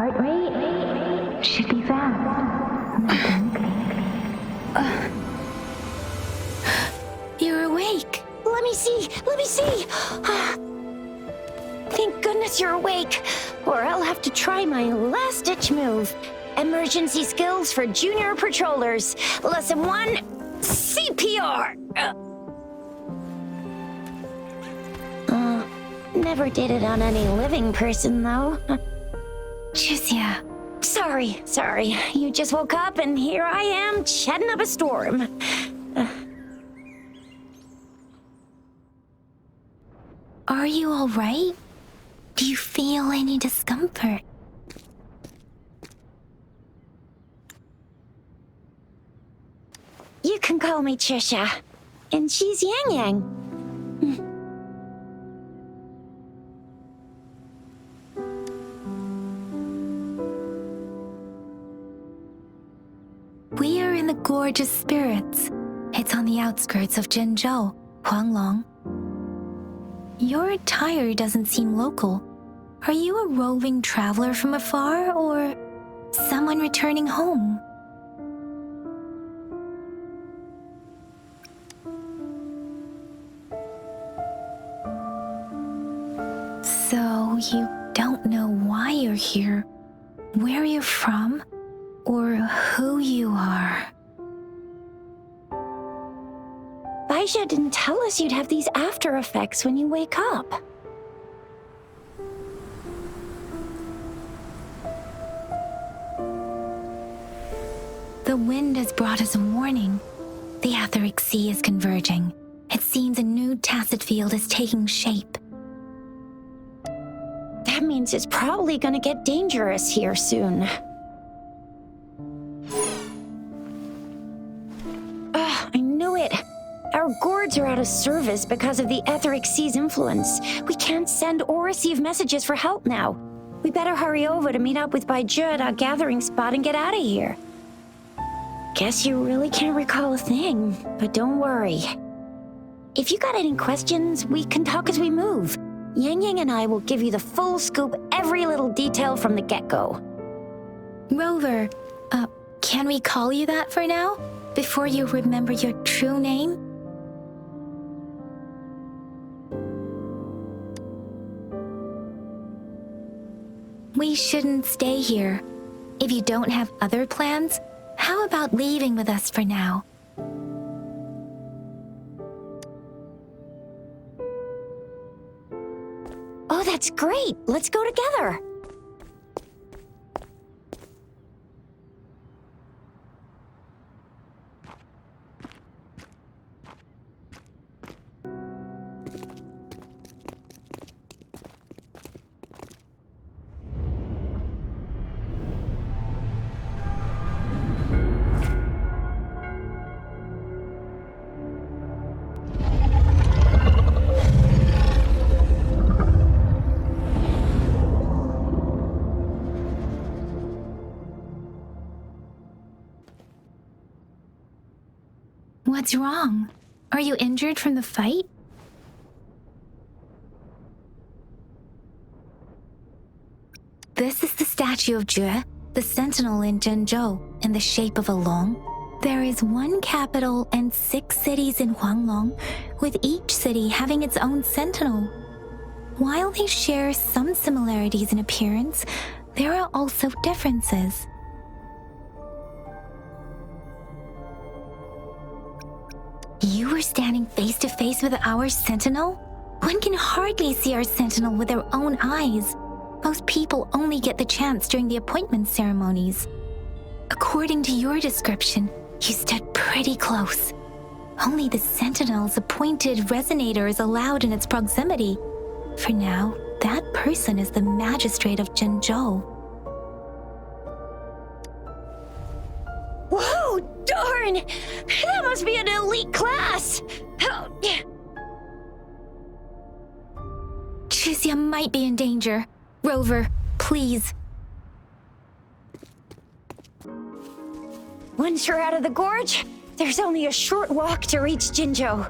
heart rate should be fast. You're awake. Let me see. Thank goodness you're awake, or I'll have to try my last-ditch move. Emergency skills for junior patrollers. Lesson 1, CPR. Never did it on any living person, though. Chisia. Sorry. You just woke up, and here I am, chatting up a storm. Are you all right? Do you feel any discomfort? You can call me Trisha, and she's Yang Yang. We are in the Gorge of Spirits. It's on the outskirts of Zhenzhou, Huanglong. Your attire doesn't seem local. Are you a roving traveler from afar, or someone returning home? So you don't know why you're here, where you're from, or who you are. Baisha didn't tell us you'd have these after effects when you wake up. The wind has brought us a warning. The etheric sea is converging. It seems a new tacit field is taking shape. That means it's probably gonna get dangerous here soon. I knew it. Our gourds are out of service because of the etheric sea's influence. We can't send or receive messages for help now. We better hurry over to meet up with Baiju at our gathering spot and get out of here. Guess you really can't recall a thing, but don't worry. If you got any questions, we can talk as we move. Yang Yang and I will give you the full scoop, every little detail from the get-go. Rover, can we call you that for now? Before you remember your true name? We shouldn't stay here. If you don't have other plans, how about leaving with us for now? Oh, that's great. Let's go together. What's wrong? Are you injured from the fight? This is the statue of Jue, the sentinel in Zhenzhou, in the shape of a long. There is one capital and 6 cities in Huanglong, with each city having its own sentinel. While they share some similarities in appearance, there are also differences. You were standing face to face with our sentinel? One can hardly see our sentinel with their own eyes. Most people only get the chance during the appointment ceremonies. According to your description, you stood pretty close. Only the sentinel's appointed resonator is allowed in its proximity. For now, that person is the magistrate of Zhenzhou. Whoa, darn! That must be an elite class! Chisia might be in danger. Rover, please. Once you're out of the gorge, there's only a short walk to reach Jinzhou.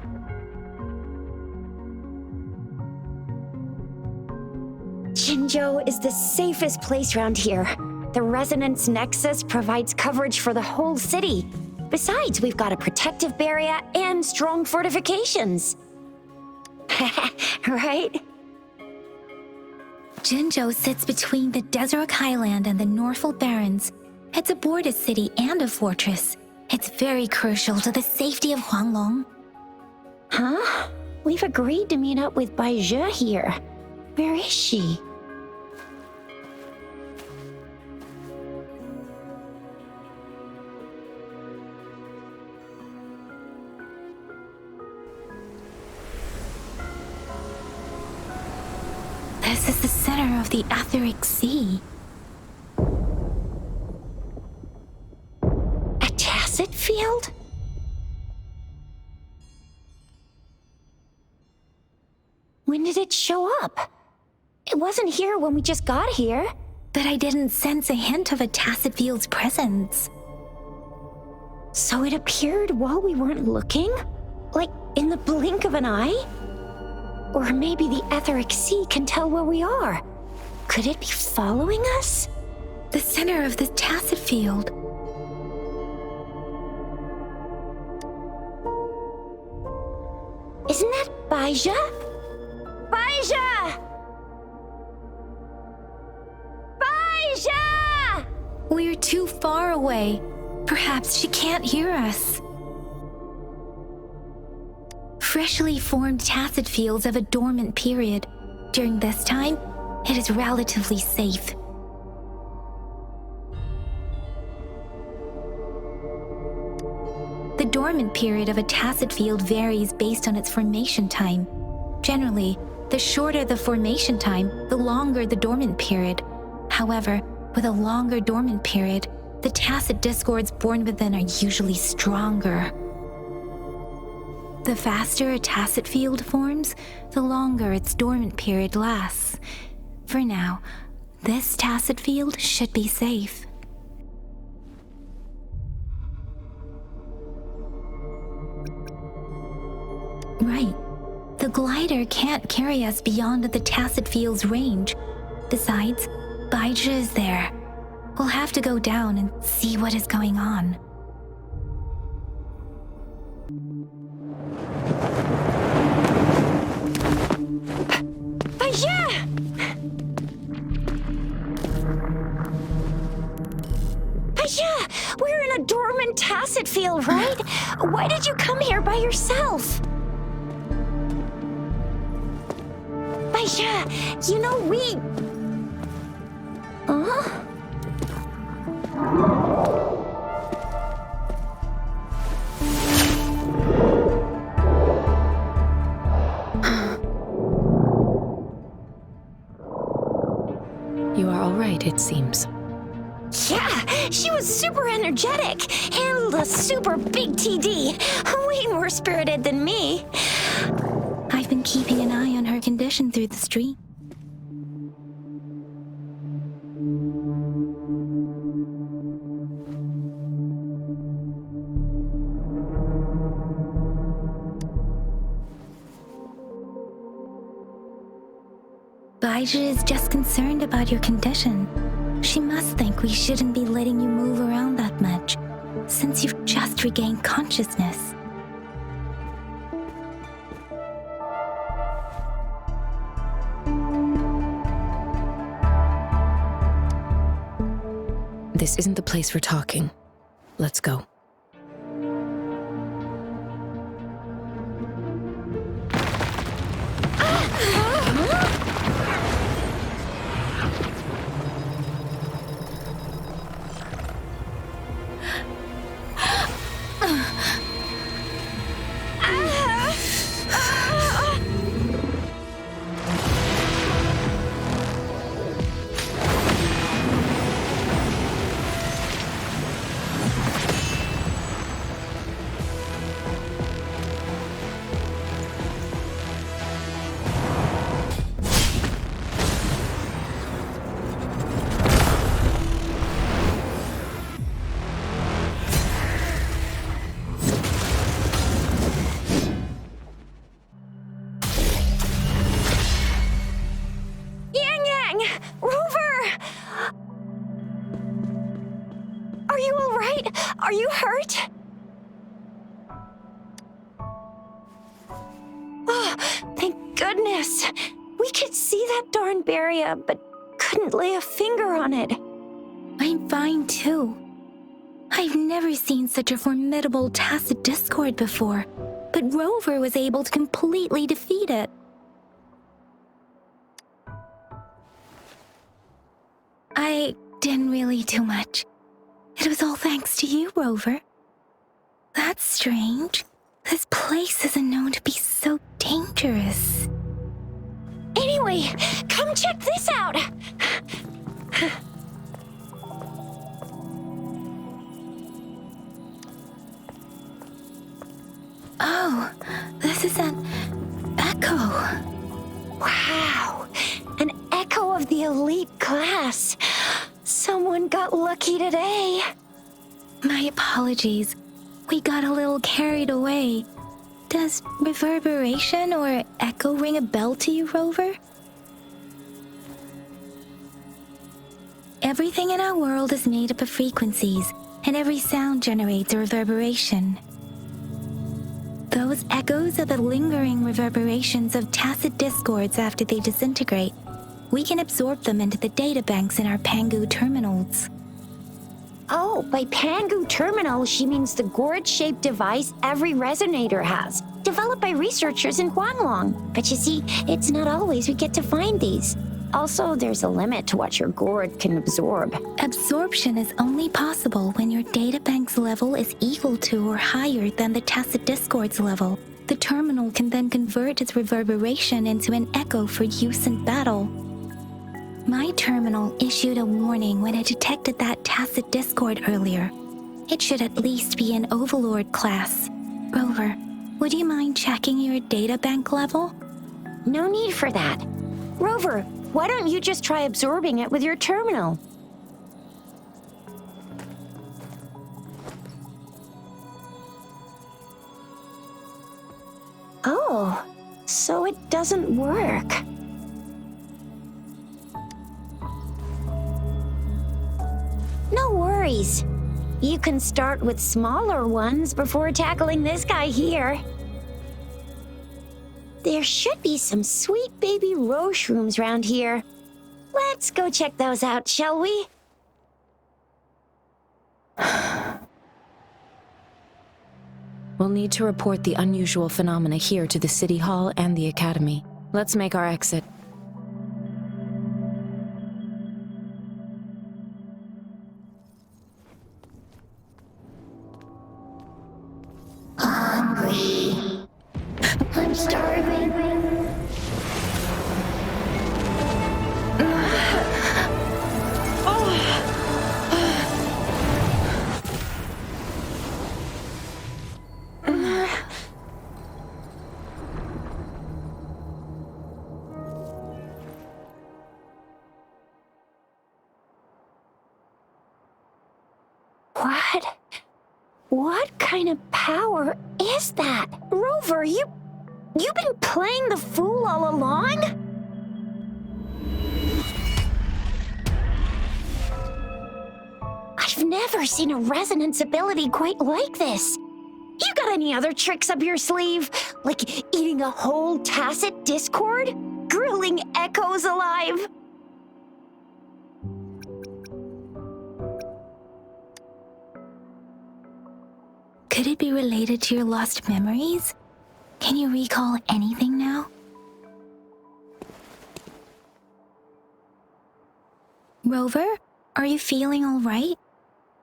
Jinzhou is the safest place around here. The resonance nexus provides coverage for the whole city. Besides, we've got a protective barrier and strong fortifications. Right? Jinzhou sits between the Desert Highland and the Norfolk Barrens. It's a border city and a fortress. It's very crucial to the safety of Huanglong. Huh? We've agreed to meet up with Baizhe here. Where is she? This is the center of the Etheric Sea. A tacit field? When did it show up? It wasn't here when we just got here. But I didn't sense a hint of a tacit field's presence. So it appeared while we weren't looking? Like in the blink of an eye? Or maybe the Etheric Sea can tell where we are. Could it be following us? The center of the tacit field. Isn't that Baizhe? Baizhe! Baizhe! We're too far away. Perhaps she can't hear us. Freshly formed tacit fields have a dormant period. During this time, it is relatively safe. The dormant period of a tacit field varies based on its formation time. Generally, the shorter the formation time, the longer the dormant period. However, with a longer dormant period, the tacit discords born within are usually stronger. The faster a tacit field forms, the longer its dormant period lasts. For now, this tacit field should be safe. Right. The glider can't carry us beyond the tacit field's range. Besides, Baizhe is there. We'll have to go down and see what is going on. Baizhe! Baizhe! We're in a dormant tacit field, right? Why did you come here by yourself? Baizhe, you know we... Huh? You are all right, it seems. Yeah, she was super energetic, handled a super big TD, way more spirited than me. I've been keeping an eye on her condition through the street. Baizhe is just concerned about your condition. She must think we shouldn't be letting you move around that much, since you've just regained consciousness. This isn't the place for talking. Let's go. Are you all right? Are you hurt? Oh, thank goodness. We could see that darn barrier, but couldn't lay a finger on it. I'm fine too. I've never seen such a formidable tacit discord before, but Rover was able to completely defeat it. I didn't really do much. It was all thanks to you, Rover. That's strange. This place isn't known to be so dangerous. Anyway, come check this out. Oh, this is an echo. Wow, an echo of the elite class. Someone got lucky today. My apologies. We got a little carried away. Does reverberation or echo ring a bell to you, Rover? Everything in our world is made up of frequencies, and every sound generates a reverberation. Those echoes are the lingering reverberations of tacit discords after they disintegrate. We can absorb them into the databanks in our Pangu terminals. Oh, by Pangu terminal, she means the gourd-shaped device every resonator has, developed by researchers in Huanglong. But you see, it's not always we get to find these. Also, there's a limit to what your gourd can absorb. Absorption is only possible when your databank's level is equal to or higher than the tacit discord's level. The terminal can then convert its reverberation into an echo for use in battle. My terminal issued a warning when it detected that tacit discord earlier. It should at least be an Overlord class. Rover, would you mind checking your databank level? No need for that. Rover, why don't you just try absorbing it with your terminal? Oh, so it doesn't work. No worries. You can start with smaller ones before tackling this guy here. There should be some sweet baby rose shrooms around here. Let's go check those out, shall we? We'll need to report the unusual phenomena here to the City Hall and the Academy. Let's make our exit. Hungry. I'm starving. What kind of power is that? Rover, you've been playing the fool all along? I've never seen a resonance ability quite like this. You got any other tricks up your sleeve? Like eating a whole tacit discord? Grilling echoes alive? Could it be related to your lost memories? Can you recall anything now? Rover, are you feeling all right?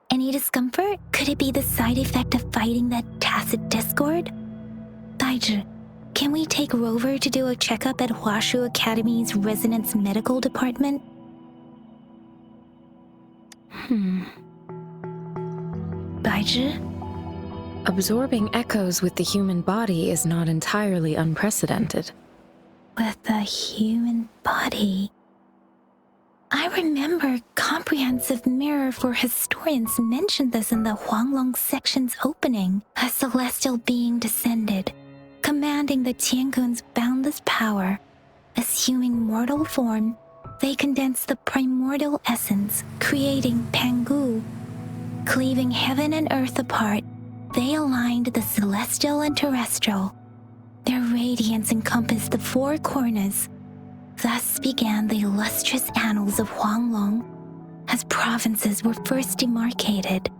Any discomfort? Could it be the side effect of fighting that tacit discord? Daiji, can we take Rover to do a checkup at Huashu Academy's Resonance Medical Department? Daiji? Absorbing echoes with the human body is not entirely unprecedented. With the human body. I remember Comprehensive Mirror for Historians mentioned this in the Huanglong section's opening. A celestial being descended, commanding the Tiankun's boundless power. Assuming mortal form, they condensed the primordial essence, creating Pangu. Cleaving heaven and earth apart, they aligned the celestial and terrestrial. Their radiance encompassed the four corners. Thus began the illustrious annals of Huanglong, as provinces were first demarcated.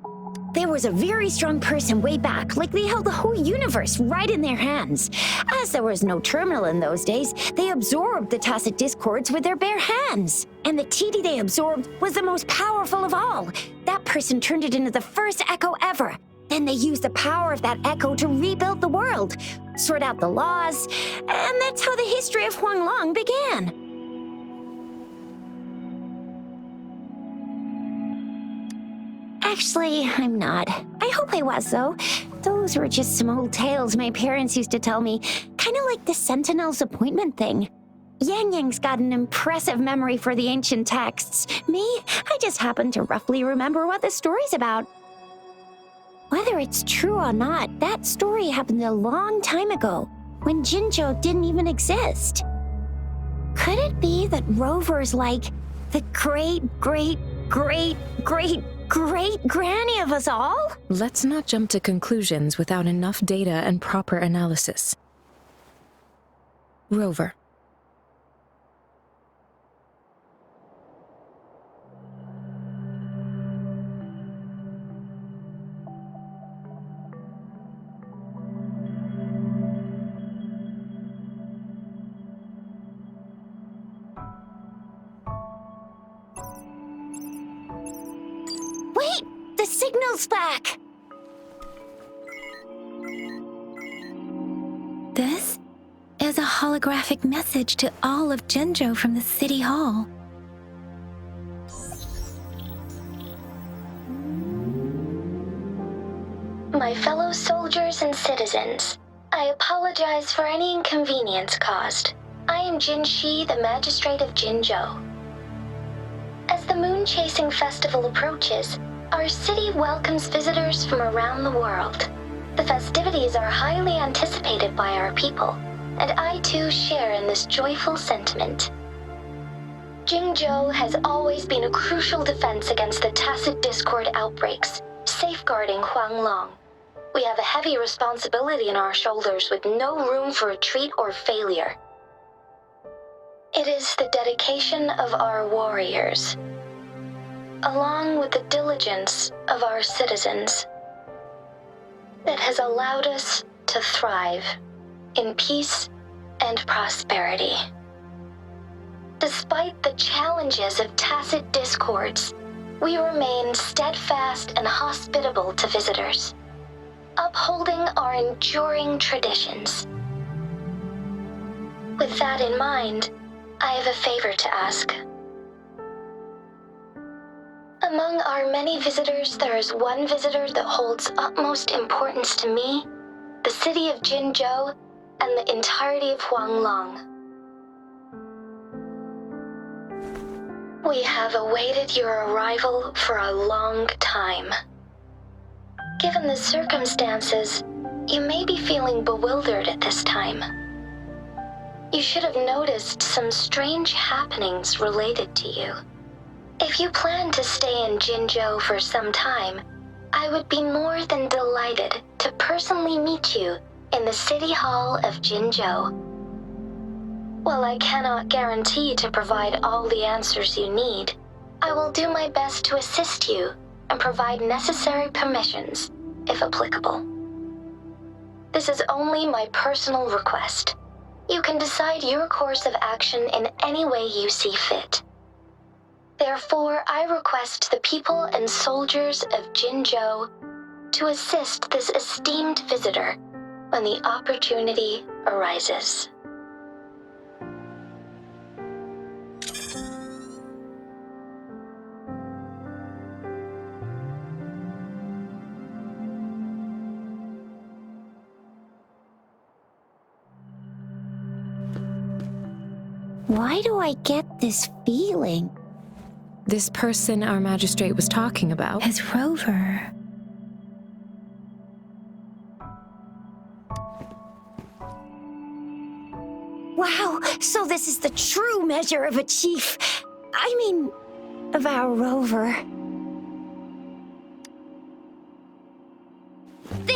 There was a very strong person way back, like they held the whole universe right in their hands. As there was no terminal in those days, they absorbed the tacit discords with their bare hands. And the TD they absorbed was the most powerful of all. That person turned it into the first echo ever. Then they used the power of that echo to rebuild the world, sort out the laws, and that's how the history of Huanglong began. Actually, I'm not. I hope I was, though. Those were just some old tales my parents used to tell me, kind of like the Sentinel's appointment thing. Yang Yang's got an impressive memory for the ancient texts. Me, I just happen to roughly remember what the story's about. Whether it's true or not, that story happened a long time ago, when Jinzhou didn't even exist. Could it be that Rover's like the great-great-great-great-great-granny of us all? Let's not jump to conclusions without enough data and proper analysis. Rover. Wait! The signal's back! This is a holographic message to all of Jinzhou from the City Hall. My fellow soldiers and citizens, I apologize for any inconvenience caused. I am Jin Shi, the Magistrate of Jinzhou. As the Moon Chasing Festival approaches, our city welcomes visitors from around the world. The festivities are highly anticipated by our people, and I too share in this joyful sentiment. Jinzhou has always been a crucial defense against the tacit discord outbreaks, safeguarding Huanglong. We have a heavy responsibility on our shoulders with no room for retreat or failure. It is the dedication of our warriors, along with the diligence of our citizens, that has allowed us to thrive in peace and prosperity. Despite the challenges of tacit discords, we remain steadfast and hospitable to visitors, upholding our enduring traditions. With that in mind, I have a favor to ask. Among our many visitors, there is one visitor that holds utmost importance to me, the city of Jinzhou, and the entirety of Huanglong. We have awaited your arrival for a long time. Given the circumstances, you may be feeling bewildered at this time. You should have noticed some strange happenings related to you. If you plan to stay in Jinzhou for some time, I would be more than delighted to personally meet you in the City Hall of Jinzhou. While I cannot guarantee to provide all the answers you need, I will do my best to assist you and provide necessary permissions, if applicable. This is only my personal request. You can decide your course of action in any way you see fit. Therefore, I request the people and soldiers of Jinzhou to assist this esteemed visitor when the opportunity arises. Why do I get this feeling? This person our magistrate was talking about Is Rover. Wow, so this is the true measure of a chief. I mean, of our Rover.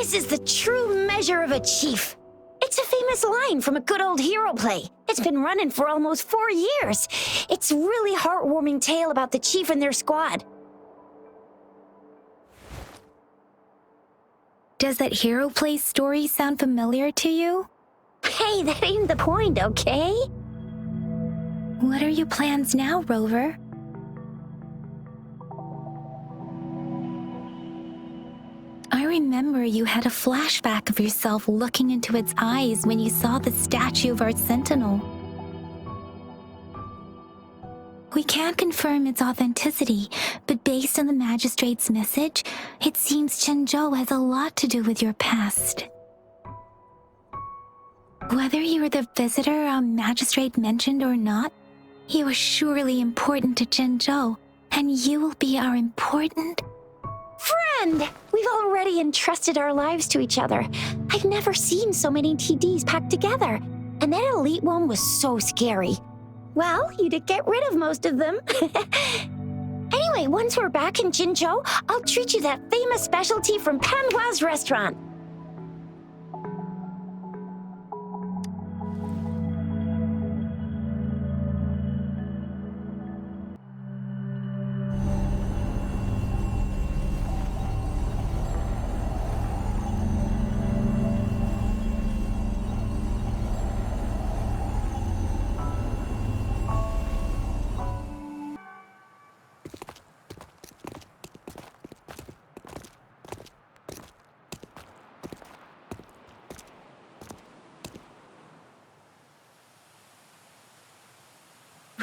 This is the true measure of a chief. It's a famous line from a good old hero play. It's been running for almost 4 years. It's a really heartwarming tale about the chief and their squad. Does that hero play story sound familiar to you? Hey, that ain't the point, okay? What are your plans now, Rover? I remember you had a flashback of yourself looking into its eyes when you saw the statue of our sentinel. We can't confirm its authenticity, but based on the magistrate's message, it seems CHEGOU has a lot to do with your past. Whether you were the visitor our magistrate mentioned or not, you are surely important to CHEGOU, and you will be our important friend! We've already entrusted our lives to each other. I've never seen so many TDs packed together. And that elite one was so scary. Well, you did get rid of most of them. Anyway, once we're back in Jinzhou, I'll treat you that famous specialty from Panhua's restaurant.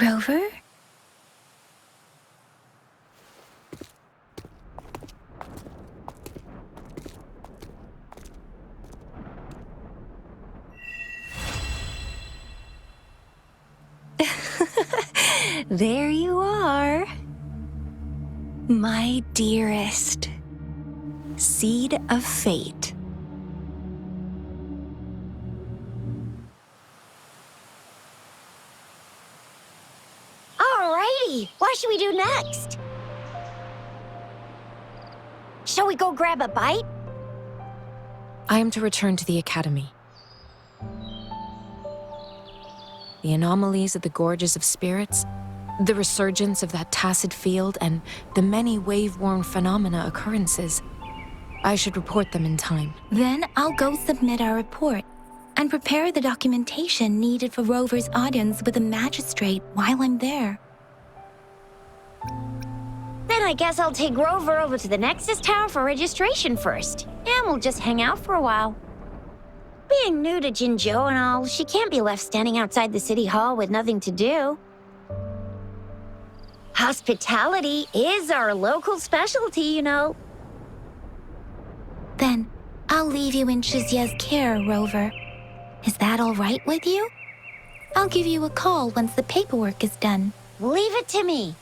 Rover? There you are, my dearest. Seed of fate. Alrighty, what should we do next? Shall we go grab a bite? I am to return to the academy. The anomalies of the gorges of spirits, the resurgence of that tacit field, and the many wave-worn phenomena occurrences. I should report them in time. Then I'll go submit our report and prepare the documentation needed for Rover's audience with the magistrate while I'm there. Then I guess I'll take Rover over to the Nexus Tower for registration first, and we'll just hang out for a while. Being new to Jinzhou and all, she can't be left standing outside the city hall with nothing to do. Hospitality is our local specialty, you know. Then I'll leave you in Shizia's care, Rover. Is that all right with you? I'll give you a call once the paperwork is done. Leave it to me.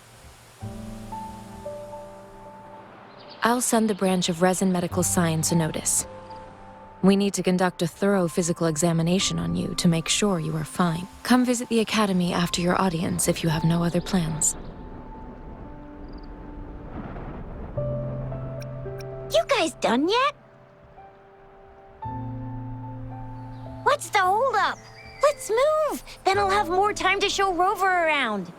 I'll send the branch of Resin Medical Science a notice. We need to conduct a thorough physical examination on you to make sure you are fine. Come visit the academy after your audience if you have no other plans. You guys done yet? What's the holdup? Let's move! Then I'll have more time to show Rover around.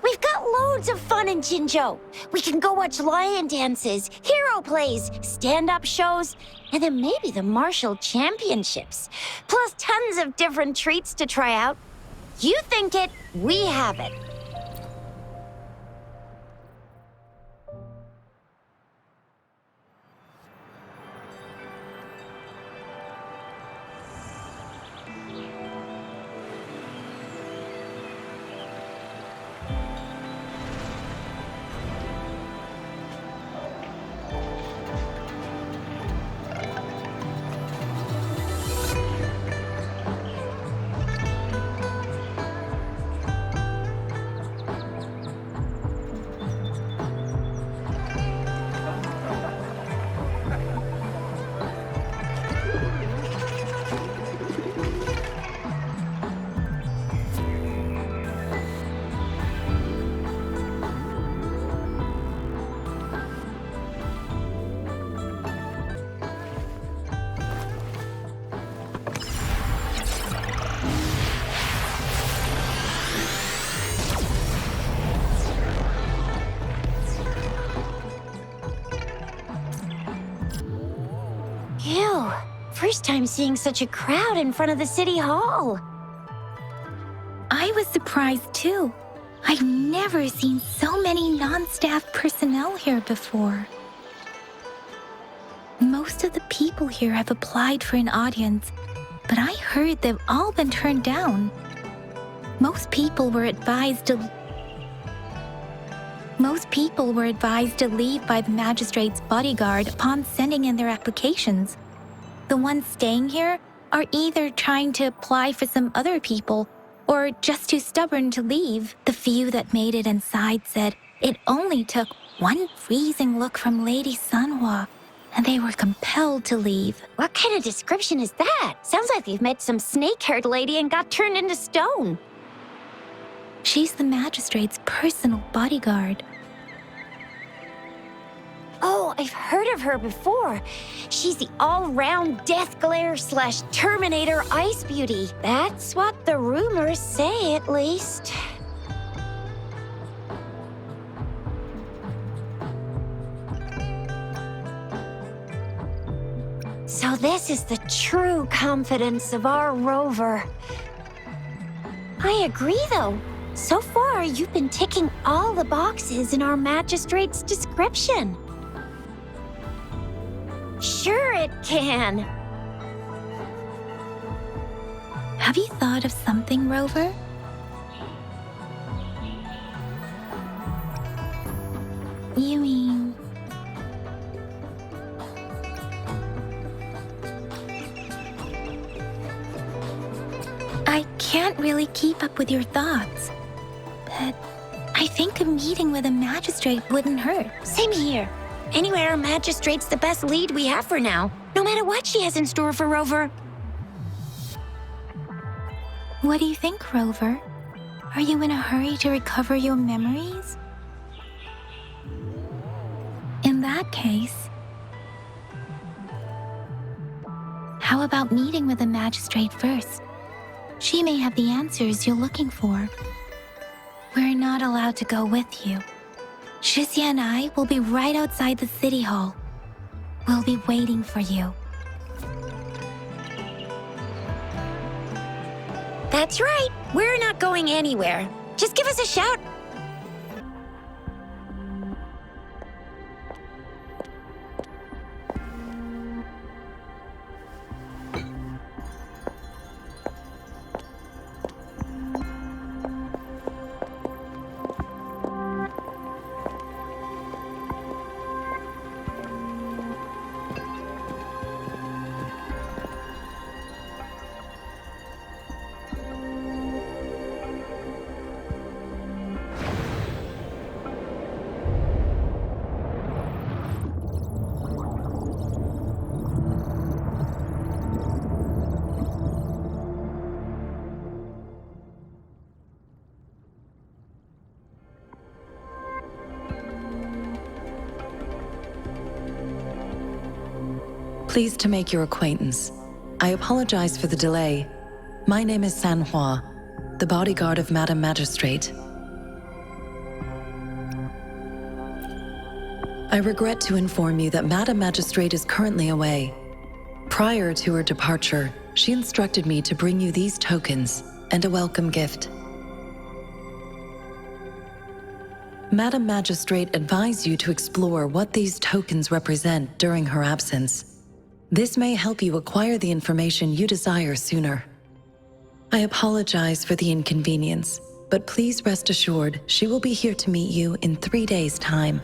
We've got loads of fun in Jinzhou. We can go watch lion dances, hero plays, stand-up shows, and then maybe the martial championships. Plus tons of different treats to try out. You think it, we have it. first time seeing such a crowd in front of the city hall. I was surprised too. I've never seen so many non-staff personnel here before. Most of the people here have applied for an audience, but I heard they've all been turned down. Most people were advised to leave by the magistrate's bodyguard upon sending in their applications. The ones staying here are either trying to apply for some other people or just too stubborn to leave. The few that made it inside said it only took one freezing look from Lady Sanhua, and they were compelled to leave. What kind of description is that? Sounds like you've met some snake-haired lady and got turned into stone. She's the magistrate's personal bodyguard. Oh, I've heard of her before. She's the all-round Death Glare / Terminator Ice Beauty. That's what the rumors say, at least. So this is the true confidence of our rover. I agree, though. So far, you've been ticking all the boxes in our magistrate's description. Sure it can. Have you thought of something, Rover? You mean... I can't really keep up with your thoughts, but I think a meeting with a magistrate wouldn't hurt. Same here. Anyway, our magistrate's the best lead we have for now, no matter what she has in store for Rover. What do you think, Rover? Are you in a hurry to recover your memories? In that case, how about meeting with the magistrate first? She may have the answers you're looking for. We're not allowed to go with you. Shizia and I will be right outside the city hall. We'll be waiting for you. That's right. We're not going anywhere. Just give us a shout. Pleased to make your acquaintance. I apologize for the delay. My name is Sanhua, the bodyguard of Madam Magistrate. I regret to inform you that Madam Magistrate is currently away. Prior to her departure, she instructed me to bring you these tokens and a welcome gift. Madam Magistrate advised you to explore what these tokens represent during her absence. This may help you acquire the information you desire sooner. I apologize for the inconvenience, but please rest assured she will be here to meet you in 3 days' time.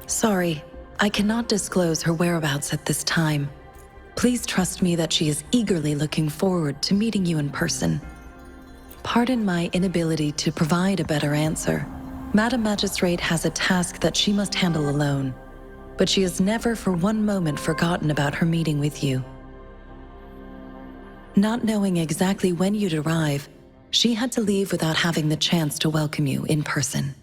Sorry, I cannot disclose her whereabouts at this time. Please trust me that she is eagerly looking forward to meeting you in person. Pardon my inability to provide a better answer. Madam Magistrate has a task that she must handle alone, but she has never for one moment forgotten about her meeting with you. Not knowing exactly when you'd arrive, she had to leave without having the chance to welcome you in person.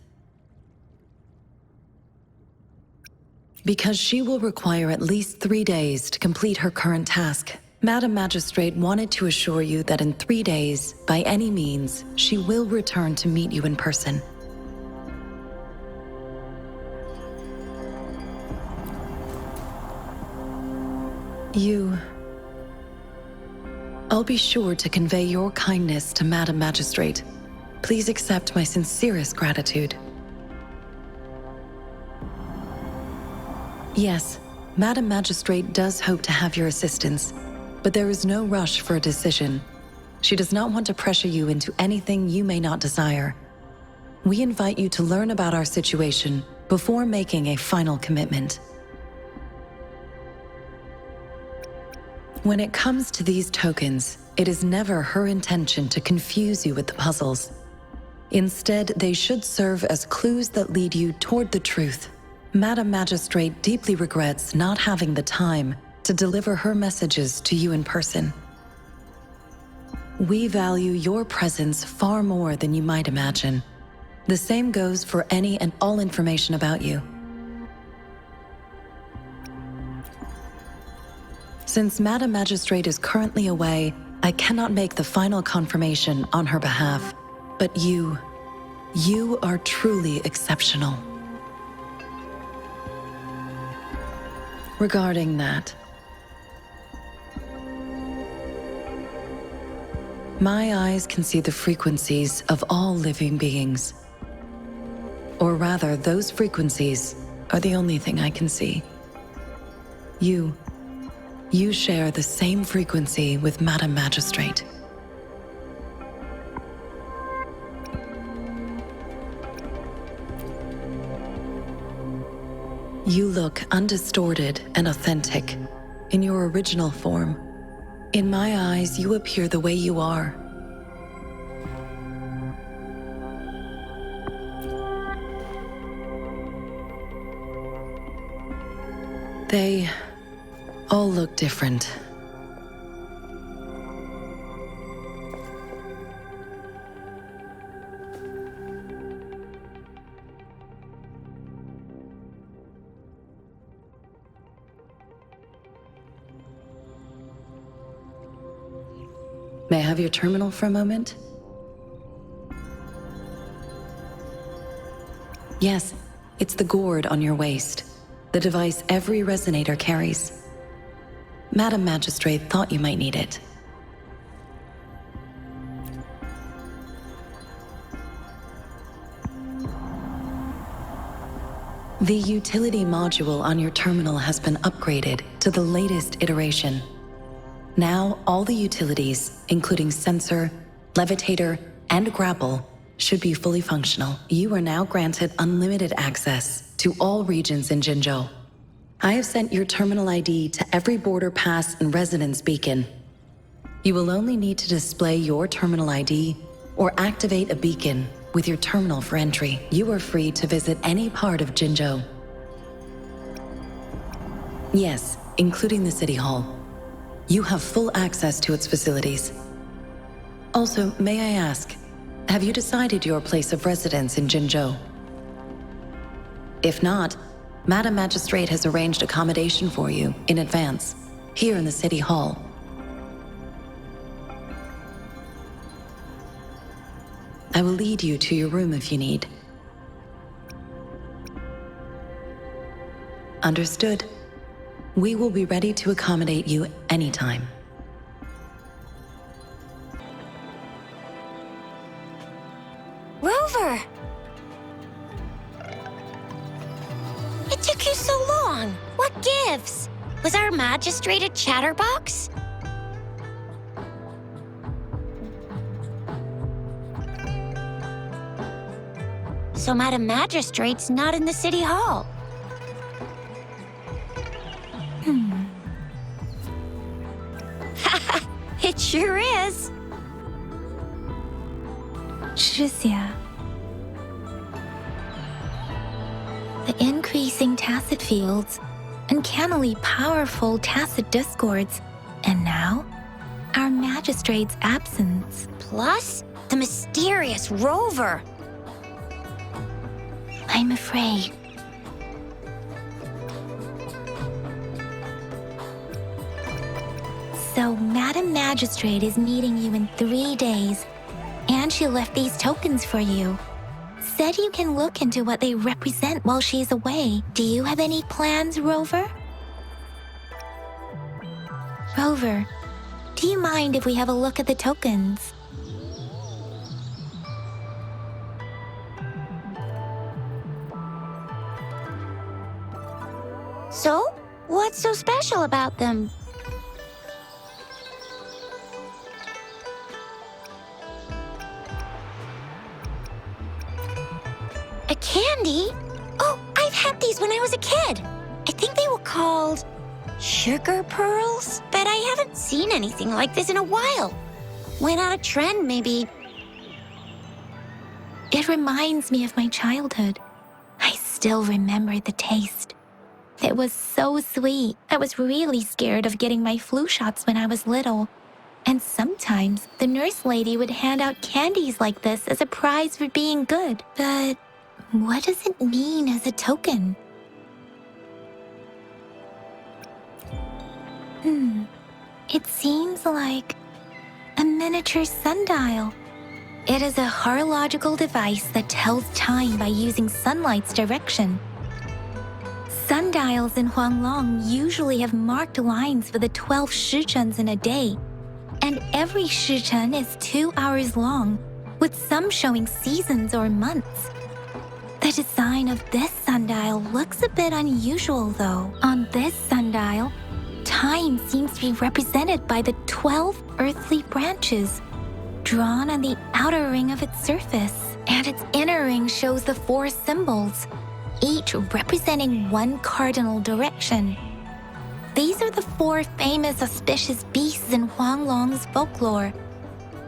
Because she will require at least 3 days to complete her current task, Madam Magistrate wanted to assure you that in 3 days, by any means, she will return to meet you in person. I'll be sure to convey your kindness to Madam Magistrate. Please accept my sincerest gratitude. Yes, Madam Magistrate does hope to have your assistance, but there is no rush for a decision. She does not want to pressure you into anything you may not desire. We invite you to learn about our situation before making a final commitment. When it comes to these tokens, it is never her intention to confuse you with the puzzles. Instead, they should serve as clues that lead you toward the truth. Madam Magistrate deeply regrets not having the time to deliver her messages to you in person. We value your presence far more than you might imagine. The same goes for any and all information about you. Since Madam Magistrate is currently away, I cannot make the final confirmation on her behalf. But you are truly exceptional. Regarding that, my eyes can see the frequencies of all living beings. Or rather, those frequencies are the only thing I can see. You share the same frequency with Madam Magistrate. You look undistorted and authentic in your original form. In my eyes, you appear the way you are. They all look different. May I have your terminal for a moment? Yes, it's the gourd on your waist, the device every resonator carries. Madam Magistrate thought you might need it. The utility module on your terminal has been upgraded to the latest iteration. Now, all the utilities, including sensor, levitator, and grapple, should be fully functional. You are now granted unlimited access to all regions in Jinzhou. I have sent your terminal ID to every border pass and residence beacon. You will only need to display your terminal ID or activate a beacon with your terminal for entry. You are free to visit any part of Jinzhou. Yes, including the City Hall. You have full access to its facilities. Also, may I ask, have you decided your place of residence in Jinzhou? If not, Madam Magistrate has arranged accommodation for you in advance, here in the City Hall. I will lead you to your room if you need. Understood. We will be ready to accommodate you anytime. Rover! It took you so long. What gives? Was our magistrate a chatterbox? So Madam Magistrate's not in the City Hall. It sure is. Shixia. The increasing tacit fields, uncannily powerful tacit discords, and now, our magistrate's absence. Plus, the mysterious rover. I'm afraid. So, Madam Magistrate is meeting you in 3 days, and she left these tokens for you. Said you can look into what they represent while she's away. Do you have any plans, Rover? Rover, do you mind if we have a look at the tokens? So, what's so special about them? A candy? Oh, I've had these when I was a kid. I think they were called sugar pearls, but I haven't seen anything like this in a while. Went out of trend, maybe. It reminds me of my childhood. I still remember the taste. It was so sweet. I was really scared of getting my flu shots when I was little. And sometimes the nurse lady would hand out candies like this as a prize for being good. But what does it mean as a token? It seems like a miniature sundial. It is a horological device that tells time by using sunlight's direction. Sundials in Huanglong usually have marked lines for the 12 shichens in a day, and every shichen is 2 hours long, with some showing seasons or months. The design of this sundial looks a bit unusual, though. On this sundial, time seems to be represented by the 12 earthly branches, drawn on the outer ring of its surface, and its inner ring shows the 4 symbols, each representing one cardinal direction. These are the 4 famous auspicious beasts in Huanglong's folklore.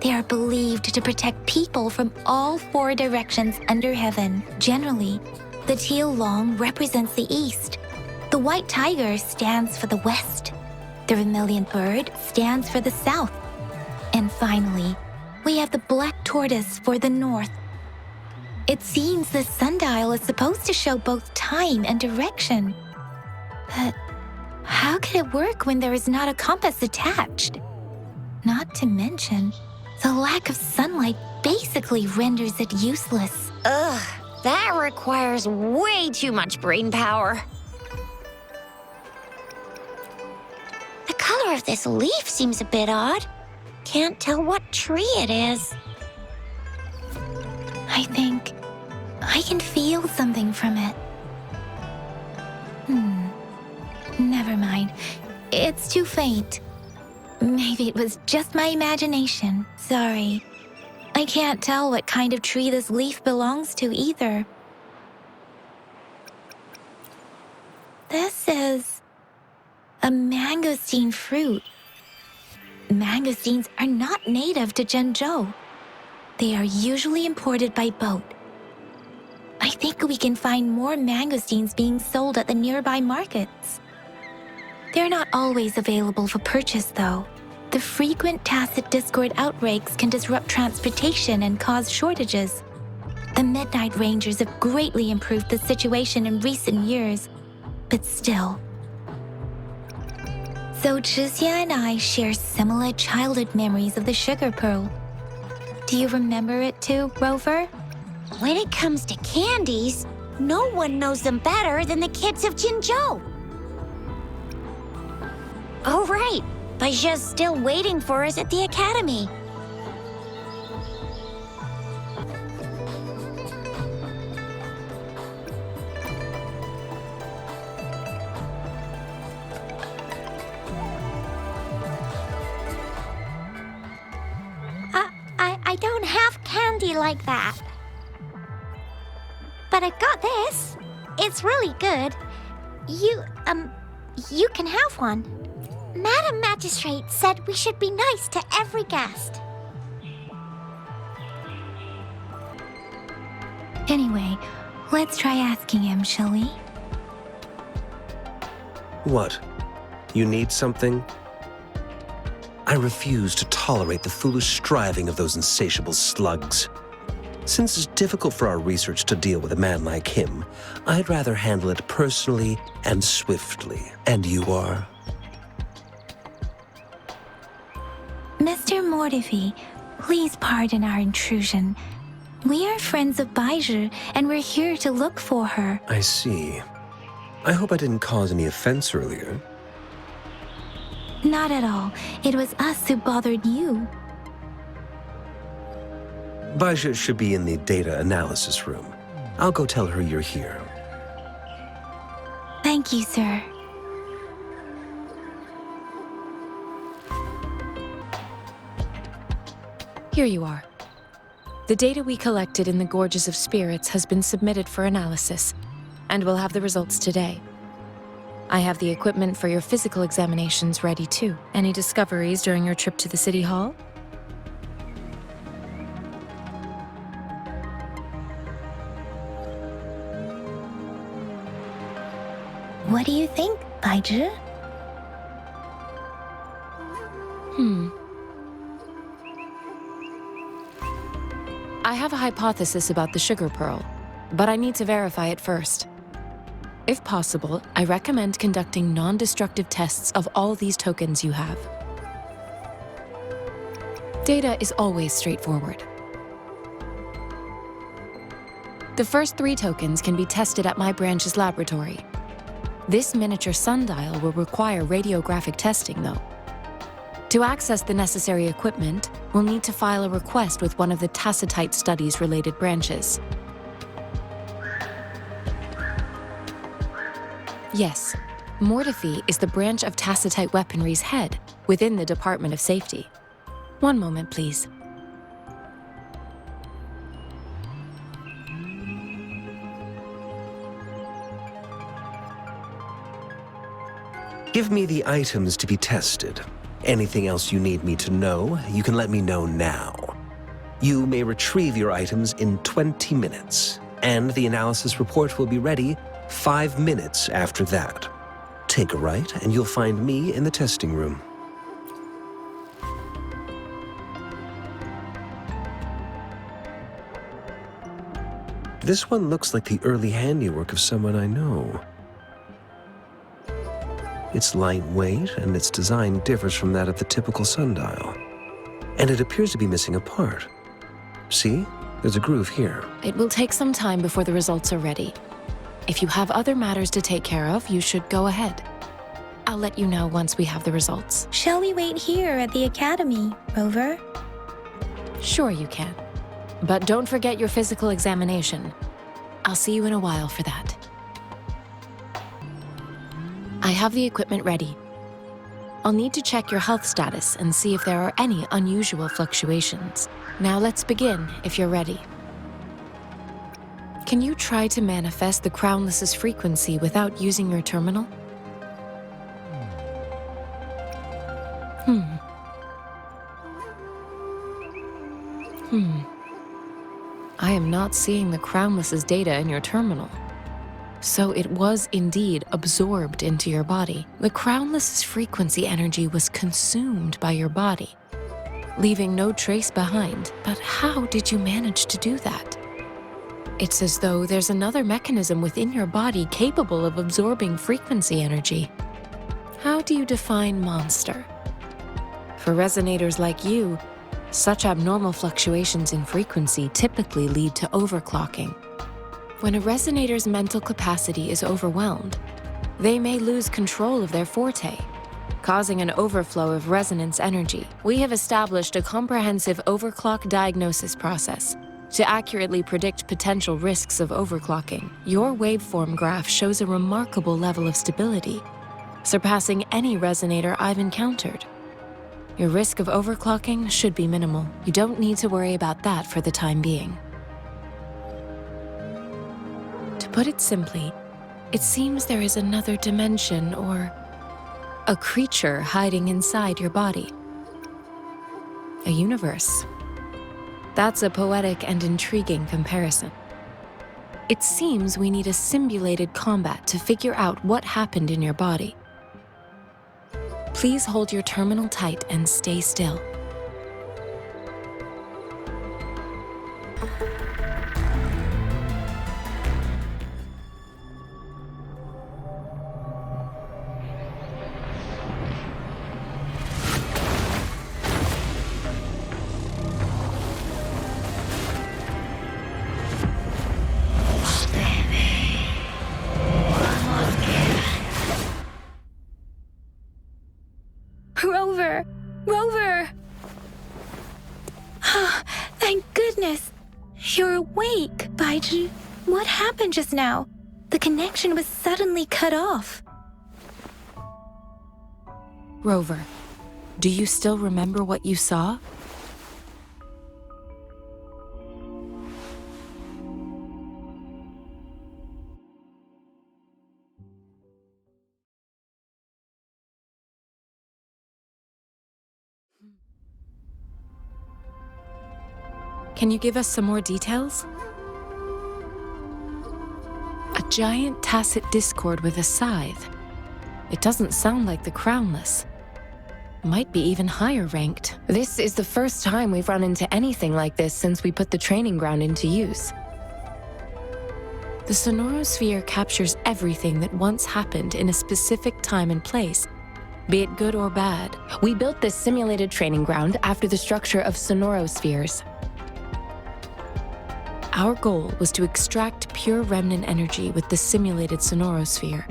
They are believed to protect people from all 4 directions under heaven. Generally, the teal long represents the east. The white tiger stands for the west. The vermilion bird stands for the south. And finally, we have the black tortoise for the north. It seems the sundial is supposed to show both time and direction. But how could it work when there is not a compass attached? Not to mention, the lack of sunlight basically renders it useless. Ugh, that requires way too much brain power. The color of this leaf seems a bit odd. Can't tell what tree it is. I think I can feel something from it. Never mind. It's too faint. Maybe it was just my imagination. Sorry. I can't tell what kind of tree this leaf belongs to either. This is a mangosteen fruit. Mangosteens are not native to Zhengzhou. They are usually imported by boat. I think we can find more mangosteens being sold at the nearby markets. They're not always available for purchase, though. The frequent tacit discord outbreaks can disrupt transportation and cause shortages. The Midnight Rangers have greatly improved the situation in recent years, but still. So Zhixia and I share similar childhood memories of the sugar pearl. Do you remember it too, Rover? When it comes to candies, no one knows them better than the kids of Jinzhou. Oh, right. Baijia's still waiting for us at the academy. I don't have candy like that. But I got this. It's really good. You can have one. Madam Magistrate said we should be nice to every guest. Anyway, let's try asking him, shall we? What? You need something? I refuse to tolerate the foolish striving of those insatiable slugs. Since it's difficult for our research to deal with a man like him, I'd rather handle it personally and swiftly. And you are? Mr. Mordevi, please pardon our intrusion. We are friends of Baizhi, and we're here to look for her. I see. I hope I didn't cause any offense earlier. Not at all. It was us who bothered you. Baja should be in the data analysis room. I'll go tell her you're here. Thank you, sir. Here you are. The data we collected in the Gorges of Spirits has been submitted for analysis, and we'll have the results today. I have the equipment for your physical examinations ready too. Any discoveries during your trip to the City Hall? What do you think, Baija? I have a hypothesis about the sugar pearl, but I need to verify it first. If possible, I recommend conducting non-destructive tests of all these tokens you have. Data is always straightforward. The first 3 tokens can be tested at my branch's laboratory. This miniature sundial will require radiographic testing, though. To access the necessary equipment, we'll need to file a request with one of the Tacitite Studies-related branches. Yes, Mortefi is the branch of Tacitite Weaponry's head within the Department of Safety. One moment, please. Give me the items to be tested. Anything else you need me to know, you can let me know now. You may retrieve your items in 20 minutes, and the analysis report will be ready 5 minutes after that. Take a right, and you'll find me in the testing room. This one looks like the early handiwork of someone I know. It's lightweight, and its design differs from that of the typical sundial. And it appears to be missing a part. See? There's a groove here. It will take some time before the results are ready. If you have other matters to take care of, you should go ahead. I'll let you know once we have the results. Shall we wait here at the academy, Rover? Sure you can. But don't forget your physical examination. I'll see you in a while for that. I have the equipment ready. I'll need to check your health status and see if there are any unusual fluctuations. Now let's begin, if you're ready. Can you try to manifest the Crownless's frequency without using your terminal? I am not seeing the Crownless's data in your terminal. So it was indeed absorbed into your body. The Crownless's frequency energy was consumed by your body, leaving no trace behind. But how did you manage to do that? It's as though there's another mechanism within your body capable of absorbing frequency energy. How do you define monster? For resonators like you, such abnormal fluctuations in frequency typically lead to overclocking. When a resonator's mental capacity is overwhelmed, they may lose control of their forte, causing an overflow of resonance energy. We have established a comprehensive overclock diagnosis process to accurately predict potential risks of overclocking. Your waveform graph shows a remarkable level of stability, surpassing any resonator I've encountered. Your risk of overclocking should be minimal. You don't need to worry about that for the time being. To put it simply, it seems there is another dimension or a creature hiding inside your body. A universe. That's a poetic and intriguing comparison. It seems we need a simulated combat to figure out what happened in your body. Please hold your terminal tight and stay still. awake. Baiju, what happened just now? The connection was suddenly cut off. Rover, do you still remember what you saw? Can you give us some more details? A giant tacit discord with a scythe. It doesn't sound like the Crownless. Might be even higher ranked. This is the first time we've run into anything like this since we put the training ground into use. The sonorosphere captures everything that once happened in a specific time and place, be it good or bad. We built this simulated training ground after the structure of sonorospheres. Our goal was to extract pure remnant energy with the simulated sonorosphere.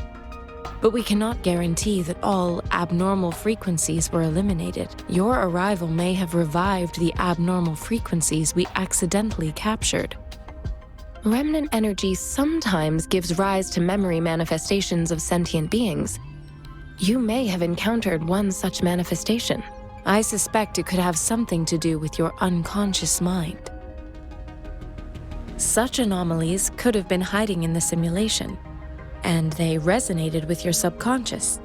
But we cannot guarantee that all abnormal frequencies were eliminated. Your arrival may have revived the abnormal frequencies we accidentally captured. Remnant energy sometimes gives rise to memory manifestations of sentient beings. You may have encountered one such manifestation. I suspect it could have something to do with your unconscious mind. Such anomalies could have been hiding in the simulation, and they resonated with your subconscious.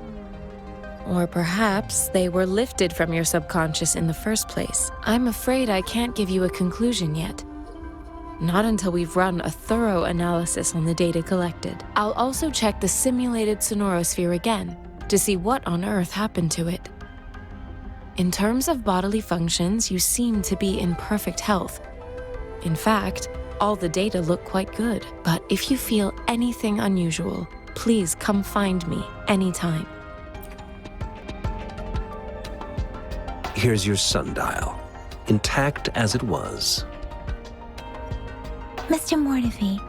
Or perhaps they were lifted from your subconscious in the first place. I'm afraid I can't give you a conclusion yet. Not until we've run a thorough analysis on the data collected. I'll also check the simulated sonorosphere again to see what on earth happened to it. In terms of bodily functions, you seem to be in perfect health. In fact, all the data look quite good. But if you feel anything unusual, please come find me anytime. Here's your sundial, intact as it was. Mr. Mortefi,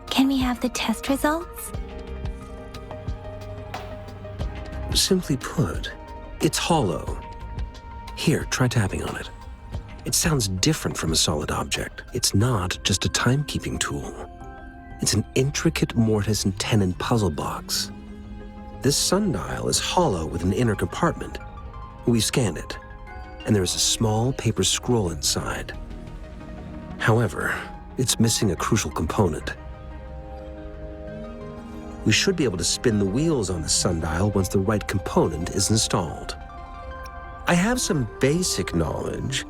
can we have the test results? Simply put, it's hollow. Here, try tapping on it. It sounds different from a solid object. It's not just a timekeeping tool. It's an intricate mortise and tenon puzzle box. This sundial is hollow with an inner compartment. We scanned it, and there is a small paper scroll inside. However, it's missing a crucial component. We should be able to spin the wheels on the sundial once the right component is installed. I have some basic knowledge,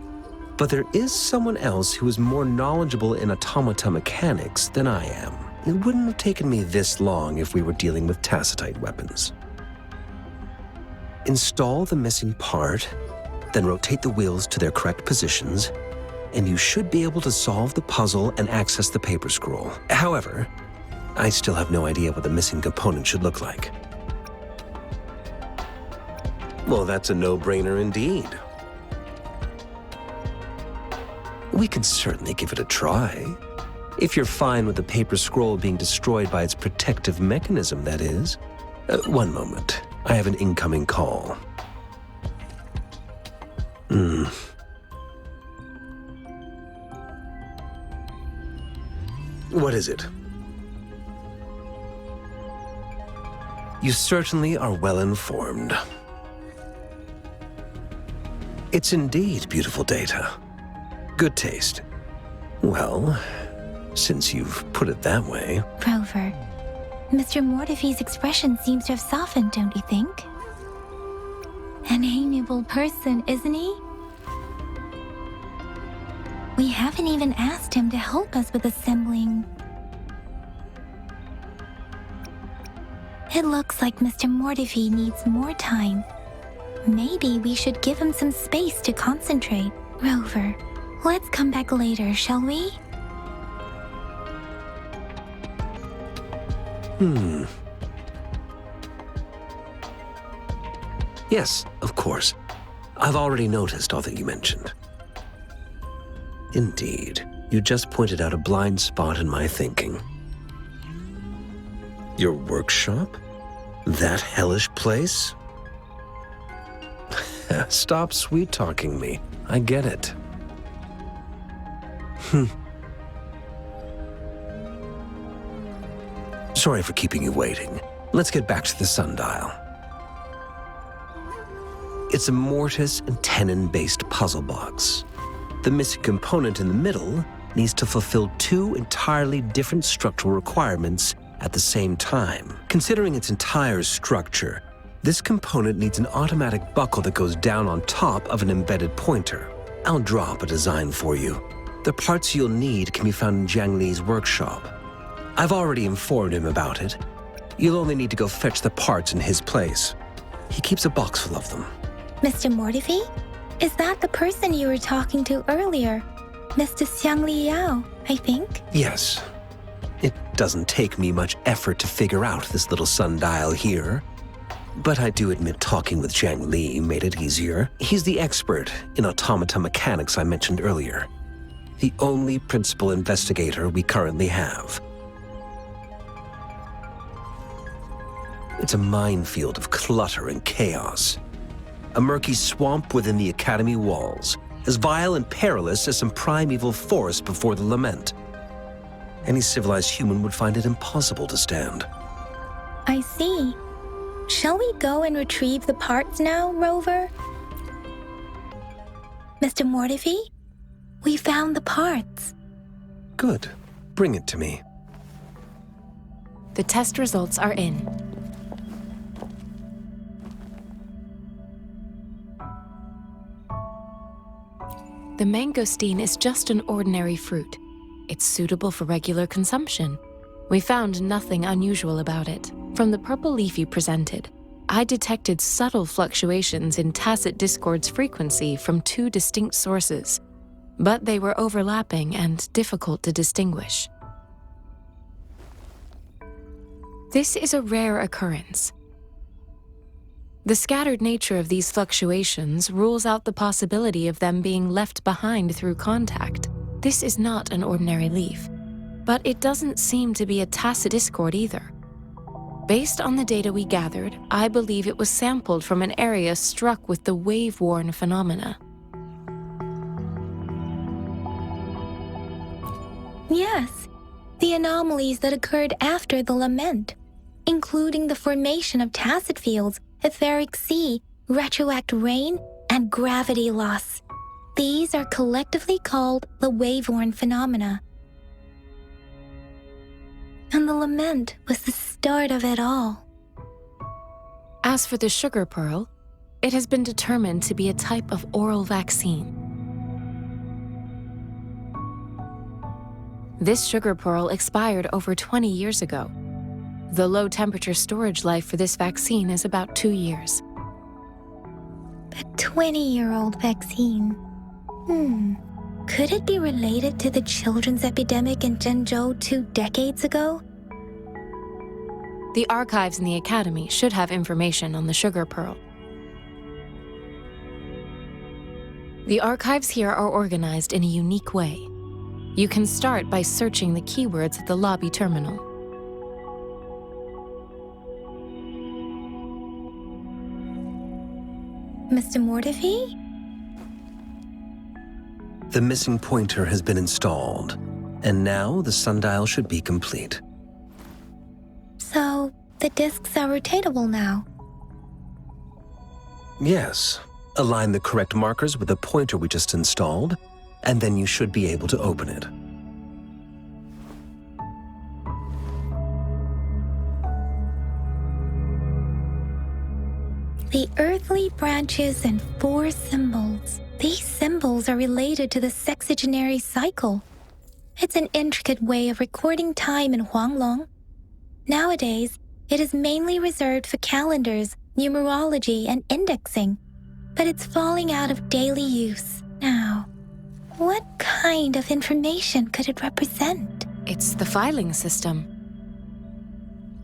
but there is someone else who is more knowledgeable in automata mechanics than I am. It wouldn't have taken me this long if we were dealing with tacitite weapons. Install the missing part, then rotate the wheels to their correct positions, and you should be able to solve the puzzle and access the paper scroll. However, I still have no idea what the missing component should look like. Well, that's a no-brainer indeed. We can certainly give it a try. If you're fine with the paper scroll being destroyed by its protective mechanism, that is. One moment. I have an incoming call. What is it? You certainly are well informed. It's indeed beautiful data. Good taste. Well, since you've put it that way. Rover, Mr. Mortefi's expression seems to have softened, don't you think? An amiable person, isn't he? We haven't even asked him to help us with assembling. It looks like Mr. Mortefi needs more time. Maybe we should give him some space to concentrate. Rover, let's come back later, shall we? Yes, of course. I've already noticed all that you mentioned. Indeed, you just pointed out a blind spot in my thinking. Your workshop? That hellish place? Stop sweet-talking me. I get it. Sorry for keeping you waiting. Let's get back to the sundial. It's a mortise and tenon-based puzzle box. The missing component in the middle needs to fulfill two entirely different structural requirements at the same time. Considering its entire structure, this component needs an automatic buckle that goes down on top of an embedded pointer. I'll draw up a design for you. The parts you'll need can be found in Jiang Li's workshop. I've already informed him about it. You'll only need to go fetch the parts in his place. He keeps a box full of them. Mr. Mortifi? Is that the person you were talking to earlier? Mr. Xiang Li Yao, I think? Yes. It doesn't take me much effort to figure out this little sundial here. But I do admit talking with Jiang Li made it easier. He's the expert in automata mechanics I mentioned earlier. The only principal investigator we currently have. It's a minefield of clutter and chaos. A murky swamp within the Academy walls, as vile and perilous as some primeval forest before the lament. Any civilized human would find it impossible to stand. I see. Shall we go and retrieve the parts now, Rover? Mr. Mortifi? We found the parts. Good. Bring it to me. The test results are in. The mangosteen is just an ordinary fruit. It's suitable for regular consumption. We found nothing unusual about it. From the purple leaf you presented, I detected subtle fluctuations in tacit discord's frequency from two distinct sources, but they were overlapping and difficult to distinguish. This is a rare occurrence. The scattered nature of these fluctuations rules out the possibility of them being left behind through contact. This is not an ordinary leaf, but it doesn't seem to be a tacit discord either. Based on the data we gathered, I believe it was sampled from an area struck with the wave-worn phenomena. Yes, the anomalies that occurred after the lament, including the formation of tacit fields, etheric sea, retroact rain, and gravity loss. These are collectively called the wave-worn phenomena. And the lament was the start of it all. As for the sugar pearl, it has been determined to be a type of oral vaccine. This sugar pearl expired over 20 years ago. The low-temperature storage life for this vaccine is about 2 years. A 20-year-old vaccine. Could it be related to the children's epidemic in Zhengzhou 2 decades ago? The archives in the Academy should have information on the sugar pearl. The archives here are organized in a unique way. You can start by searching the keywords at the lobby terminal. Mr. Mortifi? The missing pointer has been installed, and now the sundial should be complete. So, the discs are rotatable now? Yes. Align the correct markers with the pointer we just installed, and then you should be able to open it. The earthly branches and 4 symbols. These symbols are related to the sexagenary cycle. It's an intricate way of recording time in Huanglong. Nowadays, it is mainly reserved for calendars, numerology, and indexing, but it's falling out of daily use now. What kind of information could it represent? It's the filing system.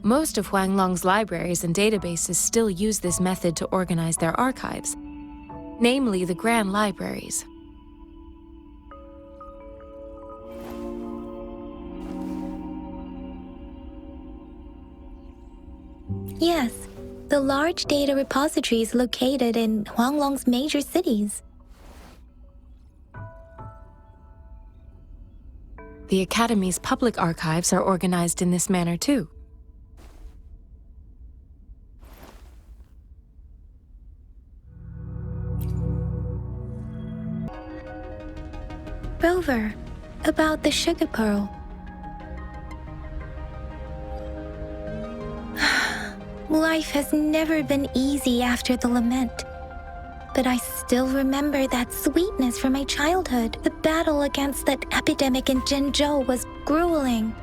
Most of Huanglong's libraries and databases still use this method to organize their archives, namely the Grand Libraries. Yes, the large data repositories located in Huanglong's major cities. The Academy's public archives are organized in this manner too. Rover, about the sugar pearl. Life has never been easy after the lament. But I still remember that sweetness from my childhood. The battle against that epidemic in Zhengzhou was grueling.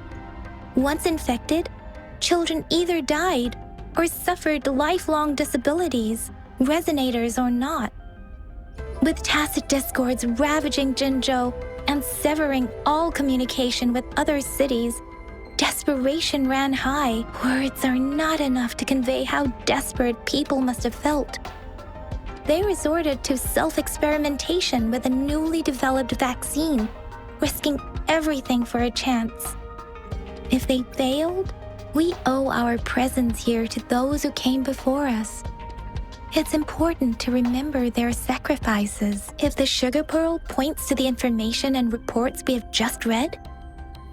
Once infected, children either died or suffered lifelong disabilities, resonators or not. With tacit discords ravaging Zhengzhou and severing all communication with other cities, desperation ran high. Words are not enough to convey how desperate people must have felt. They resorted to self-experimentation with a newly developed vaccine, risking everything for a chance. If they failed, we owe our presence here to those who came before us. It's important to remember their sacrifices. If the sugar pearl points to the information and reports we have just read,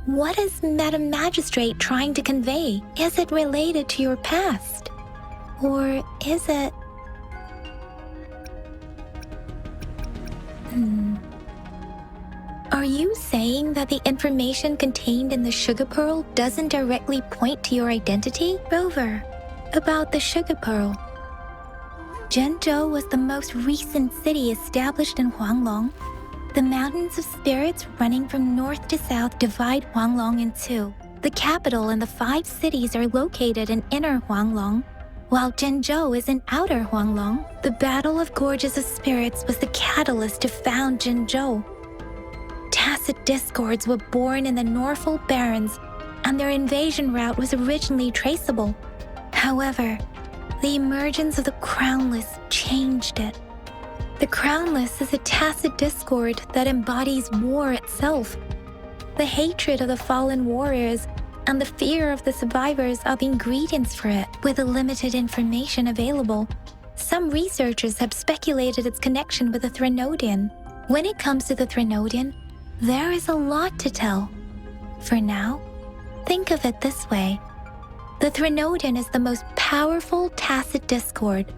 what is Madam Magistrate trying to convey? Is it related to your past? Or is it... Are you saying that the information contained in the sugar pearl doesn't directly point to your identity? Rover, about the sugar pearl. Zhengzhou was the most recent city established in Huanglong. The mountains of spirits running from north to south divide Huanglong in two. The capital and the 5 cities are located in inner Huanglong, while Zhengzhou is in outer Huanglong. The Battle of Gorges of Spirits was the catalyst to found Zhengzhou. Tacit discords were born in the Norfolk Barrens, and their invasion route was originally traceable. However, the emergence of the Crownless changed it. The Crownless is a tacit discord that embodies war itself. The hatred of the fallen warriors and the fear of the survivors are the ingredients for it. With the limited information available, some researchers have speculated its connection with the Threnodian. When it comes to the Threnodian, there is a lot to tell. For now, think of it this way. The Threnodian is the most powerful tacit discord.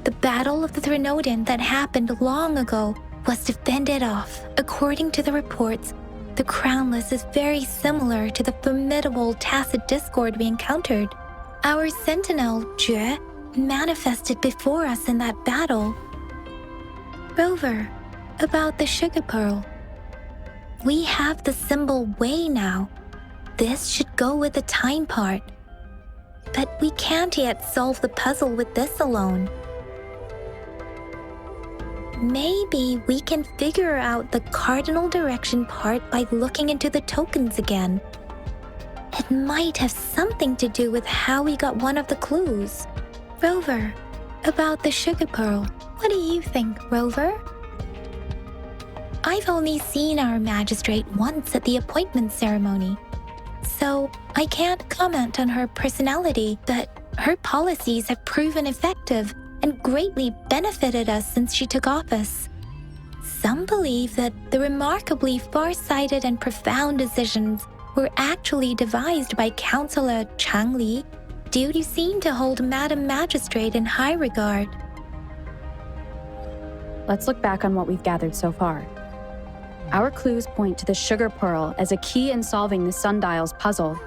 The Battle of the Threnodian that happened long ago was to fend it off. According to the reports, the Crownless is very similar to the formidable tacit discord we encountered. Our sentinel, Quer, manifested before us in that battle. Rover, about the sugar pearl. We have the symbol way now. This should go with the time part. But we can't yet solve the puzzle with this alone. Maybe we can figure out the cardinal direction part by looking into the tokens again. It might have something to do with how we got one of the clues. Rover, about the sugar pearl. What do you think, Rover? I've only seen our magistrate once at the appointment ceremony, so I can't comment on her personality, but her policies have proven effective and greatly benefited us since she took office. Some believe that the remarkably far-sighted and profound decisions were actually devised by Councillor Changli, duty seemed to hold Madam Magistrate in high regard. Let's look back on what we've gathered so far. Our clues point to the sugar pearl as a key in solving the sundial's puzzle.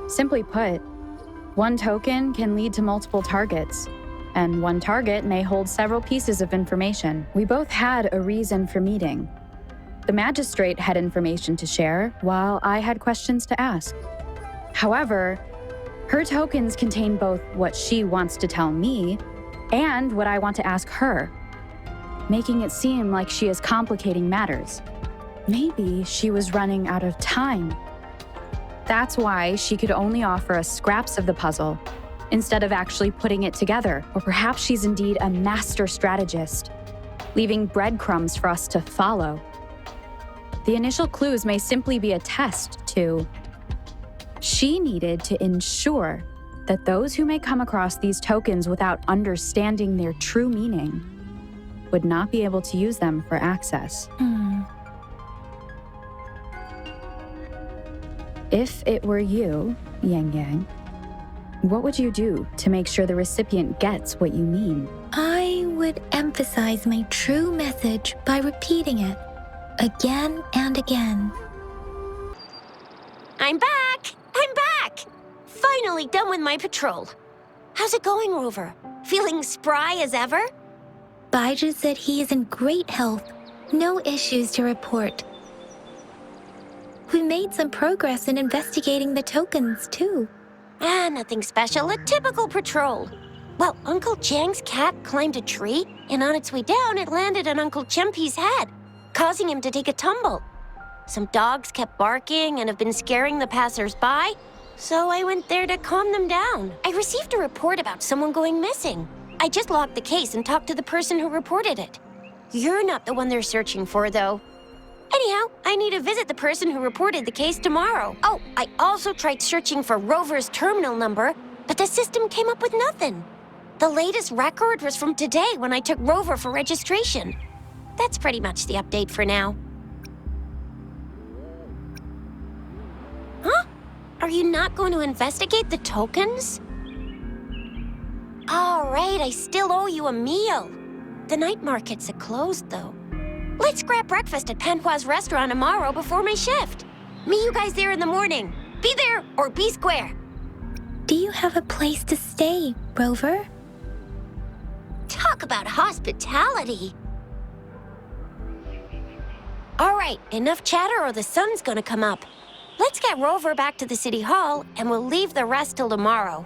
Simply put, one token can lead to multiple targets, and one target may hold several pieces of information. We both had a reason for meeting. The magistrate had information to share, while I had questions to ask. However, her tokens contain both what she wants to tell me and what I want to ask her, making it seem like she is complicating matters. Maybe she was running out of time. That's why she could only offer us scraps of the puzzle, instead of actually putting it together. Or perhaps she's indeed a master strategist, leaving breadcrumbs for us to follow. The initial clues may simply be a test to... She needed to ensure that those who may come across these tokens without understanding their true meaning would not be able to use them for access. If it were you, Yang Yang, what would you do to make sure the recipient gets what you mean? I would emphasize my true message by repeating it. again and again. I'm back! I'm back! Finally done with my patrol. How's it going, Rover? Feeling spry as ever? Baiju said he is in great health. No issues to report. We made some progress in investigating the tokens, too. Nothing special. A typical patrol. Well, Uncle Chang's cat climbed a tree, and on its way down, it landed on Uncle Chempi's head, causing him to take a tumble. Some dogs kept barking and have been scaring the passers-by, so I went there to calm them down. I received a report about someone going missing. I just logged the case and talked to the person who reported it. You're not the one they're searching for, though. Anyhow, I need to visit the person who reported the case tomorrow. Oh, I also tried searching for Rover's terminal number, but the system came up with nothing. The latest record was from today when I took Rover for registration. That's pretty much the update for now. Huh? Are you not going to investigate the tokens? All right, I still owe you a meal. The night markets are closed, though. Let's grab breakfast at Panhua's restaurant tomorrow before my shift. Meet you guys there in the morning. Be there or be square. Do you have a place to stay, Rover? Talk about hospitality. All right, enough chatter or the sun's gonna come up. Let's get Rover back to the city hall and we'll leave the rest till tomorrow.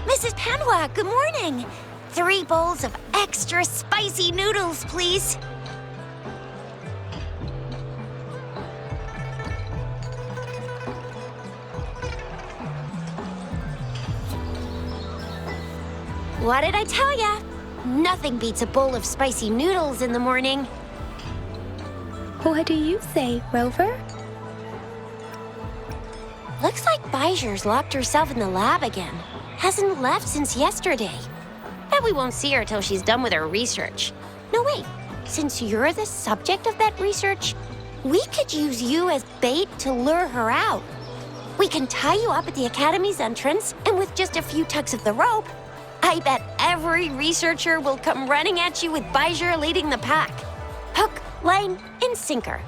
Mrs. Panhua, good morning. 3 bowls of extra spicy noodles, please. What did I tell ya? Nothing beats a bowl of spicy noodles in the morning. What do you say, Rover? Looks like Baiju's locked herself in the lab again. Hasn't left since yesterday. Bet we won't see her till she's done with her research. No, wait. Since you're the subject of that research, we could use you as bait to lure her out. We can tie you up at the Academy's entrance, and with just a few tugs of the rope, I bet every researcher will come running at you with Baiju leading the pack. Hook, line, and sinker.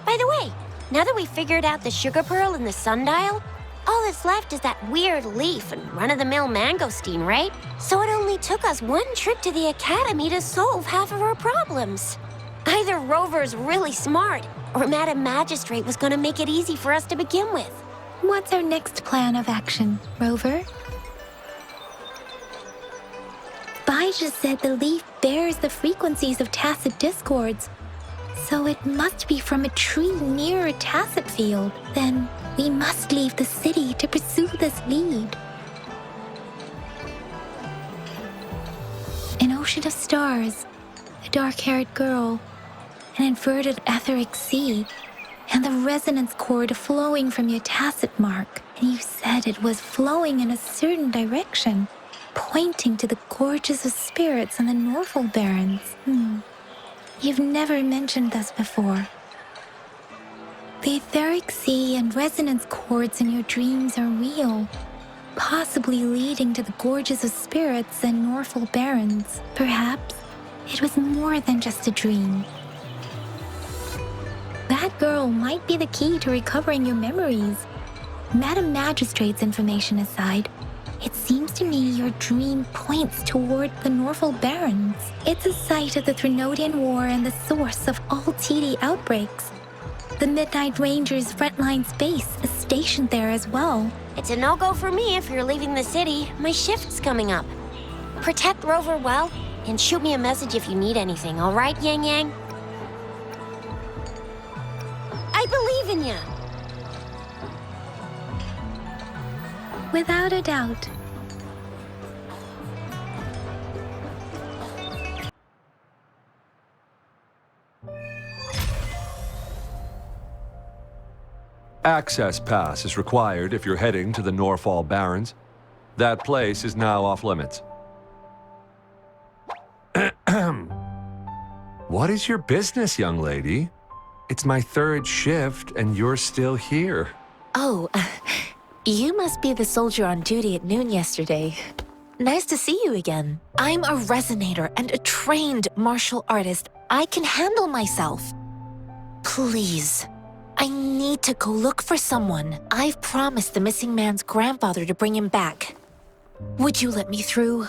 By the way, now that we've figured out the sugar pearl and the sundial, all that's left is that weird leaf and run-of-the-mill mangosteen, right? So it only took us 1 trip to the Academy to solve half of our problems. Either Rover's really smart, or Madam Magistrate was gonna make it easy for us to begin with. What's our next plan of action, Rover? Baiju said the leaf bears the frequencies of tacit discords, so it must be from a tree near a tacit field. Then we must leave the city to pursue this lead. An ocean of stars, a dark-haired girl, an inverted etheric sea, and the resonance cord flowing from your tacit mark. And you said it was flowing in a certain direction, pointing to the gorges of spirits on the Norfolk Barrens. You've never mentioned this before. The etheric sea and resonance cords in your dreams are real, possibly leading to the gorges of spirits and Norfolk Barrens. Perhaps it was more than just a dream. That girl might be the key to recovering your memories. Madam Magistrate's information aside, it seems to me your dream points toward the Norfolk Barrens. It's a site of the Trinodian War and the source of all TD outbreaks. The Midnight Rangers' frontline base is stationed there as well. It's a no-go for me if you're leaving the city. My shift's coming up. Protect Rover well, and shoot me a message if you need anything, all right, Yang Yang? I believe in you. Without a doubt. Access pass is required if you're heading to the Norfall Barrens. That place is now off limits. What is your business, young lady? It's my third shift, and you're still here. Oh, you must be the soldier on duty at noon yesterday. Nice to see you again. I'm a resonator and a trained martial artist. I can handle myself. Please, I need to go look for someone. I've promised the missing man's grandfather to bring him back. Would you let me through?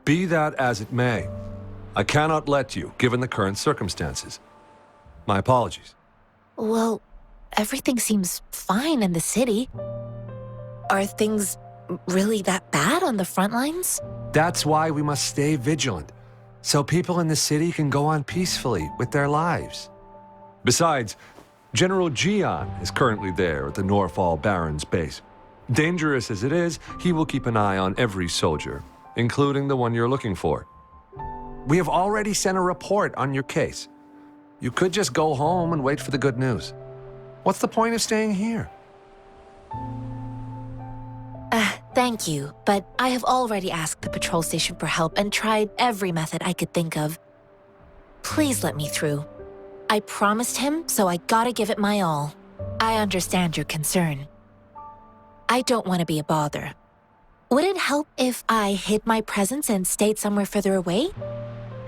Be that as it may, I cannot let you, given the current circumstances. My apologies. Well, everything seems fine in the city. Are things really that bad on the front lines? That's why we must stay vigilant, so people in the city can go on peacefully with their lives. Besides, General Gian is currently there at the Norfall Barrens base. Dangerous as it is, he will keep an eye on every soldier, including the one you're looking for. We have already sent a report on your case. You could just go home and wait for the good news. What's the point of staying here? Thank you, but I have already asked the patrol station for help and tried every method I could think of. Please let me through. I promised him, so I gotta give it my all. I understand your concern. I don't want to be a bother. Would it help if I hid my presence and stayed somewhere further away?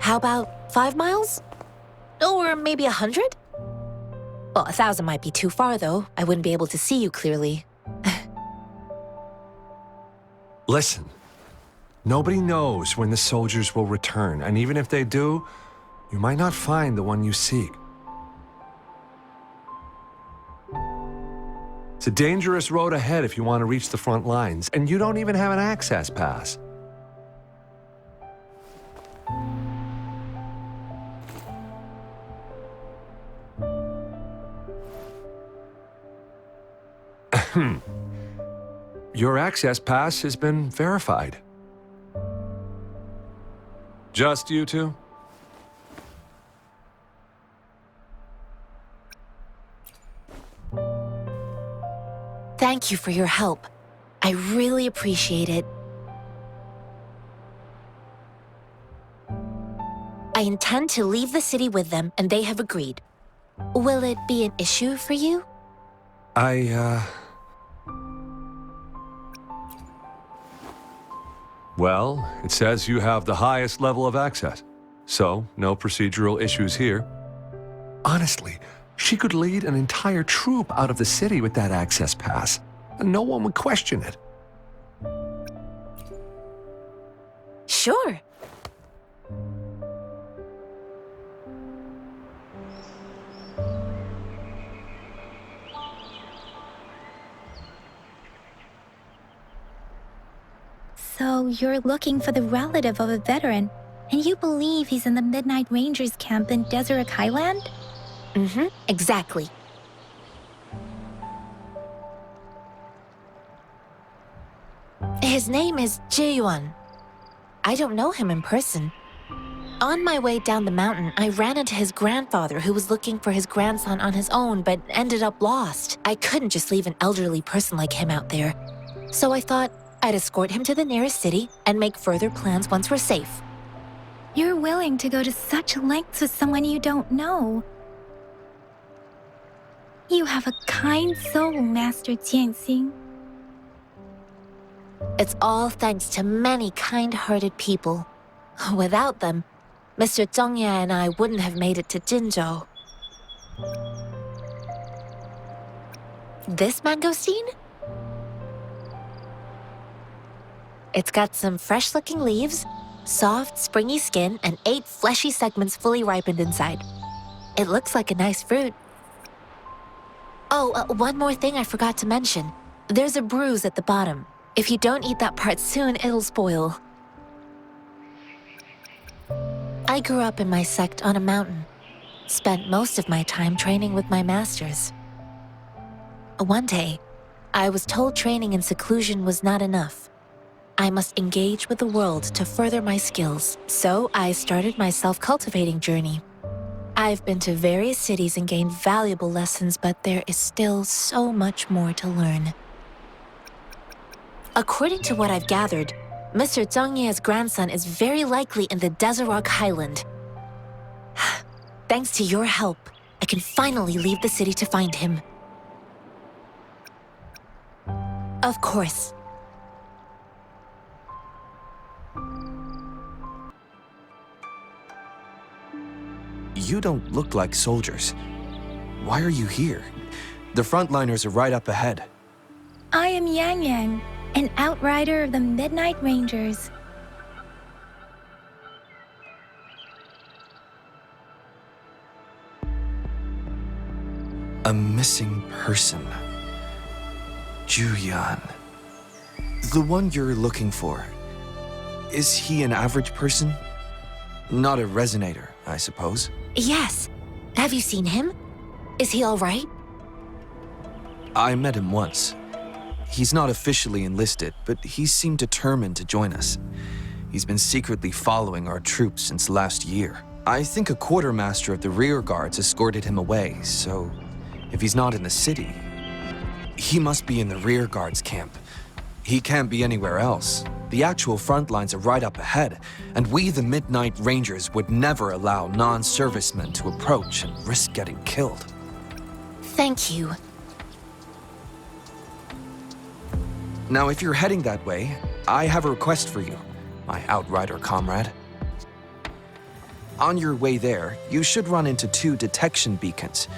How about 5 miles? Or maybe 100? Well, 1,000 might be too far, though. I wouldn't be able to see you clearly. Listen, nobody knows when the soldiers will return, and even if they do, you might not find the one you seek. It's a dangerous road ahead if you want to reach the front lines, and you don't even have an access pass. Your access pass has been verified. Just you two? Thank you for your help. I really appreciate it. I intend to leave the city with them, and they have agreed. Will it be an issue for you? Well, it says you have the highest level of access, so no procedural issues here. Honestly, she could lead an entire troop out of the city with that access pass, and no one would question it. Sure. So you're looking for the relative of a veteran, and you believe he's in the Midnight Rangers camp in Deseret Highland? Mm-hmm, exactly. His name is Jae-yuan. I don't know him in person. On my way down the mountain, I ran into his grandfather who was looking for his grandson on his own but ended up lost. I couldn't just leave an elderly person like him out there. So I thought I'd escort him to the nearest city and make further plans once we're safe. You're willing to go to such lengths with someone you don't know. You have a kind soul, Master Jianxing. It's all thanks to many kind-hearted people. Without them, Mr. Zhongye and I wouldn't have made it to Jinzhou. This mangosteen? It's got some fresh-looking leaves, soft, springy skin, and 8 fleshy segments fully ripened inside. It looks like a nice fruit. Oh, one more thing I forgot to mention. There's a bruise at the bottom. If you don't eat that part soon, it'll spoil. I grew up in my sect on a mountain. Spent most of my time training with my masters. One day, I was told training in seclusion was not enough. I must engage with the world to further my skills, so I started my self-cultivating journey. I've been to various cities and gained valuable lessons, but there is still so much more to learn. According to what I've gathered, Mr. Zhang Ye's grandson is very likely in the Desert Highland. Thanks to your help, I can finally leave the city to find him. Of course. You don't look like soldiers. Why are you here? The frontliners are right up ahead. I am Yang Yang, an outrider of the Midnight Rangers. A missing person. Juyan. The one you're looking for. Is he an average person? Not a resonator, I suppose. Yes. Have you seen him? Is he all right? I met him once. He's not officially enlisted, but he seemed determined to join us. He's been secretly following our troops since last year. I think a quartermaster of the rear guards escorted him away, so if he's not in the city, he must be in the rear guards camp. He can't be anywhere else. The actual front lines are right up ahead, and we, the Midnight Rangers, would never allow non-servicemen to approach and risk getting killed. Thank you. Now, if you're heading that way, I have a request for you, my outrider comrade. On your way there, you should run into 2 detection beacons.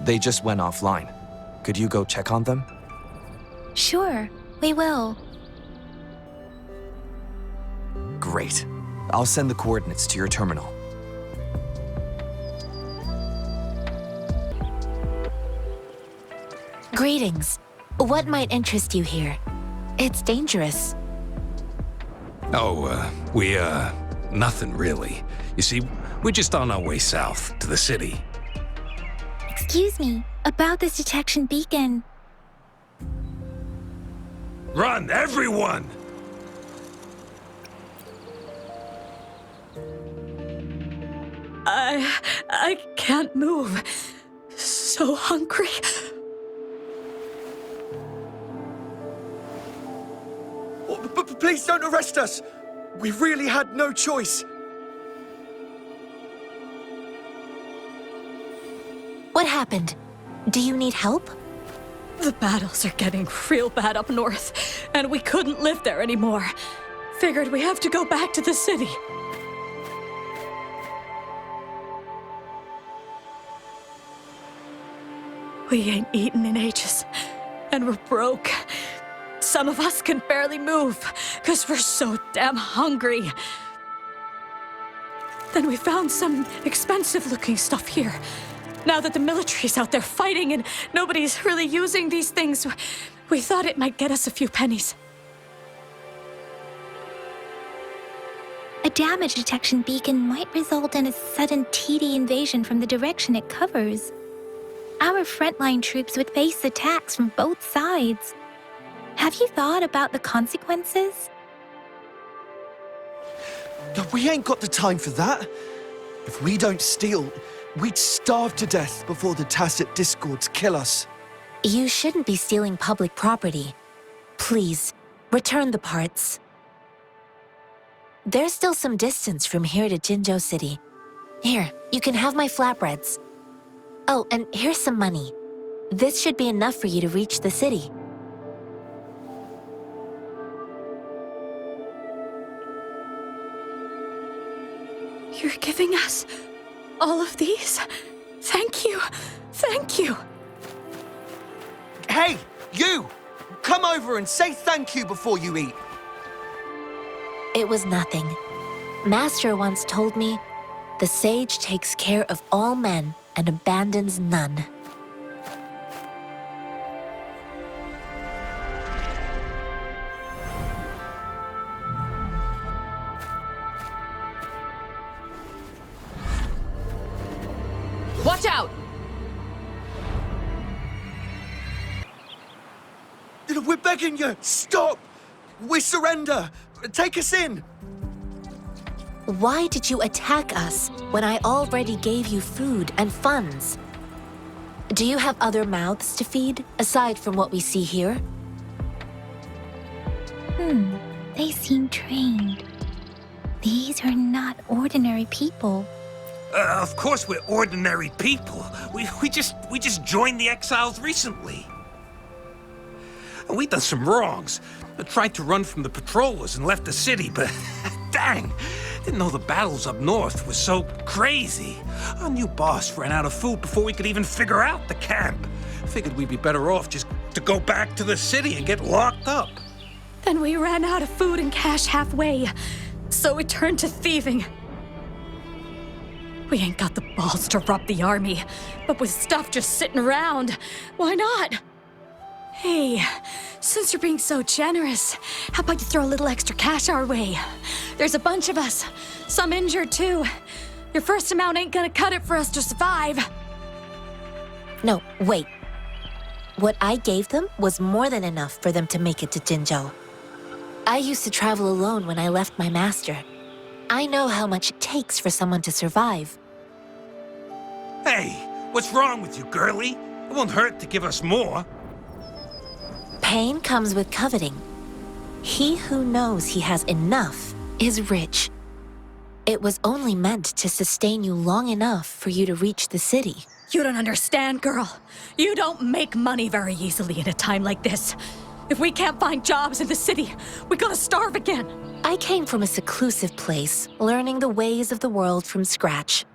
They just went offline. Could you go check on them? Sure, we will. Great. I'll send the coordinates to your terminal. Greetings. What might interest you here? It's dangerous. Oh, nothing really. You see, we're just on our way south to the city. Excuse me, about this detection beacon. Run, everyone! I can't move. So hungry. Please don't arrest us! We really had no choice. What happened? Do you need help? The battles are getting real bad up north, and we couldn't live there anymore. Figured we have to go back to the city. We ain't eaten in ages, and we're broke. Some of us can barely move, because we're so damn hungry. Then we found some expensive-looking stuff here. Now that the military's out there fighting and nobody's really using these things, we thought it might get us a few pennies. A damage detection beacon might result in a sudden TD invasion from the direction it covers. Our frontline troops would face attacks from both sides. Have you thought about the consequences? We ain't got the time for that. If we don't steal, we'd starve to death before the tacit discords kill us. You shouldn't be stealing public property. Please, return the parts. There's still some distance from here to Jinzhou City. Here, you can have my flatbreads. Oh, and here's some money. This should be enough for you to reach the city. You're giving us all of these? Thank you. Thank you. Hey, you! Come over and say thank you before you eat. It was nothing. Master once told me, the sage takes care of all men and abandons none. Watch out! We're begging you, stop! We surrender! Take us in! Why did you attack us when I already gave you food and funds? Do you have other mouths to feed, aside from what we see here? They seem trained. These are not ordinary people. Of course we're ordinary people. We just joined the exiles recently. And we done some wrongs. I tried to run from the patrollers and left the city, but dang, didn't know the battles up north were so crazy. Our new boss ran out of food before we could even figure out the camp. Figured we'd be better off just to go back to the city and get locked up. Then we ran out of food and cash halfway, so we turned to thieving. We ain't got the balls to rob the army, but with stuff just sitting around, why not? Hey, since you're being so generous, how about you throw a little extra cash our way? There's a bunch of us, some injured too. Your first amount ain't gonna cut it for us to survive. No, wait. What I gave them was more than enough for them to make it to Jinzhou. I used to travel alone when I left my master. I know how much it takes for someone to survive. Hey, what's wrong with you, girlie? It won't hurt to give us more. Pain comes with coveting. He who knows he has enough is rich. It was only meant to sustain you long enough for you to reach the city. You don't understand, girl. You don't make money very easily in a time like this. If we can't find jobs in the city, we're gonna starve again. I came from a seclusive place, learning the ways of the world from scratch.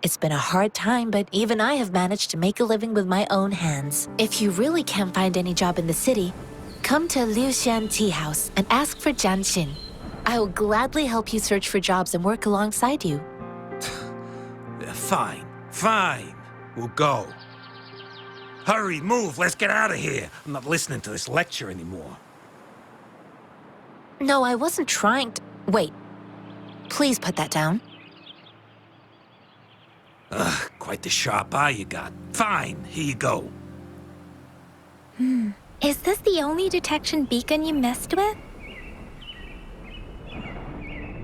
It's been a hard time, but even I have managed to make a living with my own hands. If you really can't find any job in the city, come to Liu Xian Tea House and ask for Jian Xin. I will gladly help you search for jobs and work alongside you. Fine. We'll go. Hurry, move, let's get out of here. I'm not listening to this lecture anymore. No, I wasn't trying to... Wait. Please put that down. Quite the sharp eye you got. Fine, here you go. Is this the only detection beacon you messed with?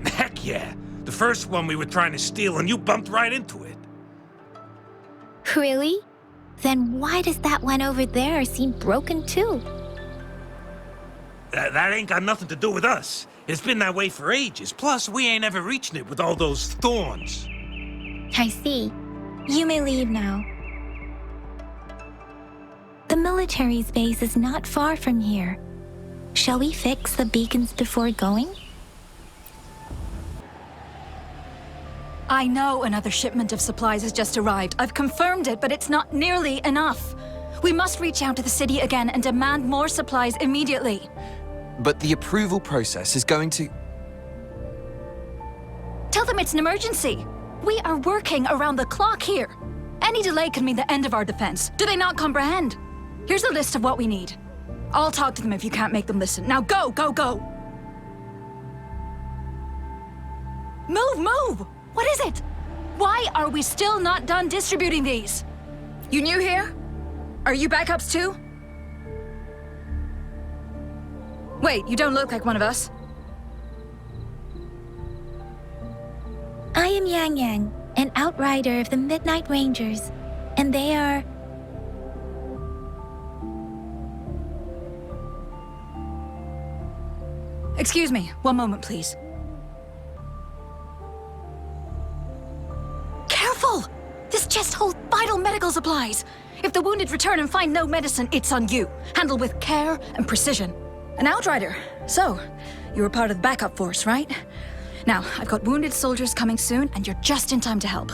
Heck yeah. The first one we were trying to steal and you bumped right into it. Really? Then why does that one over there seem broken too? That ain't got nothing to do with us. It's been that way for ages. Plus, we ain't ever reaching it with all those thorns. I see. You may leave now. The military's base is not far from here. Shall we fix the beacons before going? I know another shipment of supplies has just arrived. I've confirmed it, but it's not nearly enough. We must reach out to the city again and demand more supplies immediately. But the approval process is going to... Tell them it's an emergency. We are working around the clock here. Any delay could mean the end of our defense. Do they not comprehend? Here's a list of what we need. I'll talk to them if you can't make them listen. Now go, go, go! Move, move! What is it? Why are we still not done distributing these? You new here? Are you backups too? Wait, you don't look like one of us. I am Yang Yang, an outrider of the Midnight Rangers, and they are... Excuse me, one moment, please. Careful! This chest holds vital medical supplies. If the wounded return and find no medicine, it's on you. Handled with care and precision. An outrider. So, you were part of the backup force, right? Now, I've got wounded soldiers coming soon, and you're just in time to help.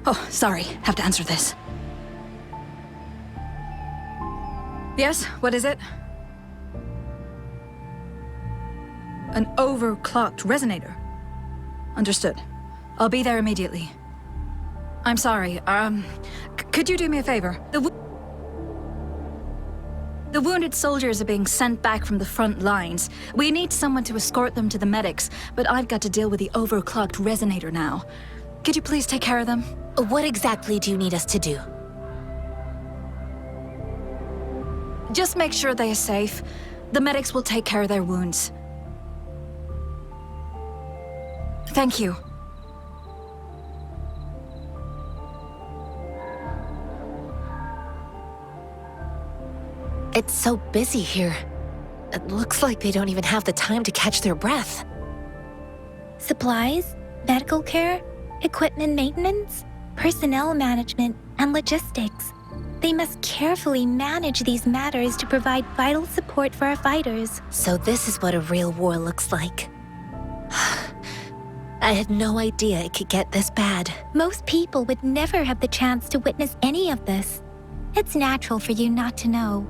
Oh, sorry, have to answer this. Yes, what is it? An overclocked resonator. Understood. I'll be there immediately. I'm sorry, could you do me a favor? The wounded soldiers are being sent back from the front lines. We need someone to escort them to the medics, but I've got to deal with the overclocked resonator now. Could you please take care of them? What exactly do you need us to do? Just make sure they are safe. The medics will take care of their wounds. Thank you. It's so busy here. It looks like they don't even have the time to catch their breath. Supplies, medical care, equipment maintenance, personnel management, and logistics. They must carefully manage these matters to provide vital support for our fighters. So this is what a real war looks like. I had no idea it could get this bad. Most people would never have the chance to witness any of this. It's natural for you not to know.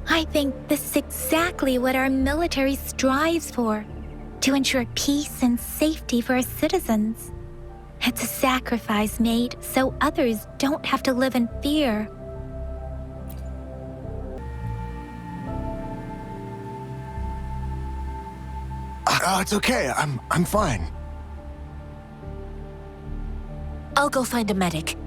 I think this is exactly what our military strives for, to ensure peace and safety for our citizens. It's a sacrifice made so others don't have to live in fear. It's okay. I'm fine. I'll go find a medic.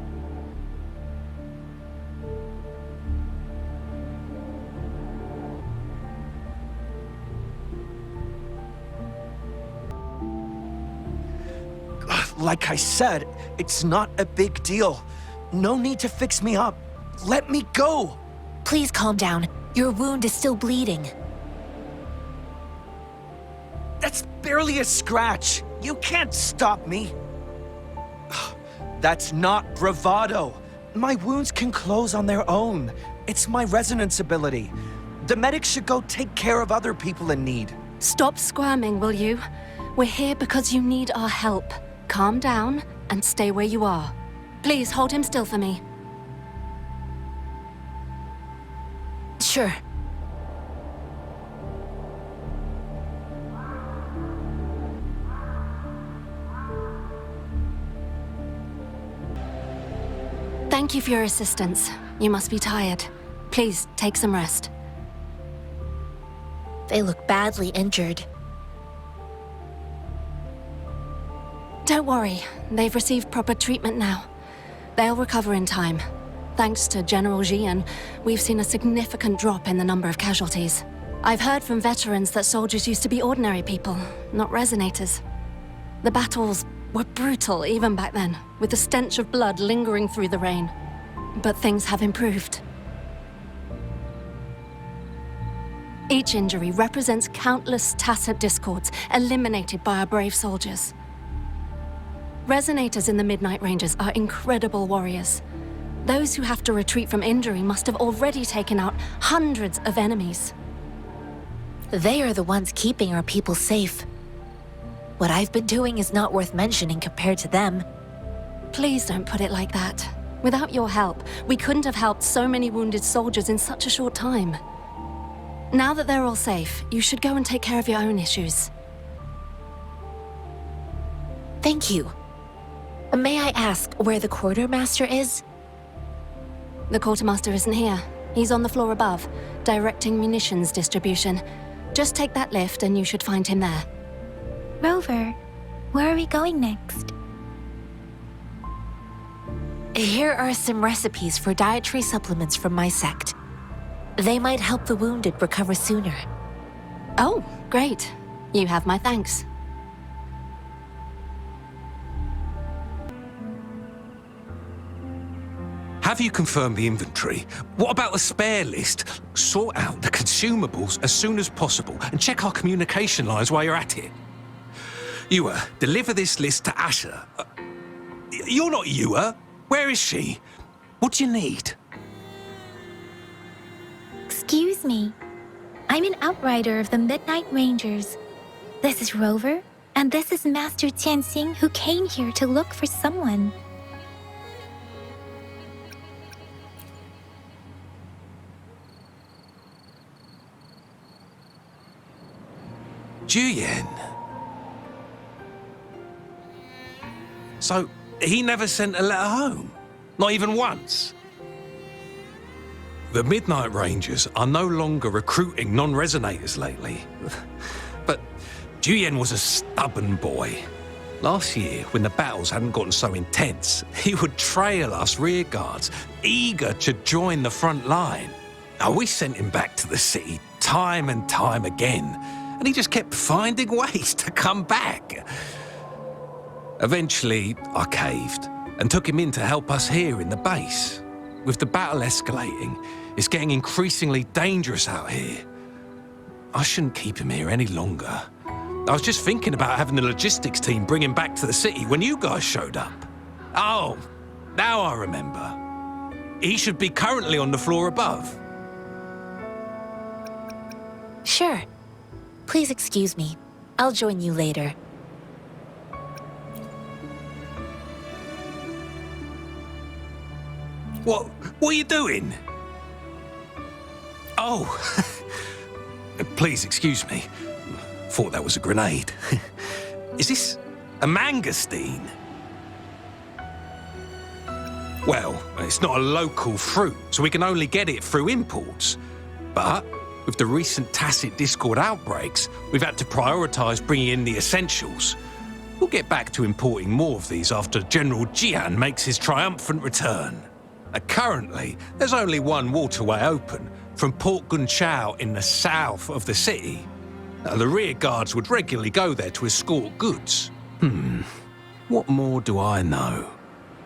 Like I said, it's not a big deal. No need to fix me up. Let me go. Please calm down. Your wound is still bleeding. That's barely a scratch. You can't stop me. That's not bravado. My wounds can close on their own. It's my resonance ability. The medics should go take care of other people in need. Stop squirming, will you? We're here because you need our help. Calm down and stay where you are. Please hold him still for me. Sure. Thank you for your assistance. You must be tired. Please take some rest. They look badly injured. Don't worry, they've received proper treatment now. They'll recover in time. Thanks to General Jian, we've seen a significant drop in the number of casualties. I've heard from veterans that soldiers used to be ordinary people, not resonators. The battles were brutal even back then, with the stench of blood lingering through the rain. But things have improved. Each injury represents countless tacit discords eliminated by our brave soldiers. Resonators in the Midnight Rangers are incredible warriors. Those who have to retreat from injury must have already taken out hundreds of enemies. They are the ones keeping our people safe. What I've been doing is not worth mentioning compared to them. Please don't put it like that. Without your help, we couldn't have helped so many wounded soldiers in such a short time. Now that they're all safe, you should go and take care of your own issues. Thank you. May I ask where the quartermaster is? The quartermaster isn't here. He's on the floor above, directing munitions distribution. Just take that lift and you should find him there. Rover, where are we going next? Here are some recipes for dietary supplements from my sect. They might help the wounded recover sooner. Oh, great. You have my thanks. Have you confirmed the inventory? What about the spare list? Sort out the consumables as soon as possible and check our communication lines while you're at it. Ewa, deliver this list to Asher. You're not Ewa. Where is she? What do you need? Excuse me. I'm an outrider of the Midnight Rangers. This is Rover, and this is Master Tianxing, who came here to look for someone. Juyen. So, he never sent a letter home? Not even once? The Midnight Rangers are no longer recruiting non-resonators lately. But Juyen was a stubborn boy. Last year, when the battles hadn't gotten so intense, he would trail us rearguards, eager to join the front line. Now, we sent him back to the city time and time again, and he just kept finding ways to come back. Eventually, I caved and took him in to help us here in the base. With the battle escalating, It's getting increasingly dangerous out here. I shouldn't keep him here any longer. I was just thinking about having the logistics team bring him back to the city when you guys showed up. Oh, now I remember. He should be currently on the floor above. Sure. Please excuse me. I'll join you later. What are you doing? Oh, please excuse me. Thought that was a grenade. Is this a mangosteen? Well, it's not a local fruit, so we can only get it through imports. But with the recent tacit discord outbreaks, we've had to prioritise bringing in the essentials. We'll get back to importing more of these after General Jian makes his triumphant return. Currently, there's only one waterway open, from Port Gunchao in the south of the city. The rear guards would regularly go there to escort goods. What more do I know?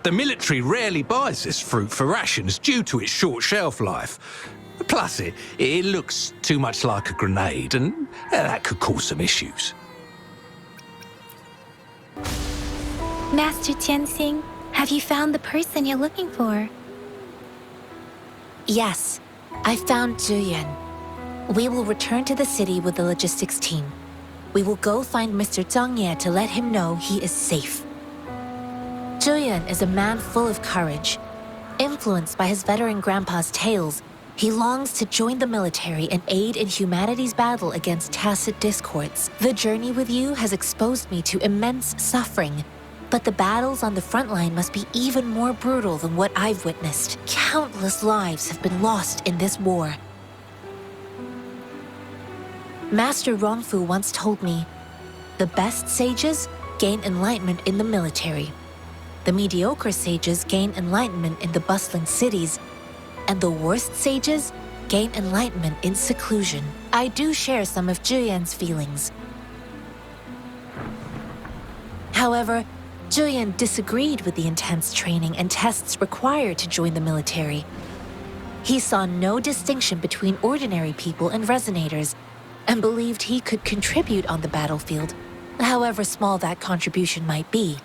The military rarely buys this fruit for rations due to its short shelf life. Plus, it looks too much like a grenade, and that could cause some issues. Master Tianxing, have you found the person you're looking for? Yes, I found Zhuyan. We will return to the city with the logistics team. We will go find Mr. Zhang Ye to let him know he is safe. Zhuyan is a man full of courage. Influenced by his veteran grandpa's tales, he longs to join the military and aid in humanity's battle against tacit discords. The journey with you has exposed me to immense suffering, but the battles on the front line must be even more brutal than what I've witnessed. Countless lives have been lost in this war. Master Rongfu once told me, the best sages gain enlightenment in the military. The mediocre sages gain enlightenment in the bustling cities, and the worst sages gain enlightenment in seclusion. I do share some of Zhuyan's feelings. However, Zhuyan disagreed with the intense training and tests required to join the military. He saw no distinction between ordinary people and resonators, and believed he could contribute on the battlefield, however small that contribution might be.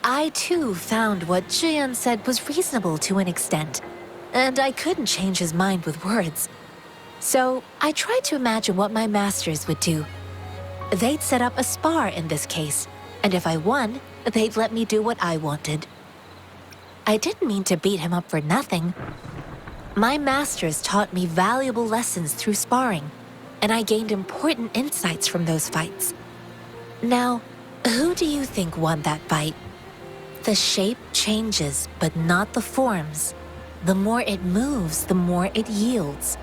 I too found what Zhuyan said was reasonable to an extent, and I couldn't change his mind with words. So I tried to imagine what my masters would do. They'd set up a spar in this case, and if I won, they'd let me do what I wanted. I didn't mean to beat him up for nothing. My masters taught me valuable lessons through sparring, and I gained important insights from those fights. Now, who do you think won that fight? The shape changes, but not the forms. The more it moves, the more it yields.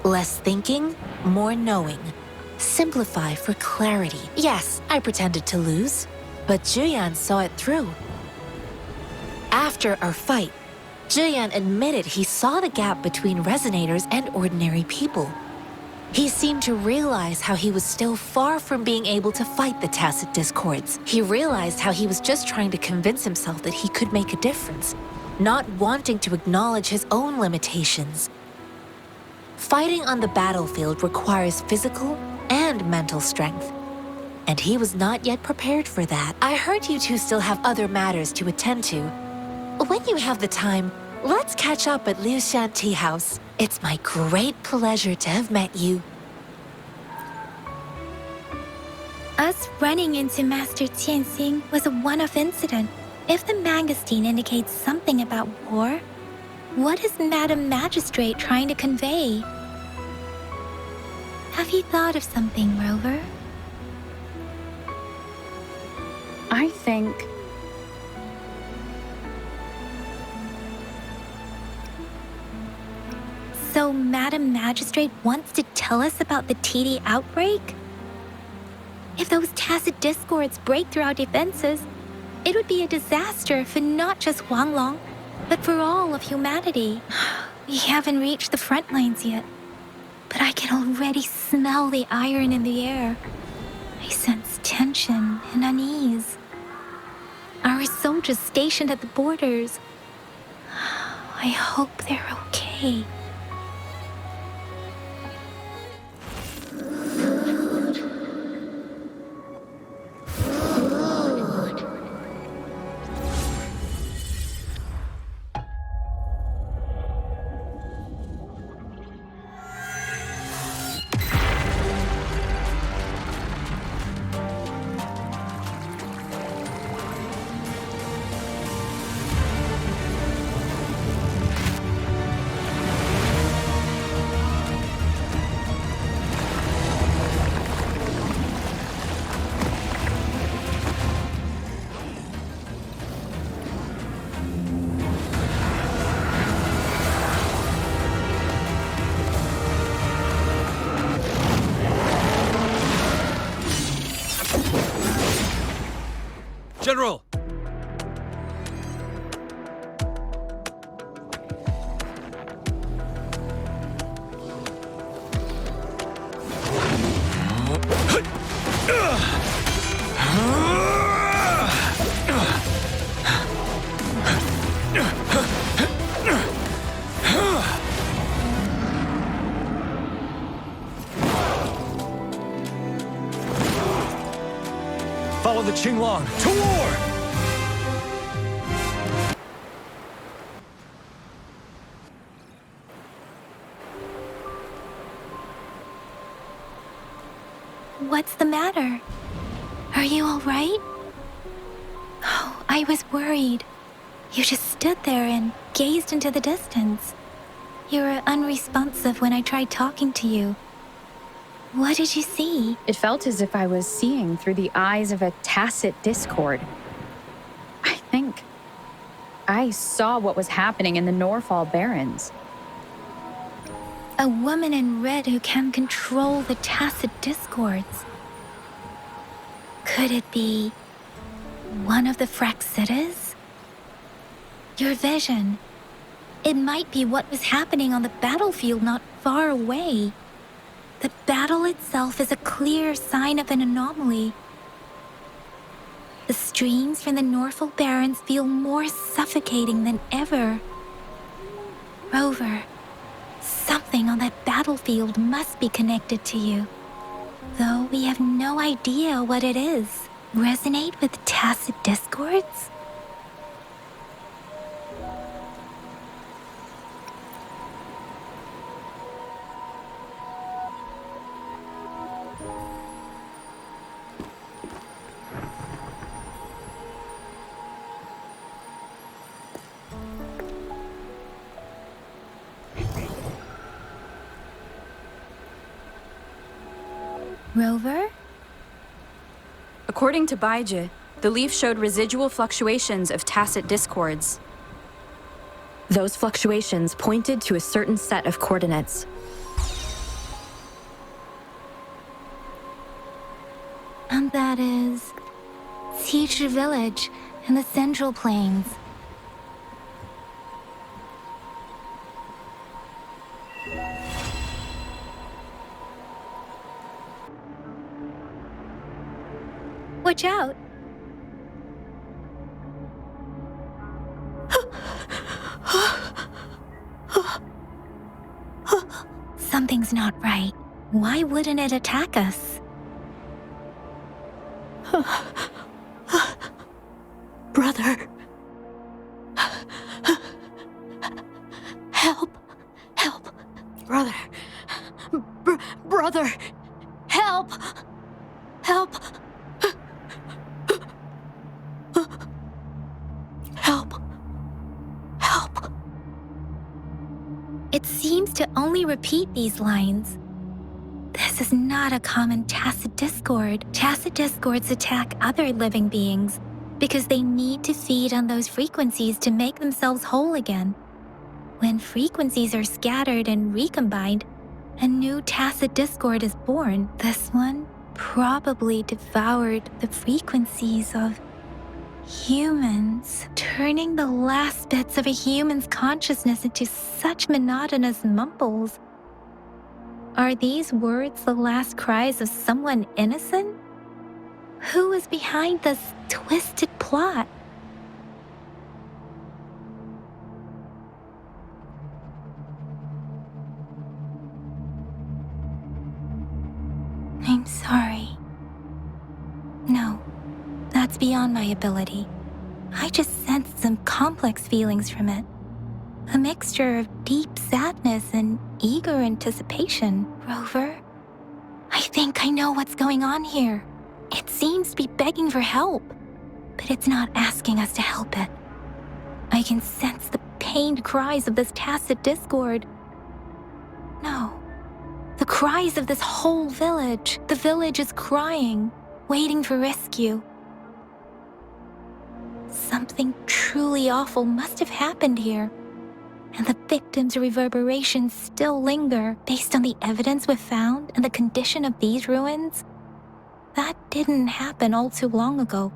Less thinking, more knowing. Simplify for clarity. Yes, I pretended to lose, but Zhuyan saw it through. After our fight, Zhuyan admitted he saw the gap between resonators and ordinary people. He seemed to realize how he was still far from being able to fight the tacit discords. He realized how he was just trying to convince himself that he could make a difference, not wanting to acknowledge his own limitations. Fighting on the battlefield requires physical and mental strength, and he was not yet prepared for that. I heard you two still have other matters to attend to. When you have the time, let's catch up at Liu Shan Tea House. It's my great pleasure to have met you. Us running into Master Tianxing was a one-off incident. If the mangosteen indicates something about war, what is Madam Magistrate trying to convey? Have you thought of something, Rover? I think... So Madam Magistrate wants to tell us about the TD outbreak? If those tacit discords break through our defenses, it would be a disaster for not just Huanglong, but for all of humanity. We haven't reached the front lines yet, but I can already smell the iron in the air. I sense tension and unease. Our soldiers stationed at the borders, I hope they're okay. General! Follow the Qinglong to war! What's the matter? Are you all right? Oh, I was worried. You just stood there and gazed into the distance. You were unresponsive when I tried talking to you. What did you see? It felt as if I was seeing through the eyes of a tacit discord. I think I saw what was happening in the Norfall Barrens. A woman in red who can control the tacit discords. Could it be one of the Fraxitas? Your vision. It might be what was happening on the battlefield not far away. The battle itself is a clear sign of an anomaly. The streams from the Norfall Barrens feel more suffocating than ever. Rover, something on that battlefield must be connected to you. Though we have no idea what it is. Resonate with tacit discords? Rover? According to Baiji, the leaf showed residual fluctuations of tacit discords. Those fluctuations pointed to a certain set of coordinates. And that is Teacher Village in the Central Plains. Watch out! Something's not right. Why wouldn't it attack us? Brother. Help. Help. Brother. Brother. Help. Help. Help. Help. It seems to only repeat these lines. This is not a common tacit discord. Tacit discords attack other living beings because they need to feed on those frequencies to make themselves whole again. When frequencies are scattered and recombined, a new tacit discord is born. This one probably devoured the frequencies of humans, turning the last bits of a human's consciousness into such monotonous mumbles. Are these words the last cries of someone innocent? Who is behind this twisted plot? I'm sorry. No, that's beyond my ability. I just sensed some complex feelings from it. A mixture of deep sadness and eager anticipation. Rover, I think I know what's going on here. It seems to be begging for help, but it's not asking us to help it. I can sense the pained cries of this tacit discord. No, the cries of this whole village. The village is crying, waiting for rescue. Something truly awful must have happened here, and the victims' reverberations still linger. Based on the evidence we've found and the condition of these ruins, that didn't happen all too long ago.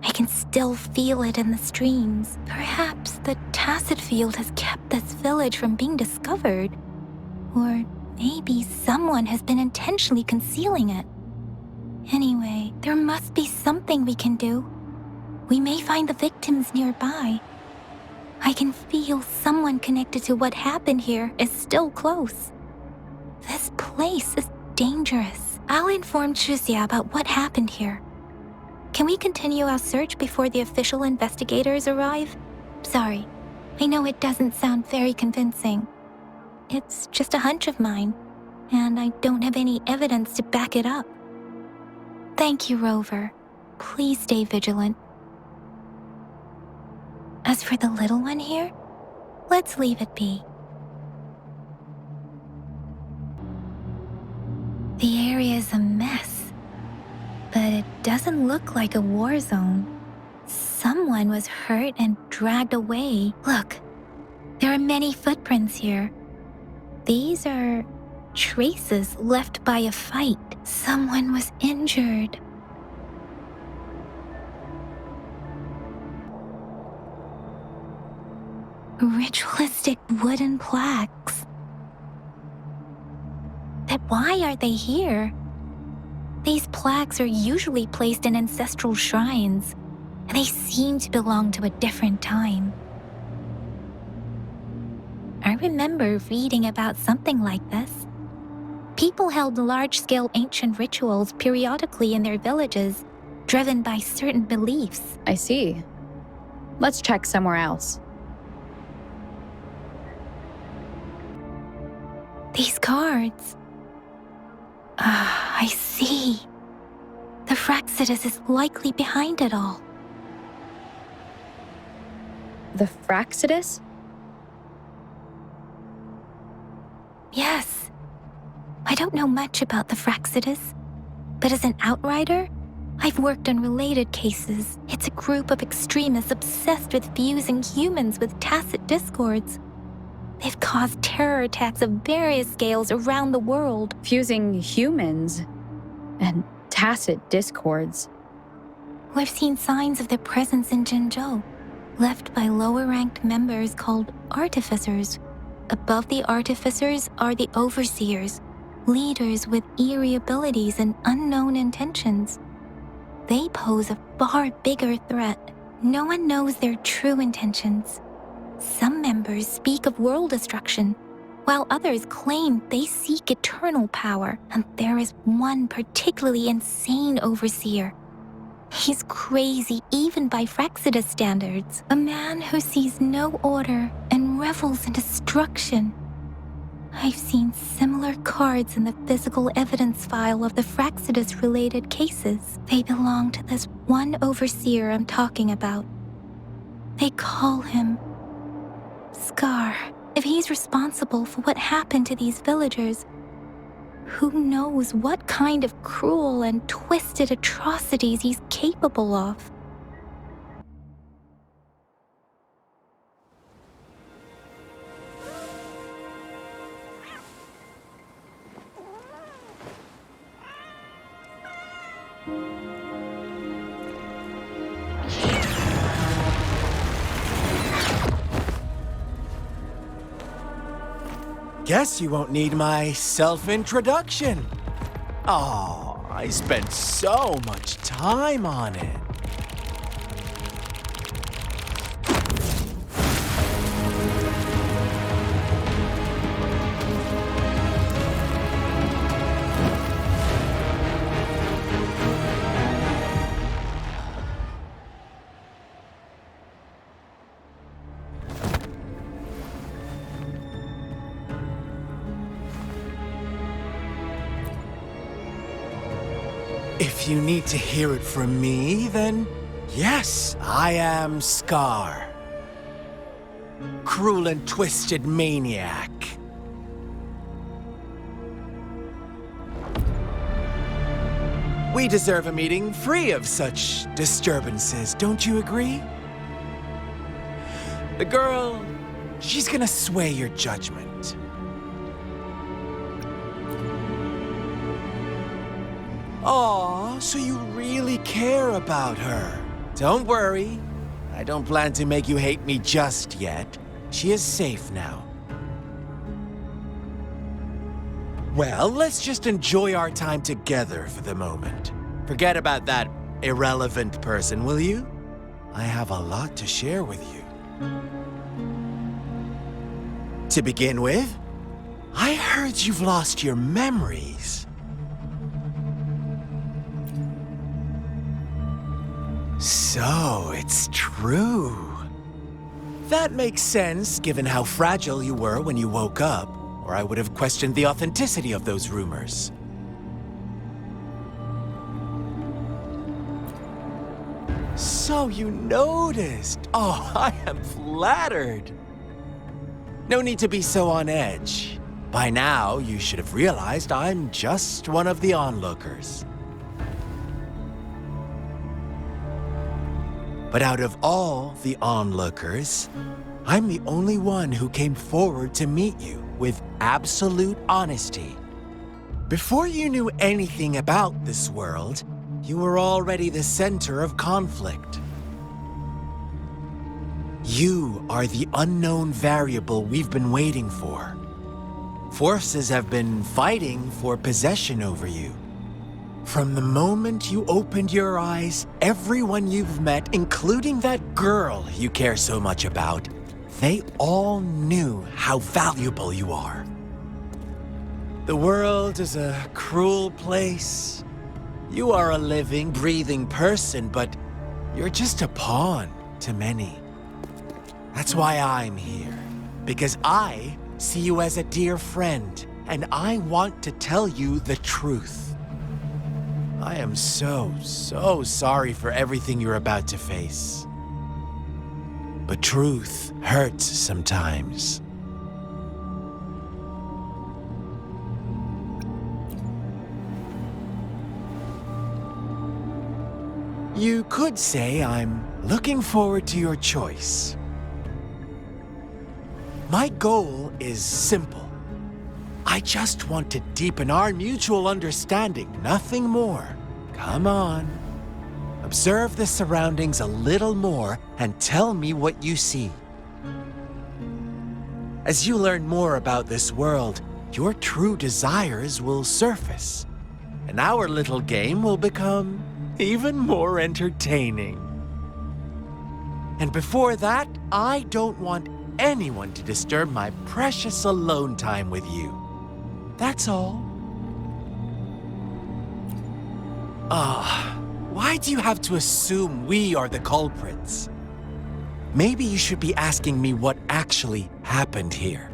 I can still feel it in the streams. Perhaps the tacit field has kept this village from being discovered. Or maybe someone has been intentionally concealing it. Anyway, there must be something we can do. We may find the victims nearby. I can feel someone connected to what happened here is still close. This place is dangerous. I'll inform Chuzia about what happened here. Can we continue our search before the official investigators arrive? Sorry, I know it doesn't sound very convincing. It's just a hunch of mine, and I don't have any evidence to back it up. Thank you, Rover. Please stay vigilant. As for the little one here, let's leave it be. The area is a mess, but it doesn't look like a war zone. Someone was hurt and dragged away. Look, there are many footprints here. These are traces left by a fight. Someone was injured. Ritualistic wooden plaques. But why are they here? These plaques are usually placed in ancestral shrines, and they seem to belong to a different time. I remember reading about something like this. People held large-scale ancient rituals periodically in their villages, driven by certain beliefs. I see. Let's check somewhere else. These cards. I see. The Fraxidus is likely behind it all. The Fraxidus? Yes. I don't know much about the Fraxidus, but as an outrider, I've worked on related cases. It's a group of extremists obsessed with fusing humans with tacit discords. They've caused terror attacks of various scales around the world. Fusing humans and tacit discords. We've seen signs of their presence in Jinzhou, left by lower-ranked members called artificers. Above the artificers are the overseers, leaders with eerie abilities and unknown intentions. They pose a far bigger threat. No one knows their true intentions. Some members speak of world destruction, while others claim they seek eternal power, and there is one particularly insane overseer. He's crazy even by Fraxidus standards, a man who sees no order and revels in destruction. I've seen similar cards in the physical evidence file of the Fraxidus-related cases. They belong to this one overseer I'm talking about. They call him Scar. If he's responsible for what happened to these villagers, who knows what kind of cruel and twisted atrocities he's capable of? Guess you won't need my self-introduction. Oh, I spent so much time on it. If you need to hear it from me, then yes, I am Scar. Cruel and twisted maniac. We deserve a meeting free of such disturbances, don't you agree? The girl, she's gonna sway your judgment. Aw, so you really care about her. Don't worry. I don't plan to make you hate me just yet. She is safe now. Well, let's just enjoy our time together for the moment. Forget about that irrelevant person, will you? I have a lot to share with you. To begin with, I heard you've lost your memories. So, it's true. That makes sense, given how fragile you were when you woke up, or I would have questioned the authenticity of those rumors. So you noticed. Oh, I am flattered. No need to be so on edge. By now, you should have realized I'm just one of the onlookers. But out of all the onlookers, I'm the only one who came forward to meet you with absolute honesty. Before you knew anything about this world, you were already the center of conflict. You are the unknown variable we've been waiting for. Forces have been fighting for possession over you. From the moment you opened your eyes, everyone you've met, including that girl you care so much about, they all knew how valuable you are. The world is a cruel place. You are a living, breathing person, but you're just a pawn to many. That's why I'm here, because I see you as a dear friend, and I want to tell you the truth. I am so sorry for everything you're about to face. But truth hurts sometimes. You could say I'm looking forward to your choice. My goal is simple. I just want to deepen our mutual understanding, nothing more. Come on. Observe the surroundings a little more and tell me what you see. As you learn more about this world, your true desires will surface, and our little game will become even more entertaining. And before that, I don't want anyone to disturb my precious alone time with you. That's all. Why do you have to assume we are the culprits? Maybe you should be asking me what actually happened here.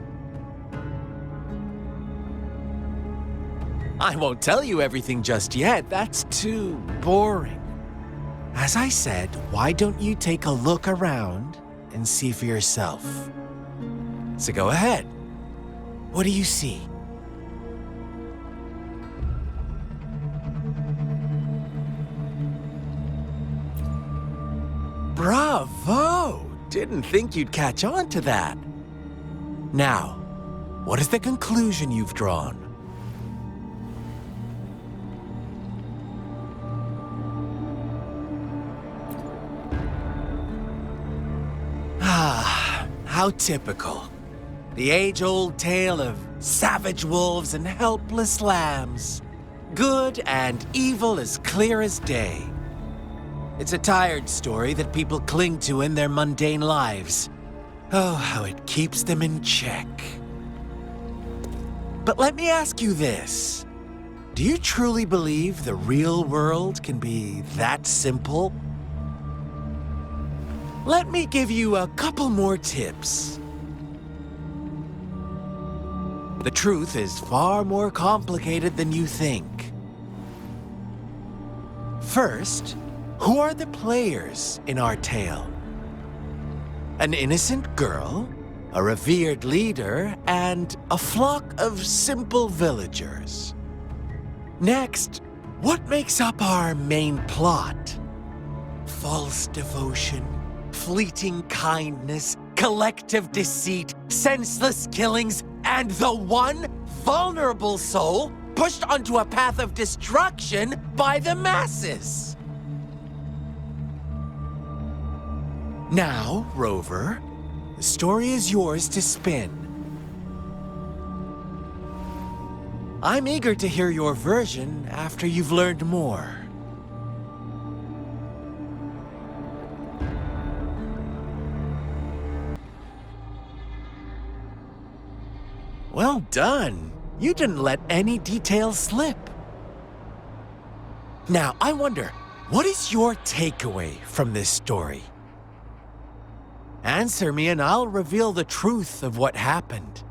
I won't tell you everything just yet. That's too boring. As I said, why don't you take a look around and see for yourself? So go ahead. What do you see? Bravo! Didn't think you'd catch on to that. Now, what is the conclusion you've drawn? How typical. The age-old tale of savage wolves and helpless lambs. Good and evil as clear as day. It's a tired story that people cling to in their mundane lives. Oh, how it keeps them in check. But let me ask you this. Do you truly believe the real world can be that simple? Let me give you a couple more tips. The truth is far more complicated than you think. First, who are the players in our tale? An innocent girl, a revered leader, and a flock of simple villagers. Next, what makes up our main plot? False devotion, fleeting kindness, collective deceit, senseless killings, and the one vulnerable soul pushed onto a path of destruction by the masses. Now, Rover, the story is yours to spin. I'm eager to hear your version after you've learned more. Well done. You didn't let any details slip. Now, I wonder, what is your takeaway from this story? Answer me and I'll reveal the truth of what happened.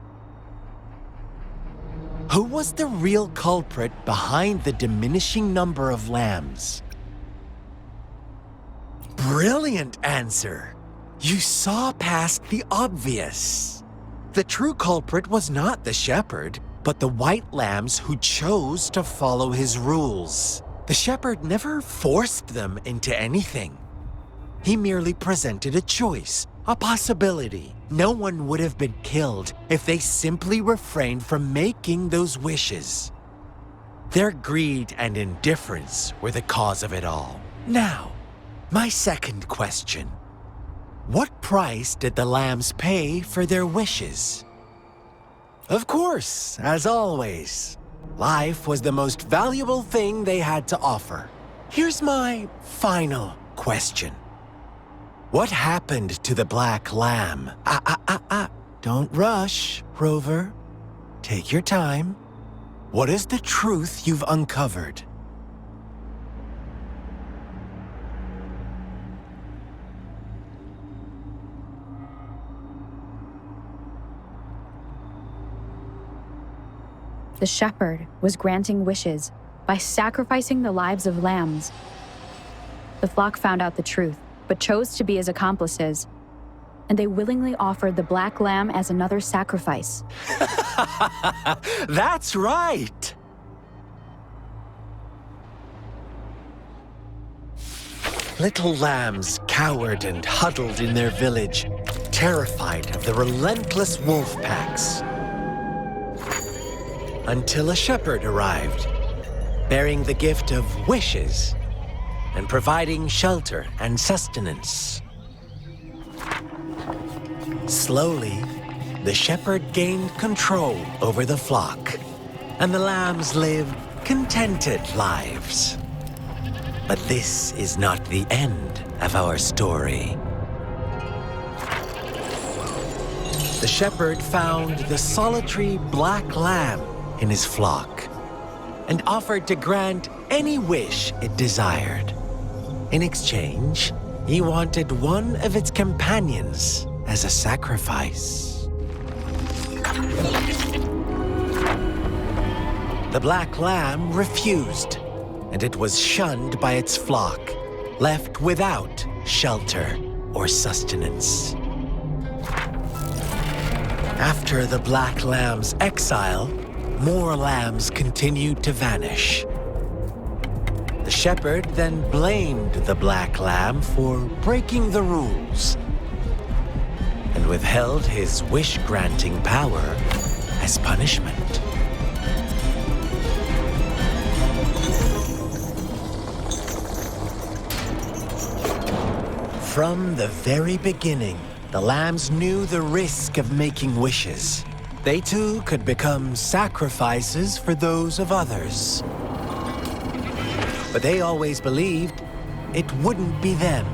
Who was the real culprit behind the diminishing number of lambs? Brilliant answer. You saw past the obvious. The true culprit was not the shepherd, but the white lambs who chose to follow his rules. The shepherd never forced them into anything. He merely presented a choice, a possibility. No one would have been killed if they simply refrained from making those wishes. Their greed and indifference were the cause of it all. Now, my second question. What price did the lambs pay for their wishes? Of course, as always, life was the most valuable thing they had to offer. Here's my final question. What happened to the black lamb? Don't rush, Rover. Take your time. What is the truth you've uncovered? The shepherd was granting wishes by sacrificing the lives of lambs. The flock found out the truth, but chose to be his accomplices, and they willingly offered the black lamb as another sacrifice. That's right! Little lambs cowered and huddled in their village, terrified of the relentless wolf packs. Until a shepherd arrived, bearing the gift of wishes and providing shelter and sustenance. Slowly, the shepherd gained control over the flock, and the lambs lived contented lives. But this is not the end of our story. The shepherd found the solitary black lamb in his flock and offered to grant any wish it desired. In exchange, he wanted one of its companions as a sacrifice. The black lamb refused, and it was shunned by its flock, left without shelter or sustenance. After the black lamb's exile, more lambs continued to vanish. The shepherd then blamed the black lamb for breaking the rules and withheld his wish-granting power as punishment. From the very beginning, the lambs knew the risk of making wishes. They too could become sacrifices for those of others. But they always believed it wouldn't be them.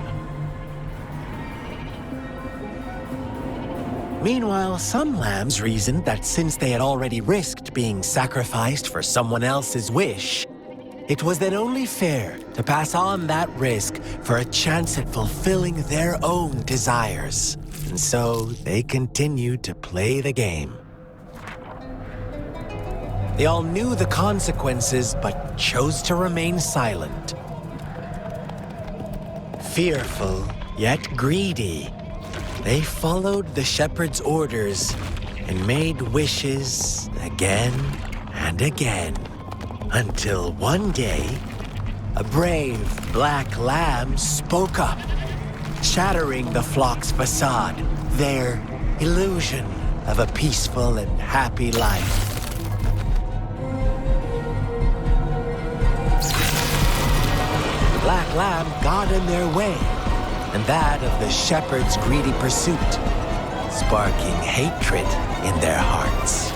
Meanwhile, some lambs reasoned that since they had already risked being sacrificed for someone else's wish, it was then only fair to pass on that risk for a chance at fulfilling their own desires. And so they continued to play the game. They all knew the consequences, but chose to remain silent. Fearful, yet greedy, they followed the shepherd's orders and made wishes again and again, until one day, a brave black lamb spoke up, shattering the flock's facade, their illusion of a peaceful and happy life. The black lamb got in their way, and that of the shepherd's greedy pursuit, sparking hatred in their hearts.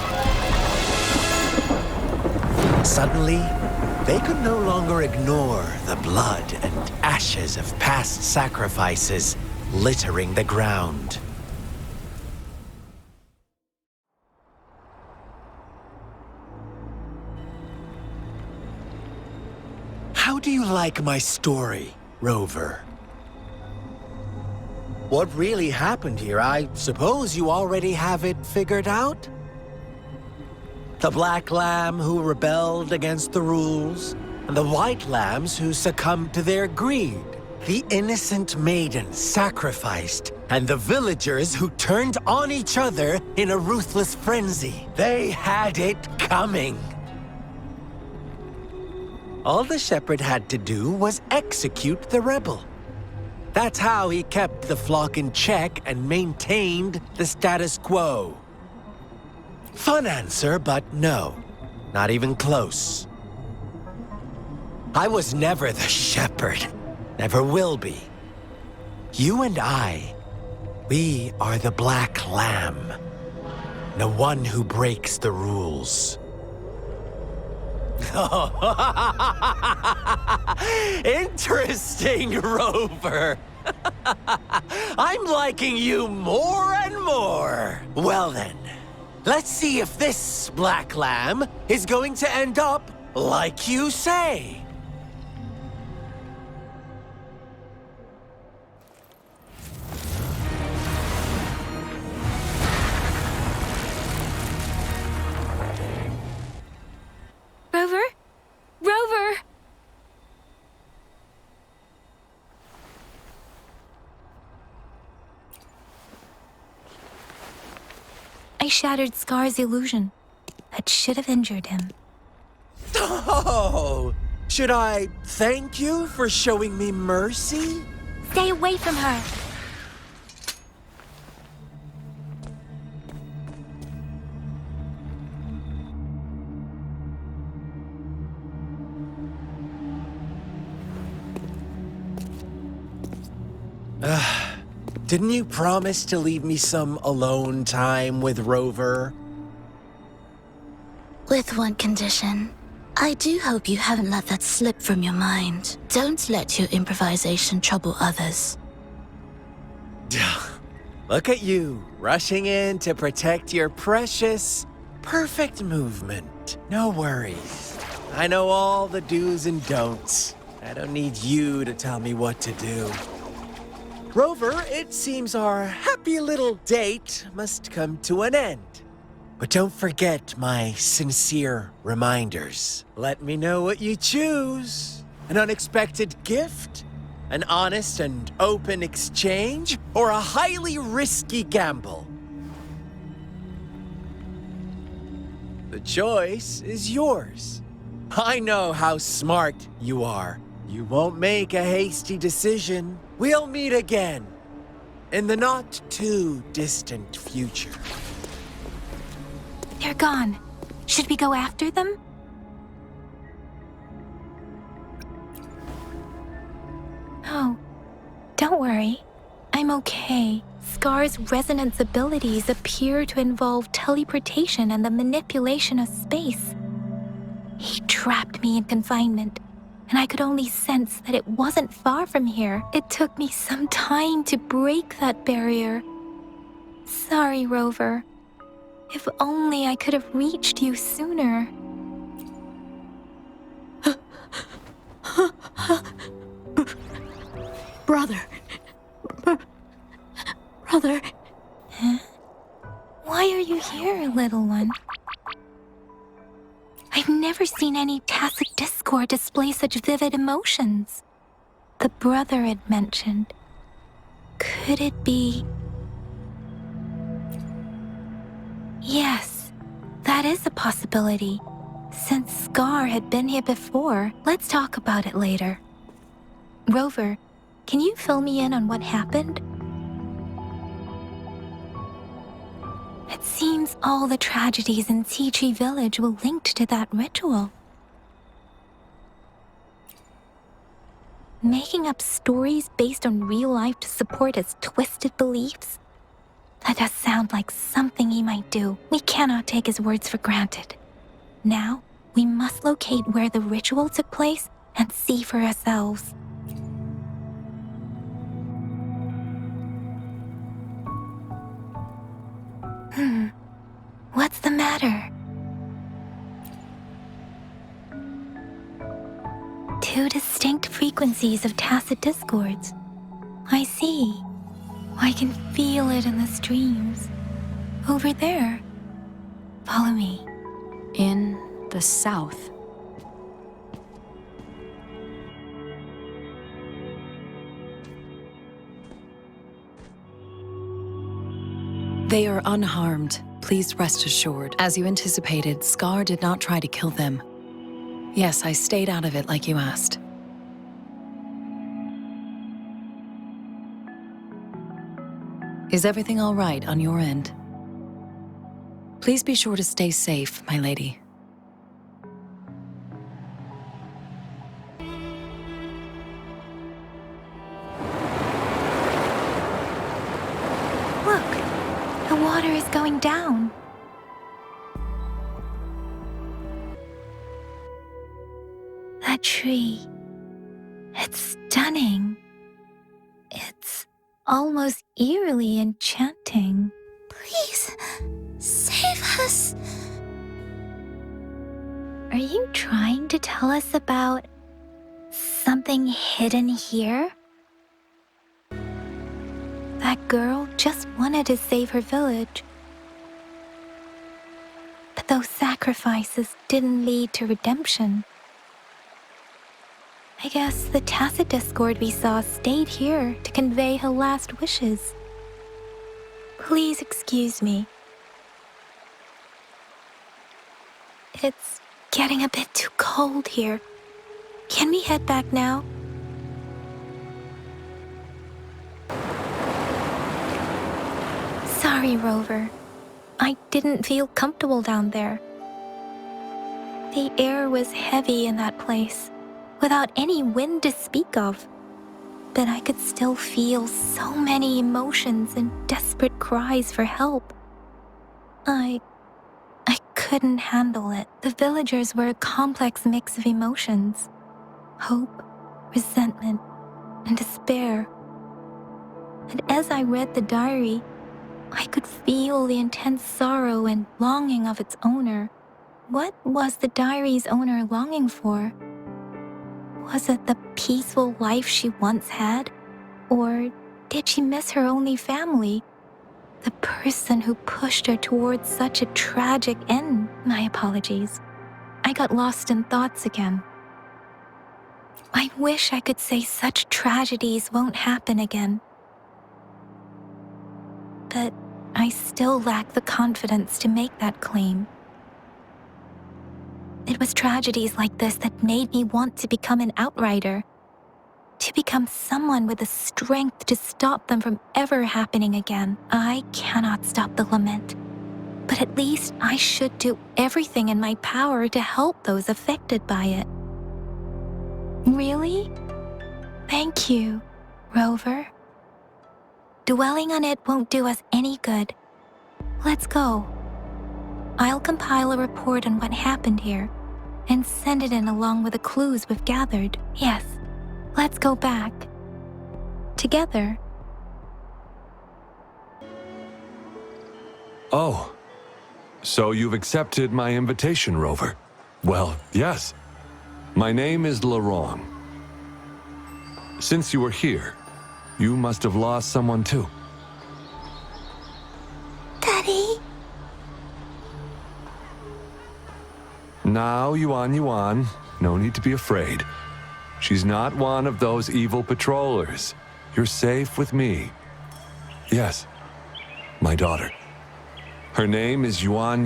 Suddenly, they could no longer ignore the blood and ashes of past sacrifices littering the ground. How do you like my story, Rover? What really happened here? I suppose you already have it figured out? The black lamb who rebelled against the rules, and the white lambs who succumbed to their greed. The innocent maiden sacrificed, and the villagers who turned on each other in a ruthless frenzy. They had it coming. All the shepherd had to do was execute the rebel. That's how he kept the flock in check and maintained the status quo. Fun answer, but no. Not even close. I was never the shepherd. Never will be. You and I, we are the black lamb. The one who breaks the rules. Interesting, Rover. I'm liking you more and more. Well then, let's see if this black lamb is going to end up like you say. Rover? Rover! I shattered Scar's illusion. That should have injured him. Oh! Should I thank you for showing me mercy? Stay away from her! Didn't you promise to leave me some alone time with Rover? With one condition. I do hope you haven't let that slip from your mind. Don't let your improvisation trouble others. Look at you, rushing in to protect your precious, perfect movement. No worries. I know all the do's and don'ts. I don't need you to tell me what to do. Rover, it seems our happy little date must come to an end. But don't forget my sincere reminders. Let me know what you choose. An unexpected gift? An honest and open exchange? Or a highly risky gamble? The choice is yours. I know how smart you are. You won't make a hasty decision. We'll meet again in the not-too-distant future. They're gone. Should we go after them? No. Don't worry. I'm okay. Scar's resonance abilities appear to involve teleportation and the manipulation of space. He trapped me in confinement, and I could only sense that it wasn't far from here. It took me some time to break that barrier. Sorry, Rover. If only I could have reached you sooner. Brother. Brother. Huh? Why are you here, little one? I've never seen any tacit discord display such vivid emotions. The brother had mentioned. Could it be... Yes, that is a possibility. Since Scar had been here before, let's talk about it later. Rover, can you fill me in on what happened? It seems all the tragedies in Tea Village were linked to that ritual. Making up stories based on real life to support his twisted beliefs? That does sound like something he might do. We cannot take his words for granted. Now, we must locate where the ritual took place and see for ourselves. What's the matter? Two distinct frequencies of tacit discords. I see. I can feel it in the streams. Over there. Follow me. In the south. They are unharmed. Please rest assured. As you anticipated, Scar did not try to kill them. Yes, I stayed out of it like you asked. Is everything all right on your end? Please be sure to stay safe, my lady. Look, the water is going down. That tree, it's stunning. It's almost eerily enchanting. Please, save us. Are you trying to tell us about something hidden here? That girl just wanted to save her village. But those sacrifices didn't lead to redemption. I guess the tacit discord we saw stayed here to convey her last wishes. Please excuse me. It's getting a bit too cold here. Can we head back now? Sorry, Rover. I didn't feel comfortable down there. The air was heavy in that place, without any wind to speak of. But I could still feel so many emotions and desperate cries for help. I couldn't handle it. The villagers were a complex mix of emotions. Hope, resentment, and despair. And as I read the diary, I could feel the intense sorrow and longing of its owner. What was the diary's owner longing for? Was it the peaceful life she once had? Or did she miss her only family? The person who pushed her towards such a tragic end? My apologies. I got lost in thoughts again. I wish I could say such tragedies won't happen again. But I still lack the confidence to make that claim. It was tragedies like this that made me want to become an outrider, to become someone with the strength to stop them from ever happening again. I cannot stop the lament, but at least I should do everything in my power to help those affected by it. Really? Thank you, Rover. Dwelling on it won't do us any good. Let's go. I'll compile a report on what happened here and send it in along with the clues we've gathered. Yes, let's go back. Together. Oh, so you've accepted my invitation, Rover. Well, yes. My name is Laurent. Since you were here, you must have lost someone too. Daddy? Now, Yuan, no need to be afraid. She's not one of those evil patrollers. You're safe with me. Yes, my daughter. Her name is Yuan,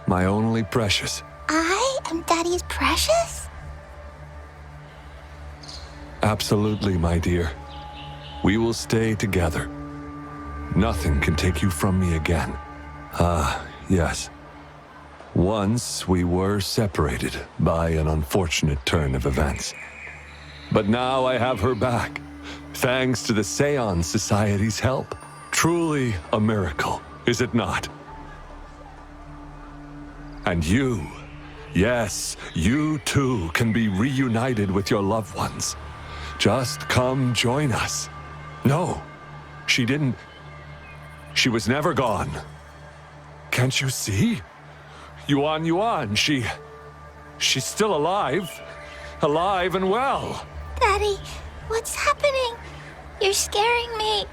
my only precious. I am Daddy's precious? Absolutely, my dear. We will stay together. Nothing can take you from me again. Ah, yes. Once we were separated by an unfortunate turn of events. But now I have her back, thanks to the Seance Society's help. Truly a miracle, is it not? And you, yes, you too can be reunited with your loved ones. Just come join us. No, she didn't. She was never gone. Can't you see? Yuan, she's still alive. Alive and well. Daddy, what's happening? You're scaring me.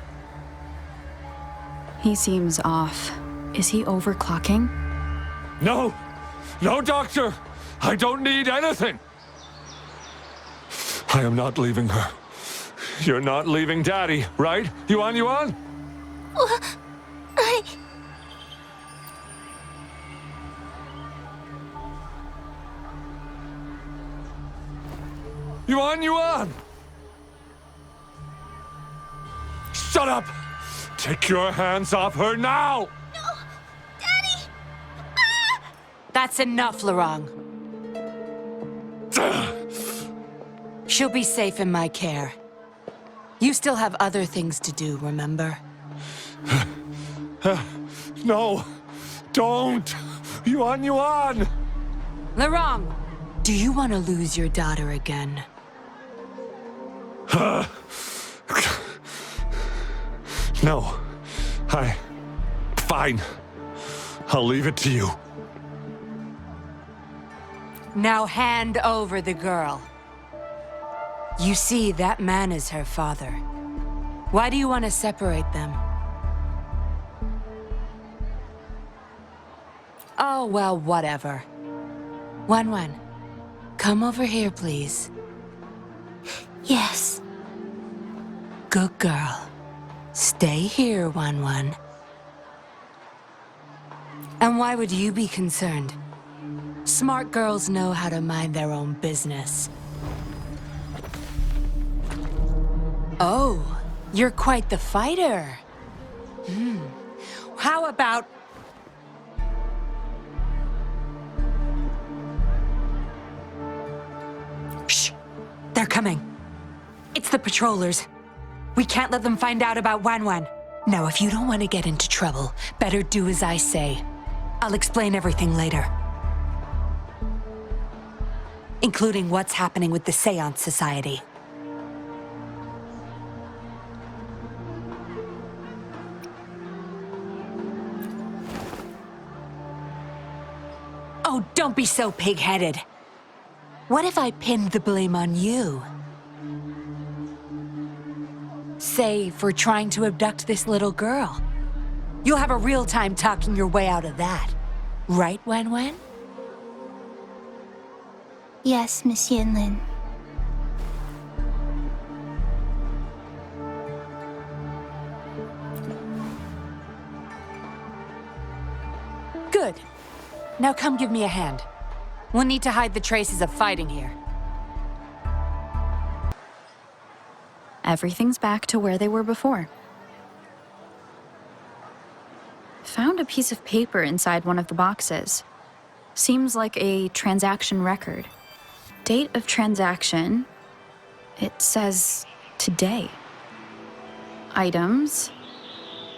He seems off. Is he overclocking? No! No, Doctor! I don't need anything! I am not leaving her. You're not leaving Daddy, right? Yuan? Yuan! Shut up! Take your hands off her now! No! Daddy! That's enough, Lorong. She'll be safe in my care. You still have other things to do, remember? No! Don't! Yuan! Lorong, do you want to lose your daughter again? No. Fine. I'll leave it to you. Now hand over the girl. You see, that man is her father. Why do you want to separate them? Oh, well, whatever. Wan, come over here, please. Yes. Good girl. Stay here, Wan. And why would you be concerned? Smart girls know how to mind their own business. Oh, you're quite the fighter. How about... Shh! They're coming. It's the patrollers. We can't let them find out about Wan. Now, if you don't want to get into trouble, better do as I say. I'll explain everything later. Including what's happening with the Seance Society. Oh, don't be so pig-headed. What if I pinned the blame on you? Say, for trying to abduct this little girl. You'll have a real time talking your way out of that. Right, Wan? Yes, Miss Yanlin. Good. Now come give me a hand. We'll need to hide the traces of fighting here. Everything's back to where they were before. Found a piece of paper inside one of the boxes. Seems like a transaction record. Date of transaction. It says today. Items.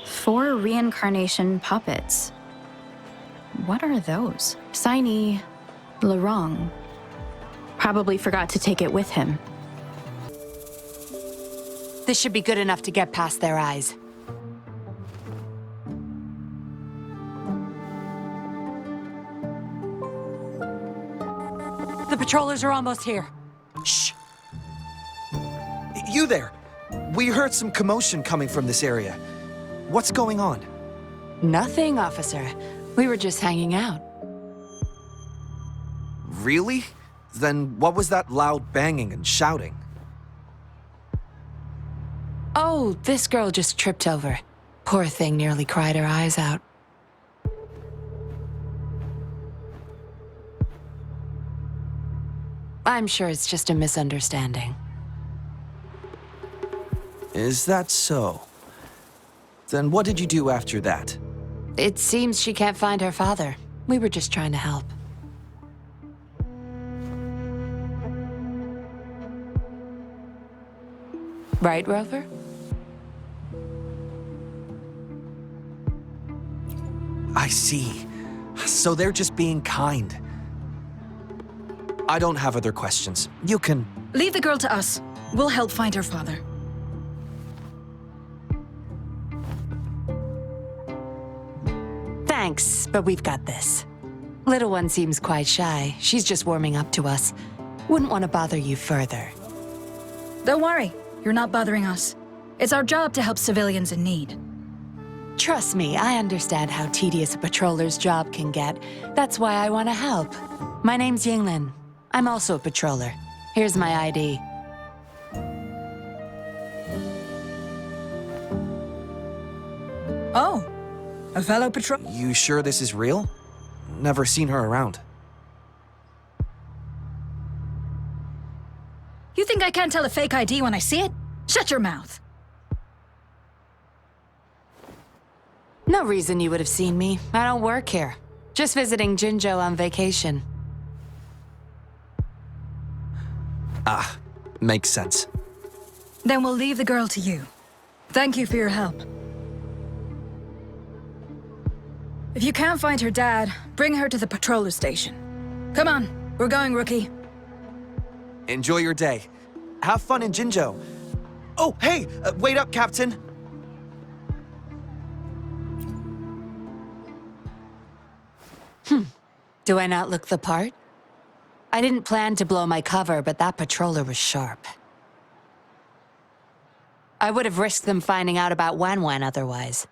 4 reincarnation puppets. What are those? Signee, Lorong. Probably forgot to take it with him. This should be good enough to get past their eyes. The patrollers are almost here. Shh! You there! We heard some commotion coming from this area. What's going on? Nothing, officer. We were just hanging out. Really? Then what was that loud banging and shouting? Oh, this girl just tripped over. Poor thing nearly cried her eyes out. I'm sure it's just a misunderstanding. Is that so? Then what did you do after that? It seems she can't find her father. We were just trying to help. Right, Rover? I see. So they're just being kind. I don't have other questions. You can... Leave the girl to us. We'll help find her father. Thanks, but we've got this. Little one seems quite shy. She's just warming up to us. Wouldn't want to bother you further. Don't worry. You're not bothering us. It's our job to help civilians in need. Trust me, I understand how tedious a patroller's job can get. That's why I want to help. My name's Yinglin. I'm also a patroller. Here's my ID. Oh, a fellow patrol... You sure this is real? Never seen her around. You think I can't tell a fake ID when I see it? Shut your mouth. No reason you would have seen me. I don't work here. Just visiting Jinzhou on vacation. Ah, makes sense. Then we'll leave the girl to you. Thank you for your help. If you can't find her dad, bring her to the patroller station. Come on, we're going, rookie. Enjoy your day. Have fun in Jinzhou. Oh, hey! Wait up, Captain! Do I not look the part? I didn't plan to blow my cover, but that patroller was sharp. I would have risked them finding out about Wan otherwise.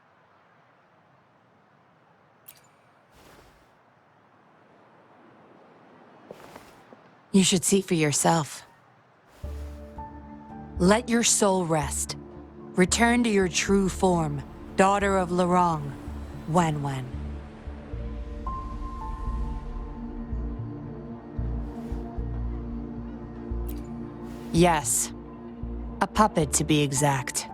You should see for yourself. Let your soul rest. Return to your true form, daughter of Lorong, Wan. Yes, a puppet to be exact.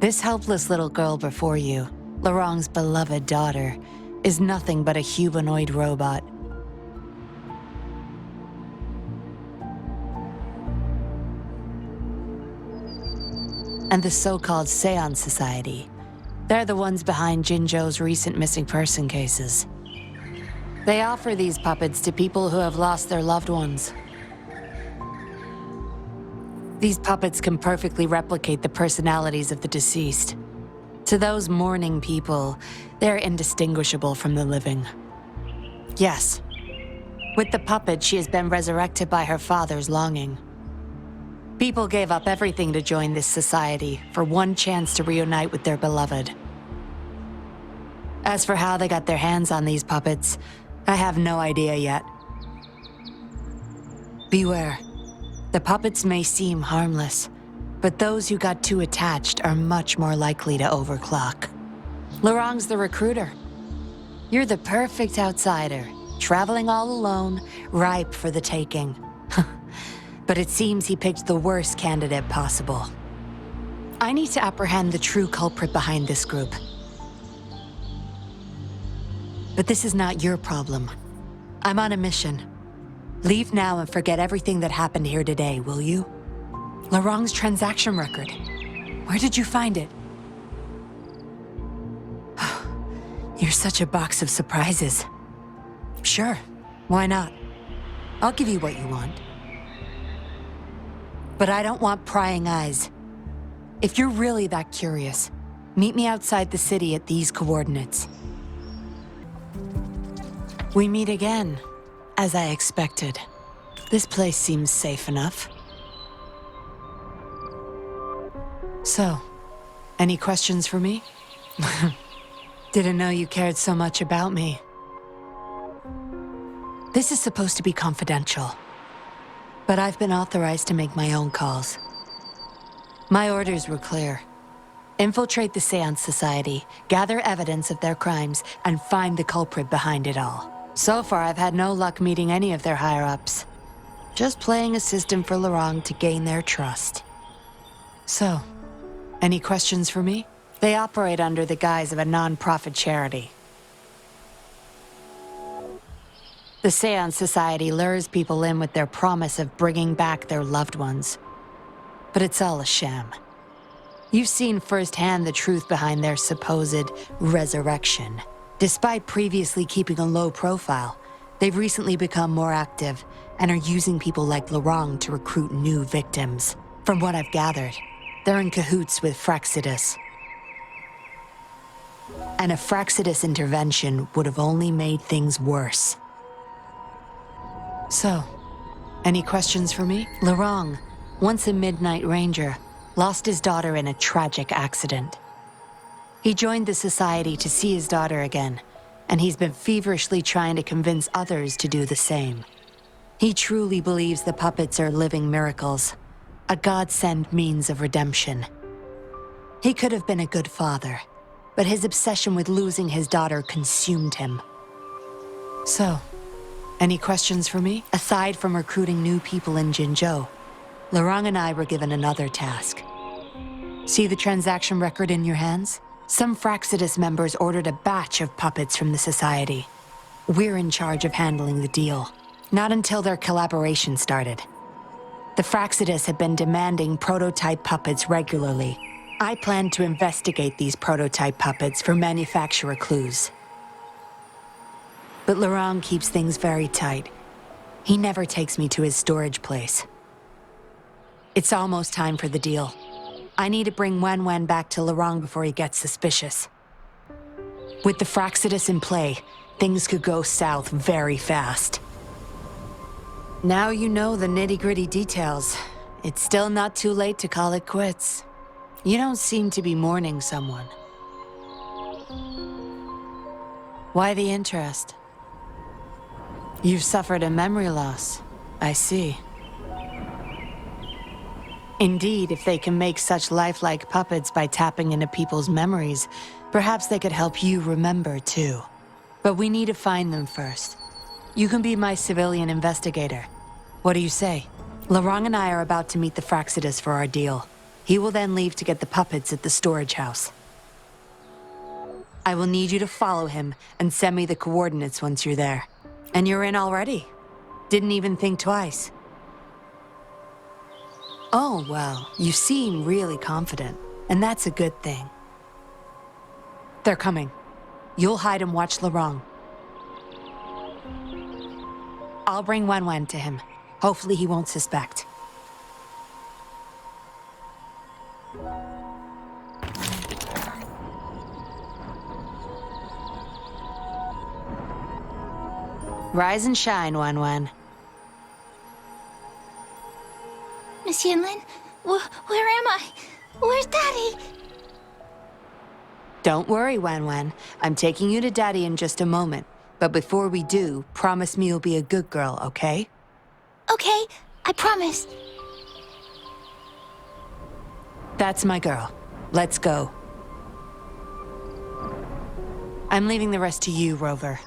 This helpless little girl before you, Lorong's beloved daughter, is nothing but a humanoid robot. And the so-called Seance Society, they're the ones behind Jinzhou's recent missing person cases. They offer these puppets to people who have lost their loved ones. These puppets can perfectly replicate the personalities of the deceased. To those mourning people, they're indistinguishable from the living. Yes, with the puppet, she has been resurrected by her father's longing. People gave up everything to join this society for one chance to reunite with their beloved. As for how they got their hands on these puppets, I have no idea yet. Beware. The puppets may seem harmless, but those who got too attached are much more likely to overclock. Lorong's the recruiter. You're the perfect outsider, traveling all alone, ripe for the taking. But it seems he picked the worst candidate possible. I need to apprehend the true culprit behind this group. But this is not your problem. I'm on a mission. Leave now and forget everything that happened here today, will you? Lorong's transaction record. Where did you find it? You're such a box of surprises. Sure, why not? I'll give you what you want. But I don't want prying eyes. If you're really that curious, meet me outside the city at these coordinates. We meet again, as I expected. This place seems safe enough. So, any questions for me? Didn't know you cared so much about me. This is supposed to be confidential, but I've been authorized to make my own calls. My orders were clear. Infiltrate the Seance Society, gather evidence of their crimes, and find the culprit behind it all. So far, I've had no luck meeting any of their higher-ups. Just playing a system for Lorong to gain their trust. So, any questions for me? They operate under the guise of a non-profit charity. The Seance Society lures people in with their promise of bringing back their loved ones. But it's all a sham. You've seen firsthand the truth behind their supposed resurrection. Despite previously keeping a low profile, they've recently become more active and are using people like Laurent to recruit new victims. From what I've gathered, they're in cahoots with Fraxidus. And a Fraxidus intervention would have only made things worse. So, any questions for me? Laurent, once a Midnight Ranger, lost his daughter in a tragic accident. He joined the Society to see his daughter again, and he's been feverishly trying to convince others to do the same. He truly believes the puppets are living miracles, a godsend means of redemption. He could have been a good father, but his obsession with losing his daughter consumed him. So, any questions for me? Aside from recruiting new people in Jinzhou, Laurent and I were given another task. See the transaction record in your hands? Some Fraxidus members ordered a batch of puppets from the Society. We're in charge of handling the deal. Not until their collaboration started. The Fraxidus have been demanding prototype puppets regularly. I plan to investigate these prototype puppets for manufacturer clues. But Laurent keeps things very tight. He never takes me to his storage place. It's almost time for the deal. I need to bring Wen back to Laurent before he gets suspicious. With the Fraxidus in play, things could go south very fast. Now you know the nitty-gritty details. It's still not too late to call it quits. You don't seem to be mourning someone. Why the interest? You've suffered a memory loss. I see. Indeed, if they can make such lifelike puppets by tapping into people's memories, perhaps they could help you remember too. But we need to find them first. You can be my civilian investigator. What do you say? Laurent and I are about to meet the Fraxidus for our deal. He will then leave to get the puppets at the storage house. I will need you to follow him and send me the coordinates once you're there. And you're in already. Didn't even think twice. Oh, well, you seem really confident, and that's a good thing. They're coming. You'll hide and watch Laurent. I'll bring Wen to him. Hopefully he won't suspect. Rise and shine, Wen. Miss Yinlin, where am I? Where's Daddy? Don't worry, Wen. I'm taking you to Daddy in just a moment. But before we do, promise me you'll be a good girl, okay? Okay, I promise. That's my girl. Let's go. I'm leaving the rest to you, Rover.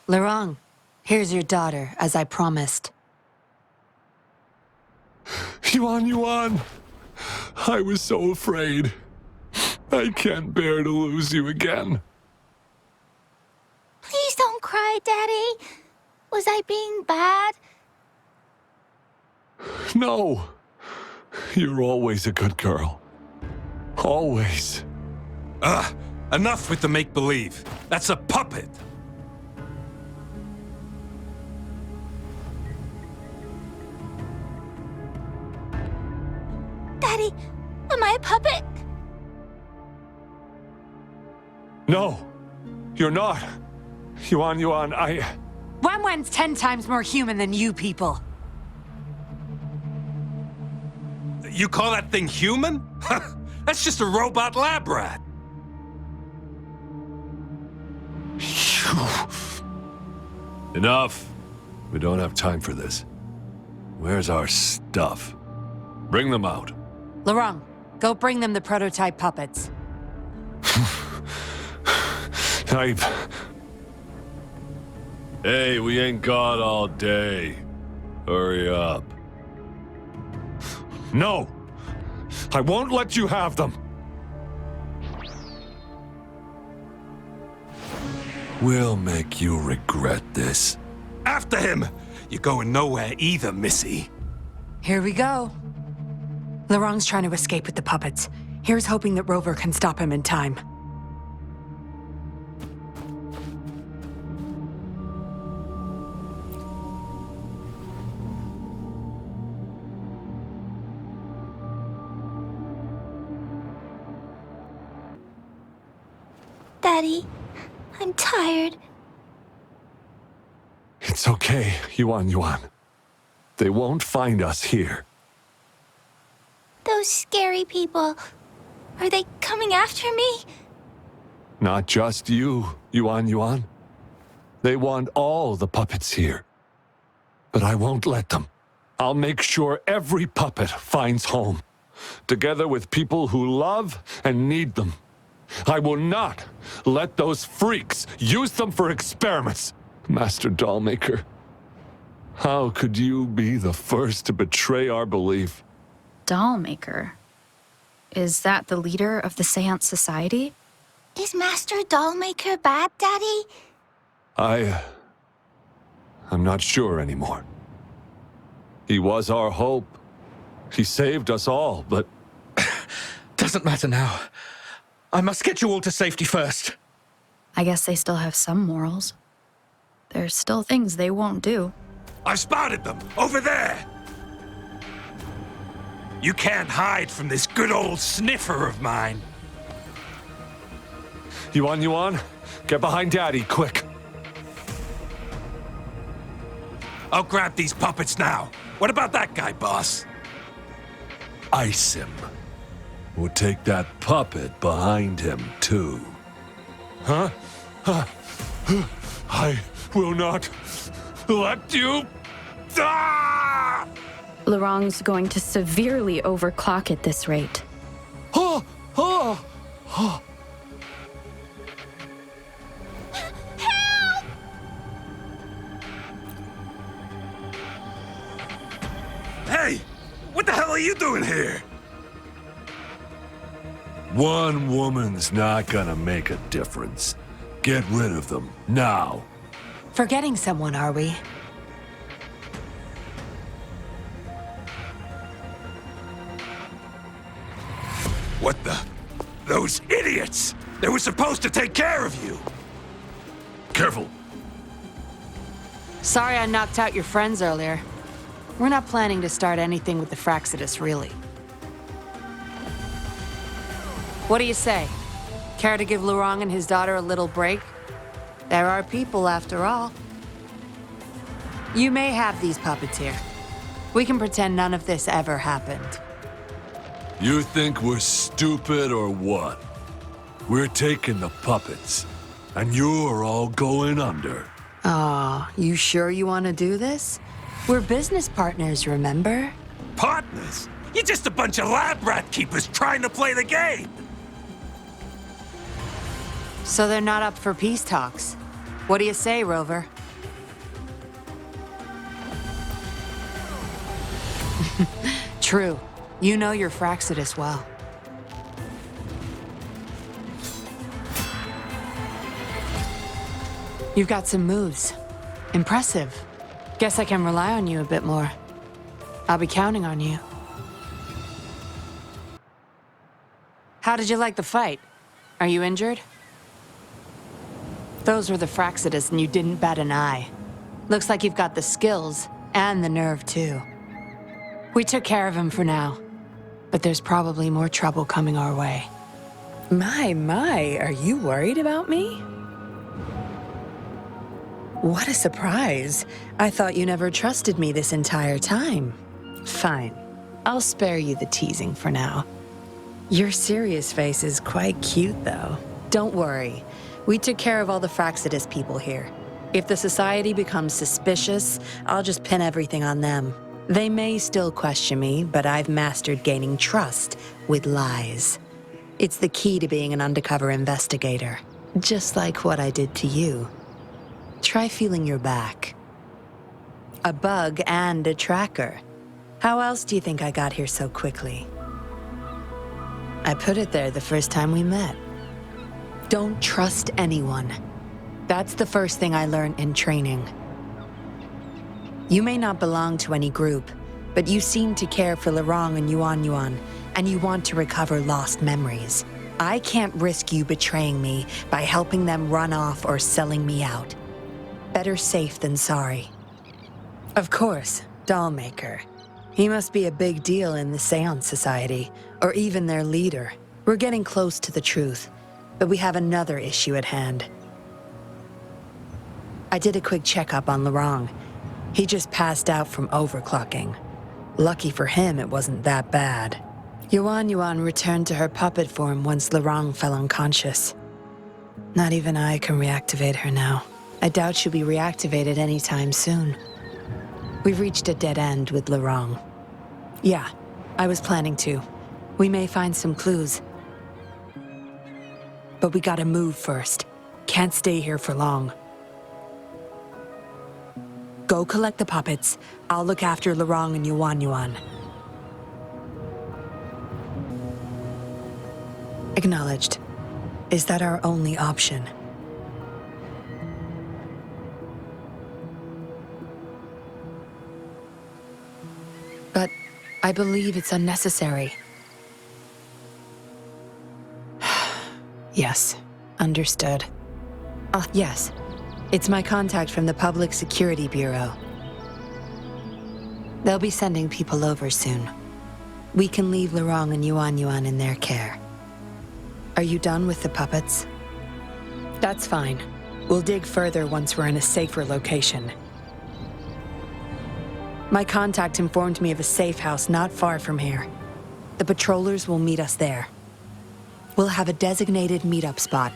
Laurent, here's your daughter, as I promised. Yuan, I was so afraid. I can't bear to lose you again. Please don't cry, Daddy. Was I being bad? No. You're always a good girl. Always. Enough with the make-believe. That's a puppet. Daddy, am I a puppet? No, you're not. Yuan, Wen's 10 times more human than you people. You call that thing human? That's just a robot lab rat. Enough. We don't have time for this. Where's our stuff? Bring them out. Laurent, go bring them the prototype puppets. Hey, we ain't got all day. Hurry up. No! I won't let you have them! We'll make you regret this. After him! You're going nowhere either, Missy. Here we go. Laurent's trying to escape with the puppets. Here's hoping that Rover can stop him in time. Daddy, I'm tired. It's okay, Yuan. They won't find us here. Those scary people, are they coming after me? Not just you, Yuan. They want all the puppets here. But I won't let them. I'll make sure every puppet finds home, together with people who love and need them. I will not let those freaks use them for experiments. Master Dollmaker, how could you be the first to betray our belief? Dollmaker? Is that the leader of the Seance Society? Is Master Dollmaker bad, Daddy? I'm not sure anymore. He was our hope. He saved us all, but... Doesn't matter now. I must get you all to safety first. I guess they still have some morals. There's still things they won't do. I spotted them! Over there! You can't hide from this good old sniffer of mine. Yuan, get behind Daddy, quick. I'll grab these puppets now. What about that guy, boss? Ice him. We'll take that puppet behind him, too. Huh? I will not let you... Ah! Laurent's going to severely overclock at this rate. Hey! What the hell are you doing here? One woman's not gonna make a difference. Get rid of them, now. Forgetting someone, are we? What the? Those idiots! They were supposed to take care of you! Careful. Sorry I knocked out your friends earlier. We're not planning to start anything with the Fraxidus, really. What do you say? Care to give Laurent and his daughter a little break? There are people, after all. You may have these puppets here. We can pretend none of this ever happened. You think we're stupid or what? We're taking the puppets, and you're all going under. Aw, you sure you want to do this? We're business partners, remember? Partners? You're just a bunch of lab rat keepers trying to play the game! So they're not up for peace talks. What do you say, Rover? True. You know your Fraxidus well. You've got some moves. Impressive. Guess I can rely on you a bit more. I'll be counting on you. How did you like the fight? Are you injured? Those were the Fraxidus and you didn't bat an eye. Looks like you've got the skills and the nerve, too. We took care of him for now, but there's probably more trouble coming our way. My, are you worried about me? What a surprise. I thought you never trusted me this entire time. Fine. I'll spare you the teasing for now. Your serious face is quite cute, though. Don't worry. We took care of all the Fraxidus people here. If the society becomes suspicious, I'll just pin everything on them. They may still question me, but I've mastered gaining trust with lies. It's the key to being an undercover investigator, just like what I did to you. Try feeling your back. A bug and a tracker. How else do you think I got here so quickly? I put it there the first time we met. Don't trust anyone. That's the first thing I learned in training. You may not belong to any group, but you seem to care for Lorong and Yuan, and you want to recover lost memories. I can't risk you betraying me by helping them run off or selling me out. Better safe than sorry. Of course, Dollmaker. He must be a big deal in the Seance Society, or even their leader. We're getting close to the truth, but we have another issue at hand. I did a quick checkup on Lorong. He just passed out from overclocking. Lucky for him, it wasn't that bad. Yuan returned to her puppet form once Lorong fell unconscious. Not even I can reactivate her now. I doubt she'll be reactivated anytime soon. We've reached a dead end with Lorong. Yeah, I was planning to. We may find some clues. But we gotta move first. Can't stay here for long. Go collect the puppets. I'll look after Lorong and Yuan. Acknowledged. Is that our only option? But I believe it's unnecessary. Yes, understood. Yes. It's my contact from the Public Security Bureau. They'll be sending people over soon. We can leave Lorong and Yuan in their care. Are you done with the puppets? That's fine. We'll dig further once we're in a safer location. My contact informed me of a safe house not far from here. The patrollers will meet us there. We'll have a designated meetup spot.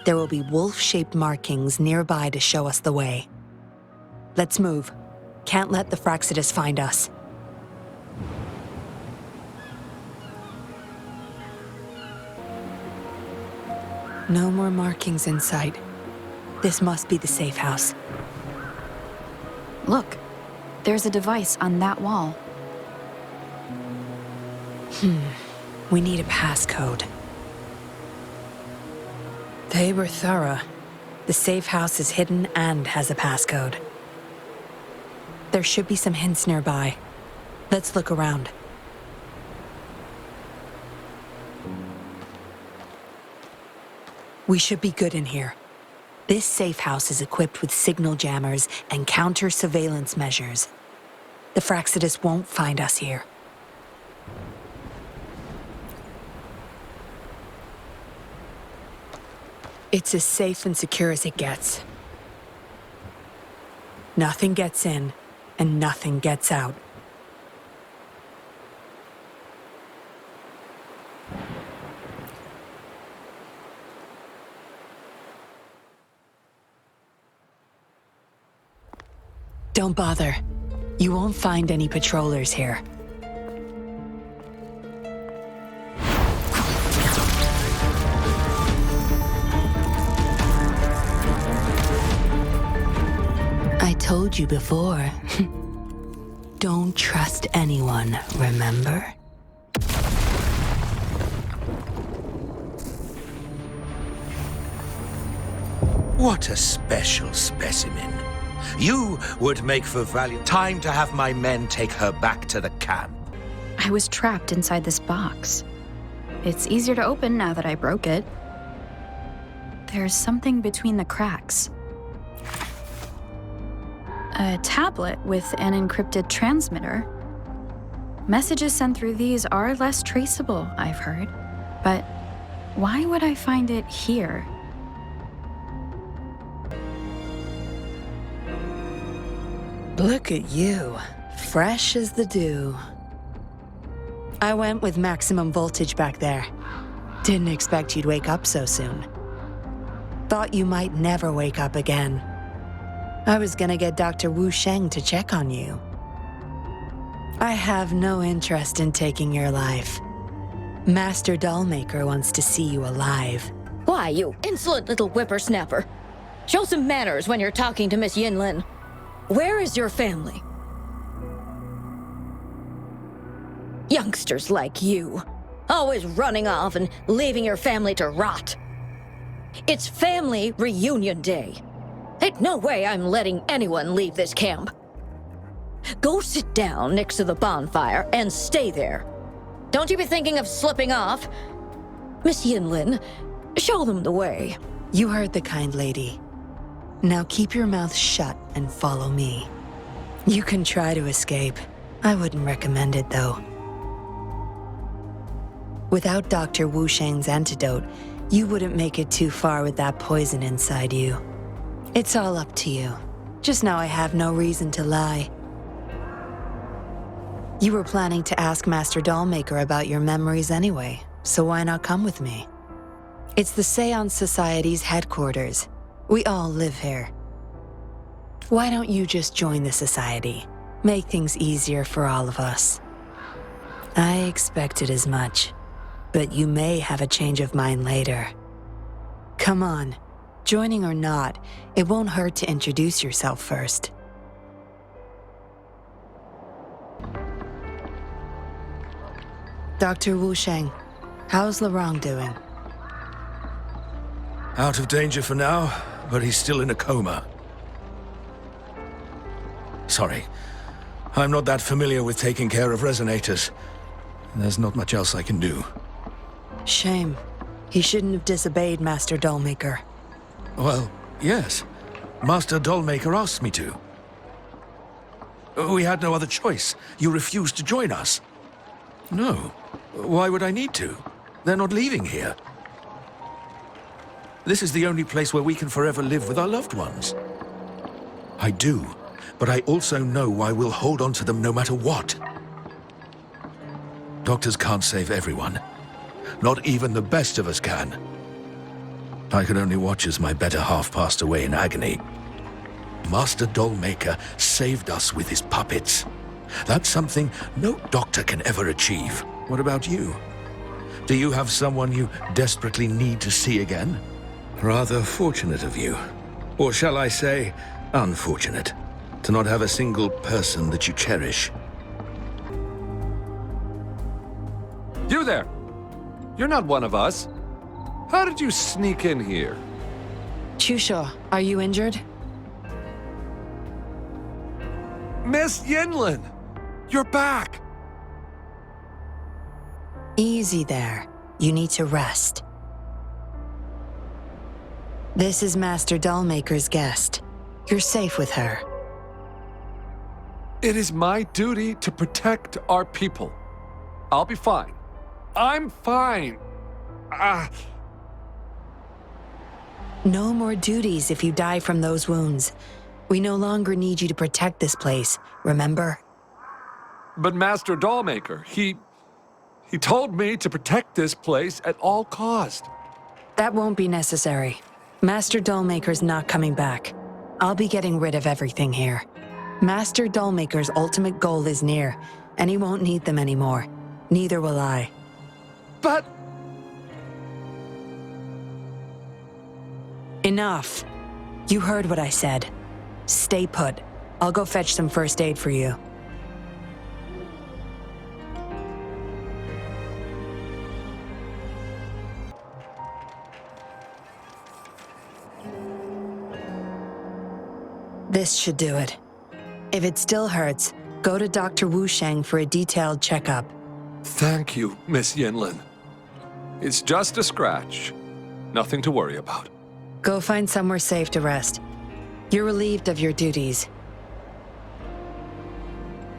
There will be wolf-shaped markings nearby to show us the way. Let's move. Can't let the Fraxidus find us. No more markings in sight. This must be the safe house. Look, there's a device on that wall. We need a passcode. They were thorough. The safe house is hidden and has a passcode. There should be some hints nearby. Let's look around. We should be good in here. This safe house is equipped with signal jammers and counter-surveillance measures. The Fraxidus won't find us here. It's as safe and secure as it gets. Nothing gets in, and nothing gets out. Don't bother. You won't find any patrollers here. I told you before. Don't trust anyone, remember? What a special specimen. You would make for valiant. Time to have my men take her back to the camp. I was trapped inside this box. It's easier to open now that I broke it. There's something between the cracks. A tablet with an encrypted transmitter. Messages sent through these are less traceable, I've heard. But why would I find it here? Look at you, fresh as the dew. I went with maximum voltage back there. Didn't expect you'd wake up so soon. Thought you might never wake up again. I was gonna get Dr. Wu Sheng to check on you. I have no interest in taking your life. Master Dollmaker wants to see you alive. Why, you insolent little whippersnapper. Show some manners when you're talking to Miss Yinlin. Where is your family? Youngsters like you, always running off and leaving your family to rot. It's family reunion day. Ain't no way I'm letting anyone leave this camp. go sit down next to the bonfire and stay there. Don't you be thinking of slipping off. Miss Yinlin, show them the way. You heard the kind lady. Now keep your mouth shut and follow me. You can try to escape. I wouldn't recommend it, though. Without Dr. Wu Sheng's antidote, you wouldn't make it too far with that poison inside you. It's all up to you. Just now I have no reason to lie. You were planning to ask Master Dollmaker about your memories anyway, so why not come with me? It's the Seance Society's headquarters. We all live here. Why don't you just join the society? Make things easier for all of us. I expected as much, but you may have a change of mind later. Come on, joining or not, it won't hurt to introduce yourself first. Dr. Wu Sheng, how's Laurent doing? Out of danger for now, but he's still in a coma. Sorry, I'm not that familiar with taking care of resonators. There's not much else I can do. Shame. He shouldn't have disobeyed Master Dollmaker. Well, yes. Master Dollmaker asked me to. We had no other choice. You refused to join us. No. Why would I need to? They're not leaving here. This is the only place where we can forever live with our loved ones. I do, but I also know I will hold on to them no matter what. Doctors can't save everyone. Not even the best of us can. I could only watch as my better half passed away in agony. Master Dollmaker saved us with his puppets. That's something no doctor can ever achieve. What about you? Do you have someone you desperately need to see again? Rather fortunate of you. Or shall I say, unfortunate, to not have a single person that you cherish. You there! You're not one of us. How did you sneak in here? Chusha, are you injured? Miss Yinlin! You're back! Easy there. You need to rest. This is Master Dollmaker's guest. You're safe with her. It is my duty to protect our people. I'll be fine. I'm fine. No more duties if you die from those wounds. We no longer need you to protect this place, remember? But Master Dollmaker, he told me to protect this place at all cost. That won't be necessary. Master Dollmaker's not coming back. I'll be getting rid of everything here. Master Dollmaker's ultimate goal is near, and he won't need them anymore. Neither will I. But... Enough. You heard what I said. Stay put. I'll go fetch some first aid for you. This should do it. If it still hurts, go to Dr. Wu Sheng for a detailed checkup. Thank you, Miss Yinlin. It's just a scratch. Nothing to worry about. Go find somewhere safe to rest. You're relieved of your duties.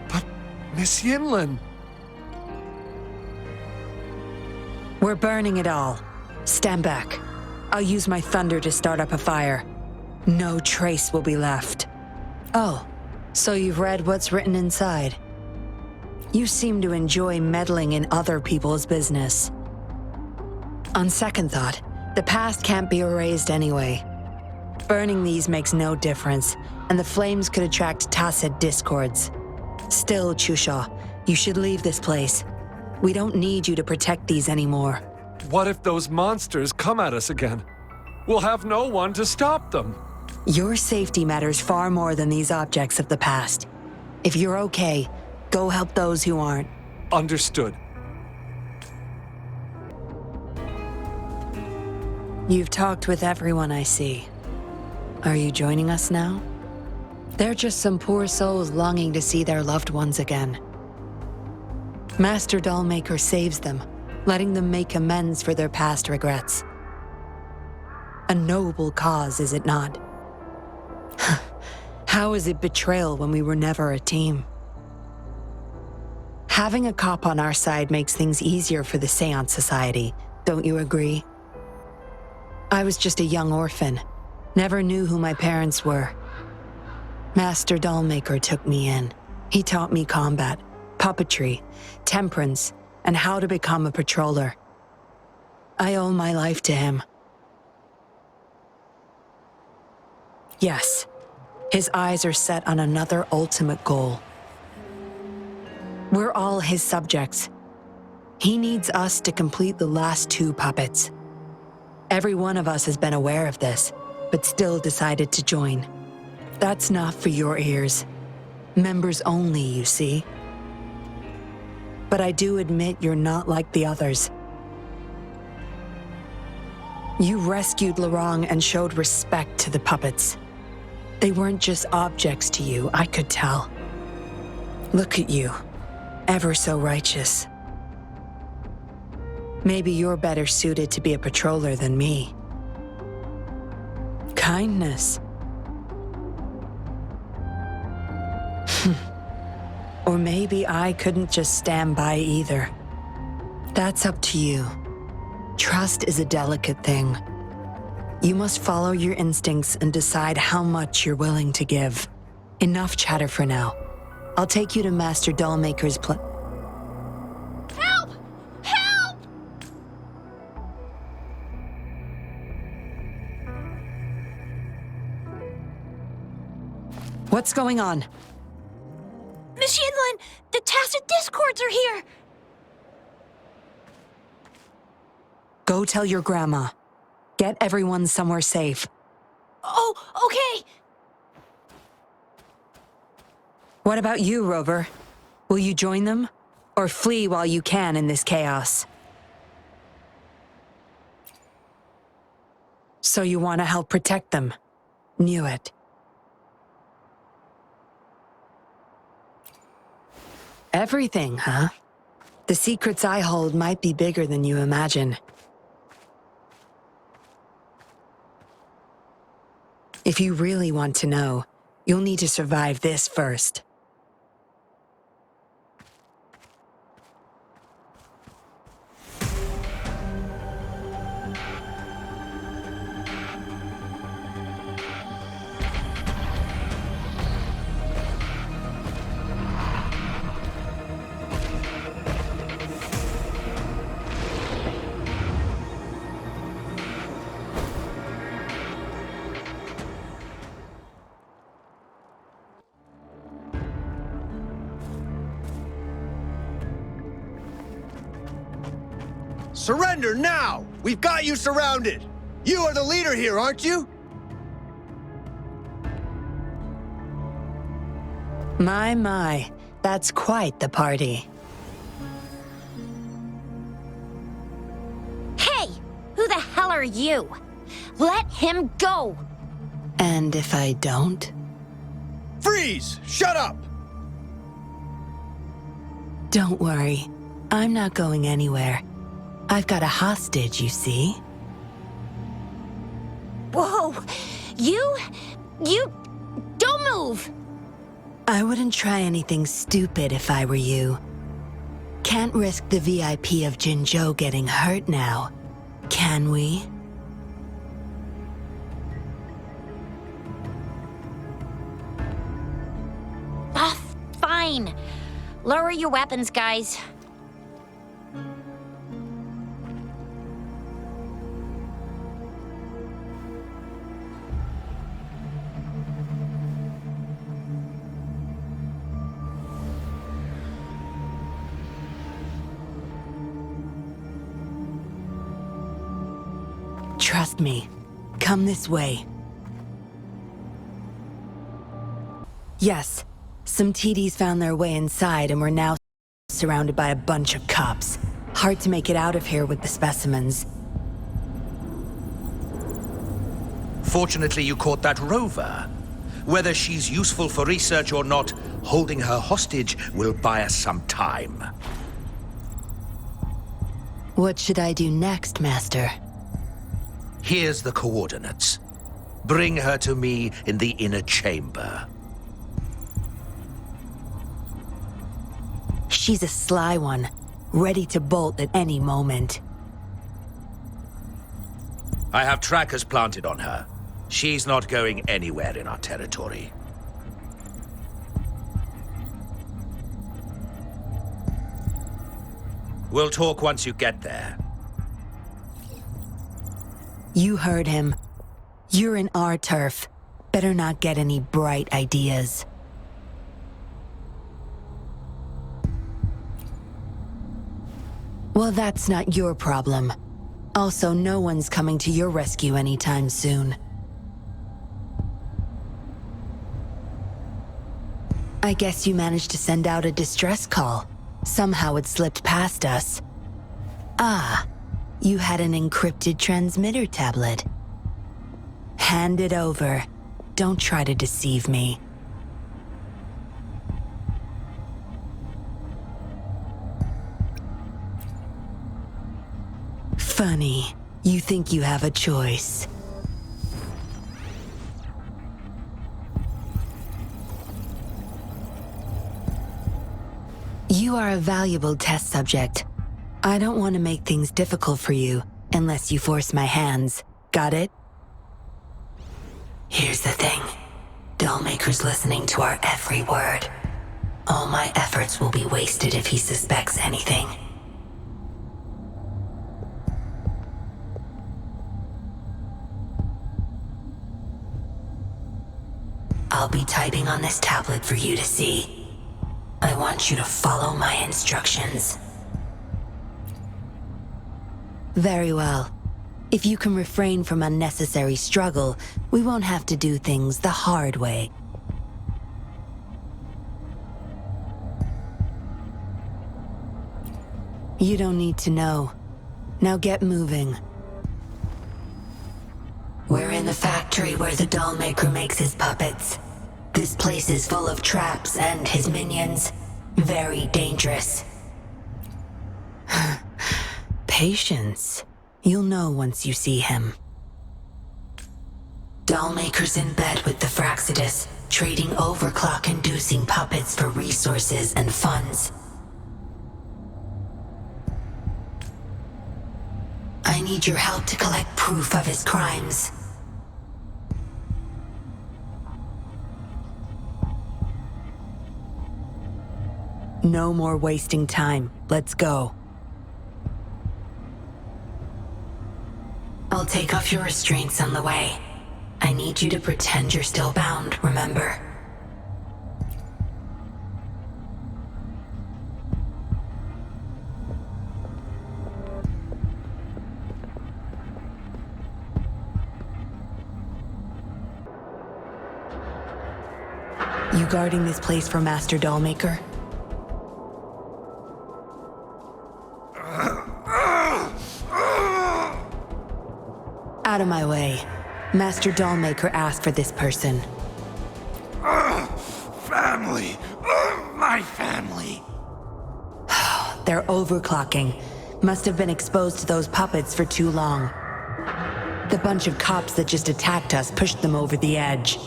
But, Miss Yinlin... We're burning it all. Stand back. I'll use my thunder to start up a fire. No trace will be left. Oh, so you've read what's written inside. You seem to enjoy meddling in other people's business. On second thought, the past can't be erased anyway. Burning these makes no difference, and the flames could attract tacit discords. Still, Chusha, you should leave this place. We don't need you to protect these anymore. What if those monsters come at us again? We'll have no one to stop them. Your safety matters far more than these objects of the past. If you're okay, go help those who aren't. Understood. You've talked with everyone I see. Are you joining us now? They're just some poor souls longing to see their loved ones again. Master Dollmaker saves them, letting them make amends for their past regrets. A noble cause, is it not? How is it betrayal when we were never a team? Having a cop on our side makes things easier for the Seance Society, don't you agree? I was just a young orphan, never knew who my parents were. Master Dollmaker took me in. He taught me combat, puppetry, temperance, and how to become a patroller. I owe my life to him. Yes, his eyes are set on another ultimate goal. We're all his subjects. He needs us to complete the last 2 puppets. Every one of us has been aware of this, but still decided to join. That's not for your ears. Members only, you see. But I do admit you're not like the others. You rescued Lorang and showed respect to the puppets. They weren't just objects to you, I could tell. Look at you, ever so righteous. Maybe you're better suited to be a patroller than me. Kindness. Or maybe I couldn't just stand by either. That's up to you. Trust is a delicate thing. You must follow your instincts and decide how much you're willing to give. Enough chatter for now. I'll take you to Master Dollmaker's Help! Help! What's going on? Miss Yinlin, the tacit discords are here! Go tell your grandma. Get everyone somewhere safe. Oh, okay! What about you, Rover? Will you join them? Or flee while you can in this chaos? So you want to help protect them? Knew it. Everything, huh? The secrets I hold might be bigger than you imagine. If you really want to know, you'll need to survive this first. Surrender now! We've got you surrounded! You are the leader here, aren't you? My, that's quite the party. Hey! Who the hell are you? Let him go! And if I don't? Freeze! Shut up! Don't worry. I'm not going anywhere. I've got a hostage, you see? Whoa! You don't move! I wouldn't try anything stupid if I were you. Can't risk the VIP of Jinzhou getting hurt now, can we? Ah, fine. Lower your weapons, guys. Trust me. Come this way. Yes, some TDs found their way inside and we're now surrounded by a bunch of cops. Hard to make it out of here with the specimens. Fortunately, you caught that rover. Whether she's useful for research or not, holding her hostage will buy us some time. What should I do next, Master? Here's the coordinates. Bring her to me in the inner chamber. She's a sly one, ready to bolt at any moment. I have trackers planted on her. She's not going anywhere in our territory. We'll talk once you get there. You heard him. You're in our turf. Better not get any bright ideas. Well, that's not your problem. Also, no one's coming to your rescue anytime soon. I guess you managed to send out a distress call. Somehow it slipped past us. Ah, you had an encrypted transmitter tablet. Hand it over. Don't try to deceive me. Funny. You think you have a choice. You are a valuable test subject. I don't want to make things difficult for you, unless you force my hands. Got it? Here's the thing. Dollmaker's listening to our every word. All my efforts will be wasted if he suspects anything. I'll be typing on this tablet for you to see. I want you to follow my instructions. Very well. If you can refrain from unnecessary struggle, we won't have to do things the hard way. You don't need to know. Now get moving. We're in the factory where the dollmaker makes his puppets. This place is full of traps and his minions. Very dangerous. Patience. You'll know once you see him. Dollmaker's in bed with the Fraxidus, trading overclock-inducing puppets for resources and funds. I need your help to collect proof of his crimes. No more wasting time. Let's go. I'll take off your restraints on the way. I need you to pretend you're still bound, remember? You guarding this place for Master Dollmaker? Out of my way. Master Dollmaker asked for this person. Family! My family! They're overclocking. Must have been exposed to those puppets for too long. The bunch of cops that just attacked us pushed them over the edge.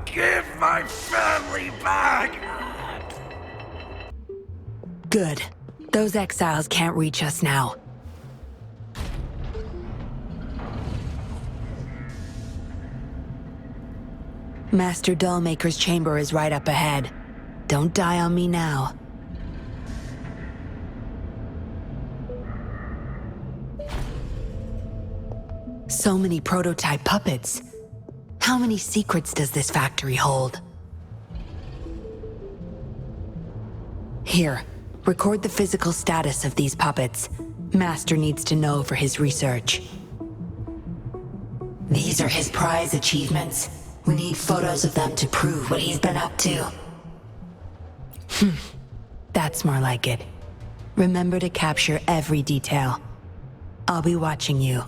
Give my family back! Good. Those exiles can't reach us now. Master Dollmaker's chamber is right up ahead. Don't die on me now. So many prototype puppets. How many secrets does this factory hold? Here, record the physical status of these puppets. Master needs to know for his research. These are his prize achievements. We need photos of them to prove what he's been up to. That's more like it. Remember to capture every detail. I'll be watching you.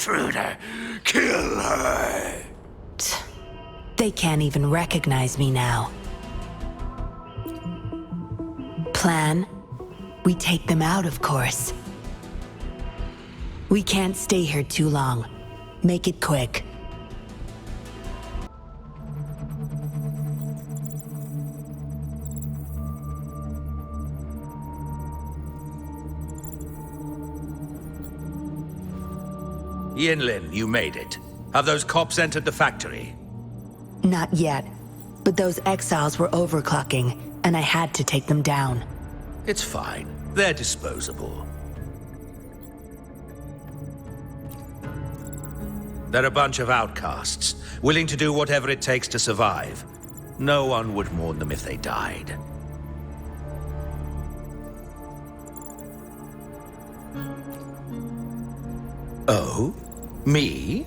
intruder! Kill her! They can't even recognize me now. Plan? We take them out, of course. We can't stay here too long. Make it quick. Yinlin, you made it. Have those cops entered the factory? Not yet, but those exiles were overclocking, and I had to take them down. It's fine. They're disposable. They're a bunch of outcasts, willing to do whatever it takes to survive. No one would mourn them if they died. Oh? Me?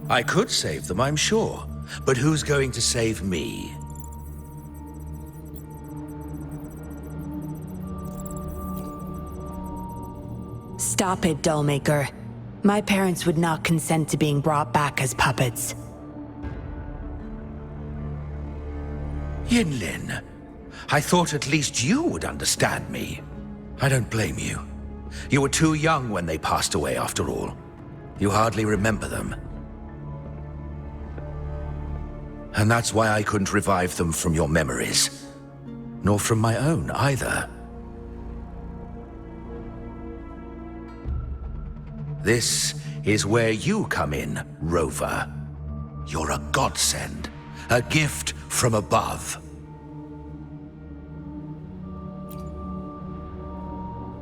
I could save them, I'm sure. But who's going to save me? Stop it, Dollmaker. My parents would not consent to being brought back as puppets. Yinlin, I thought at least you would understand me. I don't blame you. You were too young when they passed away, after all. You hardly remember them. And that's why I couldn't revive them from your memories. Nor from my own, either. This is where you come in, Rover. You're a godsend, a gift from above.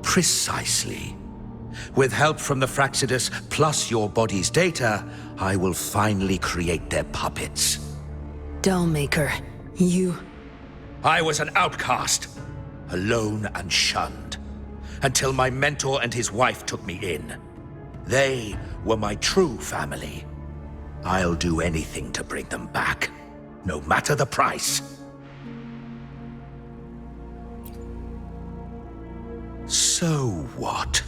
Precisely. With help from the Fraxidus plus your body's data, I will finally create their puppets. Dollmaker, you... I was an outcast, alone and shunned, until my mentor and his wife took me in. They were my true family. I'll do anything to bring them back, no matter the price. So what?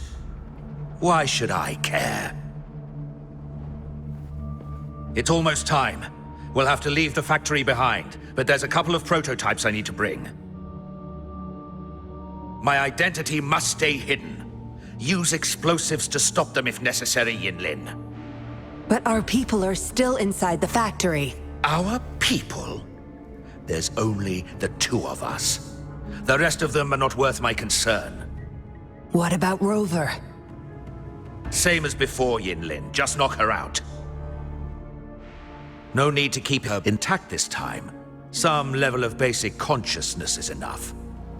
Why should I care? It's almost time. We'll have to leave the factory behind, but there's a couple of prototypes I need to bring. My identity must stay hidden. Use explosives to stop them if necessary, Yinlin. But our people are still inside the factory. Our people? There's only the two of us. The rest of them are not worth my concern. What about Rover? Same as before, Yinlin. Just knock her out. No need to keep her intact this time. Some level of basic consciousness is enough.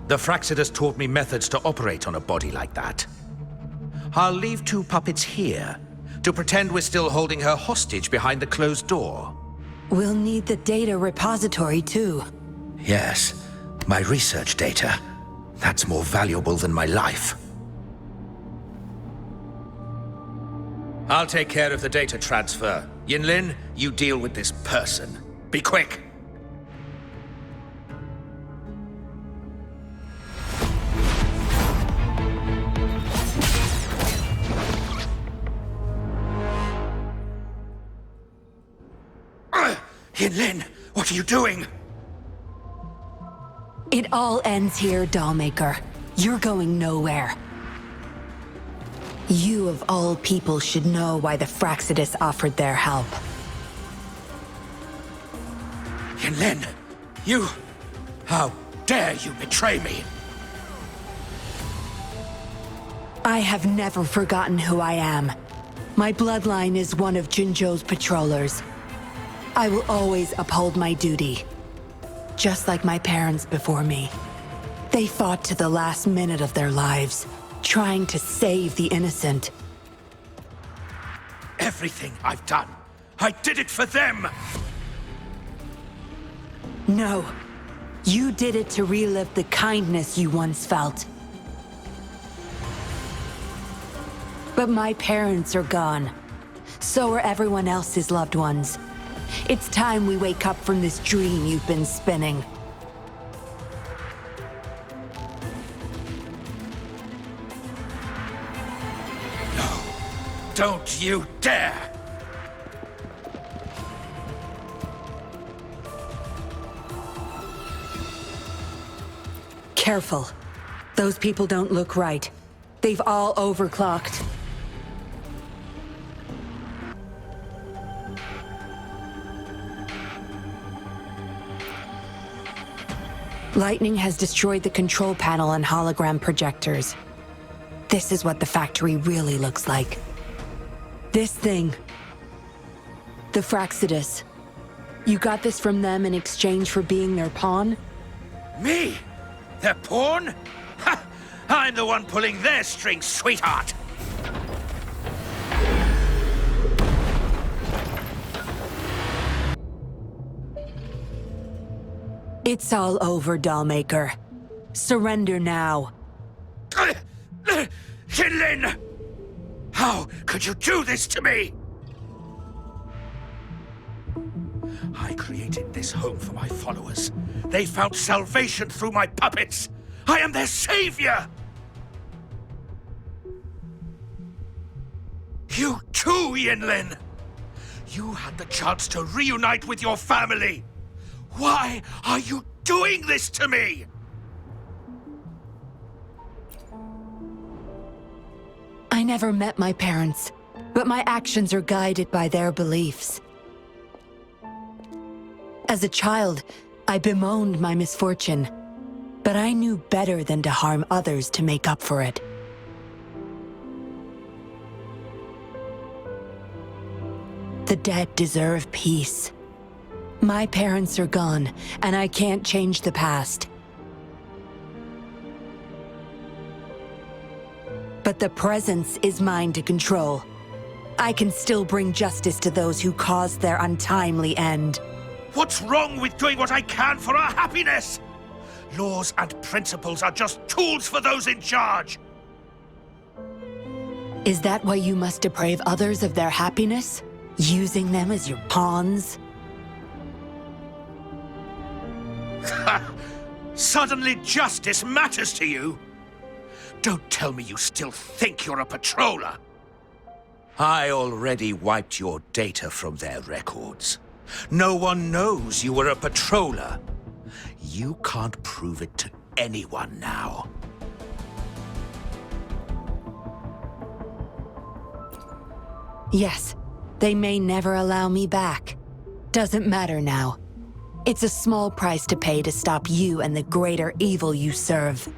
The Fraxidus taught me methods to operate on a body like that. I'll leave two puppets here to pretend we're still holding her hostage behind the closed door. We'll need the data repository too. Yes, my research data. That's more valuable than my life. I'll take care of the data transfer. Yinlin, you deal with this person. Be quick! Yinlin, what are you doing? It all ends here, Dollmaker. You're going nowhere. You of all people should know why the Fraxidus offered their help. Yinlin, you... How dare you betray me? I have never forgotten who I am. My bloodline is one of Jinzhou's patrollers. I will always uphold my duty. Just like my parents before me. They fought to the last minute of their lives, trying to save the innocent. Everything I've done, I did it for them! No. You did it to relive the kindness you once felt. But my parents are gone. So are everyone else's loved ones. It's time we wake up from this dream you've been spinning. Don't you dare! Careful. Those people don't look right. They've all overclocked. Lightning has destroyed the control panel and hologram projectors. This is what the factory really looks like. This thing. The Fraxidus. You got this from them in exchange for being their pawn? Me? Their pawn? Ha! I'm the one pulling their strings, sweetheart! It's all over, Dollmaker. Surrender now. Kinlin! How could you do this to me? I created this home for my followers. They found salvation through my puppets. I am their savior! You too, Yinlin! You had the chance to reunite with your family. Why are you doing this to me? I never met my parents, but my actions are guided by their beliefs. As a child, I bemoaned my misfortune, but I knew better than to harm others to make up for it. The dead deserve peace. My parents are gone, and I can't change the past. But the presence is mine to control. I can still bring justice to those who caused their untimely end. What's wrong with doing what I can for our happiness? Laws and principles are just tools for those in charge. Is that why you must deprave others of their happiness? Using them as your pawns? Suddenly justice matters to you? Don't tell me you still think you're a patroller. I already wiped your data from their records. No one knows you were a patroller. You can't prove it to anyone now. Yes, they may never allow me back. Doesn't matter now. It's a small price to pay to stop you and the greater evil you serve.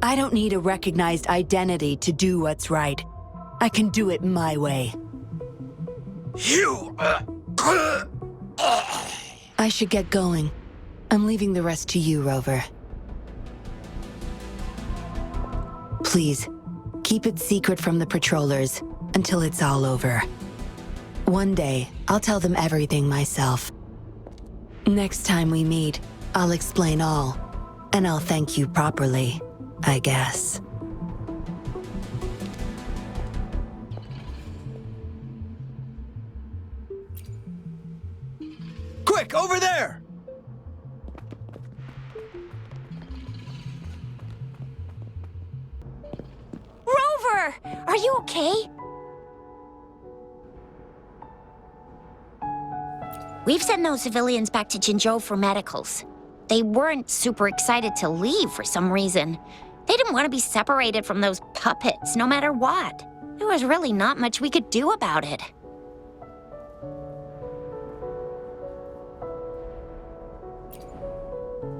I don't need a recognized identity to do what's right. I can do it my way. You... I should get going. I'm leaving the rest to you, Rover. Please, keep it secret from the patrollers until it's all over. One day, I'll tell them everything myself. Next time we meet, I'll explain all, and I'll thank you properly, I guess. Quick, over there! Rover! Are you okay? We've sent those civilians back to Jinzhou for medicals. They weren't super excited to leave for some reason. They didn't want to be separated from those puppets, no matter what. There was really not much we could do about it.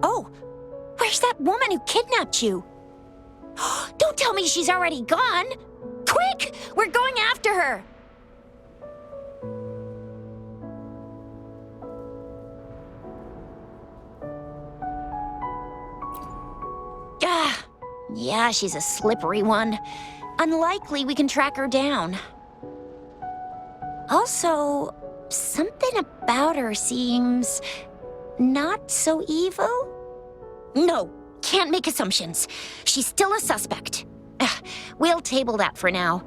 Oh, where's that woman who kidnapped you? Don't tell me she's already gone! Quick! We're going after her! Yeah, she's a slippery one. Unlikely we can track her down. Also, something about her seems not so evil? No, can't make assumptions. She's still a suspect. We'll table that for now.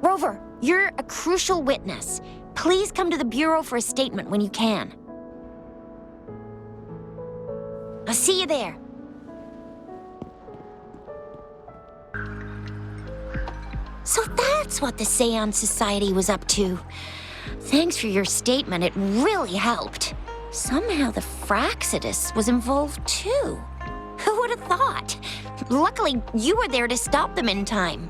Rover, you're a crucial witness. Please come to the Bureau for a statement when you can. I'll see you there. So that's what the Seance Society was up to. Thanks for your statement, it really helped. Somehow the Fraxidus was involved too. Who would have thought? Luckily, you were there to stop them in time.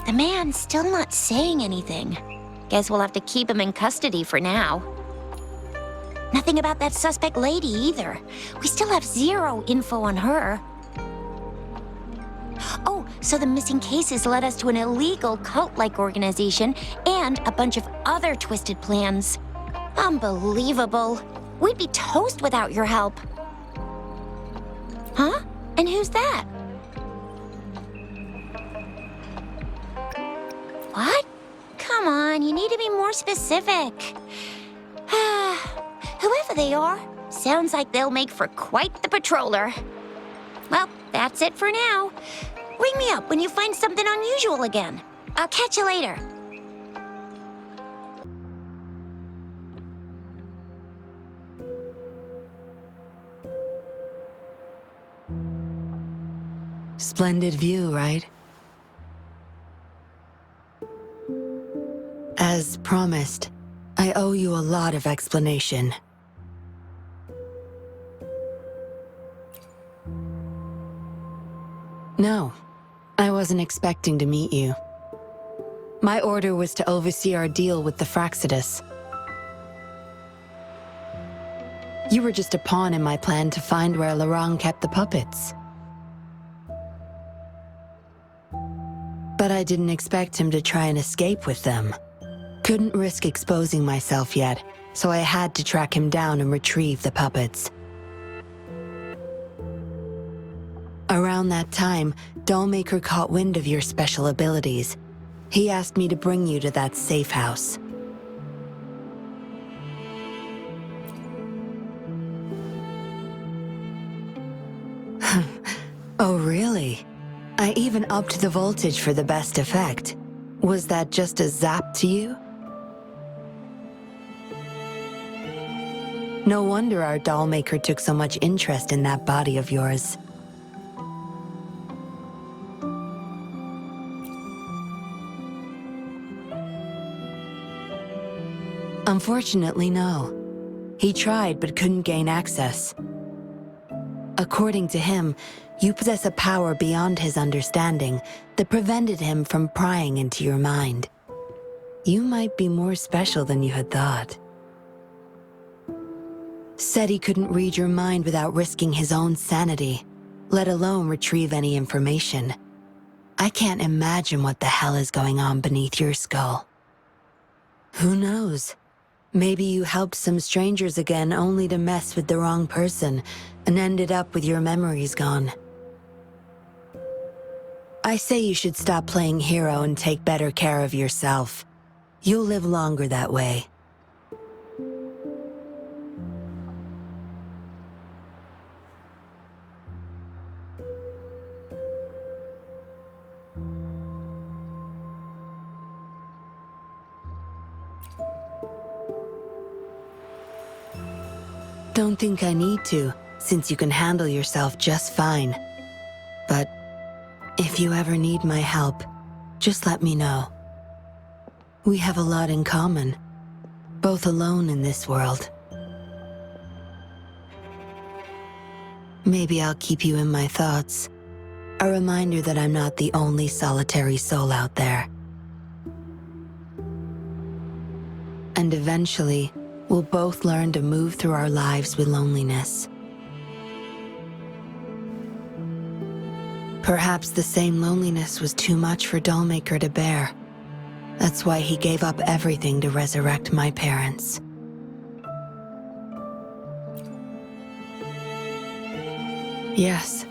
The man's still not saying anything. Guess we'll have to keep him in custody for now. Nothing about that suspect lady either. We still have zero info on her. Oh, so the missing cases led us to an illegal cult-like organization and a bunch of other twisted plans. Unbelievable. We'd be toast without your help. Huh? And who's that? What? Come on, you need to be more specific. Whoever they are, sounds like they'll make for quite the patroller. Well, that's it for now. Ring me up when you find something unusual again. I'll catch you later. Splendid view, right? As promised, I owe you a lot of explanation. No, I wasn't expecting to meet you. My order was to oversee our deal with the Fraxidus. You were just a pawn in my plan to find where Laurent kept the puppets. But I didn't expect him to try and escape with them. Couldn't risk exposing myself yet, so I had to track him down and retrieve the puppets. Around that time, Dollmaker caught wind of your special abilities. He asked me to bring you to that safe house. Oh, really? I even upped the voltage for the best effect. Was that just a zap to you? No wonder our Dollmaker took so much interest in that body of yours. Unfortunately, no. He tried but couldn't gain access. According to him, you possess a power beyond his understanding that prevented him from prying into your mind. You might be more special than you had thought. Said he couldn't read your mind without risking his own sanity, let alone retrieve any information. I can't imagine what the hell is going on beneath your skull. Who knows? Maybe you helped some strangers again only to mess with the wrong person and ended up with your memories gone. I say you should stop playing hero and take better care of yourself. You'll live longer that way. Don't think I need to, since you can handle yourself just fine. But if you ever need my help, just let me know. We have a lot in common, both alone in this world. Maybe I'll keep you in my thoughts, a reminder that I'm not the only solitary soul out there. And eventually, we'll both learn to move through our lives with loneliness. Perhaps the same loneliness was too much for Dollmaker to bear. That's why he gave up everything to resurrect my parents. Yes,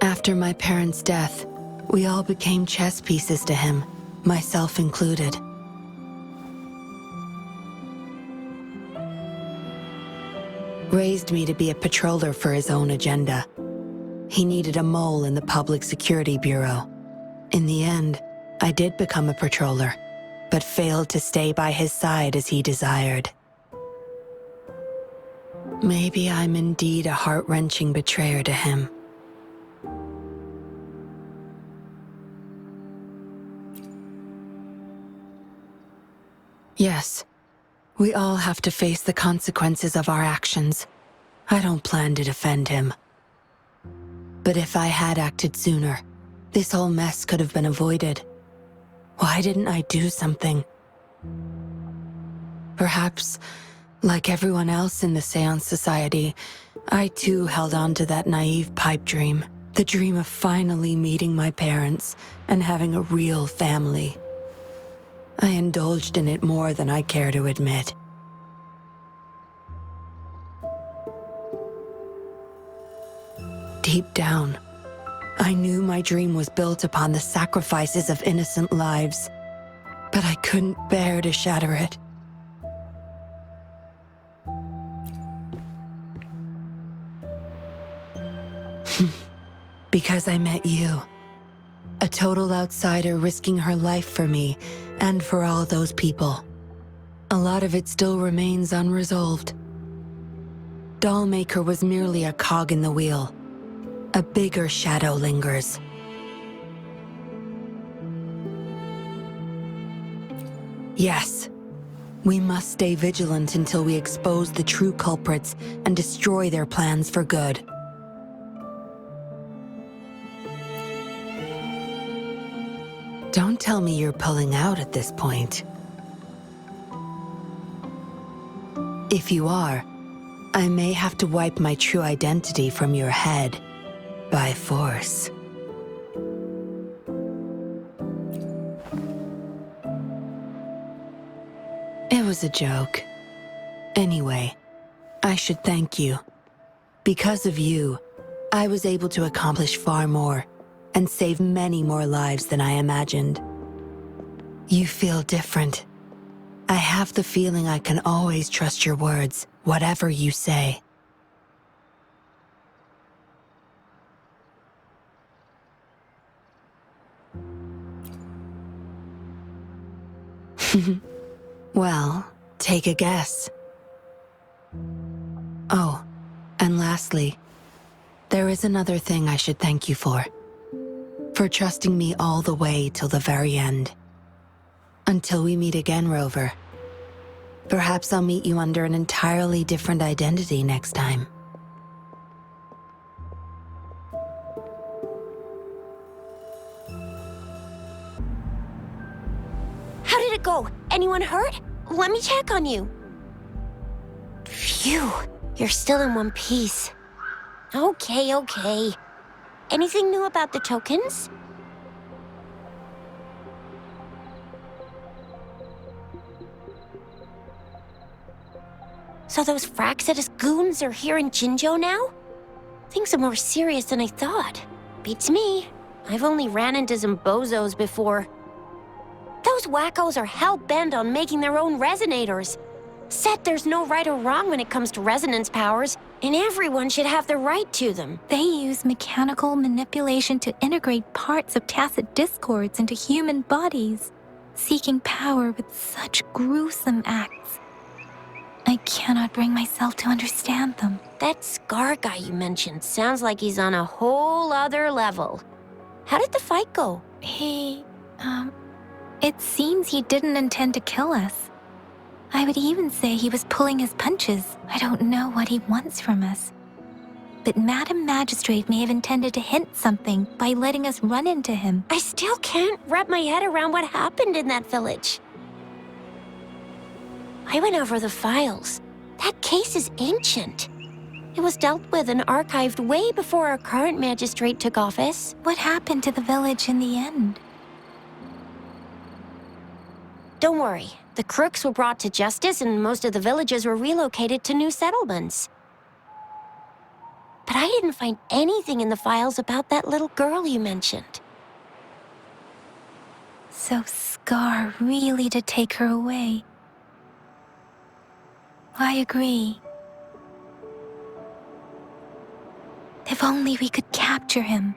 after my parents' death, we all became chess pieces to him, myself included. Raised me to be a patroller for his own agenda. He needed a mole in the Public Security Bureau. In the end, I did become a patroller, but failed to stay by his side as he desired. Maybe I'm indeed a heart-wrenching betrayer to him. Yes, we all have to face the consequences of our actions. I don't plan to defend him. But if I had acted sooner, this whole mess could have been avoided. Why didn't I do something? Perhaps, like everyone else in the Seance Society, I too held on to that naive pipe dream. The dream of finally meeting my parents and having a real family. I indulged in it more than I care to admit. Deep down, I knew my dream was built upon the sacrifices of innocent lives, but I couldn't bear to shatter it. Because I met you. A total outsider risking her life for me and for all those people. A lot of it still remains unresolved. Dollmaker was merely a cog in the wheel. A bigger shadow lingers. Yes, we must stay vigilant until we expose the true culprits and destroy their plans for good. Don't tell me you're pulling out at this point. If you are, I may have to wipe my true identity from your head by force. It was a joke. Anyway, I should thank you. Because of you, I was able to accomplish far more and save many more lives than I imagined. You feel different. I have the feeling I can always trust your words, whatever you say. Well, take a guess. Oh, and lastly, there is another thing I should thank you for. For trusting me all the way till the very end. Until we meet again, Rover. Perhaps I'll meet you under an entirely different identity next time. How did it go? Anyone hurt? Let me check on you. Phew, you're still in one piece. Okay. Anything new about the tokens? So those Fraxidus goons are here in Jinzhou now? Things are more serious than I thought. Beats me. I've only ran into some bozos before. Those wackos are hell-bent on making their own resonators. Said there's no right or wrong when it comes to resonance powers, and everyone should have the right to them. They use mechanical manipulation to integrate parts of tacit discords into human bodies, seeking power with such gruesome acts. I cannot bring myself to understand them. That Scar guy you mentioned sounds like he's on a whole other level. How did the fight go? It seems he didn't intend to kill us. I would even say he was pulling his punches. I don't know what he wants from us. But Madam Magistrate may have intended to hint something by letting us run into him. I still can't wrap my head around what happened in that village. I went over the files. That case is ancient. It was dealt with and archived way before our current magistrate took office. What happened to the village in the end? Don't worry. The crooks were brought to justice and most of the villagers were relocated to new settlements. But I didn't find anything in the files about that little girl you mentioned. So Scar really did take her away. I agree. If only we could capture him.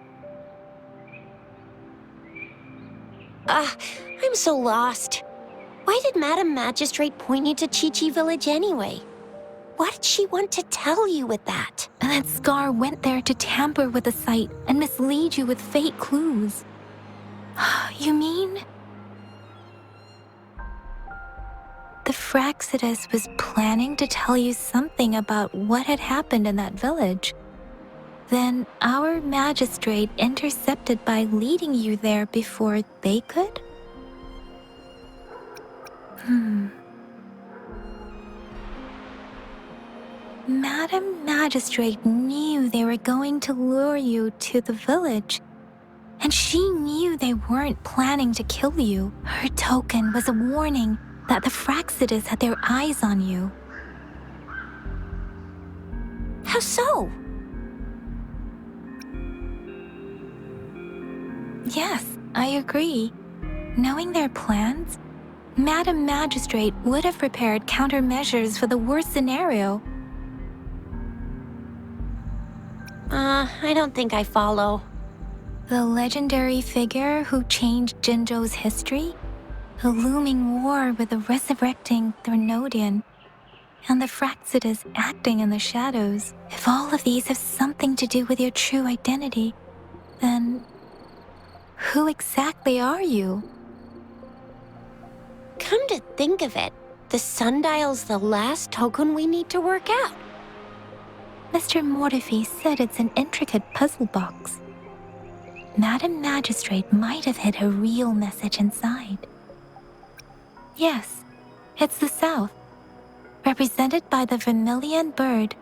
I'm so lost. Why did Madam Magistrate point you to Chi-Chi Village anyway? What did she want to tell you with that? And that Scar went there to tamper with the site and mislead you with fake clues. You mean? Fraxidus was planning to tell you something about what had happened in that village. Then our magistrate intercepted by leading you there before they could? Madam Magistrate knew they were going to lure you to the village, and she knew they weren't planning to kill you. Her token was a warning that the Fraxidus had their eyes on you. How so? Yes, I agree. Knowing their plans, Madam Magistrate would have prepared countermeasures for the worst scenario. I don't think I follow. The legendary figure who changed Jinzhou's history? The looming war with the resurrecting Threnodian, and the Fraxidus acting in the shadows. If all of these have something to do with your true identity, then who exactly are you? Come to think of it, the sundial's the last token we need to work out. Mr. Mortefi said it's an intricate puzzle box. Madam Magistrate might have hid a real message inside. Yes, it's the South, represented by the vermilion bird,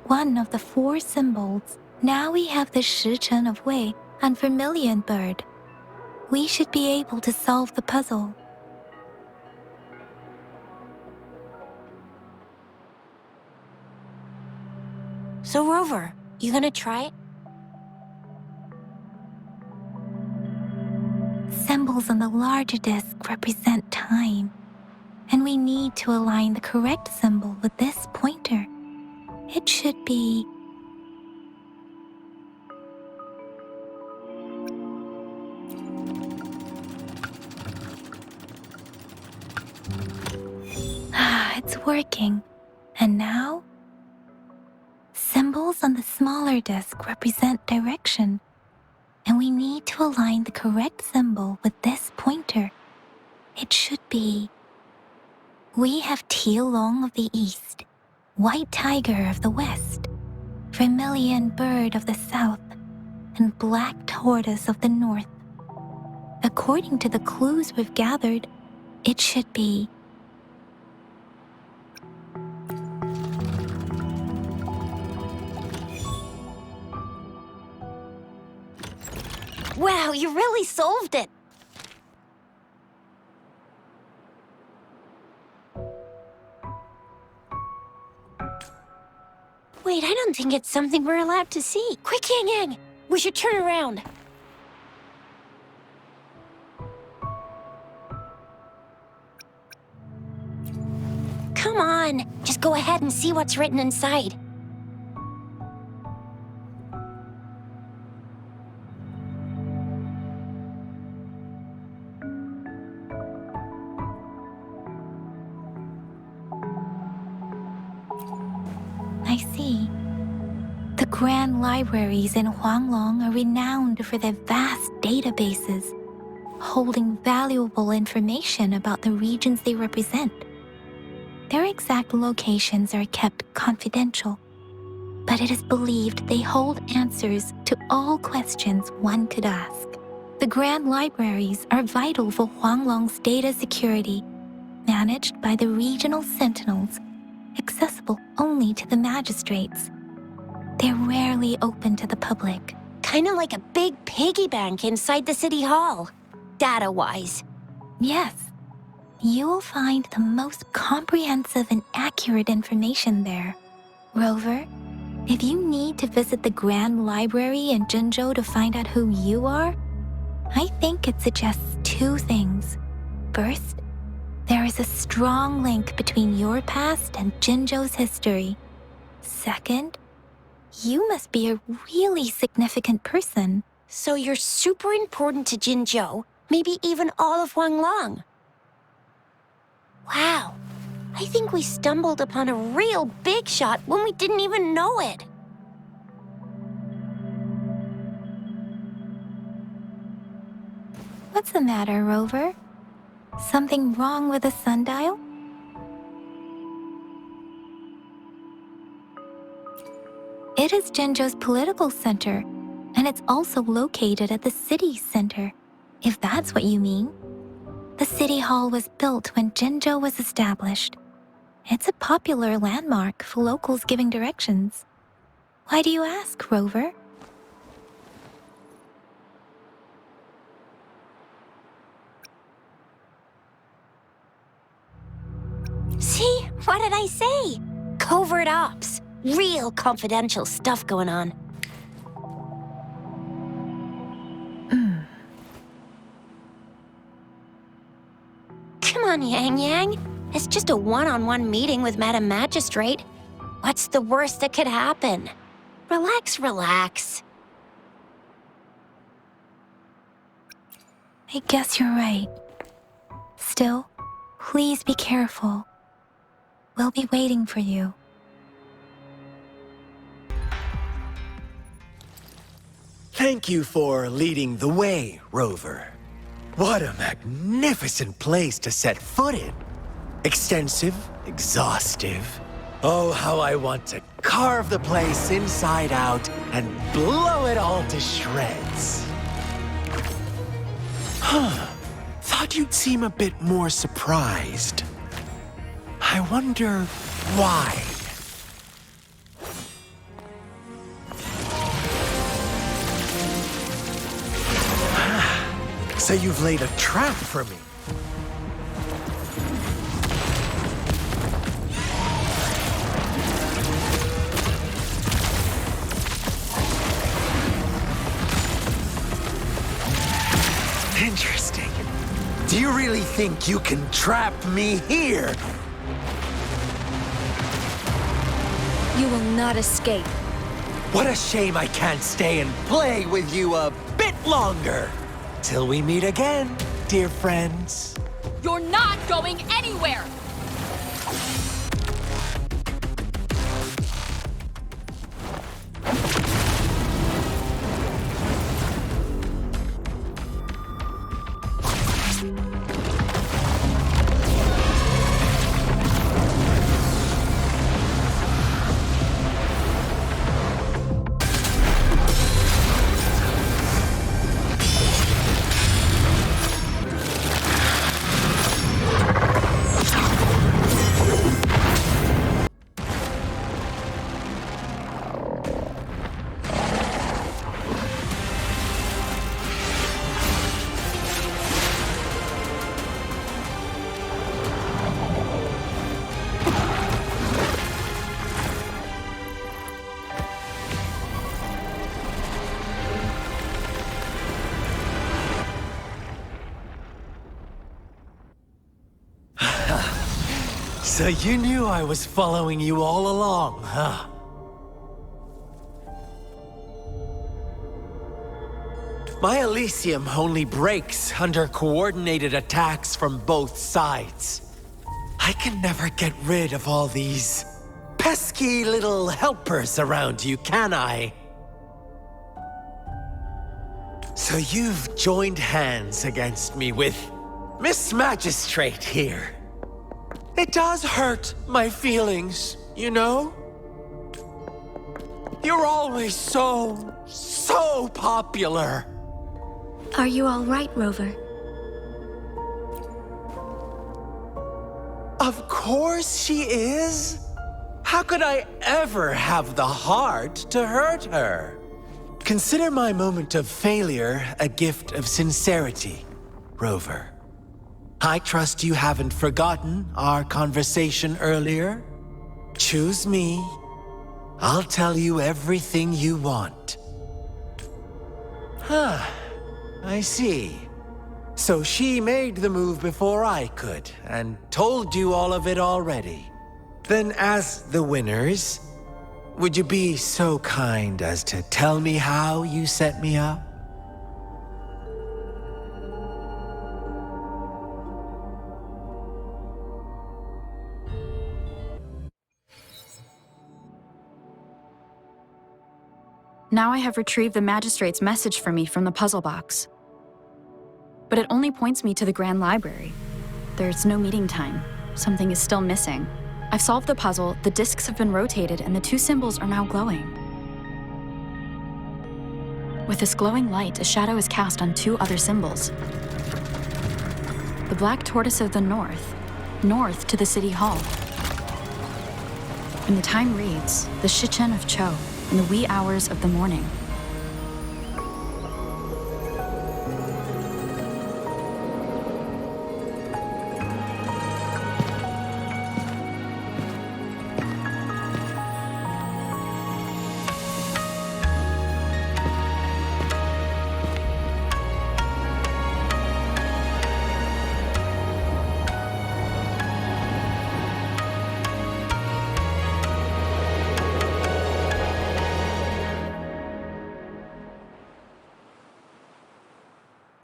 one of the 4 symbols. Now we have the Shichen of Wei and vermilion bird. We should be able to solve the puzzle. So Rover, you gonna try it? Symbols on the larger disc represent time, and we need to align the correct symbol with this pointer. It should be... it's working. And now? Symbols on the smaller disc represent direction, and we need to align the correct symbol with this pointer. It should be... We have Tielong of the east, white tiger of the west, vermilion bird of the south, and black tortoise of the north. According to the clues we've gathered, it should be... Wow, you really solved it! Wait, I don't think it's something we're allowed to see. Quick, Yang Yang! We should turn around. Come on, just go ahead and see what's written inside. I see. The grand libraries in Huanglong are renowned for their vast databases, holding valuable information about the regions they represent. Their exact locations are kept confidential, but it is believed they hold answers to all questions one could ask. The grand libraries are vital for Huanglong's data security, managed by the regional sentinels, accessible only to the magistrates. They're rarely open to the public. Kinda like a big piggy bank inside the city hall, data-wise. Yes. You will find the most comprehensive and accurate information there. Rover, if you need to visit the Grand Library in Jinzhou to find out who you are, I think it suggests 2 things. First, there is a strong link between your past and Jinzhou's history. Second, you must be a really significant person. So you're super important to Jinzhou, maybe even all of Huanglong. Wow, I think we stumbled upon a real big shot when we didn't even know it. What's the matter, Rover? Something wrong with the sundial? It is Jinzhou's political center, and it's also located at the city center, if that's what you mean. The city hall was built when Jinzhou was established. It's a popular landmark for locals giving directions. Why do you ask, Rover? See? What did I say? Covert ops. Real confidential stuff going on. Come on, Yang Yang. It's just a one-on-one meeting with Madam Magistrate. What's the worst that could happen? Relax, relax. I guess you're right. Still, please be careful. We'll be waiting for you. Thank you for leading the way, Rover. What a magnificent place to set foot in. Extensive, exhaustive. Oh, how I want to carve the place inside out and blow it all to shreds. Thought you'd seem a bit more surprised. I wonder why. So you've laid a trap for me. Interesting. Do you really think you can trap me here? You will not escape. What a shame I can't stay and play with you a bit longer. Till we meet again, dear friends. You're not going anywhere! So you knew I was following you all along, huh? My Elysium only breaks under coordinated attacks from both sides. I can never get rid of all these pesky little helpers around you, can I? So you've joined hands against me with Miss Magistrate here. It does hurt my feelings, you know? You're always so popular. Are you all right, Rover? Of course she is. How could I ever have the heart to hurt her? Consider my moment of failure a gift of sincerity, Rover. I trust you haven't forgotten our conversation earlier. Choose me. I'll tell you everything you want. I see. So she made the move before I could, and told you all of it already. Then as the winners, would you be so kind as to tell me how you set me up? Now I have retrieved the magistrate's message for me from the puzzle box. But it only points me to the Grand Library. There's no meeting time. Something is still missing. I've solved the puzzle, the discs have been rotated, and the two symbols are now glowing. With this glowing light, a shadow is cast on 2 other symbols. The black tortoise of the north to the city hall. And the time reads, the Shichen of Cho, in the wee hours of the morning.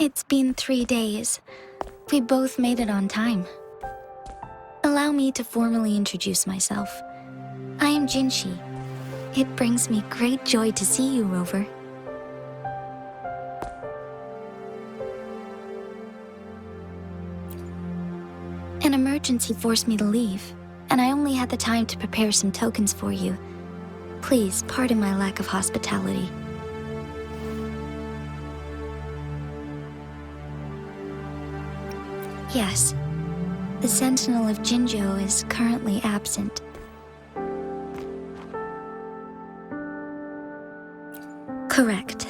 It's been 3 days. We both made it on time. Allow me to formally introduce myself. I am Jinshi. It brings me great joy to see you, Rover. An emergency forced me to leave, and I only had the time to prepare some tokens for you. Please pardon my lack of hospitality. Yes, the Sentinel of Jinzhou is currently absent. Correct.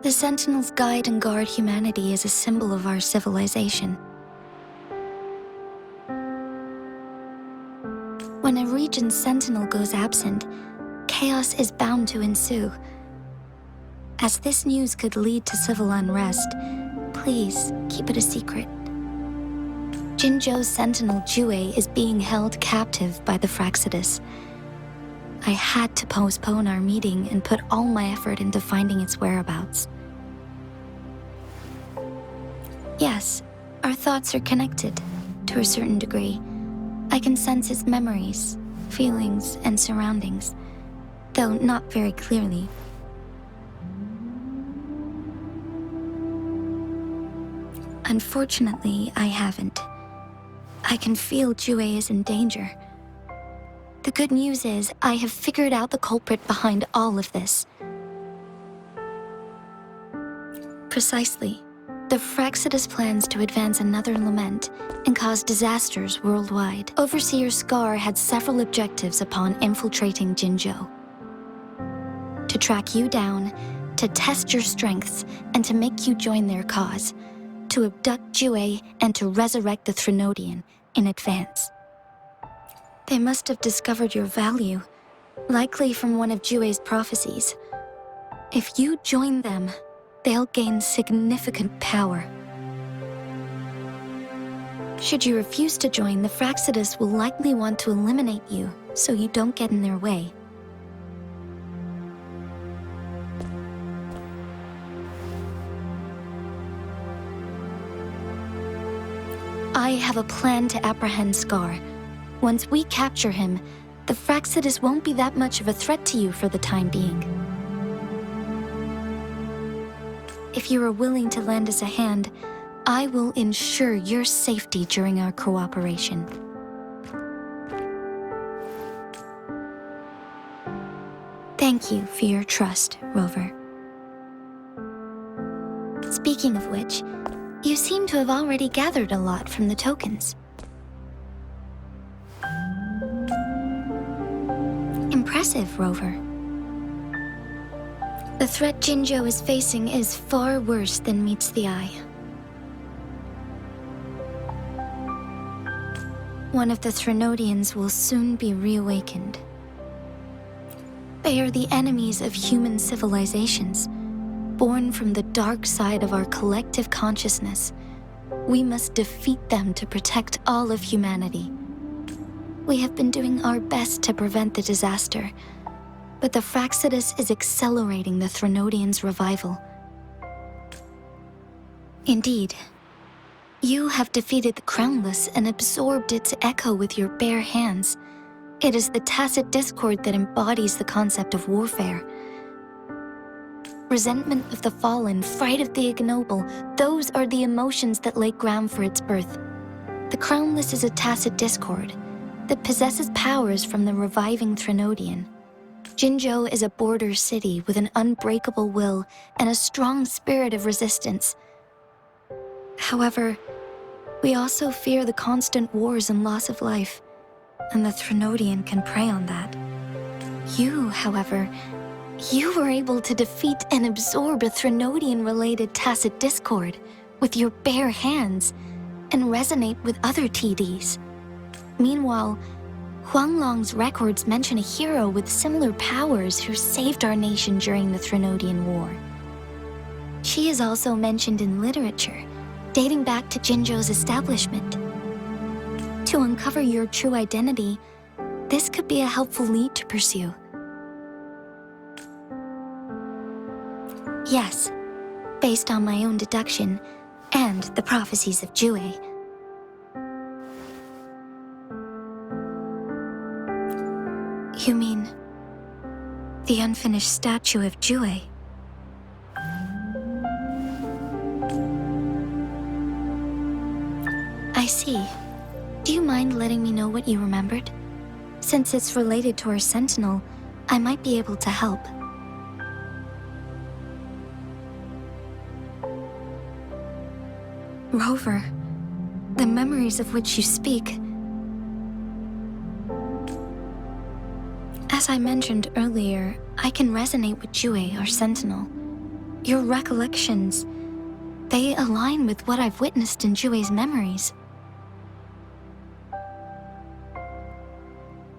The Sentinels guide and guard humanity as a symbol of our civilization. When a region's Sentinel goes absent, chaos is bound to ensue. As this news could lead to civil unrest, please keep it a secret. Jinzhou's Sentinel Jue is being held captive by the Fraxidus. I had to postpone our meeting and put all my effort into finding its whereabouts. Yes, our thoughts are connected, to a certain degree. I can sense its memories, feelings, and surroundings, though not very clearly. Unfortunately, I haven't. I can feel Jue is in danger. The good news is, I have figured out the culprit behind all of this. Precisely. The Fraxidus plans to advance another lament and cause disasters worldwide. Overseer Scar had several objectives upon infiltrating Jinzhou. To track you down, to test your strengths, and to make you join their cause. To abduct Jue and to resurrect the Threnodian in advance. They must have discovered your value, likely from one of Jue's prophecies. If you join them, they'll gain significant power. Should you refuse to join, the Fraxidus will likely want to eliminate you, so you don't get in their way. I have a plan to apprehend Scar. Once we capture him, the Fraxidus won't be that much of a threat to you for the time being. If you are willing to lend us a hand, I will ensure your safety during our cooperation. Thank you for your trust, Rover. Speaking of which, you seem to have already gathered a lot from the tokens. Impressive, Rover. The threat Jinzhou is facing is far worse than meets the eye. One of the Threnodians will soon be reawakened. They are the enemies of human civilizations, born from the dark side of our collective consciousness. We must defeat them to protect all of humanity. We have been doing our best to prevent the disaster, but the Fraxidus is accelerating the Threnodians' revival. Indeed, you have defeated the Crownless and absorbed its echo with your bare hands. It is the tacit discord that embodies the concept of warfare. Resentment of the fallen, fright of the ignoble, those are the emotions that lay ground for its birth. The Crownless is a tacit discord that possesses powers from the reviving Threnodian. Jinzhou is a border city with an unbreakable will and a strong spirit of resistance. However, we also fear the constant wars and loss of life, and the Threnodian can prey on that. You, however, you were able to defeat and absorb a Threnodian-related tacit discord with your bare hands and resonate with other TDs. Meanwhile, Huanglong's records mention a hero with similar powers who saved our nation during the Threnodian War. She is also mentioned in literature, dating back to Jinzhou's establishment. To uncover your true identity, this could be a helpful lead to pursue. Yes, based on my own deduction and the prophecies of Jue. You mean the unfinished statue of Jue? I see. Do you mind letting me know what you remembered? Since it's related to our sentinel, I might be able to help. Rover, the memories of which you speak. As I mentioned earlier, I can resonate with Jue, our sentinel. Your recollections, they align with what I've witnessed in Jue's memories.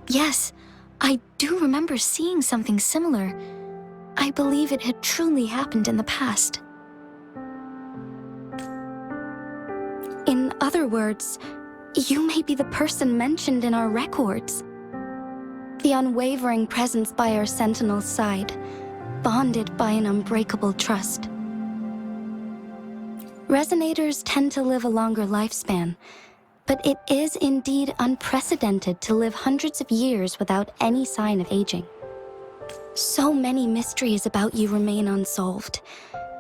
Yes, I do remember seeing something similar. I believe it had truly happened in the past. In other words, you may be the person mentioned in our records. The unwavering presence by our sentinel's side, bonded by an unbreakable trust. Resonators tend to live a longer lifespan, but it is indeed unprecedented to live hundreds of years without any sign of aging. So many mysteries about you remain unsolved,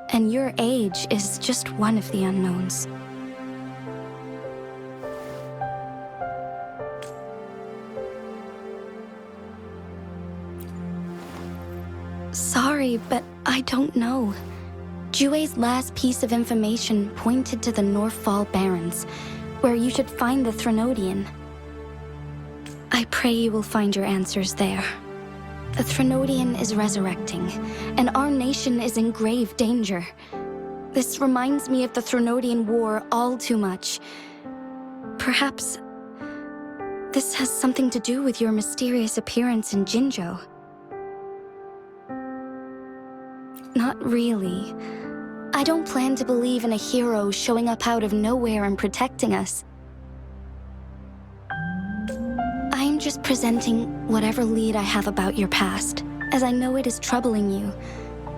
and your age is just one of the unknowns. Sorry, but I don't know. Jue's last piece of information pointed to the Northfall Barrens, where you should find the Threnodian. I pray you will find your answers there. The Threnodian is resurrecting, and our nation is in grave danger. This reminds me of the Threnodian War all too much. Perhaps this has something to do with your mysterious appearance in Jinzhou. Not really. I don't plan to believe in a hero showing up out of nowhere and protecting us. I'm just presenting whatever lead I have about your past, as I know it is troubling you.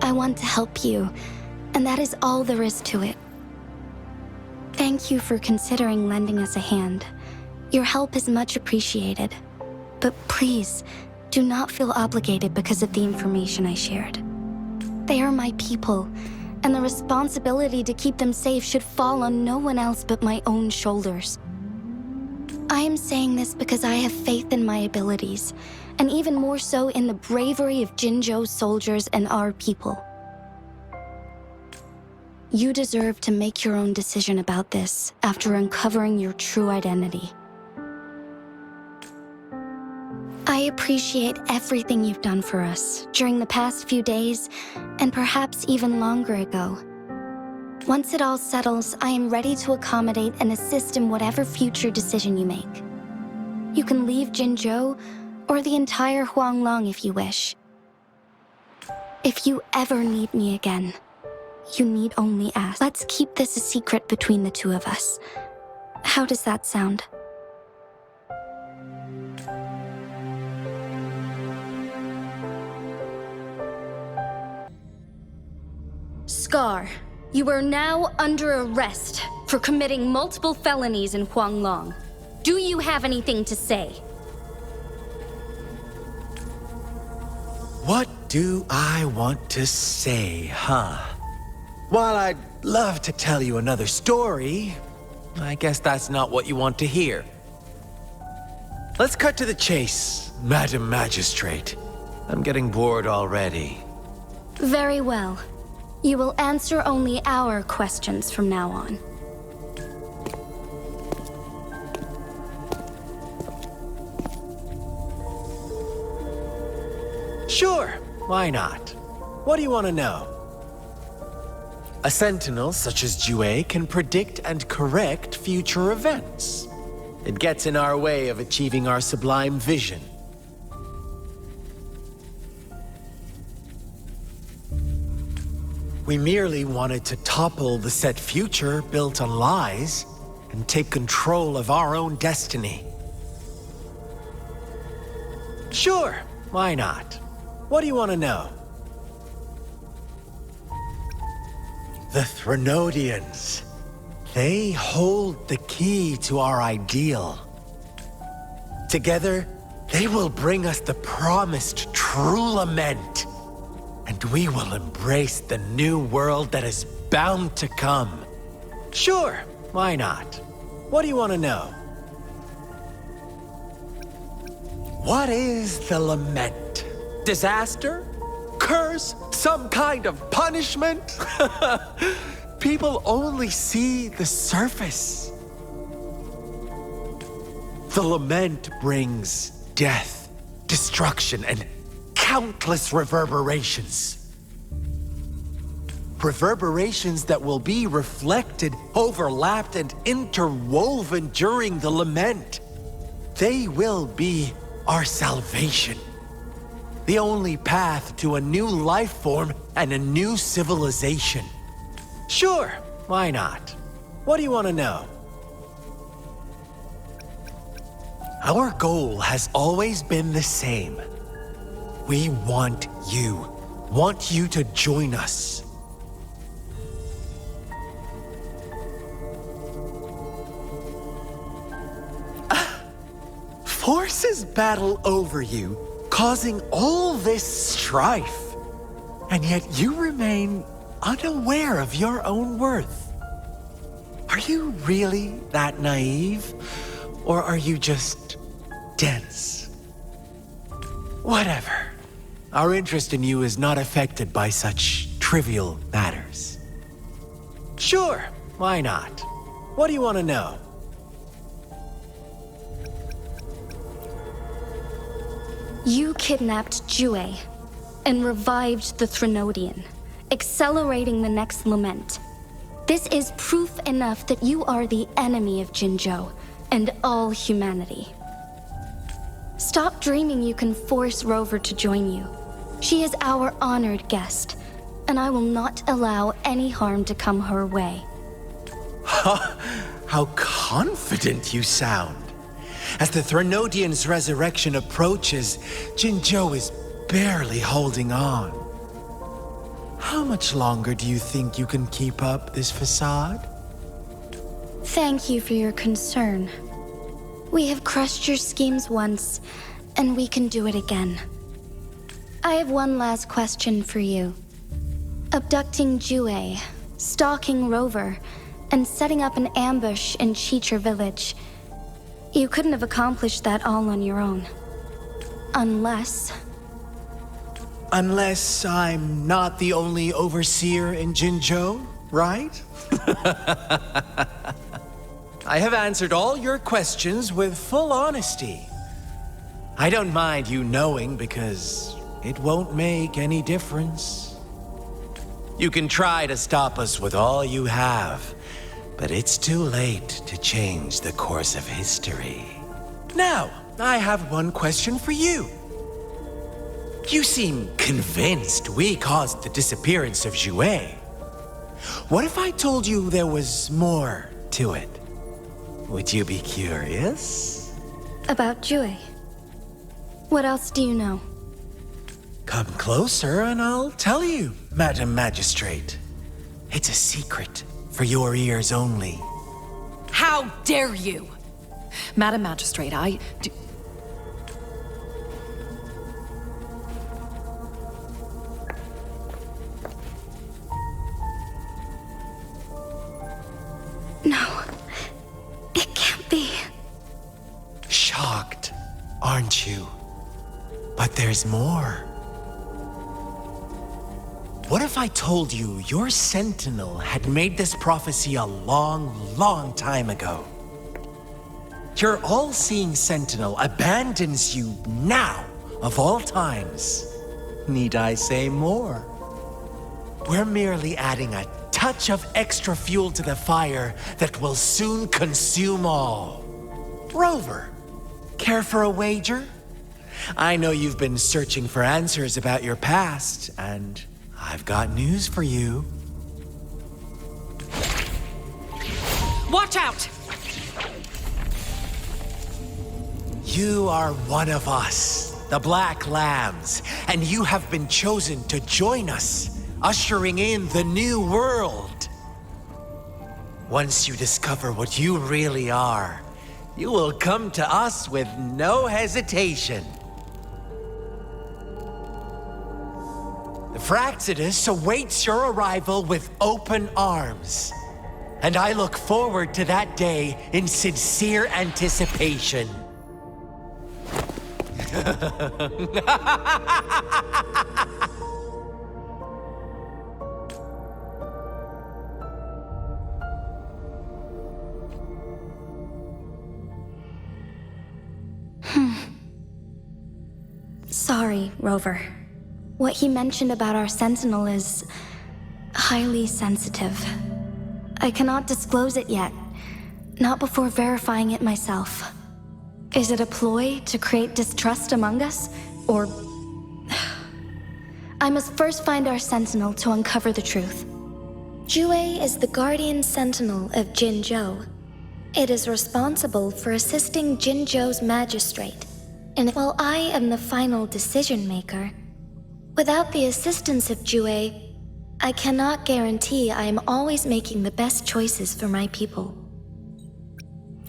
I want to help you, and that is all there is to it. Thank you for considering lending us a hand. Your help is much appreciated. But please, do not feel obligated because of the information I shared. They are my people, and the responsibility to keep them safe should fall on no one else but my own shoulders. I am saying this because I have faith in my abilities, and even more so in the bravery of Jinzhou's soldiers and our people. You deserve to make your own decision about this after uncovering your true identity. I appreciate everything you've done for us during the past few days, and perhaps even longer ago. Once it all settles, I am ready to accommodate and assist in whatever future decision you make. You can leave Jinzhou, or the entire Huanglong if you wish. If you ever need me again, you need only ask. Let's keep this a secret between the two of us. How does that sound? Scar, you are now under arrest for committing multiple felonies in Huanglong. Do you have anything to say? What do I want to say, huh? While I'd love to tell you another story, I guess that's not what you want to hear. Let's cut to the chase, Madam Magistrate. I'm getting bored already. Very well. You will answer only our questions from now on. Sure, why not? What do you want to know? A sentinel such as Jue can predict and correct future events. It gets in our way of achieving our sublime vision. We merely wanted to topple the set future built on lies and take control of our own destiny. Sure, why not? What do you want to know? The Threnodians. They hold the key to our ideal. Together, they will bring us the promised true lament. And we will embrace the new world that is bound to come. Sure, why not? What do you want to know? What is the lament? Disaster? Curse? Some kind of punishment? People only see the surface. The lament brings death, destruction, and countless reverberations. Reverberations that will be reflected, overlapped, and interwoven during the lament. They will be our salvation. The only path to a new life form and a new civilization. Sure, why not? What do you want to know? Our goal has always been the same. We want you to join us. Forces battle over you, causing all this strife. And yet you remain unaware of your own worth. Are you really that naive? Or are you just dense? Whatever. Our interest in you is not affected by such trivial matters. Sure, why not? What do you want to know? You kidnapped Jue and revived the Threnodian, accelerating the next lament. This is proof enough that you are the enemy of Jinzhou and all humanity. Stop dreaming you can force Rover to join you. She is our honored guest, and I will not allow any harm to come her way. How confident you sound. As the Threnodian's resurrection approaches, Jinzhou is barely holding on. How much longer do you think you can keep up this facade? Thank you for your concern. We have crushed your schemes once, and we can do it again. I have one last question for you. Abducting Jue, stalking Rover, and setting up an ambush in Cheecher Village. You couldn't have accomplished that all on your own. Unless I'm not the only overseer in Jinzhou, right? I have answered all your questions with full honesty. I don't mind you knowing because it won't make any difference. You can try to stop us with all you have, but it's too late to change the course of history. Now, I have one question for you. You seem convinced we caused the disappearance of Jue. What if I told you there was more to it? Would you be curious? about Jue. What else do you know? Come closer and I'll tell you, Madam Magistrate. It's a secret for your ears only. How dare you! Madam Magistrate, No, it can't be. Shocked, aren't you? But there's more. What if I told you your sentinel had made this prophecy a long, long time ago? Your all-seeing sentinel abandons you now, of all times. Need I say more? We're merely adding a touch of extra fuel to the fire that will soon consume all. Rover, care for a wager? I know you've been searching for answers about your past, and I've got news for you. Watch out! You are one of us, the Black Lambs, and you have been chosen to join us, ushering in the new world. Once you discover what you really are, you will come to us with no hesitation. The Fraxidus awaits your arrival with open arms, and I look forward to that day in sincere anticipation. Sorry, Rover. What he mentioned about our sentinel is highly sensitive. I cannot disclose it yet, not before verifying it myself. Is it a ploy to create distrust among us, or... I must first find our sentinel to uncover the truth. Jue is the guardian sentinel of Jinzhou. It is responsible for assisting Jinzhou's magistrate, and while I am the final decision maker, without the assistance of Jue, I cannot guarantee I am always making the best choices for my people.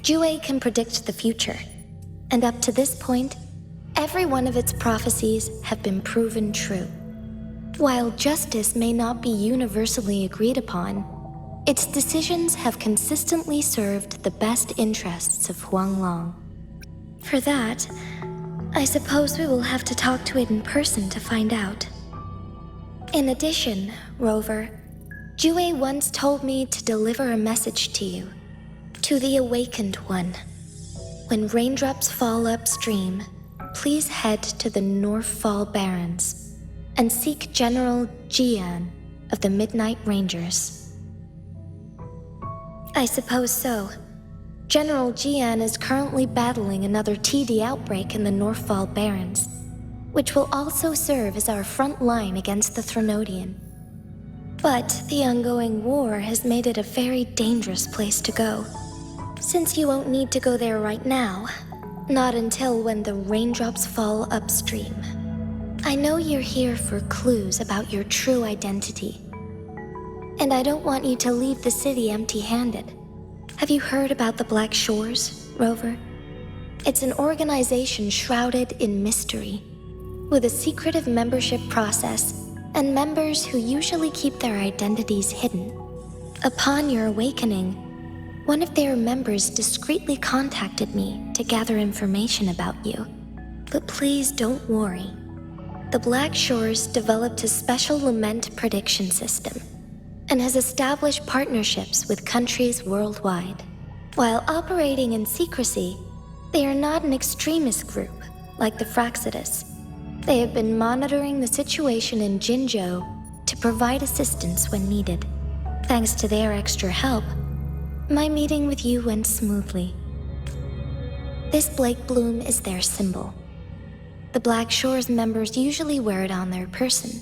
Jue can predict the future, and up to this point, every one of its prophecies have been proven true. While justice may not be universally agreed upon, its decisions have consistently served the best interests of Huanglong. For that, I suppose we will have to talk to it in person to find out. In addition, Rover, Jue once told me to deliver a message to you, to the Awakened One. When raindrops fall upstream, please head to the Northfall Barrens and seek General Jian of the Midnight Rangers. I suppose so. General Jian is currently battling another TD outbreak in the Northfall Barrens, which will also serve as our front line against the Threnodian. But the ongoing war has made it a very dangerous place to go. Since you won't need to go there right now, not until when the raindrops fall upstream. I know you're here for clues about your true identity, and I don't want you to leave the city empty-handed. Have you heard about the Black Shores, Rover? It's an organization shrouded in mystery, with a secretive membership process and members who usually keep their identities hidden. Upon your awakening, one of their members discreetly contacted me to gather information about you. But please don't worry. The Black Shores developed a special lament prediction system and has established partnerships with countries worldwide. While operating in secrecy, they are not an extremist group like the Fraxidus. They have been monitoring the situation in Jinzhou to provide assistance when needed. Thanks to their extra help, my meeting with you went smoothly. This Blake Bloom is their symbol. The Black Shores members usually wear it on their person.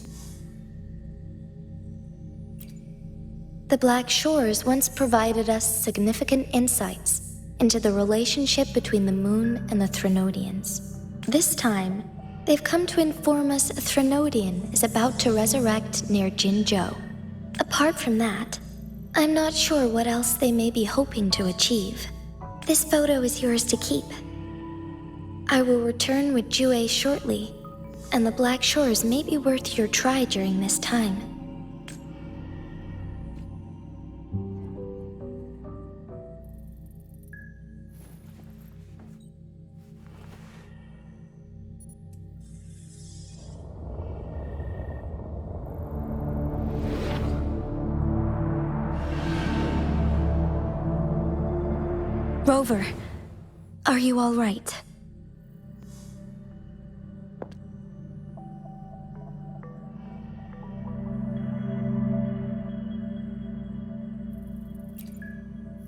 The Black Shores once provided us significant insights into the relationship between the Moon and the Threnodians. This time, they've come to inform us a Threnodian is about to resurrect near Jinzhou. Apart from that, I'm not sure what else they may be hoping to achieve. This photo is yours to keep. I will return with Jue shortly, and the Black Shores may be worth your try during this time. Rover, are you all right?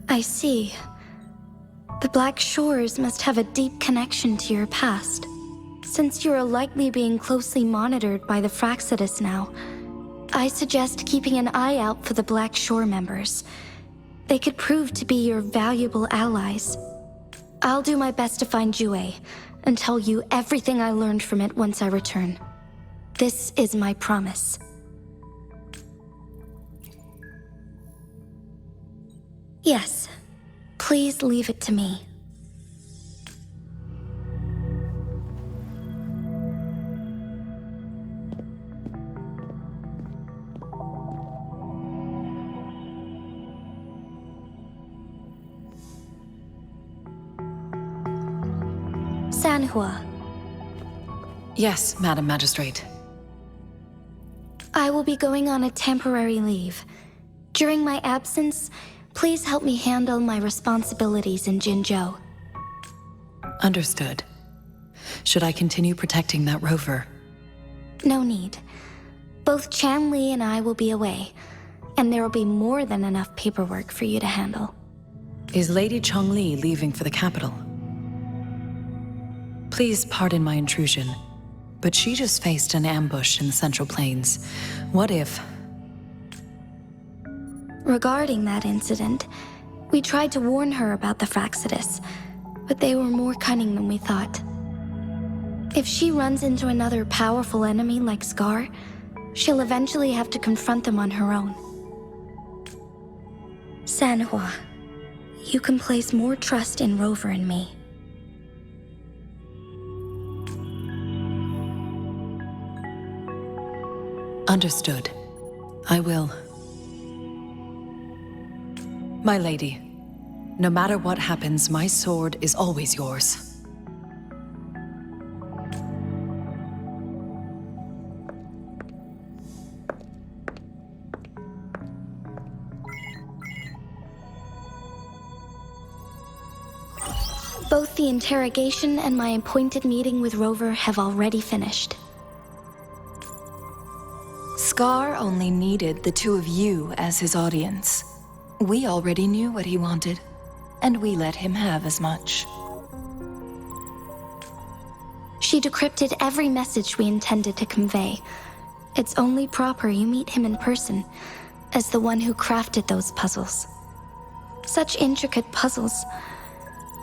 I see. The Black Shores must have a deep connection to your past. Since you are likely being closely monitored by the Fraxidus now, I suggest keeping an eye out for the Black Shore members. They could prove to be your valuable allies. I'll do my best to find Jue and tell you everything I learned from it once I return. This is my promise. Yes, please leave it to me. Sanhua. Yes, Madam Magistrate. I will be going on a temporary leave. During my absence, please help me handle my responsibilities in Jinzhou. Understood. Should I continue protecting that rover? No need. Both Chanli and I will be away, and there will be more than enough paperwork for you to handle. Is Lady Chongli leaving for the capital? Please pardon my intrusion, but she just faced an ambush in the Central Plains. What if... Regarding that incident, we tried to warn her about the Fraxidus, but they were more cunning than we thought. If she runs into another powerful enemy like Scar, she'll eventually have to confront them on her own. Sanhua, you can place more trust in Rover and me. Understood. I will. My lady, no matter what happens, my sword is always yours. Both the interrogation and my appointed meeting with Rover have already finished. Scar only needed the two of you as his audience. We already knew what he wanted, and we let him have as much. She decrypted every message we intended to convey. It's only proper you meet him in person, as the one who crafted those puzzles. Such intricate puzzles.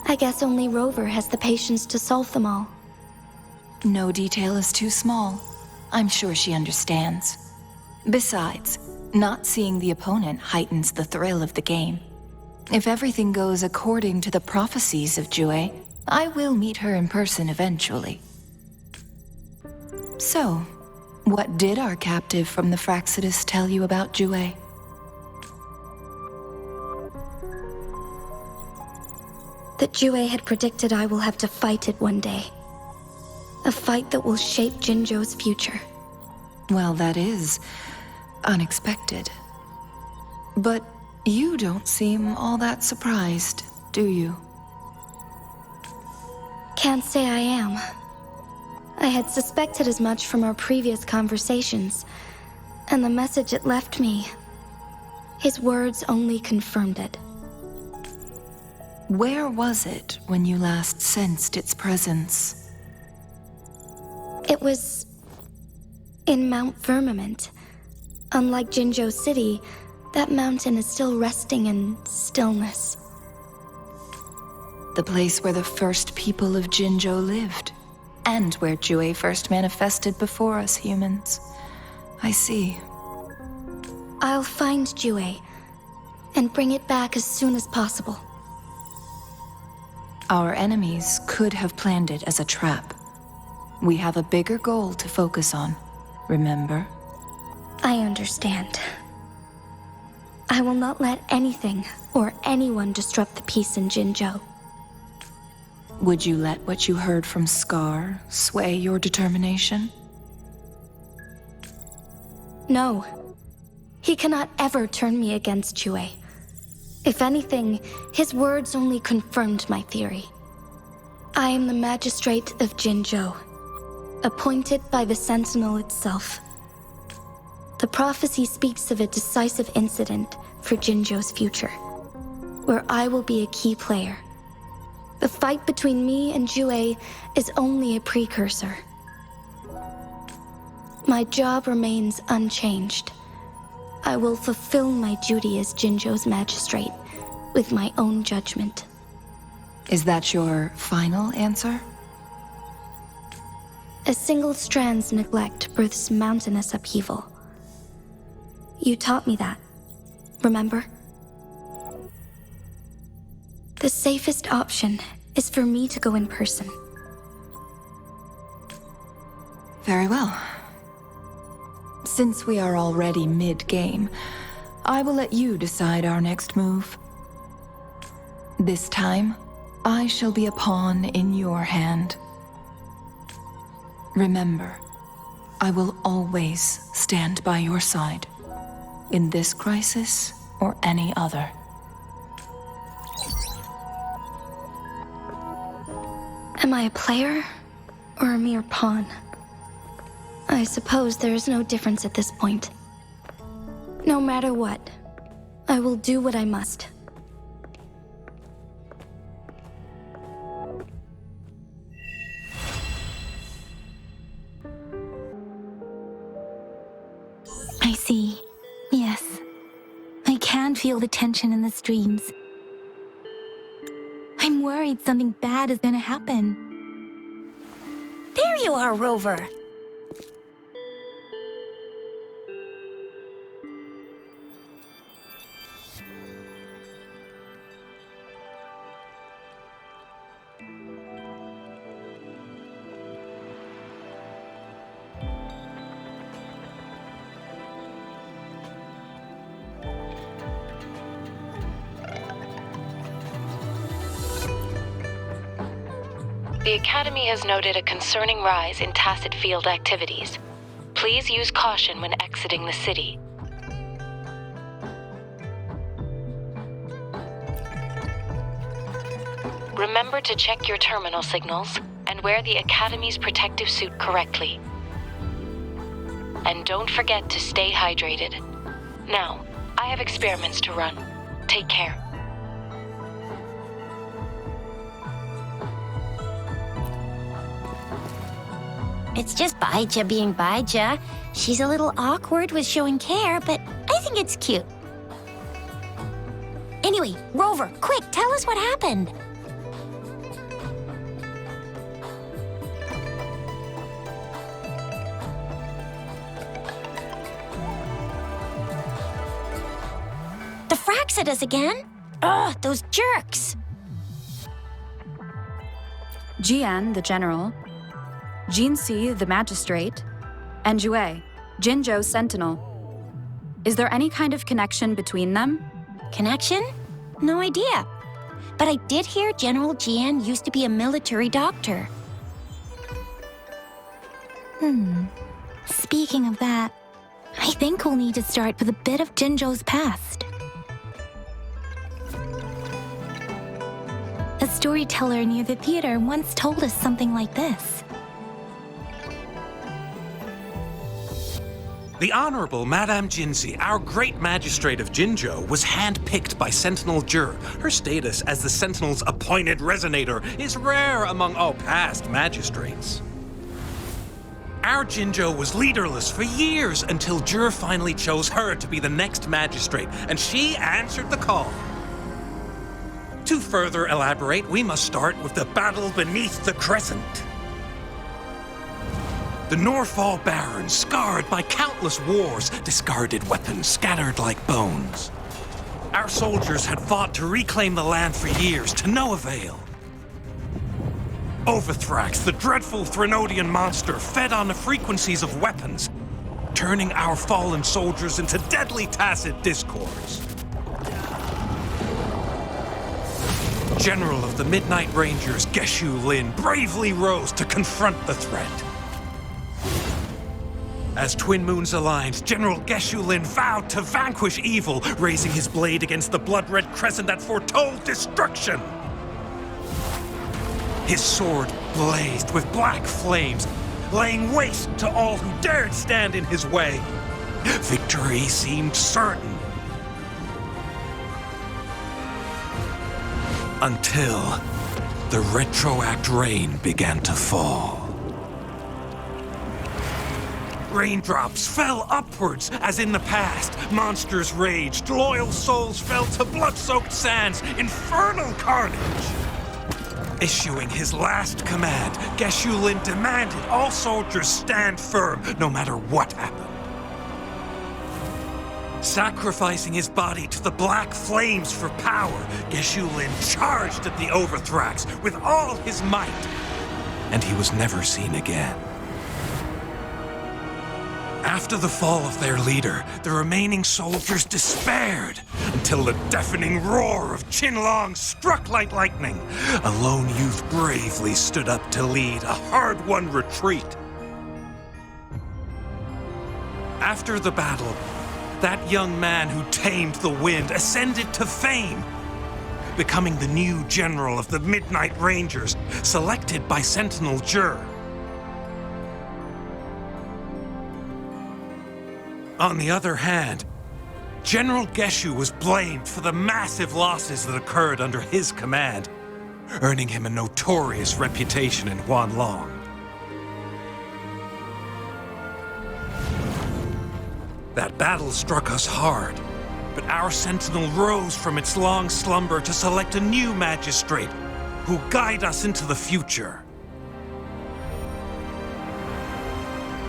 I guess only Rover has the patience to solve them all. No detail is too small. I'm sure she understands. Besides, not seeing the opponent heightens the thrill of the game. If everything goes according to the prophecies of Jue, I will meet her in person eventually. So, what did our captive from the Fraxidus tell you about Jue? That Jue had predicted I will have to fight it one day. A fight that will shape Jinzhou's future. Well, that is unexpected. But you don't seem all that surprised, do you? Can't say I am. I had suspected as much from our previous conversations, and the message it left me, his words only confirmed it. Where was it when you last sensed its presence? It was in Mount Firmament. Unlike Jinzhou City, that mountain is still resting in stillness. The place where the first people of Jinzhou lived, and where Jue first manifested before us humans. I see. I'll find Jue, and bring it back as soon as possible. Our enemies could have planned it as a trap. We have a bigger goal to focus on, remember? I understand. I will not let anything or anyone disrupt the peace in Jinzhou. Would you let what you heard from Scar sway your determination? No. He cannot ever turn me against Jue. If anything, his words only confirmed my theory. I am the magistrate of Jinzhou, appointed by the Sentinel itself. The prophecy speaks of a decisive incident for Jinzhou's future, where I will be a key player. The fight between me and Jue is only a precursor. My job remains unchanged. I will fulfill my duty as Jinzhou's magistrate with my own judgment. Is that your final answer? A single strand's neglect births mountainous upheaval. You taught me that, remember? The safest option is for me to go in person. Very well. Since we are already mid-game, I will let you decide our next move. This time, I shall be a pawn in your hand. Remember, I will always stand by your side, in this crisis or any other. Am I a player or a mere pawn? I suppose there is no difference at this point. No matter what, I will do what I must. I see. Yes. I can feel the tension in the streams. I'm worried something bad is gonna happen. There you are, Rover. The Academy has noted a concerning rise in tacit field activities. Please use caution when exiting the city. Remember to check your terminal signals and wear the Academy's protective suit correctly. And don't forget to stay hydrated. Now, I have experiments to run. Take care. It's just Baija being Baija. She's a little awkward with showing care, but I think it's cute. Anyway, Rover, quick, tell us what happened. The fracks at us again? Ugh, those jerks! Jian, the general, Jinxi, the magistrate, and Jue, Jinzhou's sentinel. Is there any kind of connection between them? Connection? No idea. But I did hear General Jian used to be a military doctor. Speaking of that, I think we'll need to start with a bit of Jinzhou's past. A storyteller near the theater once told us something like this. The Honorable Madame Jinxi, our great magistrate of Jinzhou, was handpicked by Sentinel Jur. Her status as the Sentinel's appointed resonator is rare among all past magistrates. Our Jinzhou was leaderless for years until Jur finally chose her to be the next magistrate, and she answered the call. To further elaborate, we must start with the battle beneath the crescent. The Norfall Barons, scarred by countless wars, discarded weapons scattered like bones. Our soldiers had fought to reclaim the land for years, to no avail. Overthrax, the dreadful Threnodian monster, fed on the frequencies of weapons, turning our fallen soldiers into deadly tacit discords. General of the Midnight Rangers, Geshu Lin, bravely rose to confront the threat. As twin moons aligned, General Geshu Lin vowed to vanquish evil, raising his blade against the blood-red crescent that foretold destruction. His sword blazed with black flames, laying waste to all who dared stand in his way. Victory seemed certain. Until the retroact rain began to fall. Raindrops fell upwards as in the past. Monsters raged, loyal souls fell to blood-soaked sands, infernal carnage. Issuing his last command, Geshu Lin demanded all soldiers stand firm, no matter what happened. Sacrificing his body to the black flames for power, Geshu Lin charged at the Overthrax with all his might, and he was never seen again. After the fall of their leader, the remaining soldiers despaired until the deafening roar of Qinlong struck like lightning. A lone youth bravely stood up to lead a hard-won retreat. After the battle, that young man who tamed the wind ascended to fame, becoming the new general of the Midnight Rangers, selected by Sentinel Jur. On the other hand, General Geshu was blamed for the massive losses that occurred under his command, earning him a notorious reputation in Huanlong. That battle struck us hard, but our sentinel rose from its long slumber to select a new magistrate who'll guide us into the future.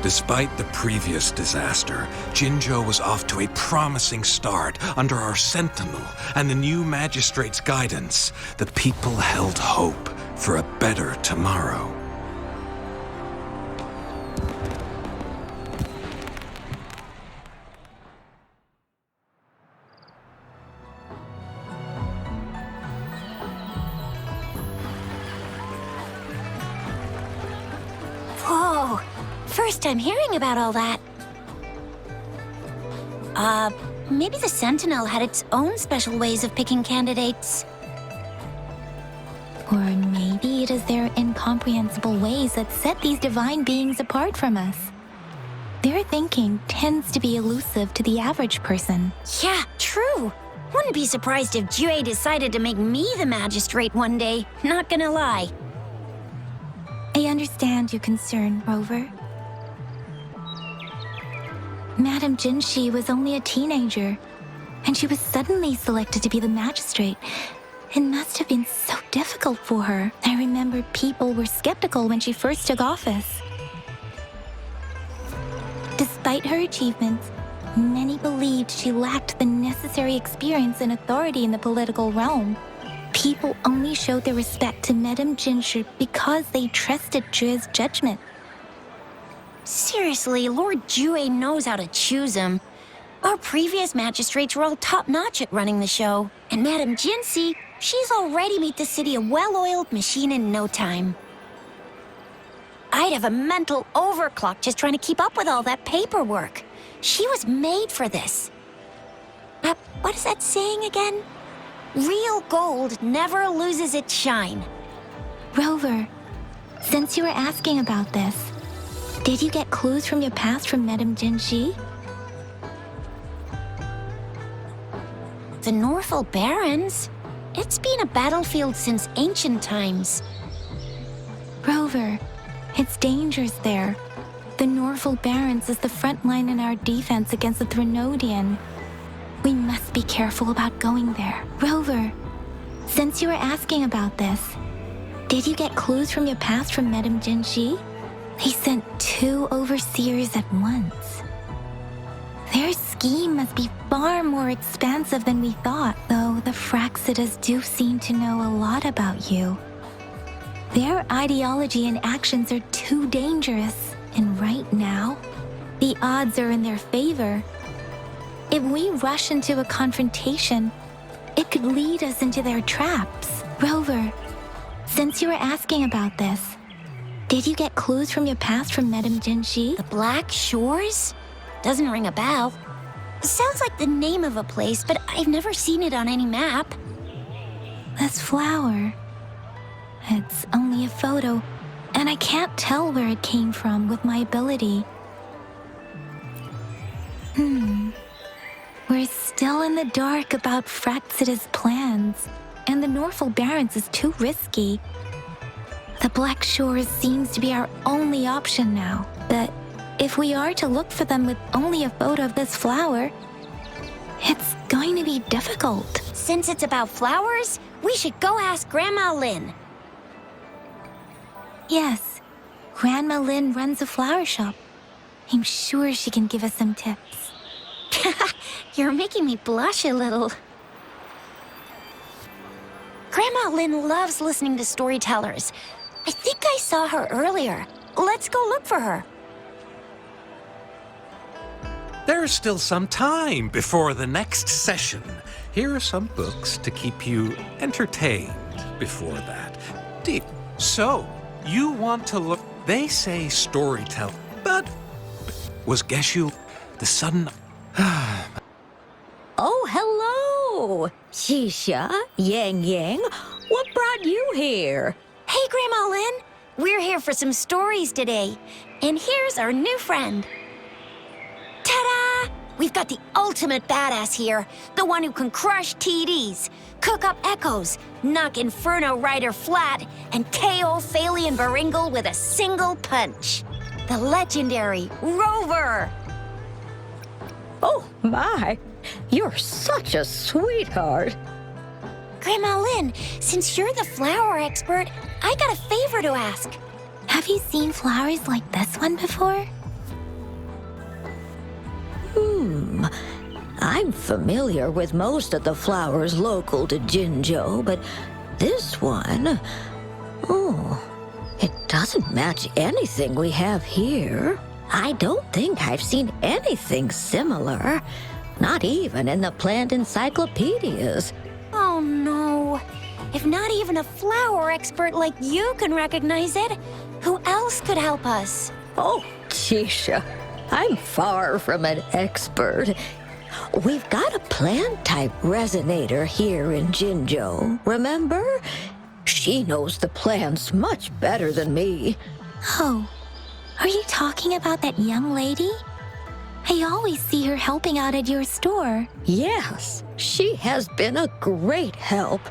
Despite the previous disaster, Jinzhou was off to a promising start under our sentinel and the new magistrate's guidance. The people held hope for a better tomorrow. Whoa! First time hearing about all that. Maybe the Sentinel had its own special ways of picking candidates. Or maybe it is their incomprehensible ways that set these divine beings apart from us. Their thinking tends to be elusive to the average person. Yeah, true. Wouldn't be surprised if Jue decided to make me the magistrate one day. Not gonna lie. I understand your concern, Rover. Madame Jinshi was only a teenager, and she was suddenly selected to be the magistrate. It must have been so difficult for her. I remember people were skeptical when she first took office. Despite her achievements, many believed she lacked the necessary experience and authority in the political realm. People only showed their respect to Madame Jinshi because they trusted Jue's judgment. Seriously, Lord Jue knows how to choose him. Our previous magistrates were all top-notch at running the show. And Madame Jinshi, she's already made the city a well-oiled machine in no time. I'd have a mental overclock just trying to keep up with all that paperwork. She was made for this. What is that saying again? Real gold never loses its shine. Rover, since you were asking about this, did you get clues from your past from Madame Jinshi? The Norful Barrens? It's been a battlefield since ancient times. Rover, it's dangerous there. The Norful Barrens is the front line in our defense against the Threnodian. We must be careful about going there. Rover, since you were asking about this, did you get clues from your past from Madame Jinshi? They sent 2 overseers at once. Their scheme must be far more expansive than we thought, though the Fraxidas do seem to know a lot about you. Their ideology and actions are too dangerous, and right now, the odds are in their favor. If we rush into a confrontation, it could lead us into their traps. Rover, since you were asking about this, Did you get clues from your past from Madame Jinshi? The Black Shores? Doesn't ring a bell. Sounds like the name of a place, but I've never seen it on any map. This flower. It's only a photo, and I can't tell where it came from with my ability. We're still in the dark about Fraxita's plans, and the Norfolk Barrens is too risky. The Black Shores seems to be our only option now, but if we are to look for them with only a photo of this flower, it's going to be difficult. Since it's about flowers, we should go ask Grandma Lynn. Yes, Grandma Lynn runs a flower shop. I'm sure she can give us some tips. You're making me blush a little. Grandma Lynn loves listening to storytellers. I think I saw her earlier. Let's go look for her. There's still some time before the next session. Here are some books to keep you entertained before that. Deep. So, you want to look... They say storytell, but was Geshu the son... Oh, hello! Shisha, Yang Yang, what brought you here? Hey, Grandma Lynn. We're here for some stories today. And here's our new friend. Ta-da! We've got the ultimate badass here. The one who can crush TDs, cook up echoes, knock Inferno Rider flat, and KO Phalian Baringle with a single punch. The legendary Rover! Oh, my! You're such a sweetheart. Grandma Lynn, since you're the flower expert, I got a favor to ask. Have you seen flowers like this one before? I'm familiar with most of the flowers local to Jinzhou, but this one... Oh, it doesn't match anything we have here. I don't think I've seen anything similar. Not even in the plant encyclopedias. Oh, no. If not even a flower expert like you can recognize it, who else could help us? Oh, Chisha, I'm far from an expert. We've got a plant-type resonator here in Jinzhou, remember? She knows the plants much better than me. Oh, are you talking about that young lady? I always see her helping out at your store. Yes, she has been a great help.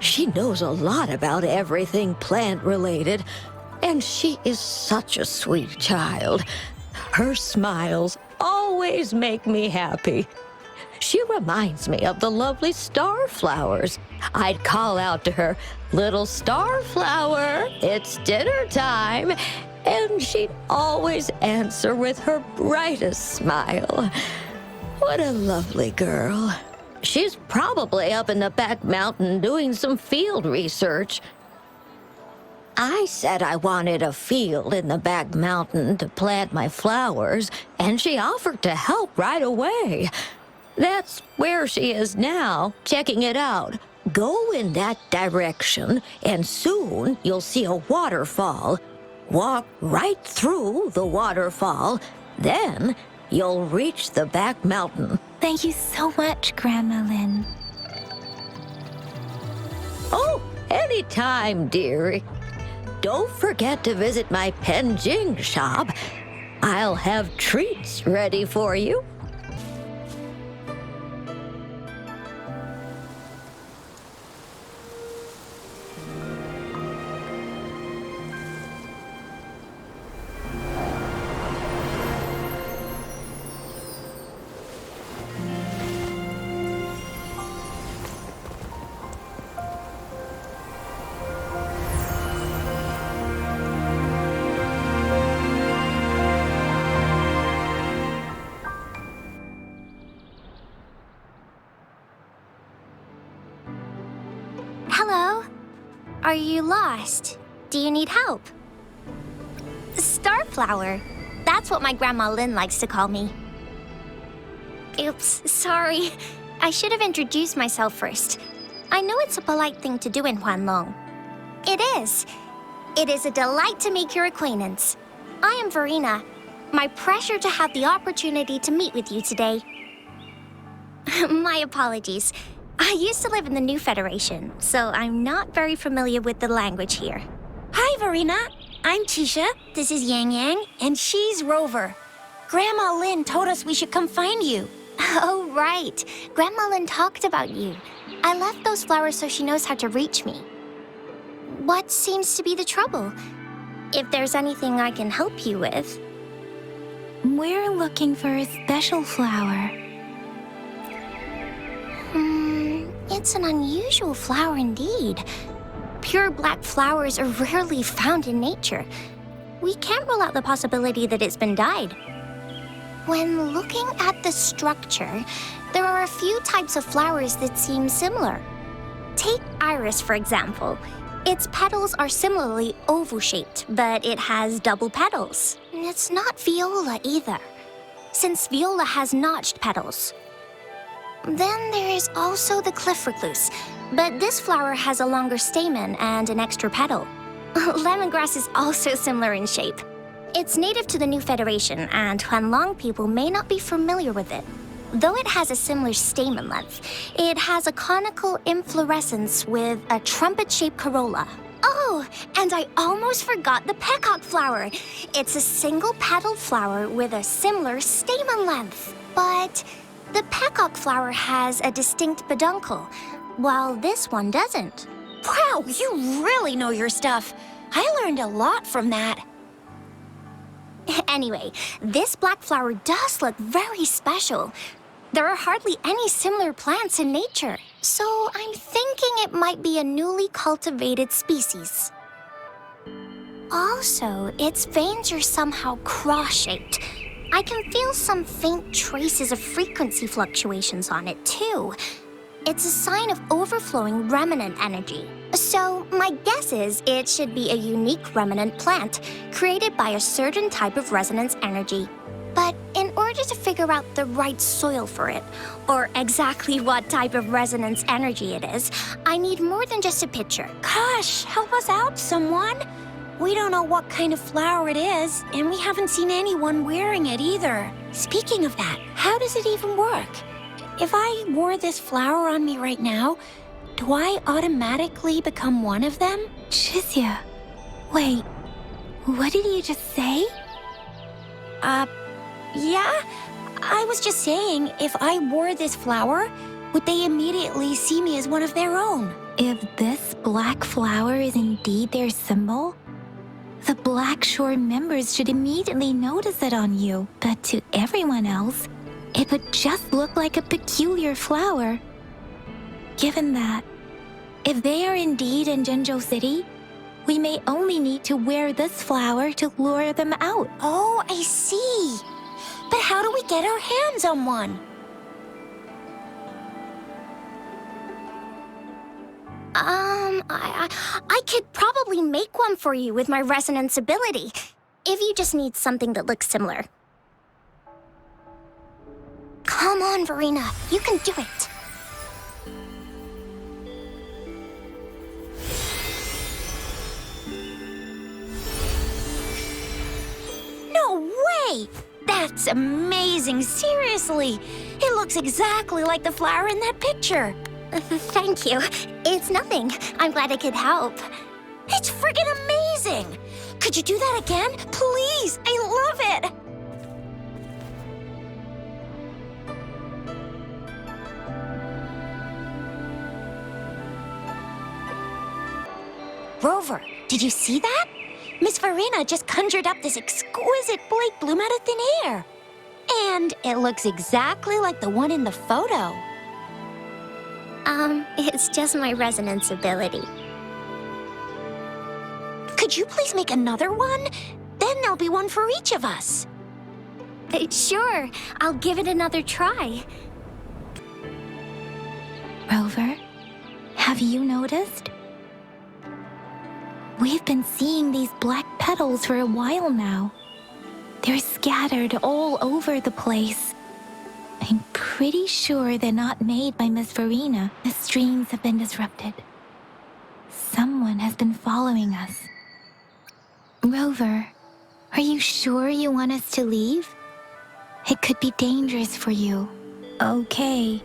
She knows a lot about everything plant-related, and she is such a sweet child. Her smiles always make me happy. She reminds me of the lovely starflowers. I'd call out to her, "Little starflower, it's dinner time," and she'd always answer with her brightest smile. What a lovely girl. She's probably up in the back mountain doing some field research. I said I wanted a field in the back mountain to plant my flowers, and she offered to help right away. That's where she is now, checking it out. Go in that direction, and soon you'll see a waterfall. Walk right through the waterfall, then you'll reach the back mountain. Thank you so much, Grandma Lynn. Oh, anytime, dearie. Don't forget to visit my Penjing shop. I'll have treats ready for you. Hello? Are you lost? Do you need help? Starflower. That's what my Grandma Lynn likes to call me. Oops, sorry. I should have introduced myself first. I know it's a polite thing to do in Huanlong. It is. It is a delight to make your acquaintance. I am Verena. My pleasure to have the opportunity to meet with you today. My apologies. I used to live in the New Federation, so I'm not very familiar with the language here. Hi, Verena. I'm Tisha. This is Yang Yang, and she's Rover. Grandma Lynn told us we should come find you. Oh, right. Grandma Lynn talked about you. I left those flowers so she knows how to reach me. What seems to be the trouble? If there's anything I can help you with. We're looking for a special flower. It's an unusual flower indeed. Pure black flowers are rarely found in nature. We can't rule out the possibility that it's been dyed. When looking at the structure, there are a few types of flowers that seem similar. Take iris, for example. Its petals are similarly oval-shaped, but it has double petals. It's not viola either, since viola has notched petals. Then there is also the cliff recluse, but this flower has a longer stamen and an extra petal. Lemongrass is also similar in shape. It's native to the New Federation, and Huanlong people may not be familiar with it. Though it has a similar stamen length, it has a conical inflorescence with a trumpet-shaped corolla. Oh, and I almost forgot the peacock flower. It's a single-petaled flower with a similar stamen length. But the peacock flower has a distinct peduncle, while this one doesn't. Wow, you really know your stuff. I learned a lot from that. Anyway, this black flower does look very special. There are hardly any similar plants in nature, so I'm thinking it might be a newly cultivated species. Also, its veins are somehow cross-shaped. I can feel some faint traces of frequency fluctuations on it, too. It's a sign of overflowing remnant energy. So, my guess is it should be a unique remnant plant created by a certain type of resonance energy. But in order to figure out the right soil for it, or exactly what type of resonance energy it is, I need more than just a picture. Gosh, help us out, someone. We don't know what kind of flower it is, and we haven't seen anyone wearing it either. Speaking of that, how does it even work? If I wore this flower on me right now, do I automatically become one of them? Shizia, wait, what did you just say? Yeah, I was just saying, if I wore this flower, would they immediately see me as one of their own? If this black flower is indeed their symbol, the Black Shore members should immediately notice it on you. But to everyone else, it would just look like a peculiar flower. Given that, if they are indeed in Jinzhou City, we may only need to wear this flower to lure them out. Oh, I see. But how do we get our hands on one? I could probably make one for you with my resonance ability, if you just need something that looks similar. Come on, Verena, you can do it. No way! That's amazing, seriously. It looks exactly like the flower in that picture. Thank you. It's nothing. I'm glad I could help. It's friggin' amazing! Could you do that again? Please, I love it! Rover, did you see that? Miss Verena just conjured up this exquisite Blake bloom out of thin air. And it looks exactly like the one in the photo. It's just my resonance ability. Could you please make another one? Then there'll be one for each of us. Sure, I'll give it another try. Rover, have you noticed? We've been seeing these black petals for a while now. They're scattered all over the place. I'm pretty sure they're not made by Miss Verena. The streams have been disrupted. Someone has been following us. Rover, are you sure you want us to leave? It could be dangerous for you. Okay.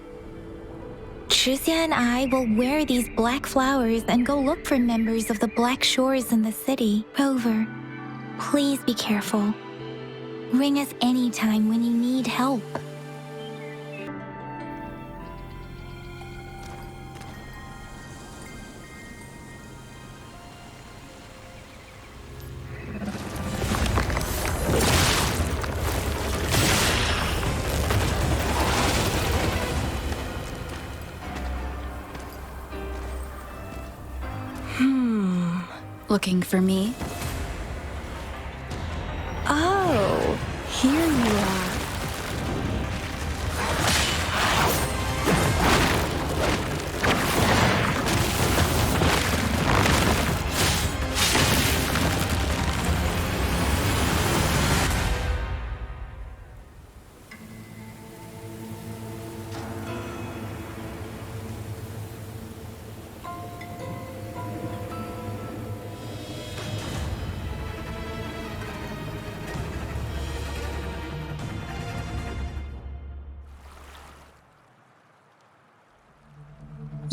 Tricia and I will wear these black flowers and go look for members of the Black Shores in the city. Rover, please be careful. Ring us anytime when you need help. Looking for me? Oh, here you are.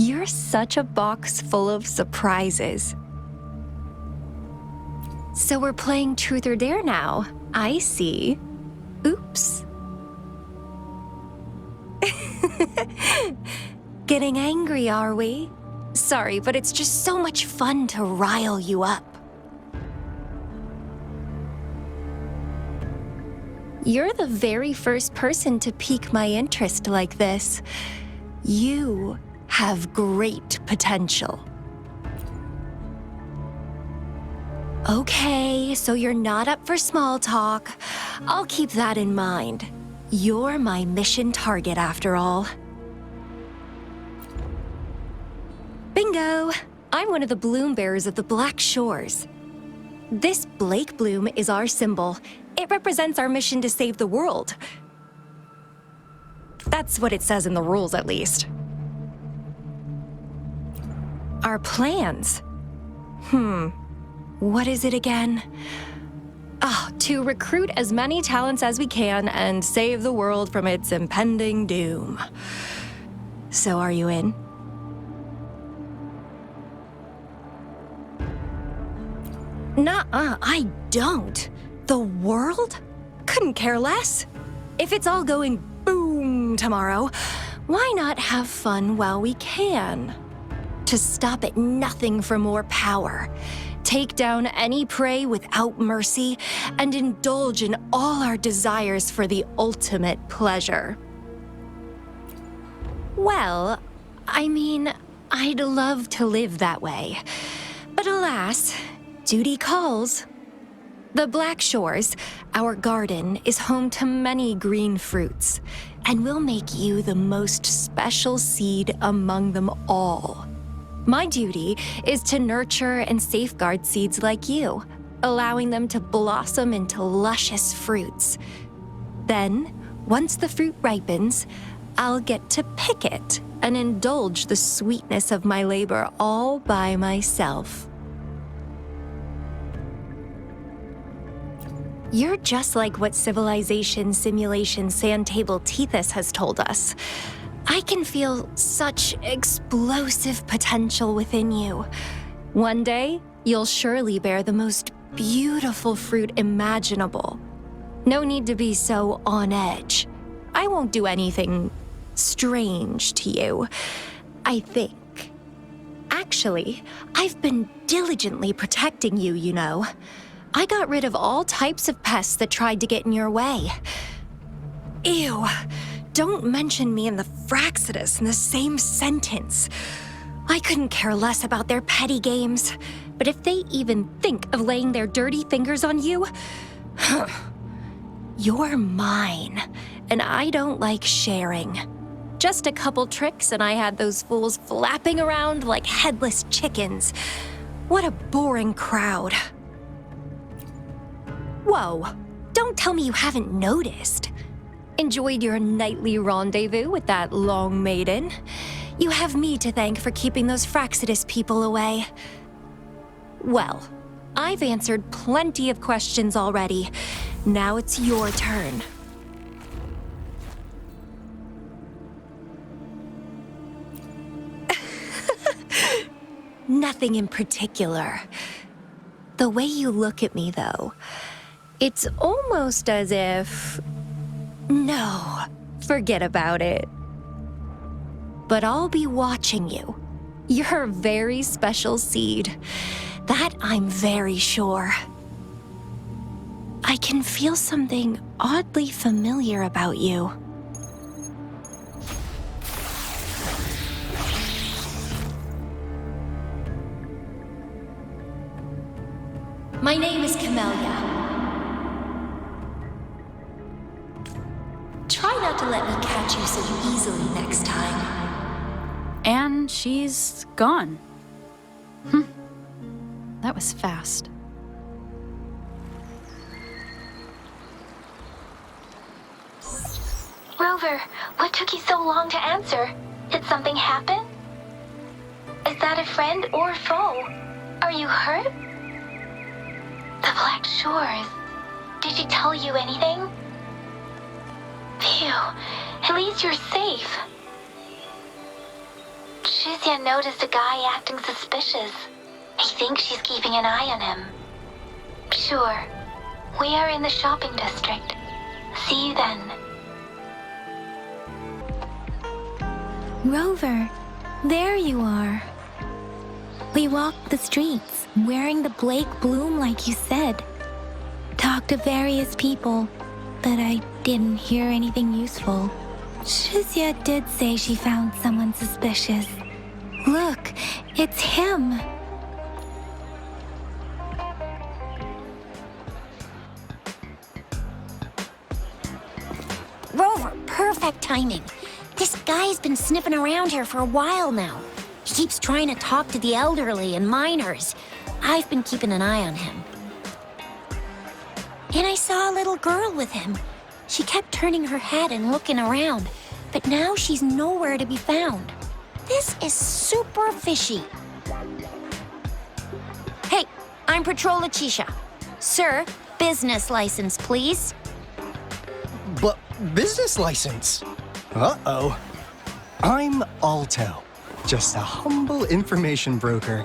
You're such a box full of surprises. So we're playing Truth or Dare now. I see. Oops. Getting angry, are we? Sorry, but it's just so much fun to rile you up. You're the very first person to pique my interest like this. You have great potential. Okay, so you're not up for small talk. I'll keep that in mind. You're my mission target after all. Bingo! I'm one of the bloom bearers of the Black Shores. This Blake bloom is our symbol. It represents our mission to save the world. That's what it says in the rules, at least. Our plans? What is it again? To recruit as many talents as we can and save the world from its impending doom. So are you in? Nuh-uh, I don't. The world? Couldn't care less. If it's all going boom tomorrow, why not have fun while we can? To stop at nothing for more power, take down any prey without mercy, and indulge in all our desires for the ultimate pleasure. Well, I mean, I'd love to live that way. But alas, duty calls. The Black Shores, our garden, is home to many green fruits, and we'll make you the most special seed among them all. My duty is to nurture and safeguard seeds like you, allowing them to blossom into luscious fruits. Then, once the fruit ripens, I'll get to pick it and indulge the sweetness of my labor all by myself. You're just like what Civilization Simulation Sandtable Tethys has told us. I can feel such explosive potential within you. One day, you'll surely bear the most beautiful fruit imaginable. No need to be so on edge. I won't do anything strange to you, I think. Actually, I've been diligently protecting you, you know. I got rid of all types of pests that tried to get in your way. Ew. Don't mention me and the Fraxidus in the same sentence. I couldn't care less about their petty games, but if they even think of laying their dirty fingers on you, you're mine, and I don't like sharing. Just a couple tricks and I had those fools flapping around like headless chickens. What a boring crowd. Whoa, don't tell me you haven't noticed. Enjoyed your nightly rendezvous with that long maiden. You have me to thank for keeping those Fraxidus people away. Well, I've answered plenty of questions already. Now it's your turn. Nothing in particular. The way you look at me, though, it's almost as if... No, forget about it. But I'll be watching you. You're a very special seed. That I'm very sure. I can feel something oddly familiar about you. My name is Camellia. Try not to let me catch you so easily next time. And she's gone. That was fast. Rover, what took you so long to answer? Did something happen? Is that a friend or foe? Are you hurt? The Black Shores. Did she tell you anything? Phew, at least you're safe. Shizia noticed a guy acting suspicious. He thinks she's keeping an eye on him. Sure, we are in the shopping district. See you then. Rover, there you are. We walked the streets, wearing the Blake bloom like you said. Talked to various people, but I didn't hear anything useful. Shizia did say she found someone suspicious. Look, it's him. Rover, perfect timing. This guy's been sniffing around here for a while now. He keeps trying to talk to the elderly and minors. I've been keeping an eye on him. And I saw a little girl with him. She kept turning her head and looking around, but now she's nowhere to be found. This is super fishy. Hey, I'm Patrol Letitia. Sir, business license, please. But business license? Uh-oh. I'm Alto, just a humble information broker.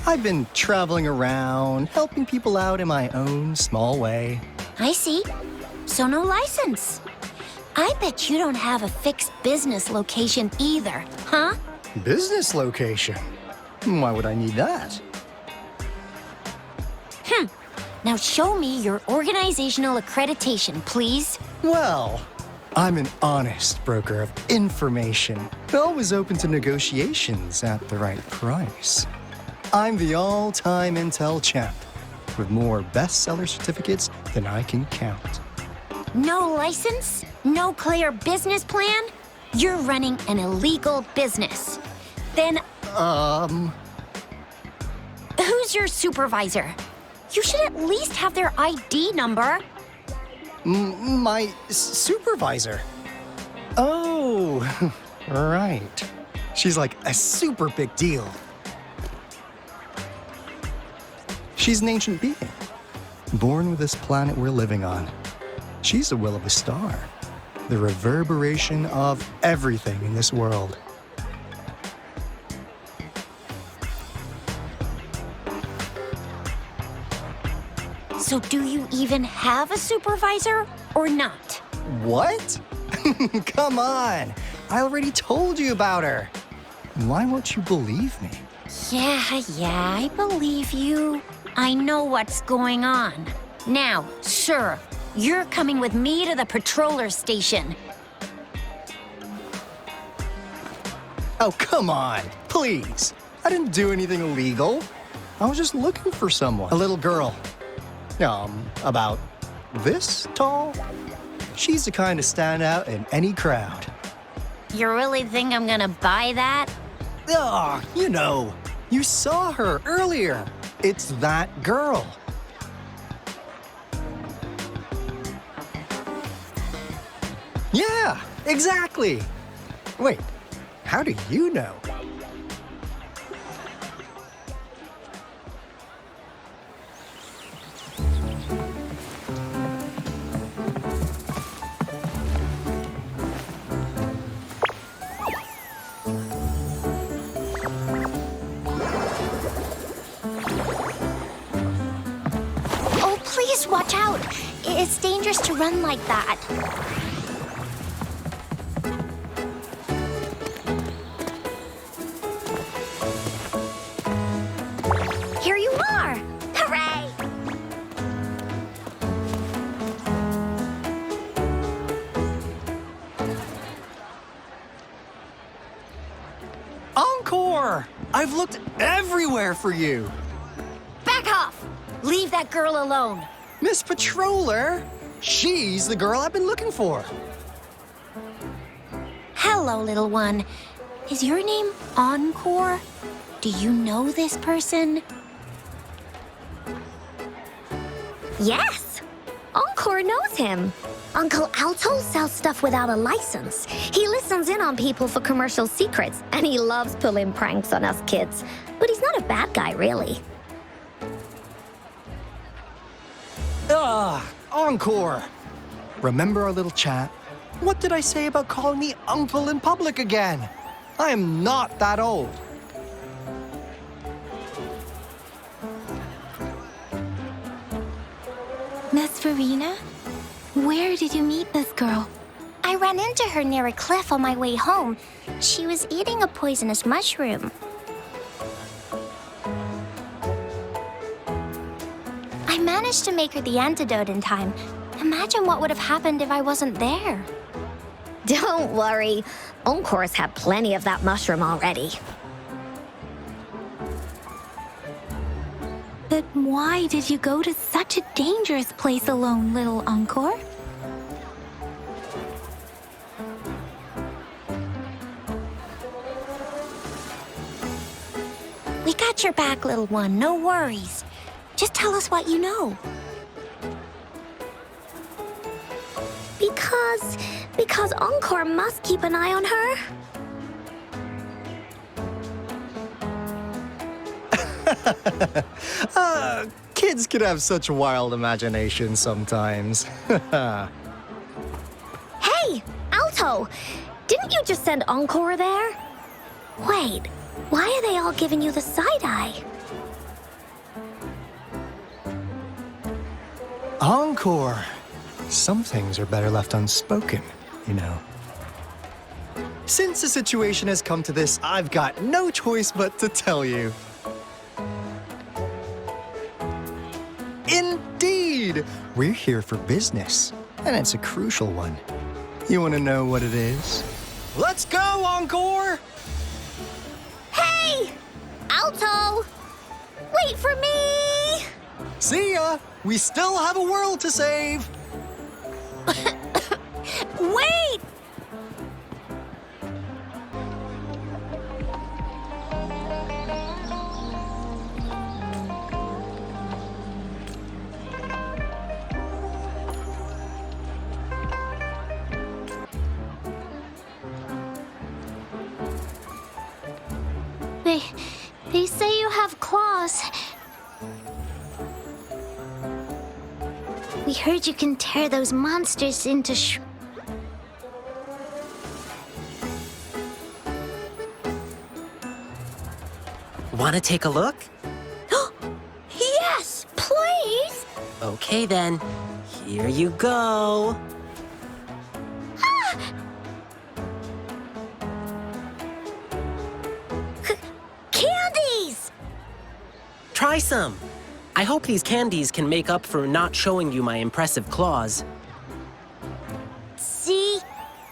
I've been traveling around, helping people out in my own small way. I see. So no license. I bet you don't have a fixed business location either, huh? Business location? Why would I need that? Now show me your organizational accreditation, please. Well, I'm an honest broker of information, always open to negotiations at the right price. I'm the all-time intel champ, with more bestseller certificates than I can count. No license? No clear business plan? You're running an illegal business. Then... Who's your supervisor? You should at least have their ID number. My supervisor? Oh, right. She's like a super big deal. She's an ancient being, born with this planet we're living on. She's the will of a star, the reverberation of everything in this world. So do you even have a supervisor or not? What? Come on. I already told you about her. Why won't you believe me? Yeah, I believe you. I know what's going on. Now, sir, you're coming with me to the patroller station. Oh, come on, please. I didn't do anything illegal. I was just looking for someone. A little girl. About this tall? She's the kind to stand out in any crowd. You really think I'm gonna buy that? Ah, you saw her earlier. It's that girl. Yeah, exactly. Wait, how do you know? Please watch out. It's dangerous to run like that. Here you are! Hooray! Encore! I've looked everywhere for you. Back off! Leave that girl alone. Miss Patroller, she's the girl I've been looking for. Hello, little one. Is your name Encore? Do you know this person? Yes! Encore knows him. Uncle Alto sells stuff without a license. He listens in on people for commercial secrets, and he loves pulling pranks on us kids. But he's not a bad guy, really. Encore! Remember our little chat? What did I say about calling me uncle in public again? I am not that old. Miss Verena? Where did you meet this girl? I ran into her near a cliff on my way home. She was eating a poisonous mushroom. I managed to make her the antidote in time. Imagine what would have happened if I wasn't there. Don't worry. Encore's had plenty of that mushroom already. But why did you go to such a dangerous place alone, little Encore? We got your back, little one. No worries. Just tell us what you know. Because Encore must keep an eye on her. Kids can have such wild imaginations sometimes. Hey, Alto! Didn't you just send Encore there? Wait, why are they all giving you the side eye? Encore! Some things are better left unspoken, you know. Since the situation has come to this, I've got no choice but to tell you. Indeed! We're here for business, and it's a crucial one. You want to know what it is? Let's go, Encore! Hey! Alto! Wait for me! See ya! We still have a world to save! Wait! They say you have claws. We heard you can tear those monsters into Want to take a look? Yes, please! Okay then, here you go. Candies! Try some. I hope these candies can make up for not showing you my impressive claws. See?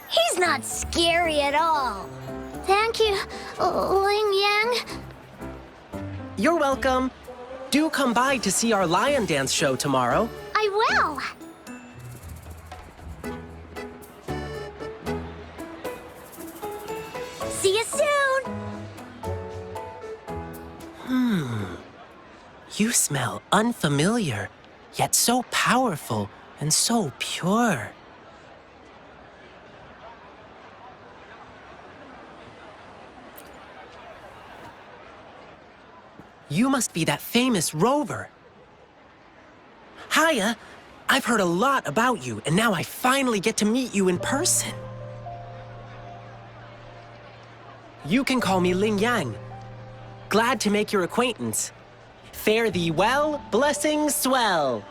He's not scary at all. Thank you, Ling Yang. You're welcome. Do come by to see our lion dance show tomorrow. I will. See you soon. You smell unfamiliar, yet so powerful and so pure. You must be that famous rover. Hiya, I've heard a lot about you, and now I finally get to meet you in person. You can call me Ling Yang. Glad to make your acquaintance. Fare thee well, blessings swell.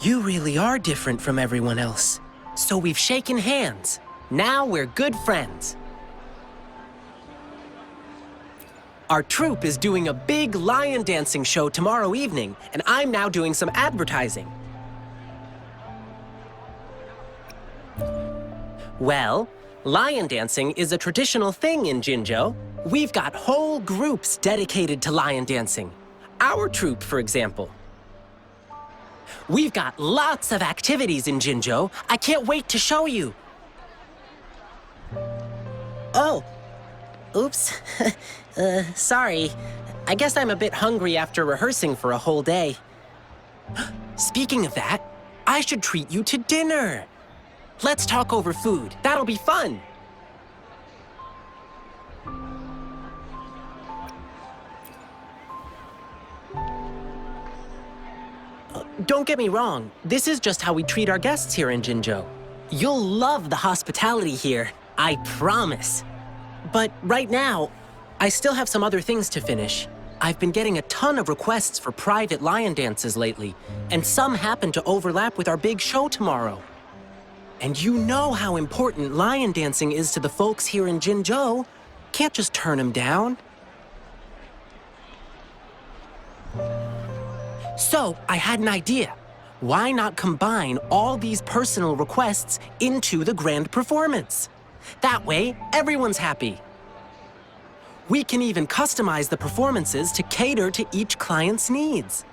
You really are different from everyone else. So we've shaken hands. Now we're good friends. Our troupe is doing a big lion dancing show tomorrow evening, and I'm now doing some advertising. Well, lion dancing is a traditional thing in Jinzhou. We've got whole groups dedicated to lion dancing. Our troupe, for example. We've got lots of activities in Jinzhou. I can't wait to show you. Oh. Oops. Sorry. I guess I'm a bit hungry after rehearsing for a whole day. Speaking of that, I should treat you to dinner. Let's talk over food. That'll be fun. Don't get me wrong. This is just how we treat our guests here in Jinzhou. You'll love the hospitality here. I promise. But right now, I still have some other things to finish. I've been getting a ton of requests for private lion dances lately, and some happen to overlap with our big show tomorrow. And you know how important lion dancing is to the folks here in Jinzhou. Can't just turn them down. So, I had an idea. Why not combine all these personal requests into the grand performance? That way, everyone's happy. We can even customize the performances to cater to each client's needs.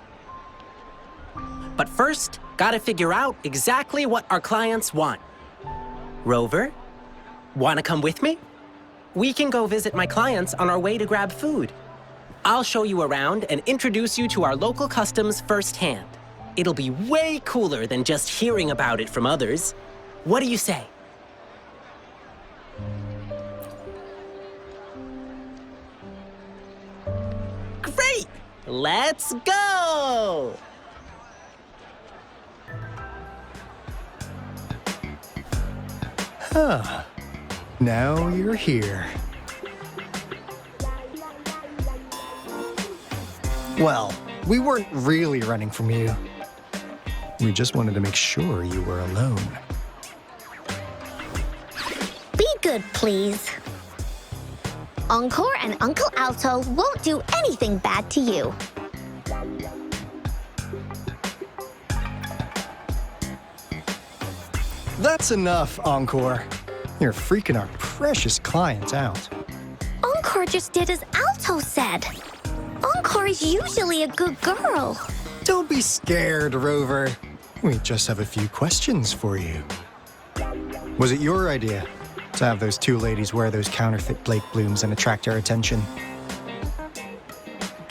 But first, gotta figure out exactly what our clients want. Rover, wanna come with me? We can go visit my clients on our way to grab food. I'll show you around and introduce you to our local customs firsthand. It'll be way cooler than just hearing about it from others. What do you say? Great! Let's go! Huh. Now you're here. Well, we weren't really running from you. We just wanted to make sure you were alone. Be good, please. Encore and Uncle Alto won't do anything bad to you. That's enough, Encore. You're freaking our precious clients out. Encore just did as Alto said. Encore is usually a good girl. Don't be scared, Rover. We just have a few questions for you. Was it your idea to have those two ladies wear those counterfeit Blake blooms and attract our attention?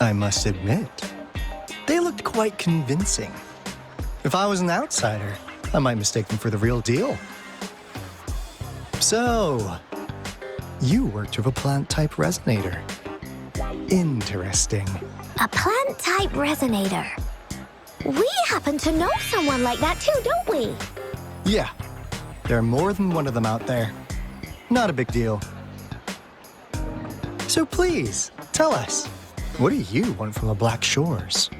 I must admit, they looked quite convincing. If I was an outsider, I might mistake them for the real deal. So, you worked with a plant-type resonator. Interesting. A plant-type resonator. We happen to know someone like that too, don't we? Yeah, there are more than one of them out there. Not a big deal. So please, tell us, what do you want from the Black Shores?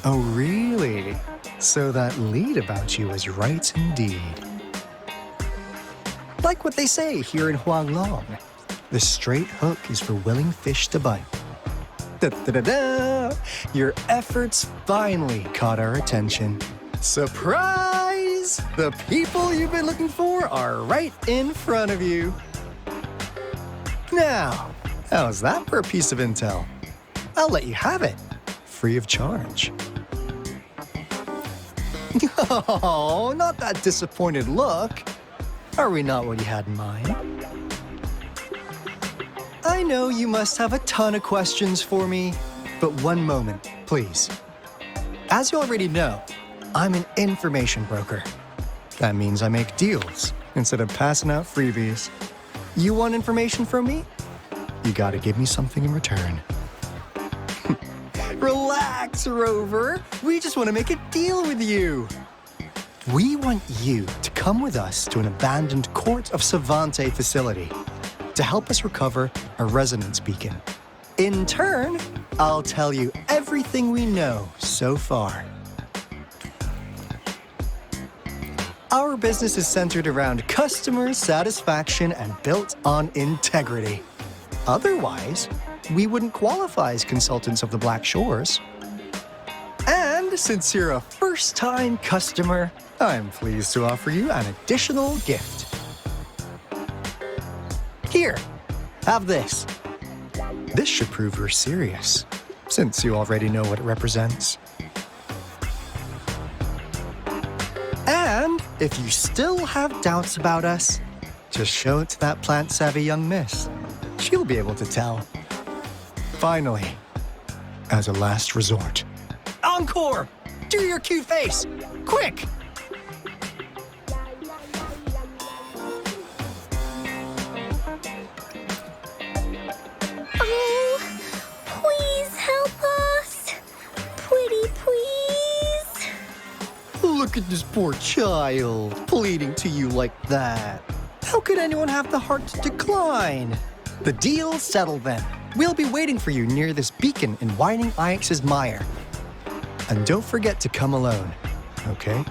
Oh, really? So that lead about you is right indeed. Like what they say here in Huanglong, the straight hook is for willing fish to bite. Da-da-da-da! Your efforts finally caught our attention. Surprise! The people you've been looking for are right in front of you. Now, how's that for a piece of intel? I'll let you have it, free of charge. Oh, not that disappointed look. Are we not what you had in mind? I know you must have a ton of questions for me, but one moment, please. As you already know, I'm an information broker. That means I make deals instead of passing out freebies. You want information from me? You gotta give me something in return. Relax, Rover. We just want to make a deal with you. We want you to come with us to an abandoned Court of Savante facility. to help us recover a resonance beacon. In turn, I'll tell you everything we know so far. Our business is centered around customer satisfaction and built on integrity. Otherwise, we wouldn't qualify as consultants of the Black Shores. And since you're a first-time customer, I'm pleased to offer you an additional gift. Here, have this. This should prove you're serious, since you already know what it represents. And if you still have doubts about us, just show it to that plant-savvy young miss. She'll be able to tell. Finally, as a last resort. Encore! Do your cute face! Quick! Oh, please help us. Pretty please. Look at this poor child, pleading to you like that. How could anyone have the heart to decline? The deal's settled then. We'll be waiting for you near this beacon in Whining Ix's mire. And don't forget to come alone, okay?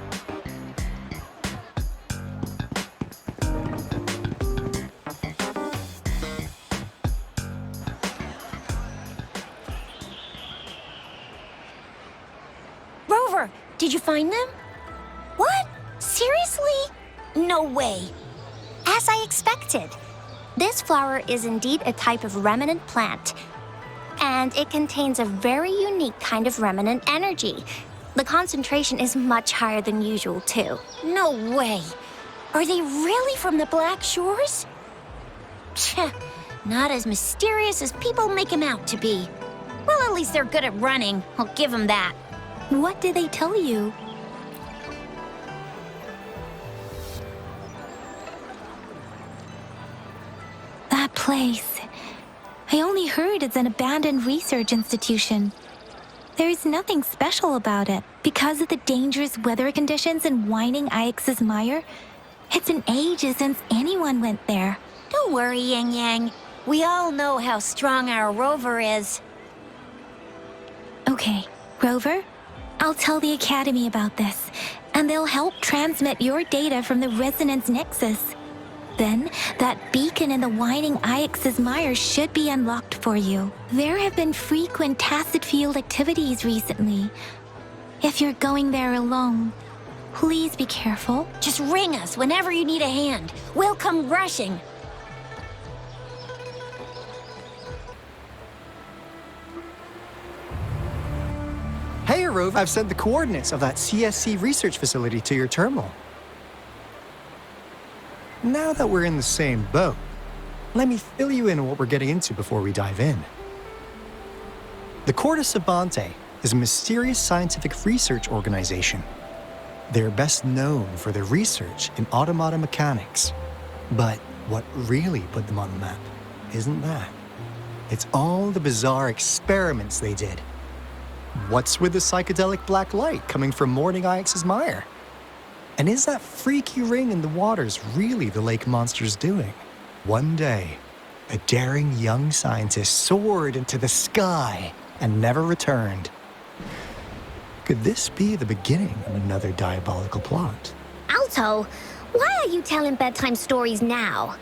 Rover, did you find them? What? Seriously? No way. As I expected. This flower is indeed a type of remnant plant, and it contains a very unique kind of remnant energy. The concentration is much higher than usual, too. No way. Are they really from the Black Shores? Tch, not as mysterious as people make them out to be. Well, at least they're good at running. I'll give them that. What did they tell you? That place. I only heard it's an abandoned research institution. There is nothing special about it. Because of the dangerous weather conditions in Whining Ix's mire, it's been ages since anyone went there. Don't worry, Yang Yang. We all know how strong our Rover is. Okay, Rover, I'll tell the Academy about this, and they'll help transmit your data from the Resonance Nexus. Then, that beacon in the Whining Ix's mire should be unlocked for you. There have been frequent tacit field activities recently. If you're going there alone, please be careful. Just ring us whenever you need a hand. We'll come rushing. Hey, Rove, I've sent the coordinates of that CSC research facility to your terminal. Now that we're in the same boat, let me fill you in on what we're getting into before we dive in. The Corte Savante is a mysterious scientific research organization. They're best known for their research in automata mechanics. But what really put them on the map isn't that. It's all the bizarre experiments they did. What's with the psychedelic black light coming from Morning Ix's mire? And is that freaky ring in the waters really the lake monster's doing? One day, a daring young scientist soared into the sky and never returned. Could this be the beginning of another diabolical plot? Alto, why are you telling bedtime stories now?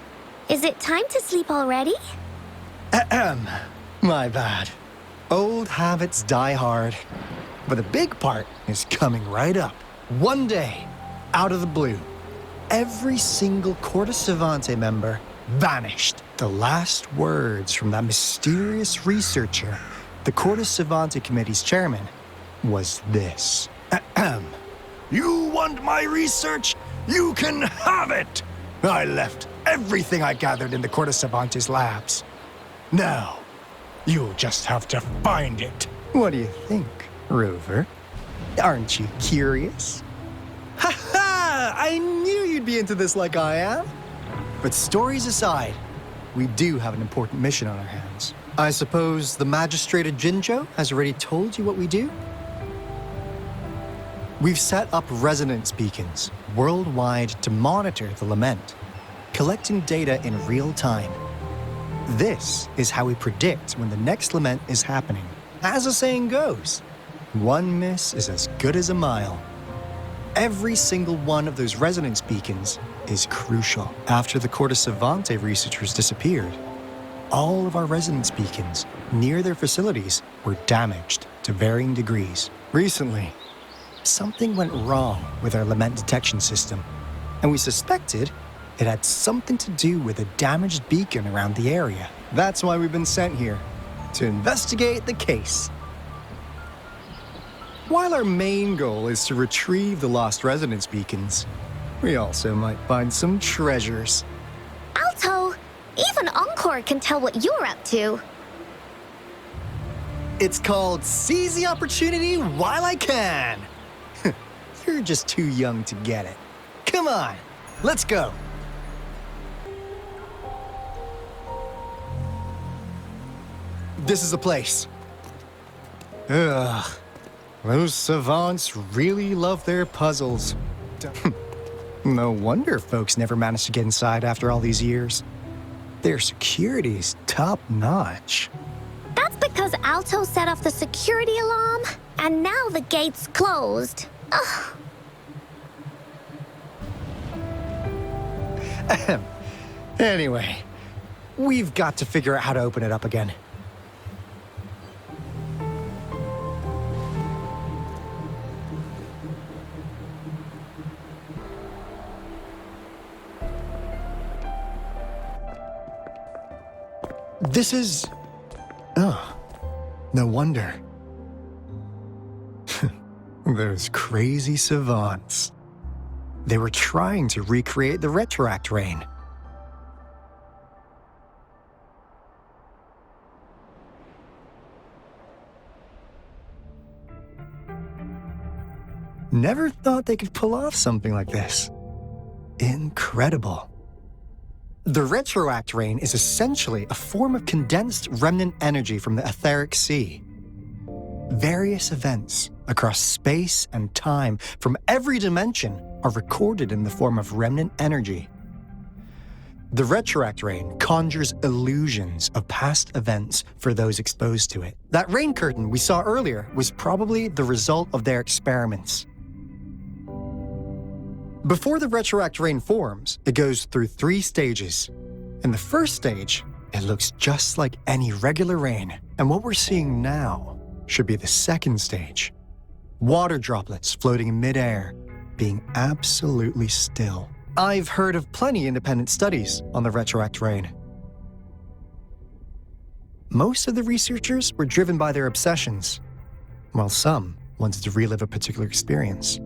Is it time to sleep already? Ahem. My bad. Old habits die hard. But the big part is coming right up. One day, out of the blue, every single Corte Savante member vanished. The last words from that mysterious researcher, the Corte Savante Committee's chairman, was this. Ahem. You want my research? You can have it! I left everything I gathered in the Corte Savante's labs. Now, you'll just have to find it. What do you think, Rover? Aren't you curious? Ha ha! I knew you'd be into this like I am. But stories aside, we do have an important mission on our hands. I suppose the Magistrate of Jinzhou has already told you what we do? We've set up resonance beacons worldwide to monitor the lament, collecting data in real time. This is how we predict when the next lament is happening. As the saying goes, one miss is as good as a mile. Every single one of those resonance beacons is crucial. After the Corte Savante researchers disappeared, all of our resonance beacons near their facilities were damaged to varying degrees. Recently, something went wrong with our lament detection system, and we suspected it had something to do with a damaged beacon around the area. That's why we've been sent here, to investigate the case. While our main goal is to retrieve the lost resonance beacons, we also might find some treasures. Alto, even Encore can tell what you're up to. It's called Seize the Opportunity While I Can. You're just too young to get it. Come on, let's go. This is the place. Ugh. Those savants really love their puzzles. No wonder folks never managed to get inside after all these years. Their security's top-notch. That's because Alto set off the security alarm, and now the gate's closed. Ugh. Anyway, we've got to figure out how to open it up again. This is... Oh, no wonder. Those crazy savants. They were trying to recreate the retroact rain. Never thought they could pull off something like this. Incredible. The retroact rain is essentially a form of condensed remnant energy from the etheric sea. Various events across space and time from every dimension are recorded in the form of remnant energy. The retroact rain conjures illusions of past events for those exposed to it. That rain curtain we saw earlier was probably the result of their experiments. Before the retroact rain forms, it goes through 3 stages. In the first stage, it looks just like any regular rain, and what we're seeing now should be the second stage. Water droplets floating in midair, being absolutely still. I've heard of plenty independent studies on the retroact rain. Most of the researchers were driven by their obsessions, while some wanted to relive a particular experience,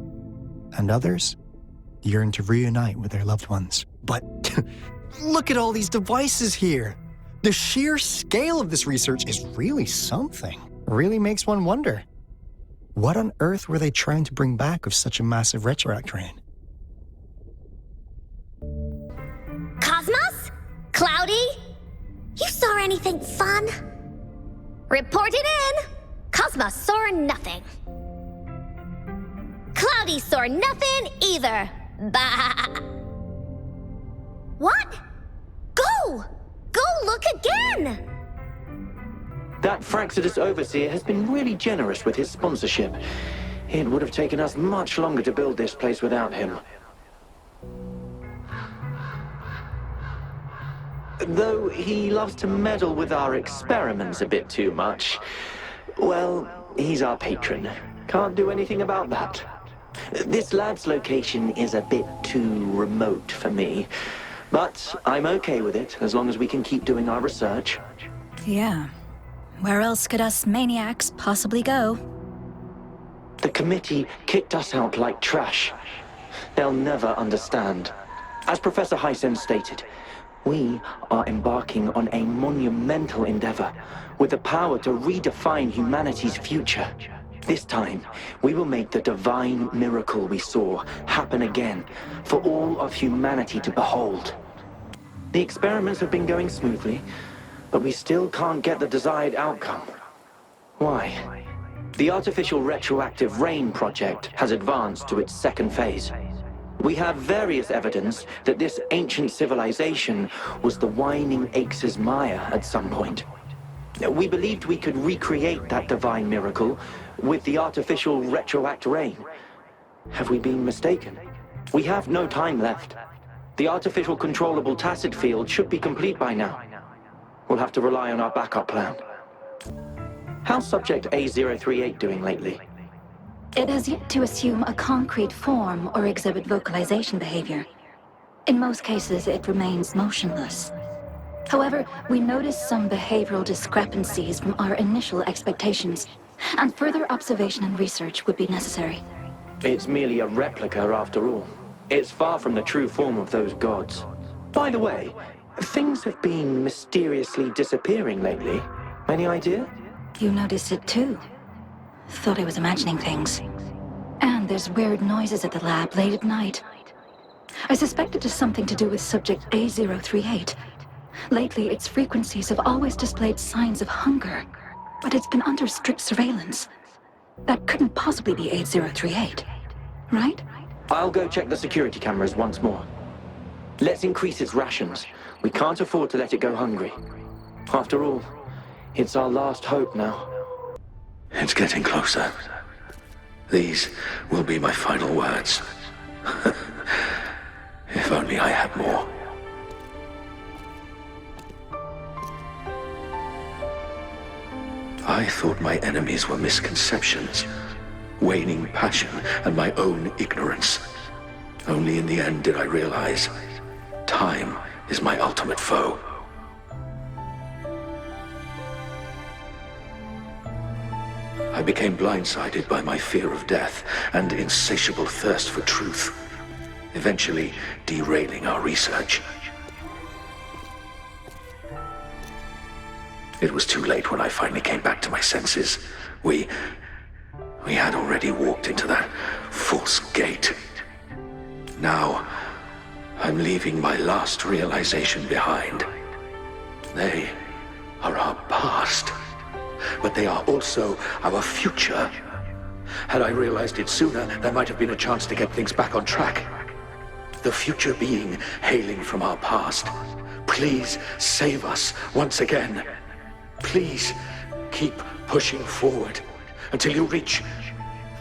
and others yearned to reunite with their loved ones. But look at all these devices here. The sheer scale of this research is really something. Really makes one wonder. What on earth were they trying to bring back with such a massive retroact rain? Cosmos? Cloudy? You saw anything fun? Report it in. Cosmos saw nothing. Cloudy saw nothing either. Bah! What? Go! Go look again! That Fraxidus overseer has been really generous with his sponsorship. It would have taken us much longer to build this place without him. Though he loves to meddle with our experiments a bit too much. Well, he's our patron. Can't do anything about that. This lab's location is a bit too remote for me, but I'm okay with it as long as we can keep doing our research. Yeah. Where else could us maniacs possibly go? The committee kicked us out like trash. They'll never understand. As Professor Hysen stated, we are embarking on a monumental endeavor with the power to redefine humanity's future. This time, we will make the divine miracle we saw happen again for all of humanity to behold. The experiments have been going smoothly, but we still can't get the desired outcome. Why? The artificial retroactive rain project has advanced to its second phase. We have various evidence that this ancient civilization was the Whining Aches' Maya at some point. We believed we could recreate that divine miracle with the artificial retroact rain. Have we been mistaken? We have no time left. The artificial controllable tacit field should be complete by now. We'll have to rely on our backup plan. How's Subject A038 doing lately? It has yet to assume a concrete form or exhibit vocalization behavior. In most cases, it remains motionless. However, we noticed some behavioral discrepancies from our initial expectations, and further observation and research would be necessary. It's merely a replica after all. It's far from the true form of those gods. By the way, things have been mysteriously disappearing lately. Any idea? You noticed it too. Thought I was imagining things. And there's weird noises at the lab late at night. I suspect it is something to do with Subject A038. Lately, its frequencies have always displayed signs of hunger, but it's been under strict surveillance. That couldn't possibly be A038, right? I'll go check the security cameras once more. Let's increase its rations. We can't afford to let it go hungry. After all, it's our last hope now. It's getting closer. These will be my final words. If only I had more. I thought my enemies were misconceptions, waning passion, and my own ignorance. Only in the end did I realize time is my ultimate foe. I became blindsided by my fear of death and insatiable thirst for truth, eventually derailing our research. It was too late when I finally came back to my senses. We had already walked into that false gate. Now, I'm leaving my last realization behind. They are our past, but they are also our future. Had I realized it sooner, there might have been a chance to get things back on track. The future being hailing from our past. Please save us once again. Please keep pushing forward until you reach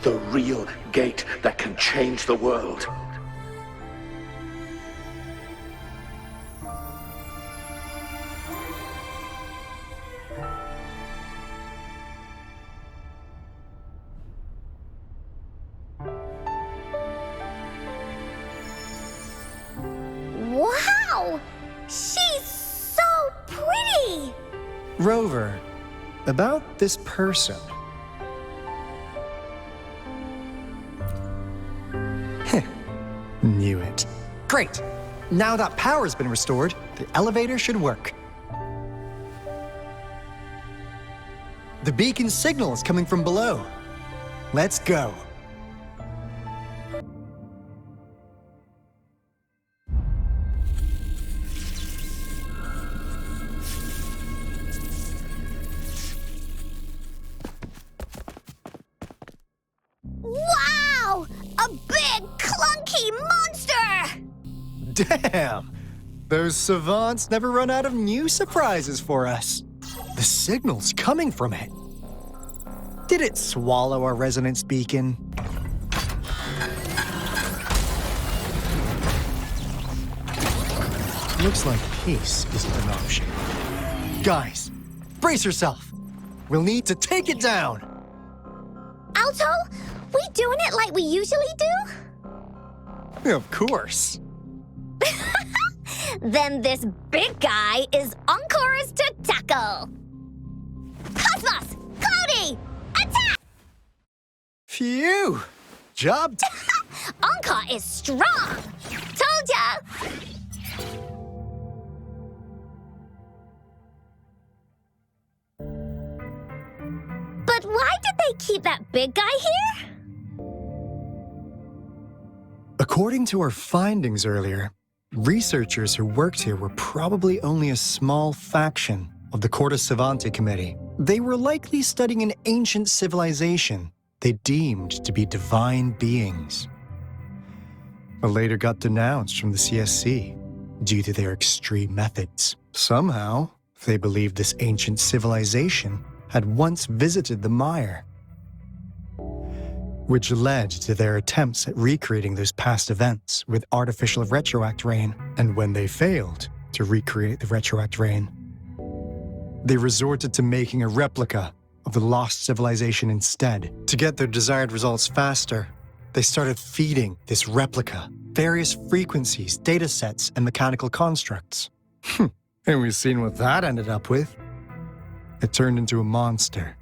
the real gate that can change the world. Wow! She's so pretty! Rover, about this person. Knew it. Great! Now that power's been restored, the elevator should work. The beacon signal is coming from below. Let's go. Wow! A big, clunky monster! Damn! Those savants never run out of new surprises for us. The signal's coming from it. Did it swallow our resonance beacon? Looks like peace isn't an option. Guys, brace yourself. We'll need to take it down. Alto, we doing it like we usually do? Of course. Then this big guy is Encore's to tackle. Cosmos! Cloudy! Attack! Phew! Job done. Encore is strong! Told ya! But why did they keep that big guy here? According to our findings earlier, researchers who worked here were probably only a small faction of the Corte Savante Committee. They were likely studying an ancient civilization they deemed to be divine beings. but later got denounced from the CSC due to their extreme methods. Somehow, they believed this ancient civilization had once visited the mire, which led to their attempts at recreating those past events with artificial retroact rain. And when they failed to recreate the retroact rain, they resorted to making a replica of the lost civilization instead. To get their desired results faster, they started feeding this replica various frequencies, data sets, and mechanical constructs. And we've seen what that ended up with. It turned into a monster,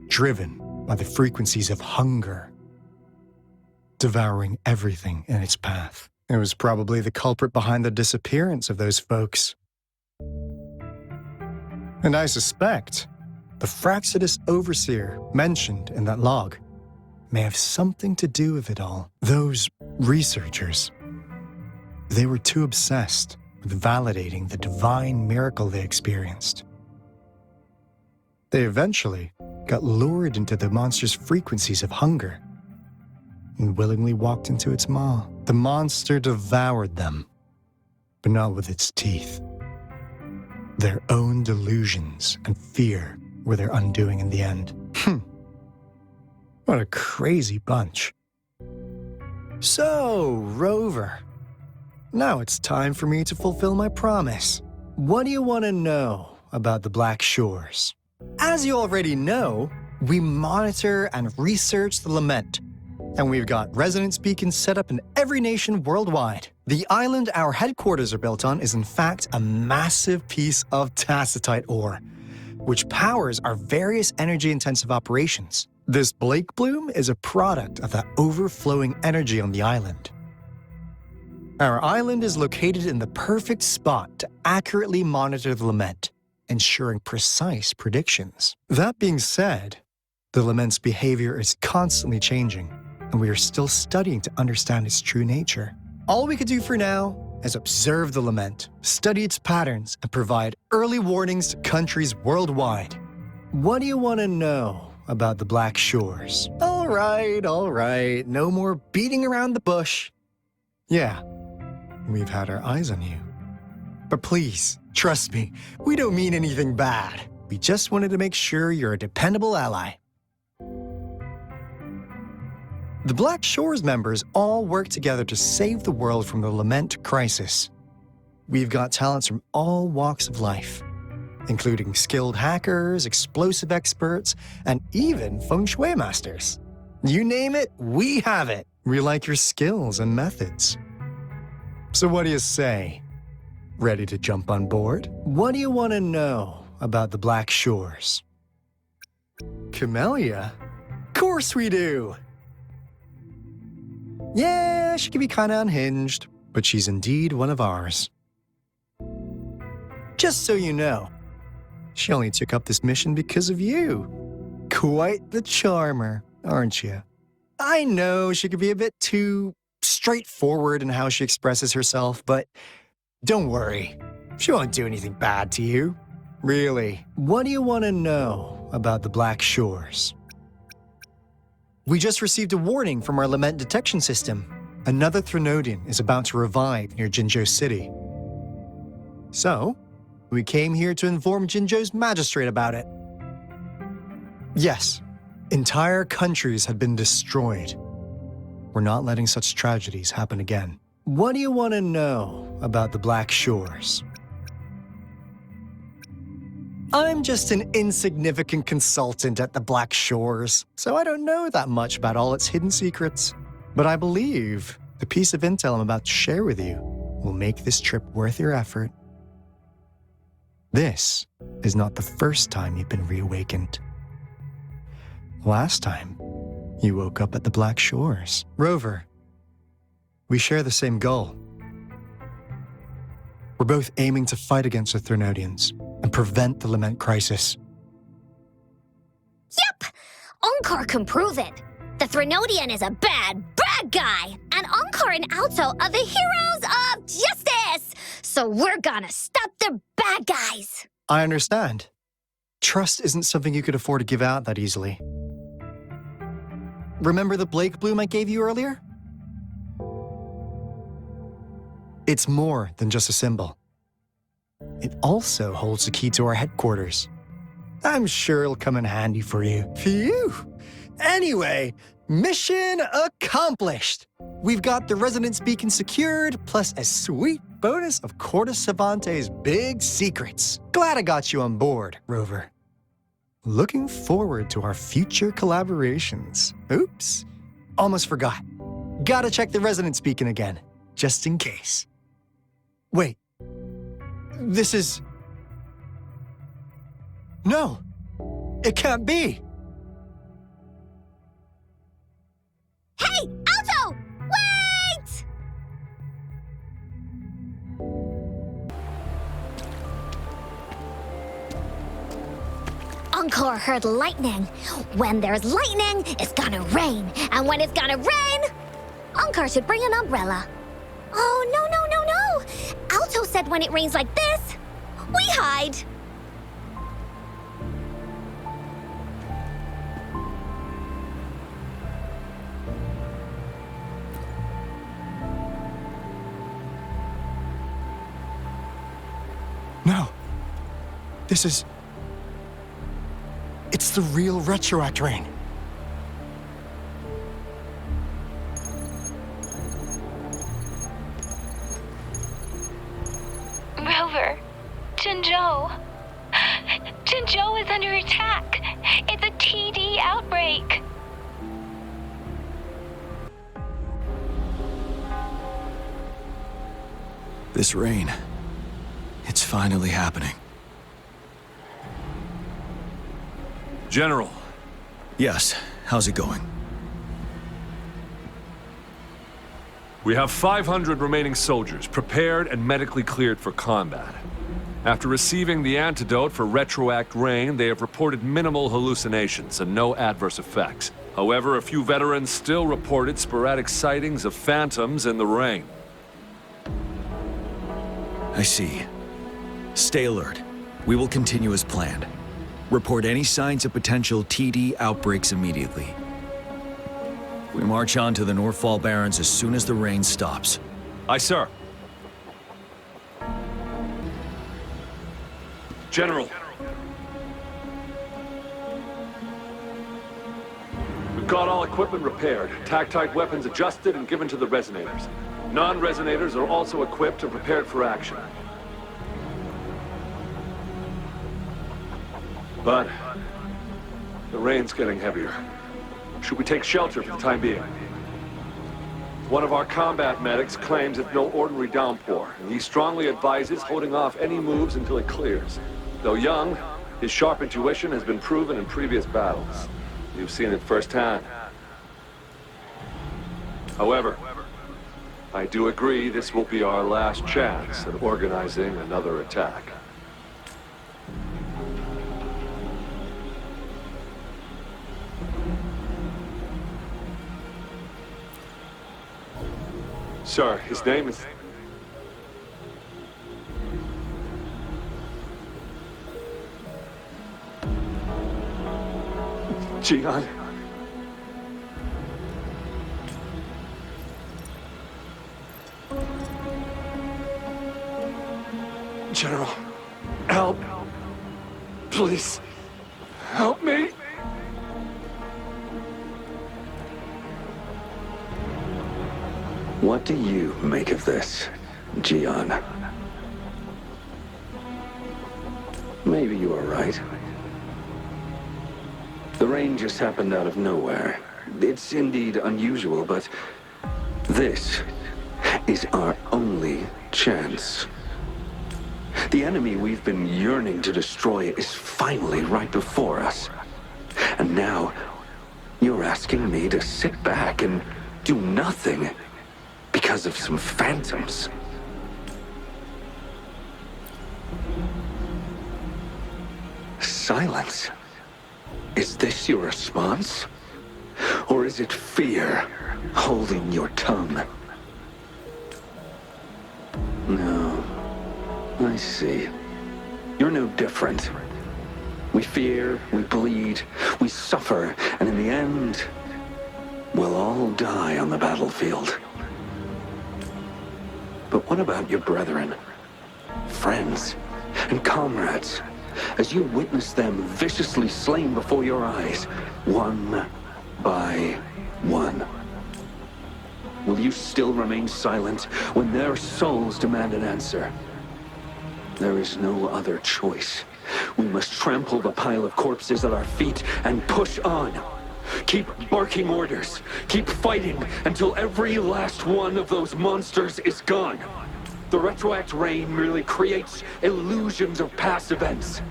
driven by the frequencies of hunger, devouring everything in its path. It was probably the culprit behind the disappearance of those folks. And I suspect the Fraxidus Overseer mentioned in that log may have something to do with it all. Those researchers, they were too obsessed with validating the divine miracle they experienced. They eventually got lured into the monster's frequencies of hunger and willingly walked into its maw. The monster devoured them, but not with its teeth. Their own delusions and fear were their undoing in the end. What a crazy bunch. So, Rover, now it's time for me to fulfill my promise. What do you want to know about the Black Shores? As you already know, we monitor and research the Lament, and we've got resonance beacons set up in every nation worldwide. The island our headquarters are built on is in fact a massive piece of tacitite ore, which powers our various energy-intensive operations. This Blake Bloom is a product of that overflowing energy on the island. Our island is located in the perfect spot to accurately monitor the Lament, ensuring precise predictions. That being said, the Lament's behavior is constantly changing, and we are still studying to understand its true nature. All we could do for now is observe the Lament, study its patterns, and provide early warnings to countries worldwide. What do you want to know about the Black Shores? All right, no more beating around the bush. Yeah, we've had our eyes on you. But please, trust me, we don't mean anything bad. We just wanted to make sure you're a dependable ally. The Black Shores members all work together to save the world from the Lament crisis. We've got talents from all walks of life, including skilled hackers, explosive experts, and even feng shui masters. You name it, we have it. We like your skills and methods. So what do you say? Ready to jump on board? What do you want to know about the Black Shores? Camellia? Of course we do! Yeah, she can be kinda unhinged, but she's indeed one of ours. Just so you know, she only took up this mission because of you. Quite the charmer, aren't you? I know she could be a bit too straightforward in how she expresses herself, but don't worry, she won't do anything bad to you. Really, what do you want to know about the Black Shores? We just received a warning from our Lament detection system. Another Threnodian is about to revive near Jinzhou City. So, we came here to inform Jinzhou's magistrate about it. Yes, entire countries have been destroyed. We're not letting such tragedies happen again. What do you want to know about the Black Shores? I'm just an insignificant consultant at the Black Shores, so I don't know that much about all its hidden secrets. But I believe the piece of intel I'm about to share with you will make this trip worth your effort. This is not the first time you've been reawakened. Last time, you woke up at the Black Shores. Rover, we share the same goal. We're both aiming to fight against the Threnodians and prevent the Lament crisis. Yep! Onkar can prove it. The Threnodian is a bad guy, and Onkar and Alto are the heroes of justice! So we're gonna stop the bad guys! I understand. Trust isn't something you could afford to give out that easily. Remember the Blake Bloom I gave you earlier? It's more than just a symbol. It also holds the key to our headquarters. I'm sure it'll come in handy for you. Phew! Anyway, mission accomplished! We've got the resonance beacon secured, plus a sweet bonus of Cortes Cervantes' big secrets. Glad I got you on board, Rover. Looking forward to our future collaborations. Oops, almost forgot. Gotta check the resonance beacon again, just in case. Wait, this is... No, it can't be. Hey, Alto! Wait! Encore heard lightning. When there's lightning, it's gonna rain. And when it's gonna rain, Encore should bring an umbrella. Oh, no. Alto said when it rains like this, we hide. No. This is... It's the real Retroact Rain. Rover, Jinzhou. Jinzhou is under attack. It's a TD outbreak. This rain, it's finally happening. General. Yes, how's it going? We have 500 remaining soldiers prepared and medically cleared for combat. After receiving the antidote for Retroact Rain, they have reported minimal hallucinations and no adverse effects. However, a few veterans still reported sporadic sightings of phantoms in the rain. I see. Stay alert. We will continue as planned. Report any signs of potential TD outbreaks immediately. We march on to the Northfall Barrens as soon as the rain stops. Aye, sir. General. We've got all equipment repaired, tactite weapons adjusted and given to the resonators. Non-resonators are also equipped and prepared for action. But the rain's getting heavier. Should we take shelter for the time being? One of our combat medics claims it's no ordinary downpour, and he strongly advises holding off any moves until it clears. Though young, his sharp intuition has been proven in previous battles. You've seen it firsthand. However, I do agree this will be our last chance at organizing another attack. Sir, his name is... Jian. General, help. Please, help me. What do you make of this, Jian? Maybe you are right. The rain just happened out of nowhere. It's indeed unusual, but this is our only chance. The enemy we've been yearning to destroy is finally right before us. And now, you're asking me to sit back and do nothing because of some phantoms. Silence. Is this your response? Or is it fear holding your tongue? No. I see. You're no different. We fear, we bleed, we suffer, and in the end, we'll all die on the battlefield. But what about your brethren, friends, and comrades? As you witness them viciously slain before your eyes, one by one. Will you still remain silent when their souls demand an answer? There is no other choice. We must trample the pile of corpses at our feet and push on. Keep barking orders. Keep fighting until every last one of those monsters is gone. The retroact rain merely creates illusions of past events.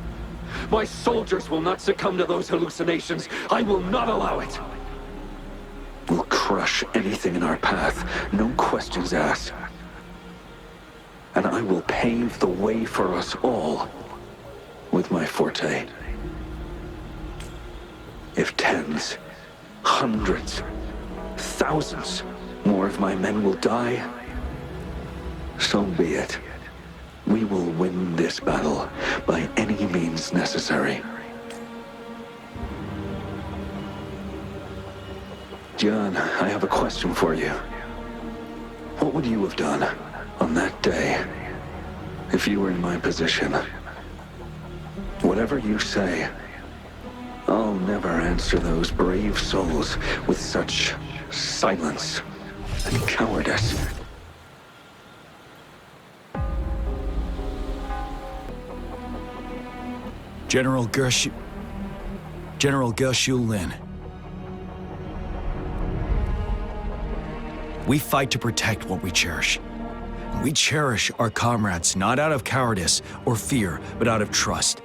My soldiers will not succumb to those hallucinations. I will not allow it. We'll crush anything in our path, no questions asked. And I will pave the way for us all with my forte. If tens, hundreds, thousands more of my men will die, so be it. We will win this battle by any means necessary. John, I have a question for you. What would you have done on that day if you were in my position? Whatever you say, I'll never answer those brave souls with such silence and cowardice. General Gershu Lin. We fight to protect what we cherish. We cherish our comrades not out of cowardice or fear, but out of trust.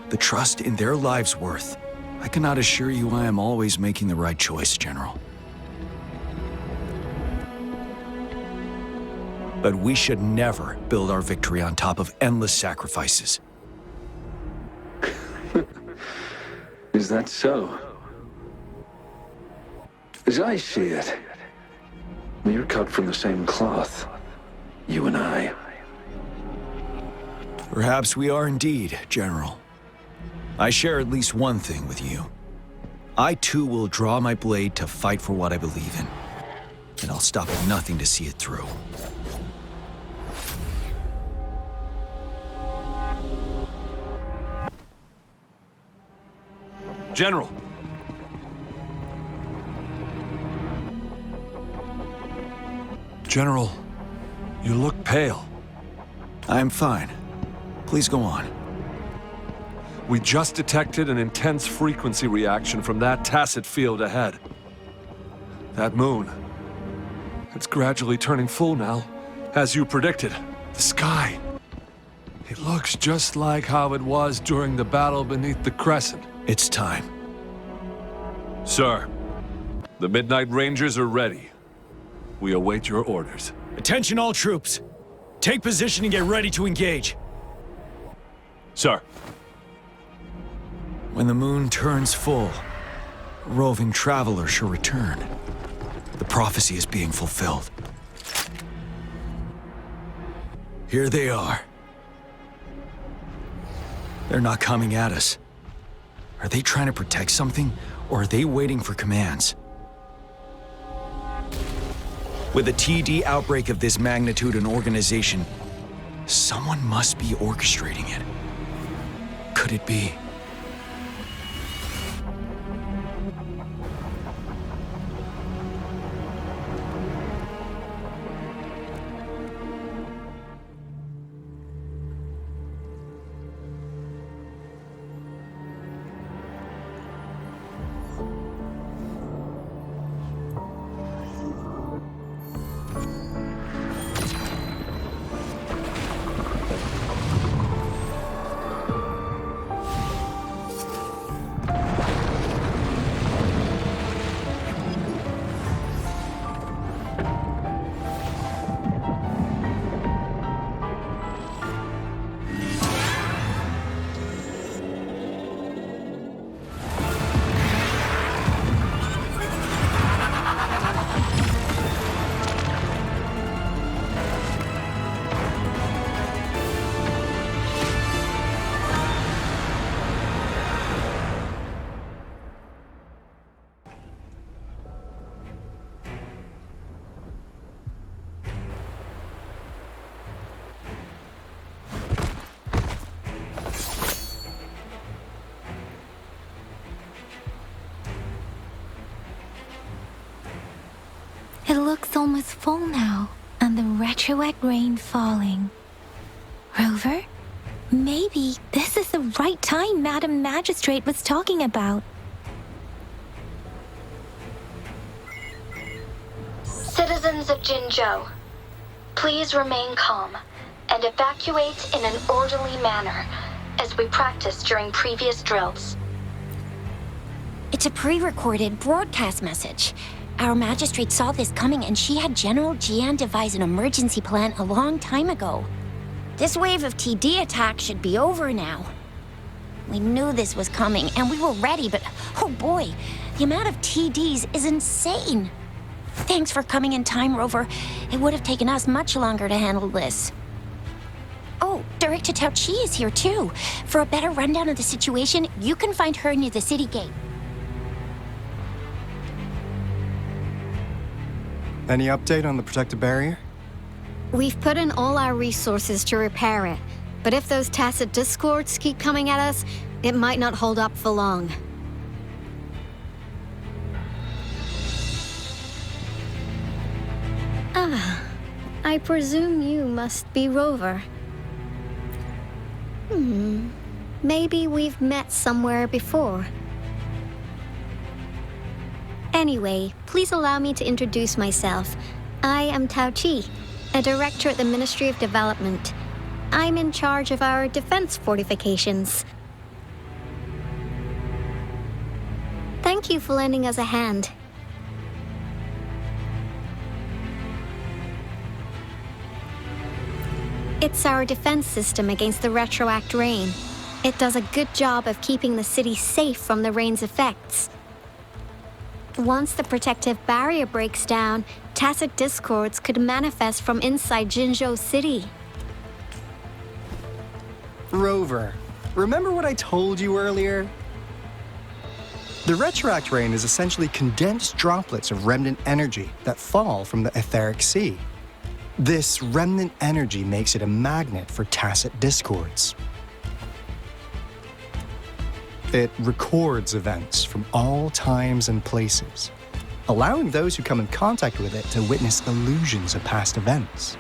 The trust in their lives' worth. I cannot assure you I am always making the right choice, General. But we should never build our victory on top of endless sacrifices. Is that so? As I see it, we're cut from the same cloth, you and I. Perhaps we are indeed, General. I share at least one thing with you. I too will draw my blade to fight for what I believe in. And I'll stop at nothing to see it through. General! General, you look pale. I'm fine. Please go on. We just detected an intense frequency reaction from that tacit field ahead. That moon, it's gradually turning full now, as you predicted. The sky, it looks just like how it was during the battle beneath the crescent. It's time. Sir, the Midnight Rangers are ready. We await your orders. Attention all troops. Take position and get ready to engage. Sir. When the moon turns full, a roving traveler shall return. The prophecy is being fulfilled. Here they are. They're not coming at us. Are they trying to protect something, or are they waiting for commands? With a TD outbreak of this magnitude and organization, someone must be orchestrating it. Could it be? almost full now, and the retroact rain falling. Rover, maybe this is the right time Madam Magistrate was talking about. Citizens of Jinzhou, please remain calm and evacuate in an orderly manner, as we practiced during previous drills. It's a pre-recorded broadcast message. Our magistrate saw this coming and she had General Jian devise an emergency plan a long time ago. This wave of TD attacks should be over now. We knew this was coming and we were ready, but oh boy, the amount of TDs is insane. Thanks for coming in time, Rover. It would have taken us much longer to handle this. Oh, Director Tao Chi is here too. For a better rundown of the situation, you can find her near the city gate. Any update on the protective barrier? We've put in all our resources to repair it, but if those tacit discords keep coming at us, it might not hold up for long. Ah, I presume you must be Rover. Maybe we've met somewhere before. Anyway, please allow me to introduce myself. I am Tao Chi, a director at the Ministry of Development. I'm in charge of our defense fortifications. Thank you for lending us a hand. It's our defense system against the retroact rain. It does a good job of keeping the city safe from the rain's effects. Once the protective barrier breaks down, tacit discords could manifest from inside Jinzhou City. Rover, remember what I told you earlier? The retroact rain is essentially condensed droplets of remnant energy that fall from the etheric sea. This remnant energy makes it a magnet for tacit discords. It records events from all times and places, allowing those who come in contact with it to witness illusions of past events.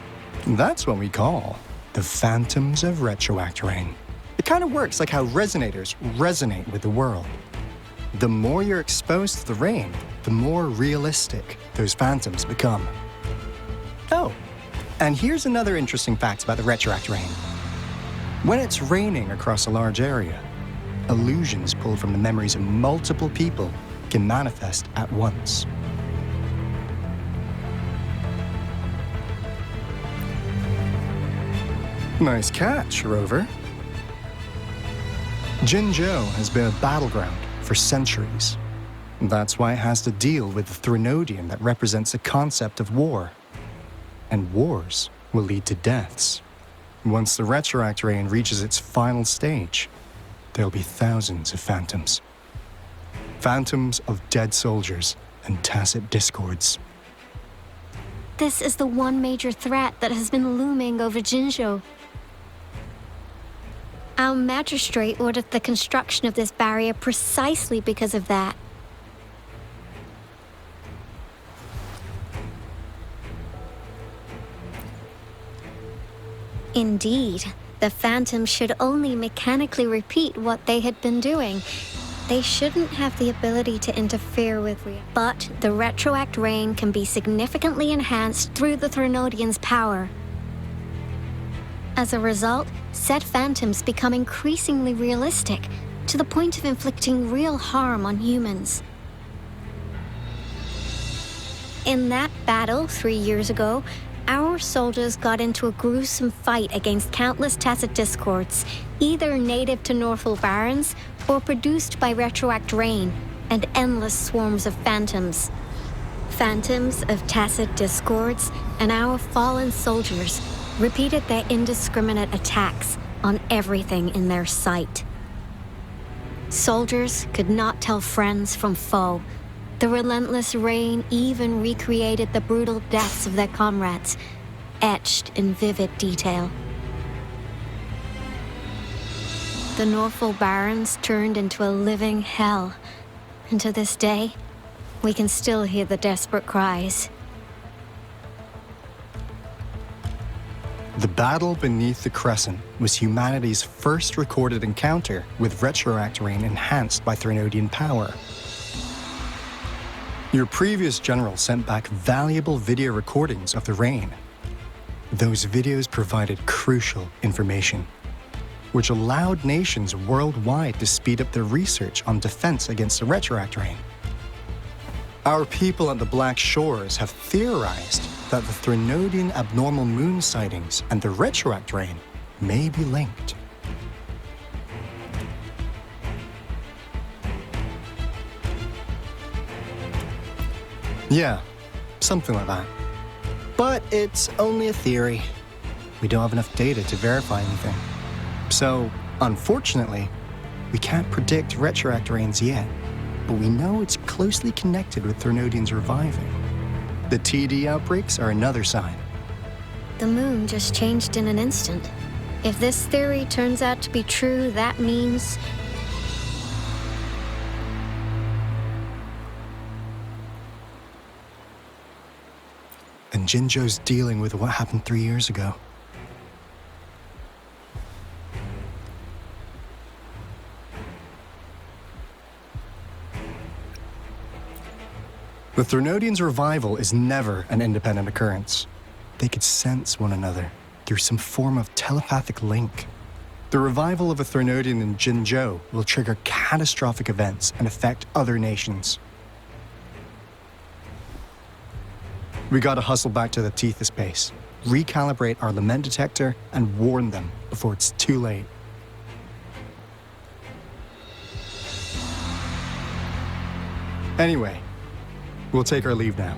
That's what we call the phantoms of retroact rain. It kind of works like how resonators resonate with the world. The more you're exposed to the rain, the more realistic those phantoms become. Oh, and here's another interesting fact about the retroact rain. When it's raining across a large area, illusions pulled from the memories of multiple people can manifest at once. Nice catch, Rover. Jinzhou has been a battleground for centuries. That's why it has to deal with the Threnodian that represents the concept of war. And wars will lead to deaths. Once the retroact rain reaches its final stage, there'll be thousands of phantoms. Phantoms of dead soldiers and tacit discords. This is the one major threat that has been looming over Jinzhou. Our magistrate ordered the construction of this barrier precisely because of that. Indeed, the phantoms should only mechanically repeat what they had been doing. They shouldn't have the ability to interfere with reality. But the retroact rain can be significantly enhanced through the Threnodian's power. As a result, said phantoms become increasingly realistic, to the point of inflicting real harm on humans. In that battle 3 years ago, our soldiers got into a gruesome fight against countless tacit discords, either native to Northwell Barrens or produced by retroact rain and endless swarms of phantoms. Phantoms of tacit discords and our fallen soldiers repeated their indiscriminate attacks on everything in their sight. Soldiers could not tell friends from foe. The relentless rain even recreated the brutal deaths of their comrades, etched in vivid detail. The Northwell Barrens turned into a living hell, and to this day, we can still hear the desperate cries. The battle beneath the crescent was humanity's first recorded encounter with retroact rain enhanced by Threnodian power. Your previous general sent back valuable video recordings of the rain. Those videos provided crucial information, which allowed nations worldwide to speed up their research on defense against the retroact rain. Our people at the Black Shores have theorized that the Threnodian abnormal moon sightings and the retroact rain may be linked. Yeah, something like that. But it's only a theory. We don't have enough data to verify anything. So, unfortunately, we can't predict retroact rains yet, but we know it's closely connected with Threnodians reviving. The TD outbreaks are another sign. The moon just changed in an instant. If this theory turns out to be true, that means... And Jinzhou's dealing with what happened 3 years ago. The Threnodians' revival is never an independent occurrence. They could sense one another through some form of telepathic link. The revival of a Threnodian in Jinzhou will trigger catastrophic events and affect other nations. We gotta hustle back to the Tethys base, recalibrate our lament detector, and warn them before it's too late. Anyway, we'll take our leave now.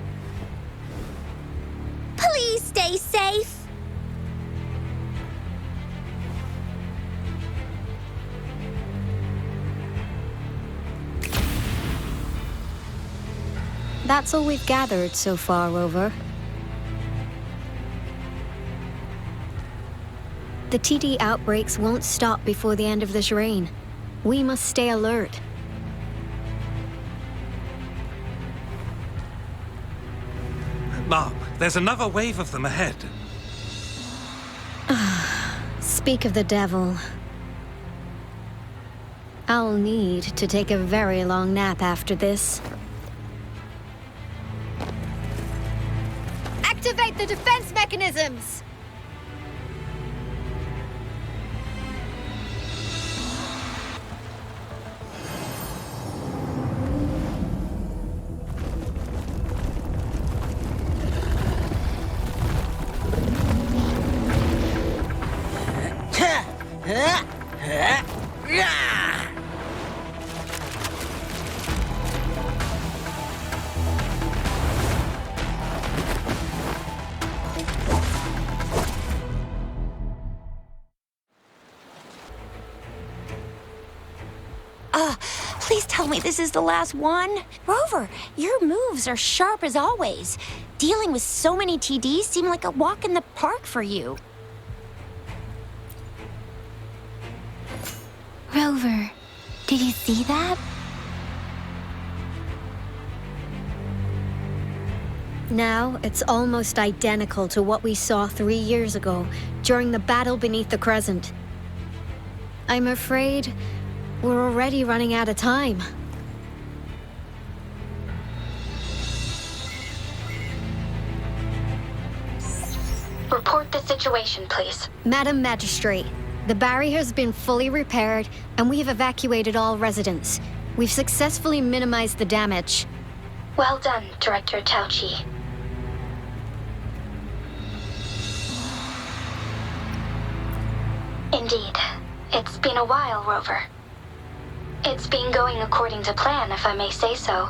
Please stay safe. That's all we've gathered so far, Rover. The TD outbreaks won't stop before the end of this reign. We must stay alert. Mom, there's another wave of them ahead. Speak of the devil. I'll need to take a very long nap after this. Activate the defense mechanisms! Please tell me this is the last one. Rover, your moves are sharp as always. Dealing with so many TDs seem like a walk in the park for you. Rover, did you see that? Now, it's almost identical to what we saw 3 years ago, during the battle beneath the Crescent. I'm afraid we're already running out of time. Report the situation, please. Madam Magistrate, the barrier has been fully repaired, and we have evacuated all residents. We've successfully minimized the damage. Well done, Director Tauchi. Indeed. It's been a while, Rover. It's been going according to plan, if I may say so.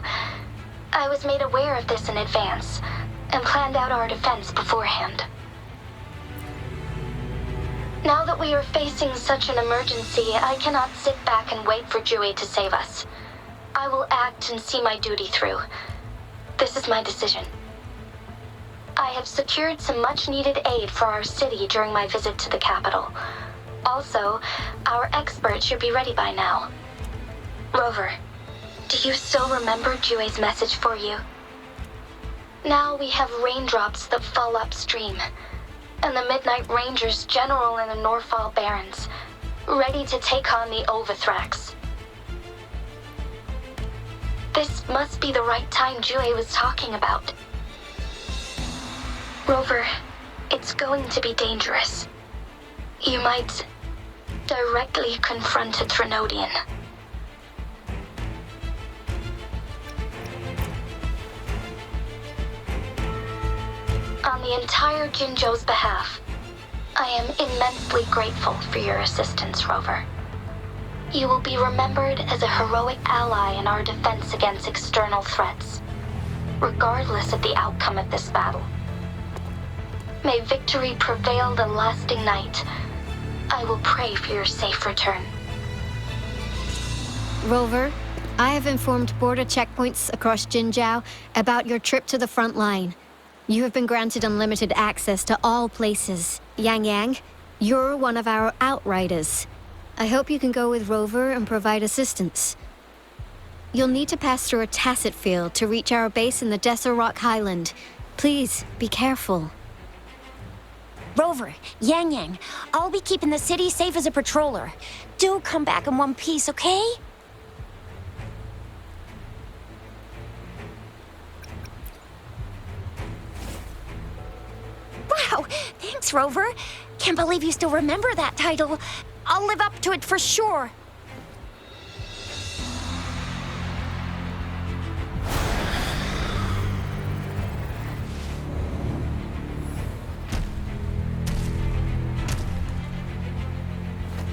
I was made aware of this in advance, and planned out our defense beforehand. Now that we are facing such an emergency, I cannot sit back and wait for Jue to save us. I will act and see my duty through. This is my decision. I have secured some much-needed aid for our city during my visit to the capital. Also, our expert should be ready by now. Rover, do you still remember Jue's message for you? Now we have raindrops that fall upstream, and the Midnight Rangers general in the Norfall Barrens, ready to take on the Overthrax. This must be the right time Jue was talking about. Rover, it's going to be dangerous. You might directly confront a Trinodian. On the entire Jinzhou's behalf, I am immensely grateful for your assistance, Rover. You will be remembered as a heroic ally in our defense against external threats, regardless of the outcome of this battle. May victory prevail the lasting night. I will pray for your safe return. Rover, I have informed border checkpoints across Jinzhou about your trip to the front line. You have been granted unlimited access to all places. Yang Yang, you're one of our outriders. I hope you can go with Rover and provide assistance. You'll need to pass through a tacit field to reach our base in the Desert Rock Highland. Please, be careful. Rover, Yang Yang, I'll be keeping the city safe as a patroller. Do come back in one piece, okay? Wow, thanks, Rover. Can't believe you still remember that title. I'll live up to it for sure.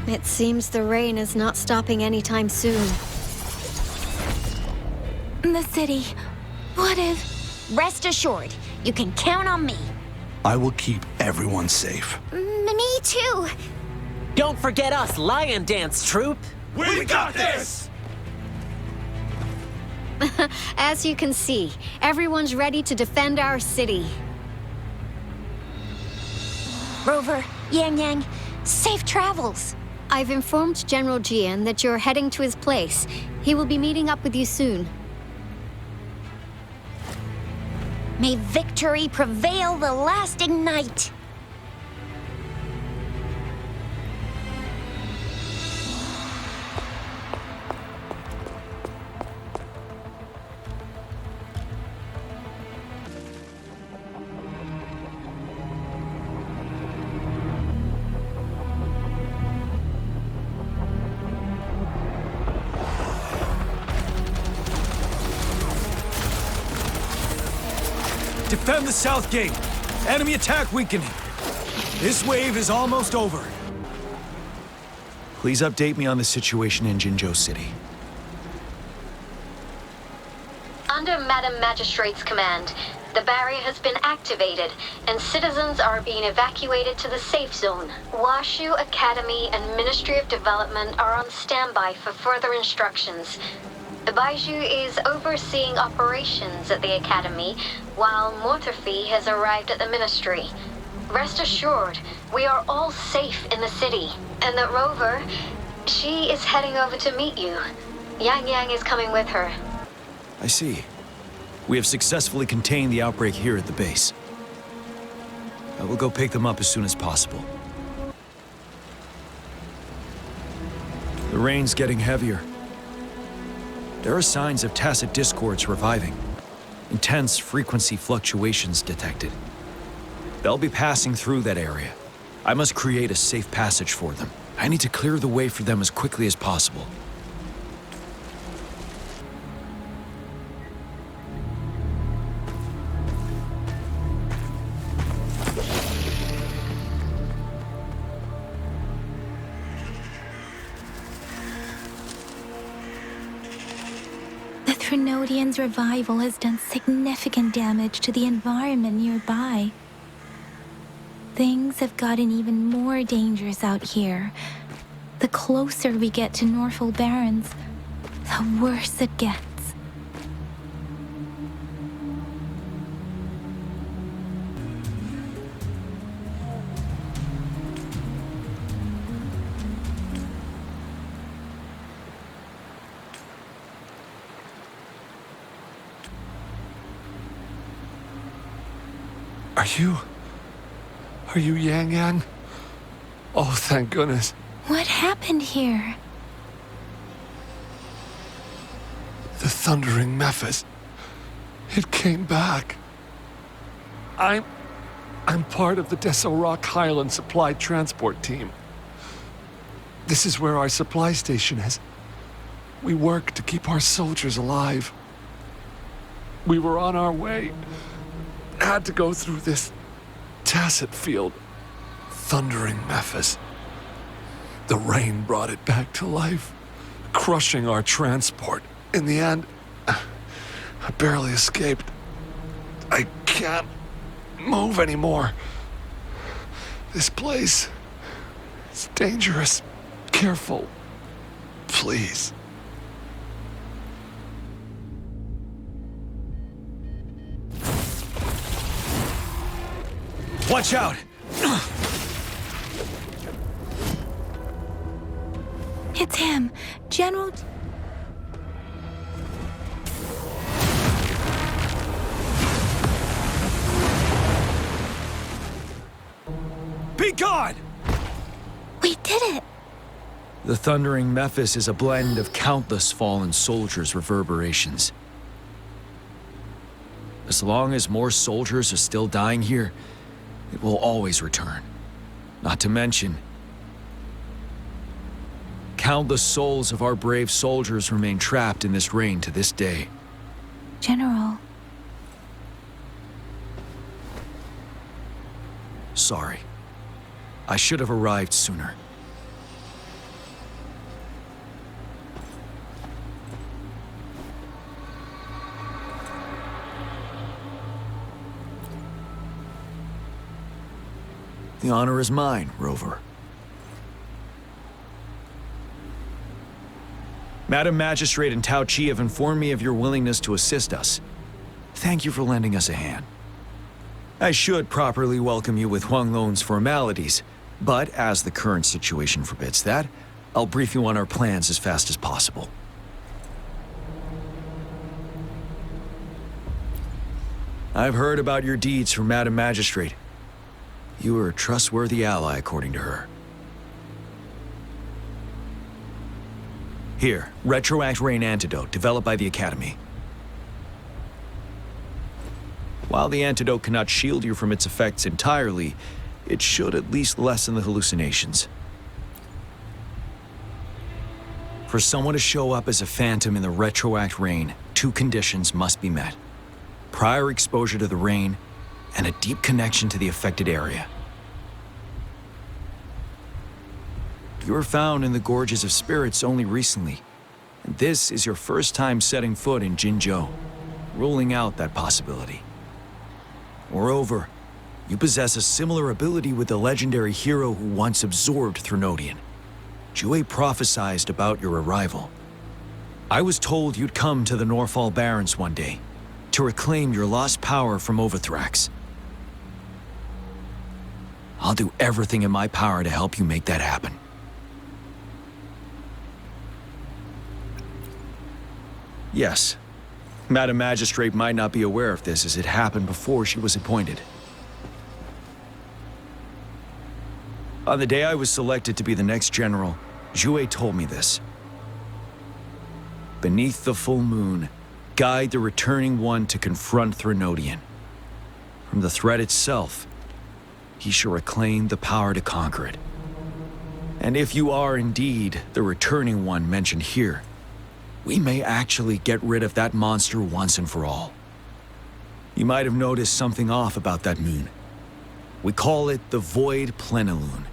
It seems the rain is not stopping anytime soon. The city. What if... Rest assured, you can count on me. I will keep everyone safe. Me too. Don't forget us, Lion Dance Troupe! We got this! As you can see, everyone's ready to defend our city. Rover, Yang Yang, safe travels. I've informed General Jian that you're heading to his place. He will be meeting up with you soon. May victory prevail the lasting night. Defend the south gate. Enemy attack weakening. This wave is almost over. Please update me on the situation in Jinzhou City. Under Madam Magistrate's command, the barrier has been activated, and citizens are being evacuated to the safe zone. Washu Academy and Ministry of Development are on standby for further instructions. Baiju is overseeing operations at the Academy, while Mortherfee has arrived at the Ministry. Rest assured, we are all safe in the city, and that Rover, she is heading over to meet you. Yang Yang is coming with her. I see. We have successfully contained the outbreak here at the base. I will go pick them up as soon as possible. The rain's getting heavier. There are signs of tacit discords reviving. Intense frequency fluctuations detected. They'll be passing through that area. I must create a safe passage for them. I need to clear the way for them as quickly as possible. The Trinodian's revival has done significant damage to the environment nearby. Things have gotten even more dangerous out here. The closer we get to Norfall Barrens, the worse it gets. Are you Yang Yang? Oh, thank goodness. What happened here? The thundering Mephis. It came back. I'm part of the Deso Rock Highland Supply Transport Team. This is where our supply station is. We work to keep our soldiers alive. We were on our way. Had to go through this tacit field. Thundering Mephis. The rain brought it back to life, crushing our transport. In the end, I barely escaped. I can't move anymore. This place is dangerous. Careful, please. Watch out! It's him, General... Be gone! We did it! The thundering Mephis is a blend of countless fallen soldiers' reverberations. As long as more soldiers are still dying here, it will always return. Not to mention, countless souls of our brave soldiers remain trapped in this rain to this day. General. Sorry. I should have arrived sooner. The honor is mine, Rover. Madam Magistrate and Tao Chi have informed me of your willingness to assist us. Thank you for lending us a hand. I should properly welcome you with Huang Lon's formalities, but as the current situation forbids that, I'll brief you on our plans as fast as possible. I've heard about your deeds from Madam Magistrate. You are a trustworthy ally, according to her. Here, Retroact Rain Antidote, developed by the Academy. While the antidote cannot shield you from its effects entirely, it should at least lessen the hallucinations. For someone to show up as a phantom in the Retroact Rain, 2 conditions must be met. Prior exposure to the rain, and a deep connection to the affected area. You were found in the Gorges of Spirits only recently, and this is your first time setting foot in Jinzhou, ruling out that possibility. Moreover, you possess a similar ability with the legendary hero who once absorbed Threnodian. Jue prophesied about your arrival. I was told you'd come to the Norfall Barrens one day, to reclaim your lost power from Overthrax. I'll do everything in my power to help you make that happen. Yes, Madam Magistrate might not be aware of this as it happened before she was appointed. On the day I was selected to be the next general, Jue told me this. Beneath the full moon, guide the returning one to confront Threnodian. From the threat itself, he shall reclaim the power to conquer it. And if you are indeed the returning one mentioned here, we may actually get rid of that monster once and for all. You might have noticed something off about that moon. We call it the Void Plenilune.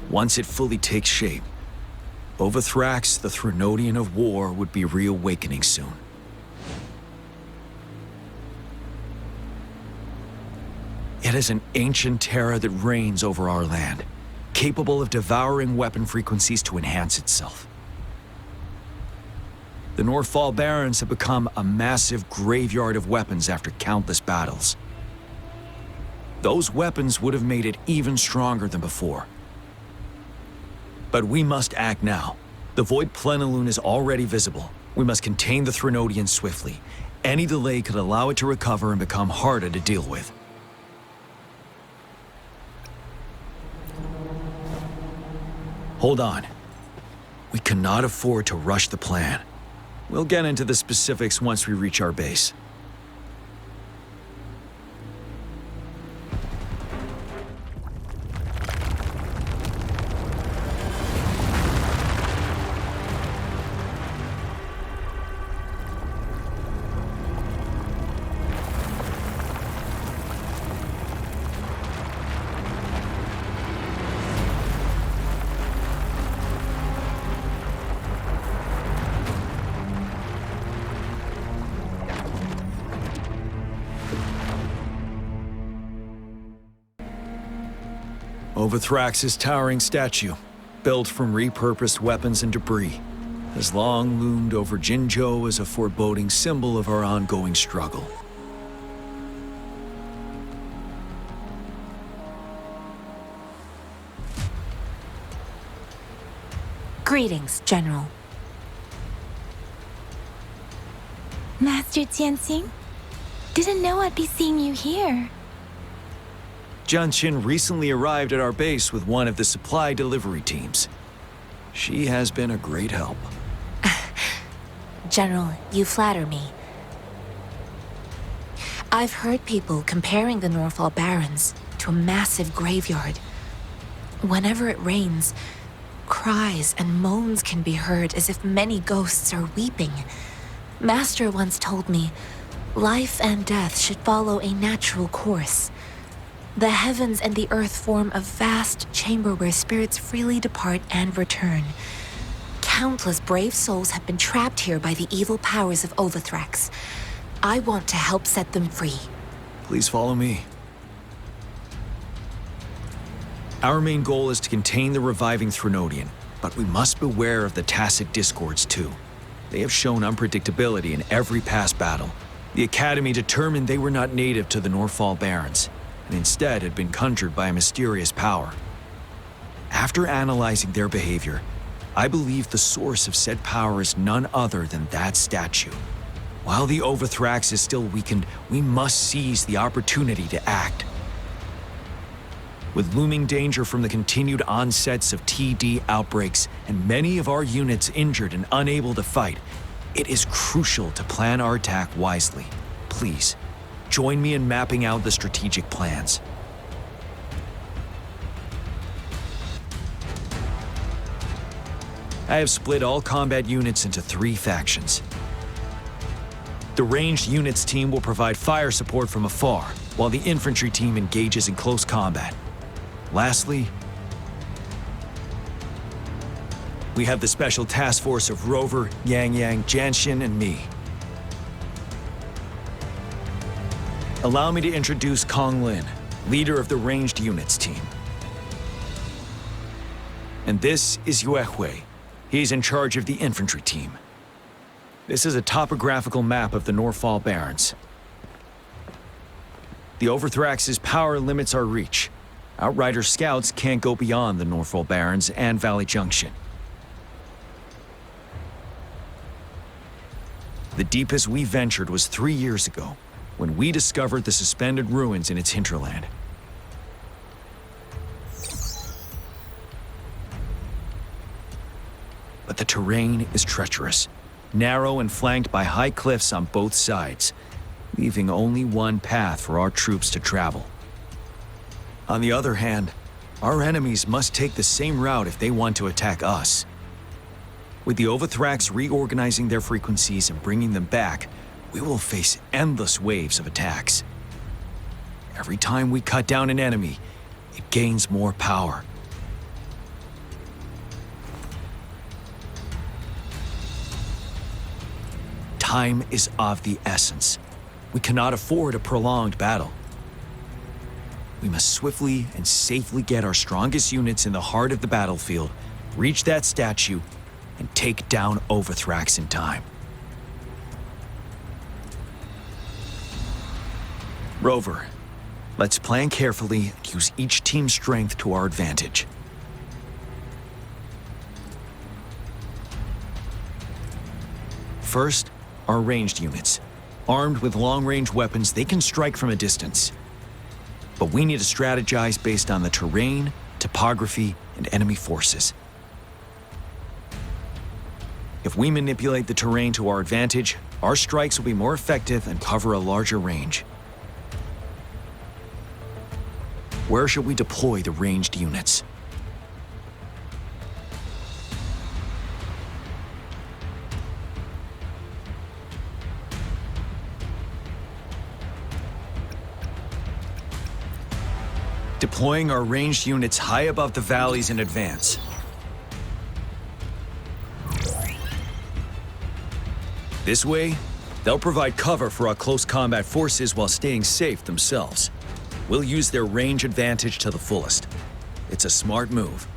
Once it fully takes shape, Overthrax, the Threnodian of War, would be reawakening soon. It is an ancient terror that reigns over our land, capable of devouring weapon frequencies to enhance itself. The Norfall Barrens have become a massive graveyard of weapons after countless battles. Those weapons would have made it even stronger than before. But we must act now. The Void Plenilune is already visible. We must contain the Threnodian swiftly. Any delay could allow it to recover and become harder to deal with. Hold on. We cannot afford to rush the plan. We'll get into the specifics once we reach our base. Overthrax's towering statue, built from repurposed weapons and debris, has long loomed over Jinzhou as a foreboding symbol of our ongoing struggle. Greetings, General. Master Jianxing? Didn't know I'd be seeing you here. Jianqin recently arrived at our base with one of the supply delivery teams. She has been a great help. General, you flatter me. I've heard people comparing the Norfall Barrens to a massive graveyard. Whenever it rains, cries and moans can be heard as if many ghosts are weeping. Master once told me, life and death should follow a natural course. The heavens and the earth form a vast chamber where spirits freely depart and return. Countless brave souls have been trapped here by the evil powers of Overthrax. I want to help set them free. Please follow me. Our main goal is to contain the reviving Threnodian, but we must beware of the Tacit Discords too. They have shown unpredictability in every past battle. The Academy determined they were not native to the Norfall Barrens, and instead had been conjured by a mysterious power. After analyzing their behavior, I believe the source of said power is none other than that statue. While the Overthrax is still weakened, we must seize the opportunity to act. With looming danger from the continued onsets of TD outbreaks and many of our units injured and unable to fight, it is crucial to plan our attack wisely. Please, join me in mapping out the strategic plans. I have split all combat units into 3 factions. The ranged units team will provide fire support from afar, while the infantry team engages in close combat. Lastly, we have the special task force of Rover, Yang Yang, Jianxin, and me. Allow me to introduce Kong Lin, leader of the ranged units team. And this is Yue Hui. He's in charge of the infantry team. This is a topographical map of the Norfall Barrens. The Overthrax's power limits our reach. Outrider scouts can't go beyond the Norfall Barrens and Valley Junction. The deepest we ventured was 3 years ago, when we discovered the suspended ruins in its hinterland. But the terrain is treacherous, narrow and flanked by high cliffs on both sides, leaving only one path for our troops to travel. On the other hand, our enemies must take the same route if they want to attack us. With the Overthrax reorganizing their frequencies and bringing them back, we will face endless waves of attacks. Every time we cut down an enemy, it gains more power. Time is of the essence. We cannot afford a prolonged battle. We must swiftly and safely get our strongest units in the heart of the battlefield, reach that statue, and take down Overthrax in time. Rover, let's plan carefully and use each team's strength to our advantage. First, our ranged units. Armed with long-range weapons, they can strike from a distance. But we need to strategize based on the terrain, topography, and enemy forces. If we manipulate the terrain to our advantage, our strikes will be more effective and cover a larger range. Where should we deploy the ranged units? Deploying our ranged units high above the valleys in advance. This way, they'll provide cover for our close combat forces while staying safe themselves. We'll use their range advantage to the fullest. It's a smart move.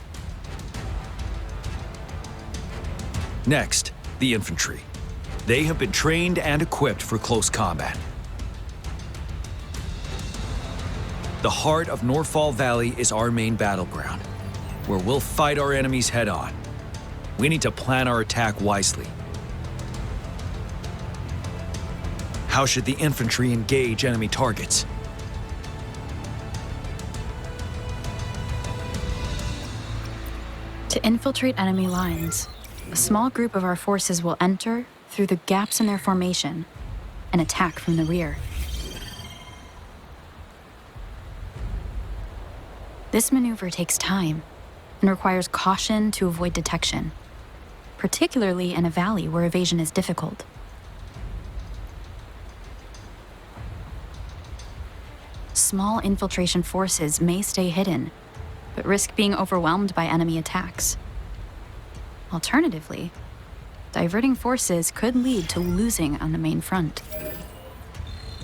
Next, the infantry. They have been trained and equipped for close combat. The heart of Norfall Valley is our main battleground, where we'll fight our enemies head-on. We need to plan our attack wisely. How should the infantry engage enemy targets? To infiltrate enemy lines, a small group of our forces will enter through the gaps in their formation and attack from the rear. This maneuver takes time and requires caution to avoid detection, particularly in a valley where evasion is difficult. Small infiltration forces may stay hidden, but risk being overwhelmed by enemy attacks. Alternatively, diverting forces could lead to losing on the main front.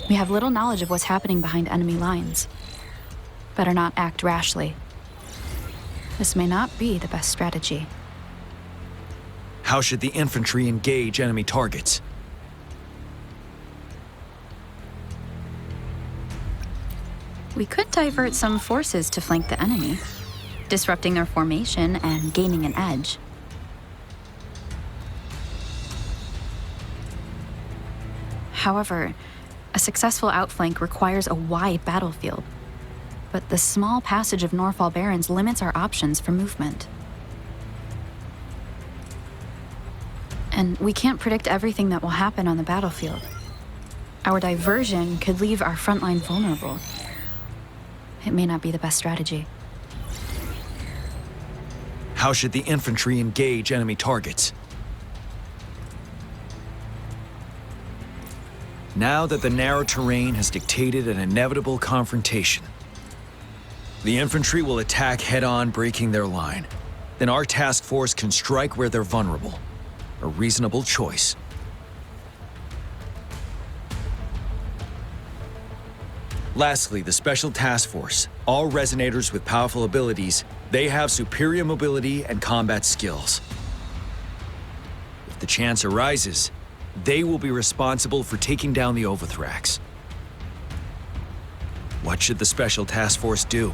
We have little knowledge of what's happening behind enemy lines. Better not act rashly. This may not be the best strategy. How should the infantry engage enemy targets? We could divert some forces to flank the enemy, disrupting their formation and gaining an edge. However, a successful outflank requires a wide battlefield, but the small passage of Norfall Barrens limits our options for movement. And we can't predict everything that will happen on the battlefield. Our diversion could leave our front line vulnerable. It may not be the best strategy. How should the infantry engage enemy targets? Now that the narrow terrain has dictated an inevitable confrontation, the infantry will attack head-on, breaking their line. Then our task force can strike where they're vulnerable. A reasonable choice. Lastly, the Special Task Force. All resonators with powerful abilities, they have superior mobility and combat skills. If the chance arises, they will be responsible for taking down the Overthrax. What should the Special Task Force do?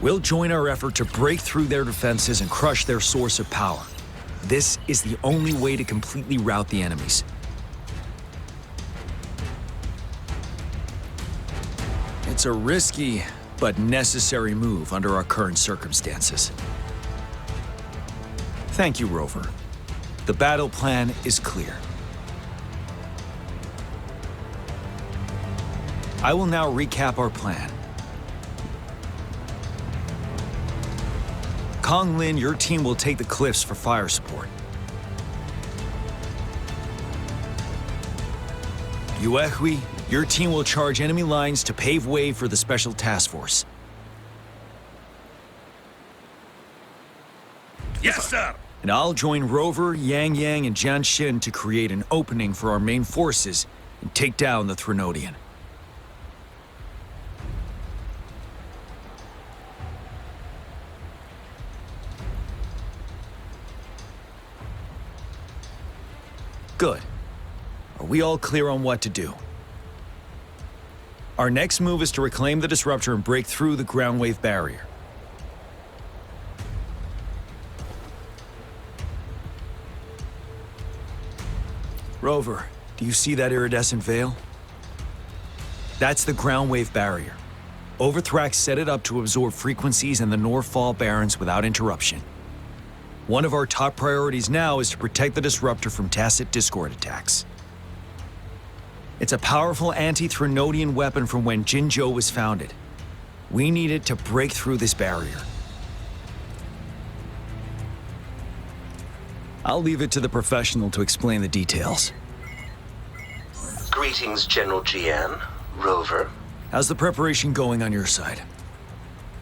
We'll join our effort to break through their defenses and crush their source of power. This is the only way to completely rout the enemies. It's a risky but necessary move under our current circumstances. Thank you, Rover. The battle plan is clear. I will now recap our plan. Kong Lin, your team will take the cliffs for fire support. Yuehui, your team will charge enemy lines to pave way for the Special Task Force. Yes, sir! And I'll join Rover, Yang Yang, and Jian Xin to create an opening for our main forces and take down the Threnodian. Good. Are we all clear on what to do? Our next move is to reclaim the Disruptor and break through the ground wave barrier. Rover, do you see that iridescent veil? That's the ground wave barrier. Overthrax set it up to absorb frequencies in the Northfall Barrens without interruption. One of our top priorities now is to protect the disruptor from tacit discord attacks. It's a powerful anti-Threnodian weapon from when Jinzhou was founded. We need it to break through this barrier. I'll leave it to the professional to explain the details. Greetings, General Jian, Rover. How's the preparation going on your side?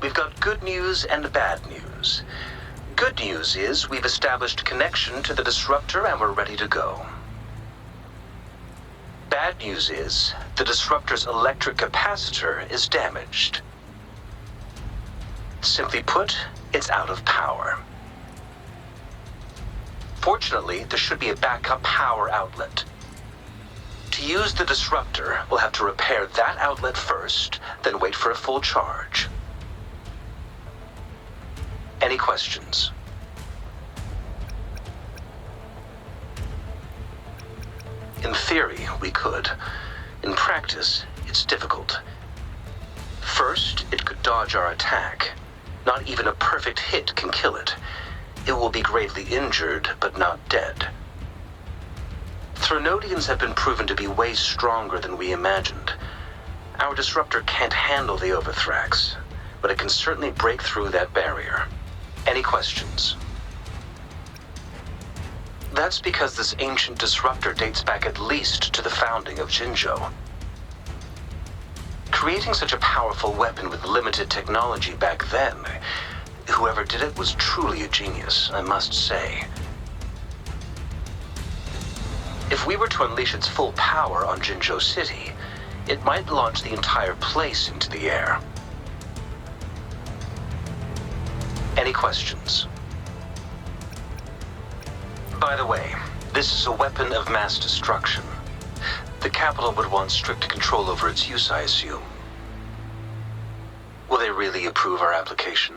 We've got good news and bad news. Good news is we've established connection to the disruptor and we're ready to go. Bad news is the disruptor's electric capacitor is damaged. Simply put, it's out of power. Fortunately, there should be a backup power outlet. To use the disruptor, we'll have to repair that outlet first, then wait for a full charge. Any questions? In theory, we could. In practice, it's difficult. First, it could dodge our attack. Not even a perfect hit can kill it. It will be gravely injured, but not dead. Threnodians have been proven to be way stronger than we imagined. Our disruptor can't handle the Overthrax, but it can certainly break through that barrier. Any questions? That's because this ancient disruptor dates back at least to the founding of Jinzhou. Creating such a powerful weapon with limited technology back then, whoever did it was truly a genius, I must say. If we were to unleash its full power on Jinzhou City, it might launch the entire place into the air. Any questions? By the way, this is a weapon of mass destruction. The capital would want strict control over its use, I assume. Will they really approve our application?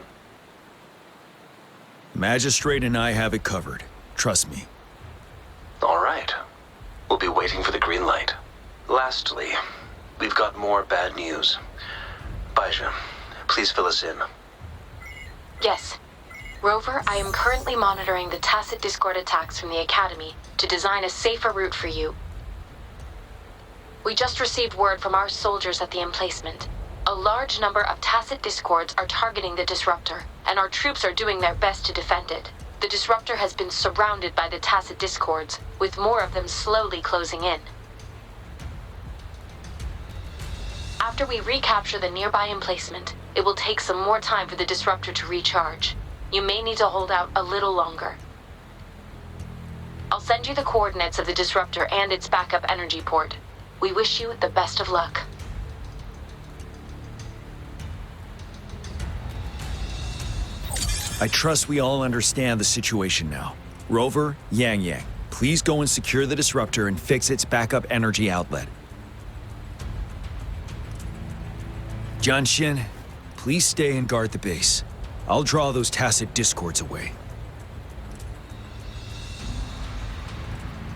Magistrate and I have it covered. Trust me. All right. We'll be waiting for the green light. Lastly, we've got more bad news. Baija, please fill us in. Yes. Rover, I am currently monitoring the tacit discord attacks from the Academy to design a safer route for you. We just received word from our soldiers at the emplacement. A large number of tacit discords are targeting the disruptor, and our troops are doing their best to defend it. The disruptor has been surrounded by the tacit discords, with more of them slowly closing in. After we recapture the nearby emplacement, it will take some more time for the disruptor to recharge. You may need to hold out a little longer. I'll send you the coordinates of the disruptor and its backup energy port. We wish you the best of luck. I trust we all understand the situation now. Rover, Yang, please go and secure the disruptor and fix its backup energy outlet. Jianshin, please stay and guard the base. I'll draw those tacit discords away.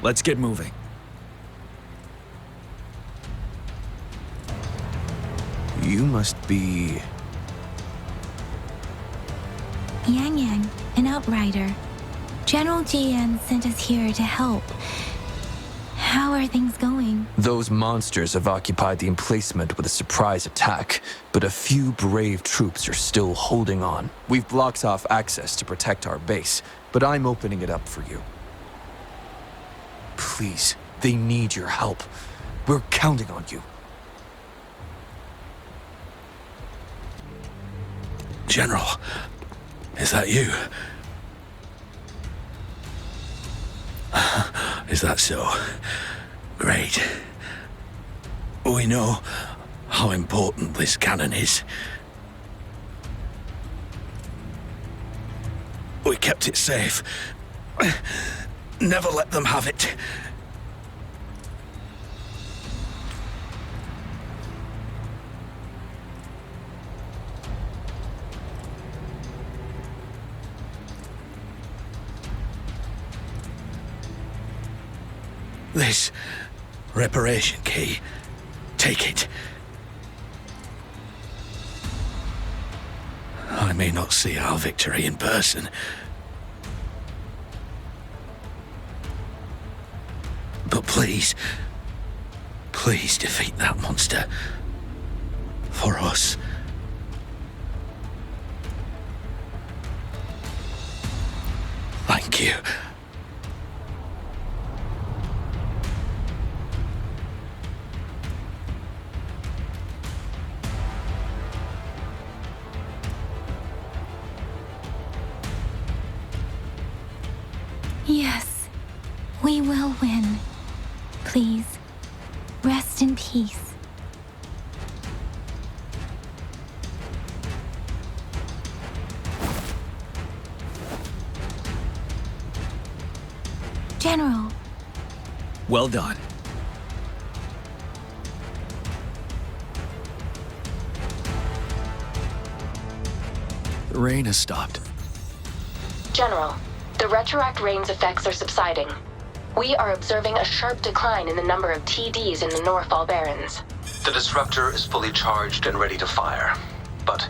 Let's get moving. You must be... Yang, an outrider. General Jian sent us here to help. How are things going? Those monsters have occupied the emplacement with a surprise attack, but a few brave troops are still holding on. We've blocked off access to protect our base, but I'm opening it up for you. Please, they need your help. We're counting on you. General, is that you? Is that so? Great. We know how important this cannon is. We kept it safe. Never let them have it. This reparation key. Take it. may not see our victory in person, but please defeat that monster. For us. Thank you. Yes, we will win. Please, rest in peace. General. Well done. The rain has stopped. General, the retroact rain's effects are subsiding. We are observing a sharp decline in the number of TDs in the Norfall Barrens. The disruptor is fully charged and ready to fire, but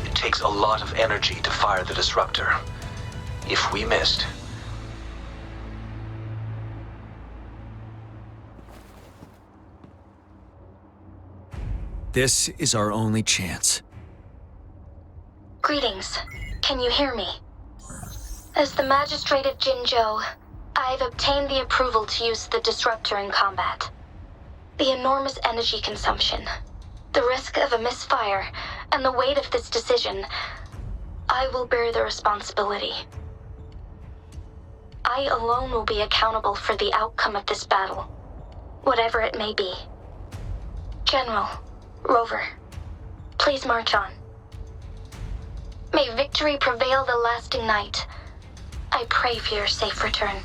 it takes a lot of energy to fire the disruptor. If we missed, this is our only chance. Greetings. Can you hear me? As the Magistrate of Jinzhou, I've obtained the approval to use the disruptor in combat. The enormous energy consumption, the risk of a misfire, and the weight of this decision, I will bear the responsibility. I alone will be accountable for the outcome of this battle, whatever it may be. General, Rover, please march on. May victory prevail the lasting night. I pray for your safe return.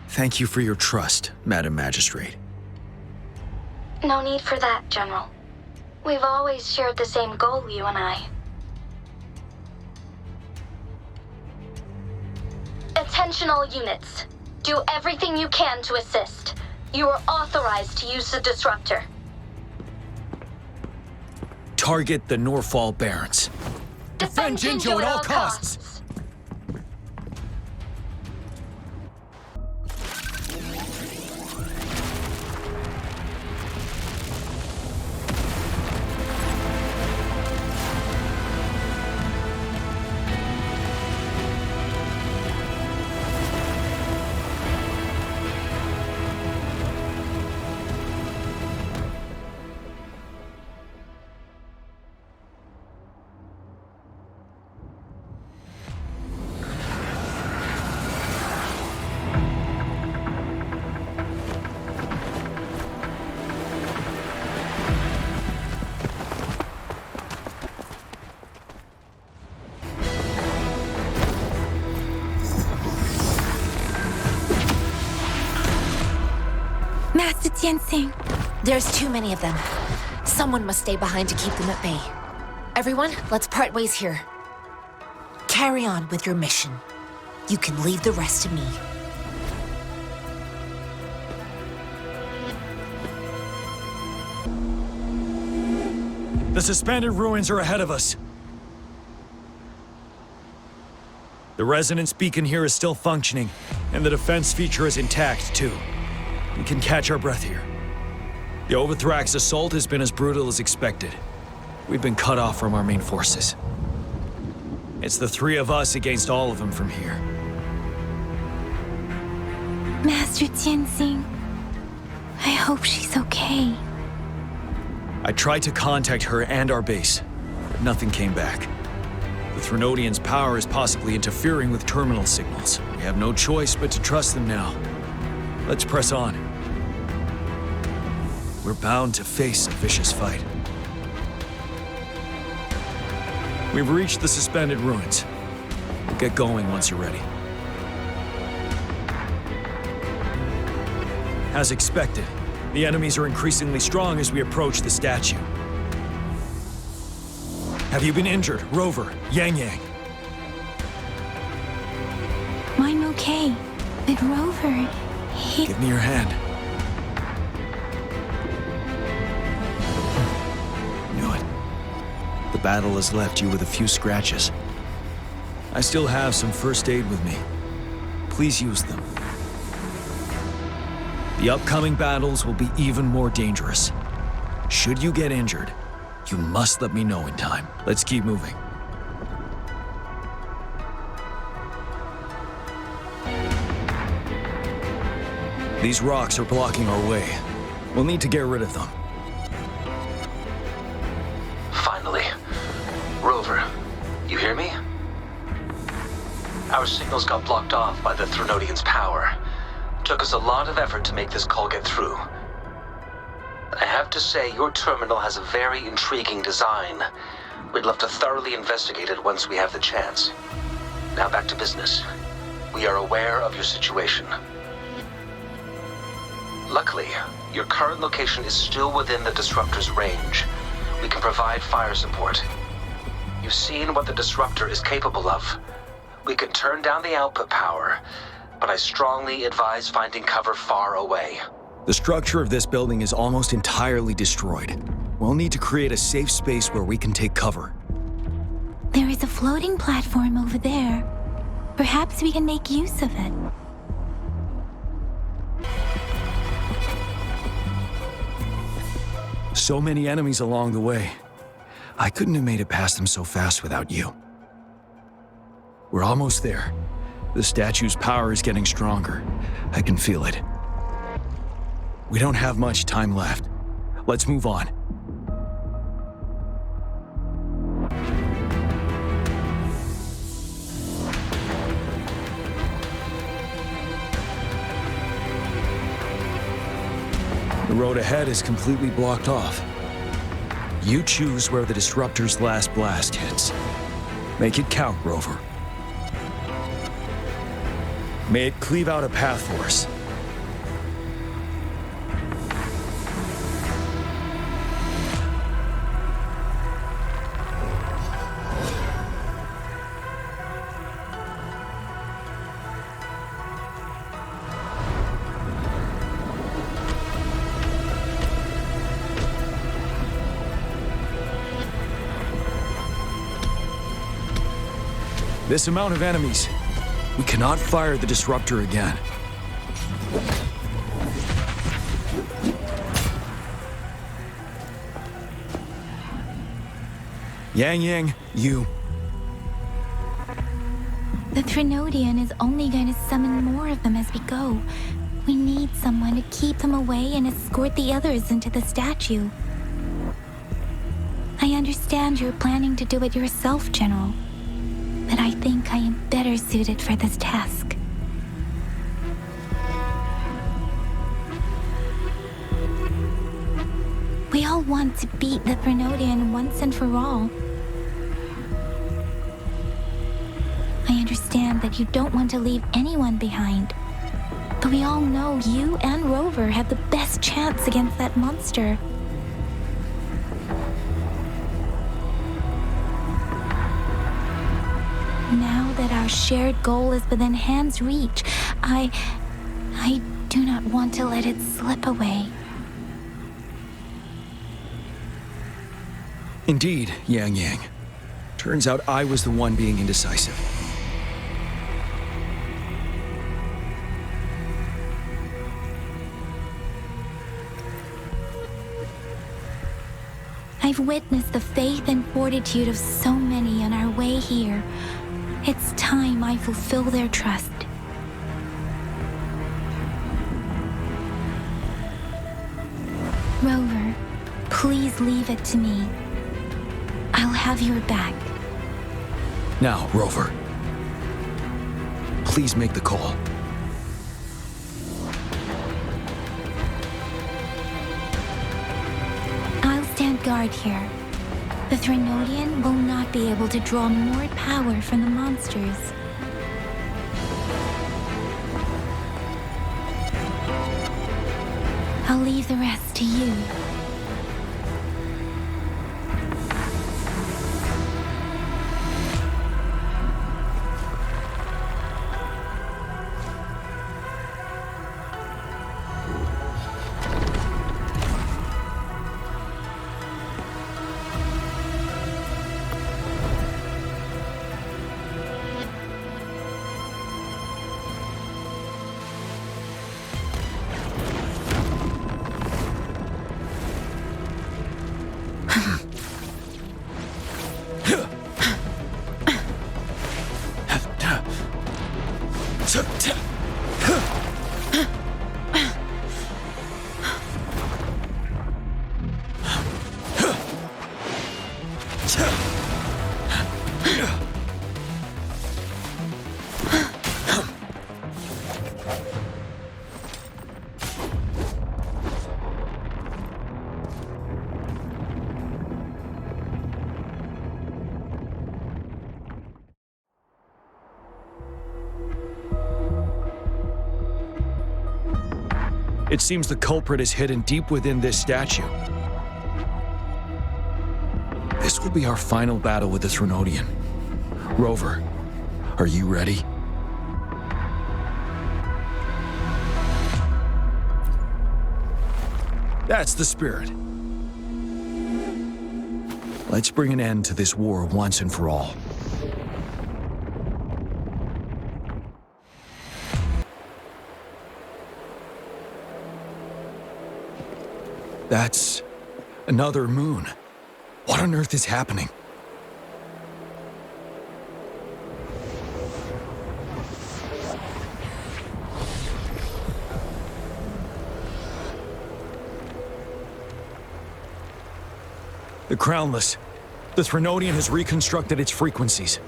Thank you for your trust, Madam Magistrate. No need for that, General. We've always shared the same goal, you and I. Attention all units. Do everything you can to assist. You are authorized to use the disruptor. Target the Norfall Barrens. Defend Jinzhou at all costs. Master Tianxing. There's too many of them. Someone must stay behind to keep them at bay. Everyone, let's part ways here. Carry on with your mission. You can leave the rest to me. The suspended ruins are ahead of us. The resonance beacon here is still functioning, and the defense feature is intact, too. We can catch our breath here. The Overthrax assault has been as brutal as expected. We've been cut off from our main forces. It's the three of us against all of them from here. Master Tianxing, I hope she's okay. I tried to contact her and our base, but nothing came back. The Threnodians' power is possibly interfering with terminal signals. We have no choice but to trust them now. Let's press on. We're bound to face a vicious fight. We've reached the suspended ruins. We'll get going once you're ready. As expected, the enemies are increasingly strong as we approach the statue. Have you been injured, Rover, Yang Yang? I'm okay, but Rover, he... Give me your hand. Knew it. battle has left you with a few scratches. I still have some first aid with me. Please use them. The upcoming battles will be even more dangerous. Should you get injured, you must let me know in time. Let's keep moving. These rocks are blocking our way. We'll need to get rid of them. Finally. Rover, you hear me? Our signals got blocked off by the Threnodian's power. Took us a lot of effort to make this call get through. I have to say, your terminal has a very intriguing design. We'd love to thoroughly investigate it once we have the chance. Now back to business. We are aware of your situation. Luckily, your current location is still within the Disruptor's range. We can provide fire support. You've seen what the Disruptor is capable of. We can turn down the output power, but I strongly advise finding cover far away. The structure of this building is almost entirely destroyed. We'll need to create a safe space where we can take cover. There is a floating platform over there. Perhaps we can make use of it. So many enemies along the way. I couldn't have made it past them so fast without you. We're almost there. The statue's power is getting stronger. I can feel it. We don't have much time left. Let's move on. The road ahead is completely blocked off. You choose where the Disruptor's last blast hits. Make it count, Rover. May it cleave out a path for us. This amount of enemies. We cannot fire the Disruptor again. Yang, you. The Threnodian is only going to summon more of them as we go. We need someone to keep them away and escort the others into the statue. I understand you're planning to do it yourself, General. But I think I am better suited for this task. We all want to beat the Threnodian once and for all. I understand that you don't want to leave anyone behind. But we all know you and Rover have the best chance against that monster. Now that our shared goal is within hand's reach, I do not want to let it slip away. Indeed, Yang. Turns out I was the one being indecisive. I've witnessed the faith and fortitude of so many on our way here. It's time I fulfill their trust. Rover, please leave it to me. I'll have your back. Now, Rover. Please make the call. I'll stand guard here. The Threnodian will not be able to draw more power from the monsters. I'll leave the rest to you. It seems the culprit is hidden deep within this statue. This will be our final battle with the Threnodian. Rover, are you ready? That's the spirit. Let's bring an end to this war once and for all. That's another moon. What on earth is happening? The Crownless. The Threnodian has reconstructed its frequencies.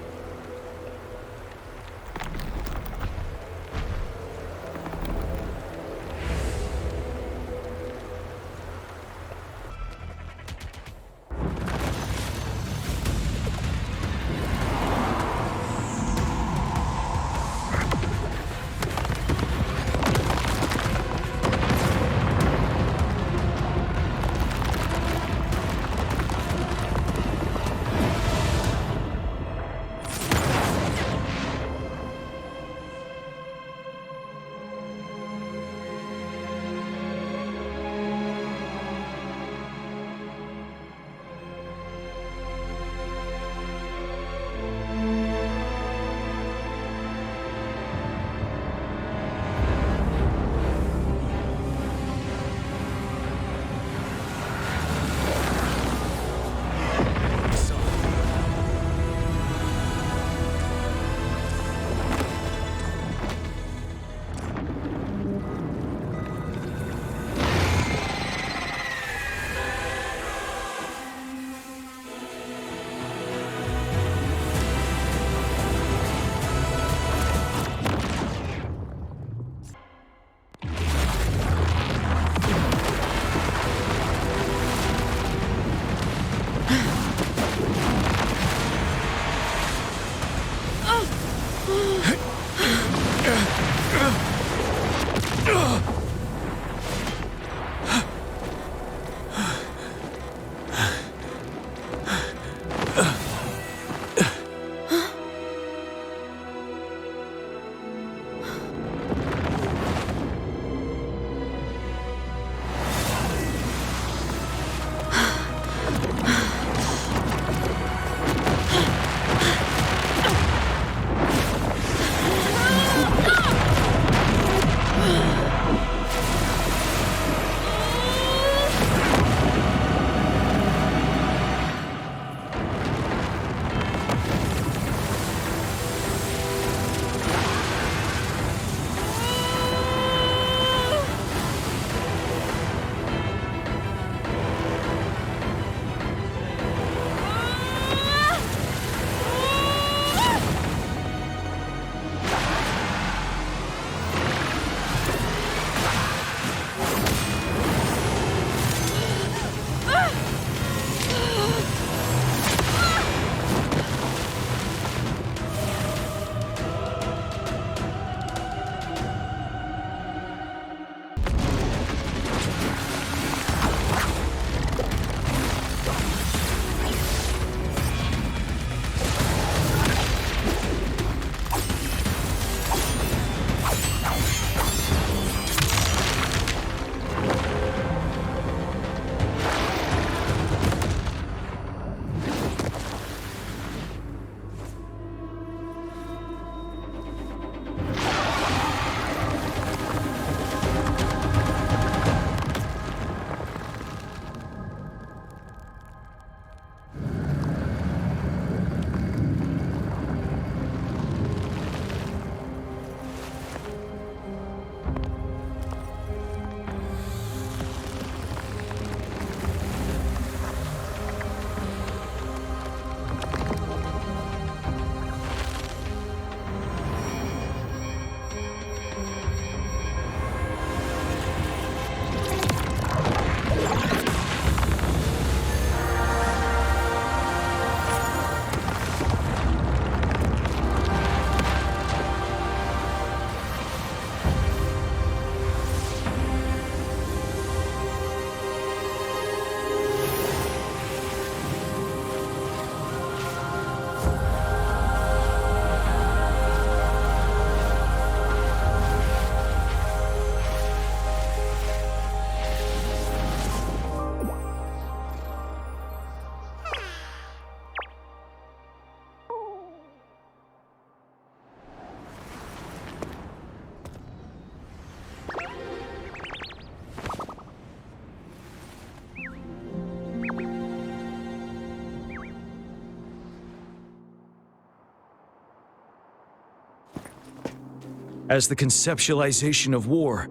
As the conceptualization of war,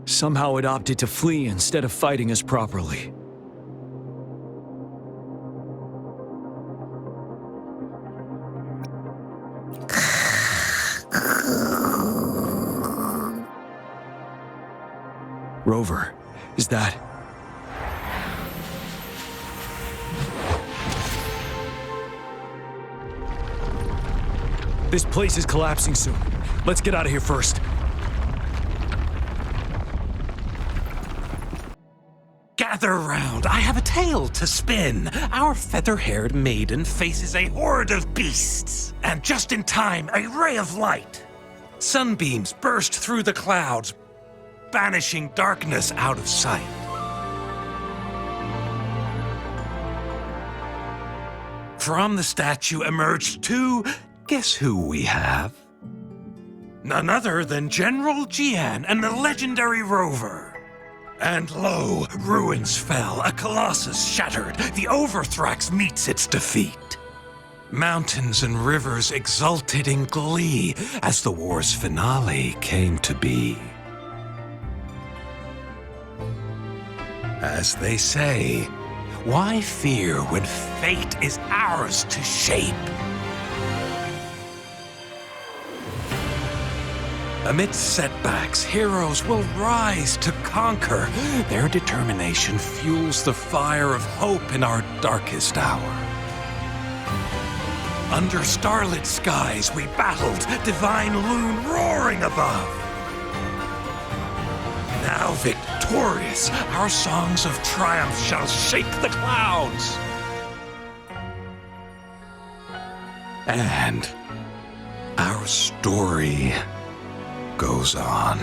somehow it opted to flee instead of fighting us properly. Rover, is that... This place is collapsing soon. Let's get out of here first. Gather round, I have a tale to spin. Our feather-haired maiden faces a horde of beasts. And just in time, a ray of light. Sunbeams burst through the clouds, banishing darkness out of sight. From the statue emerged two... Guess who we have? None other than General Jian and the legendary Rover. And lo, ruins fell, a colossus shattered, the Overthrax meets its defeat. Mountains and rivers exulted in glee as the war's finale came to be. As they say, why fear when fate is ours to shape? Amidst setbacks, heroes will rise to conquer. Their determination fuels the fire of hope in our darkest hour. Under starlit skies we battled, divine loon roaring above. Now victorious, our songs of triumph shall shake the clouds. And our story goes on.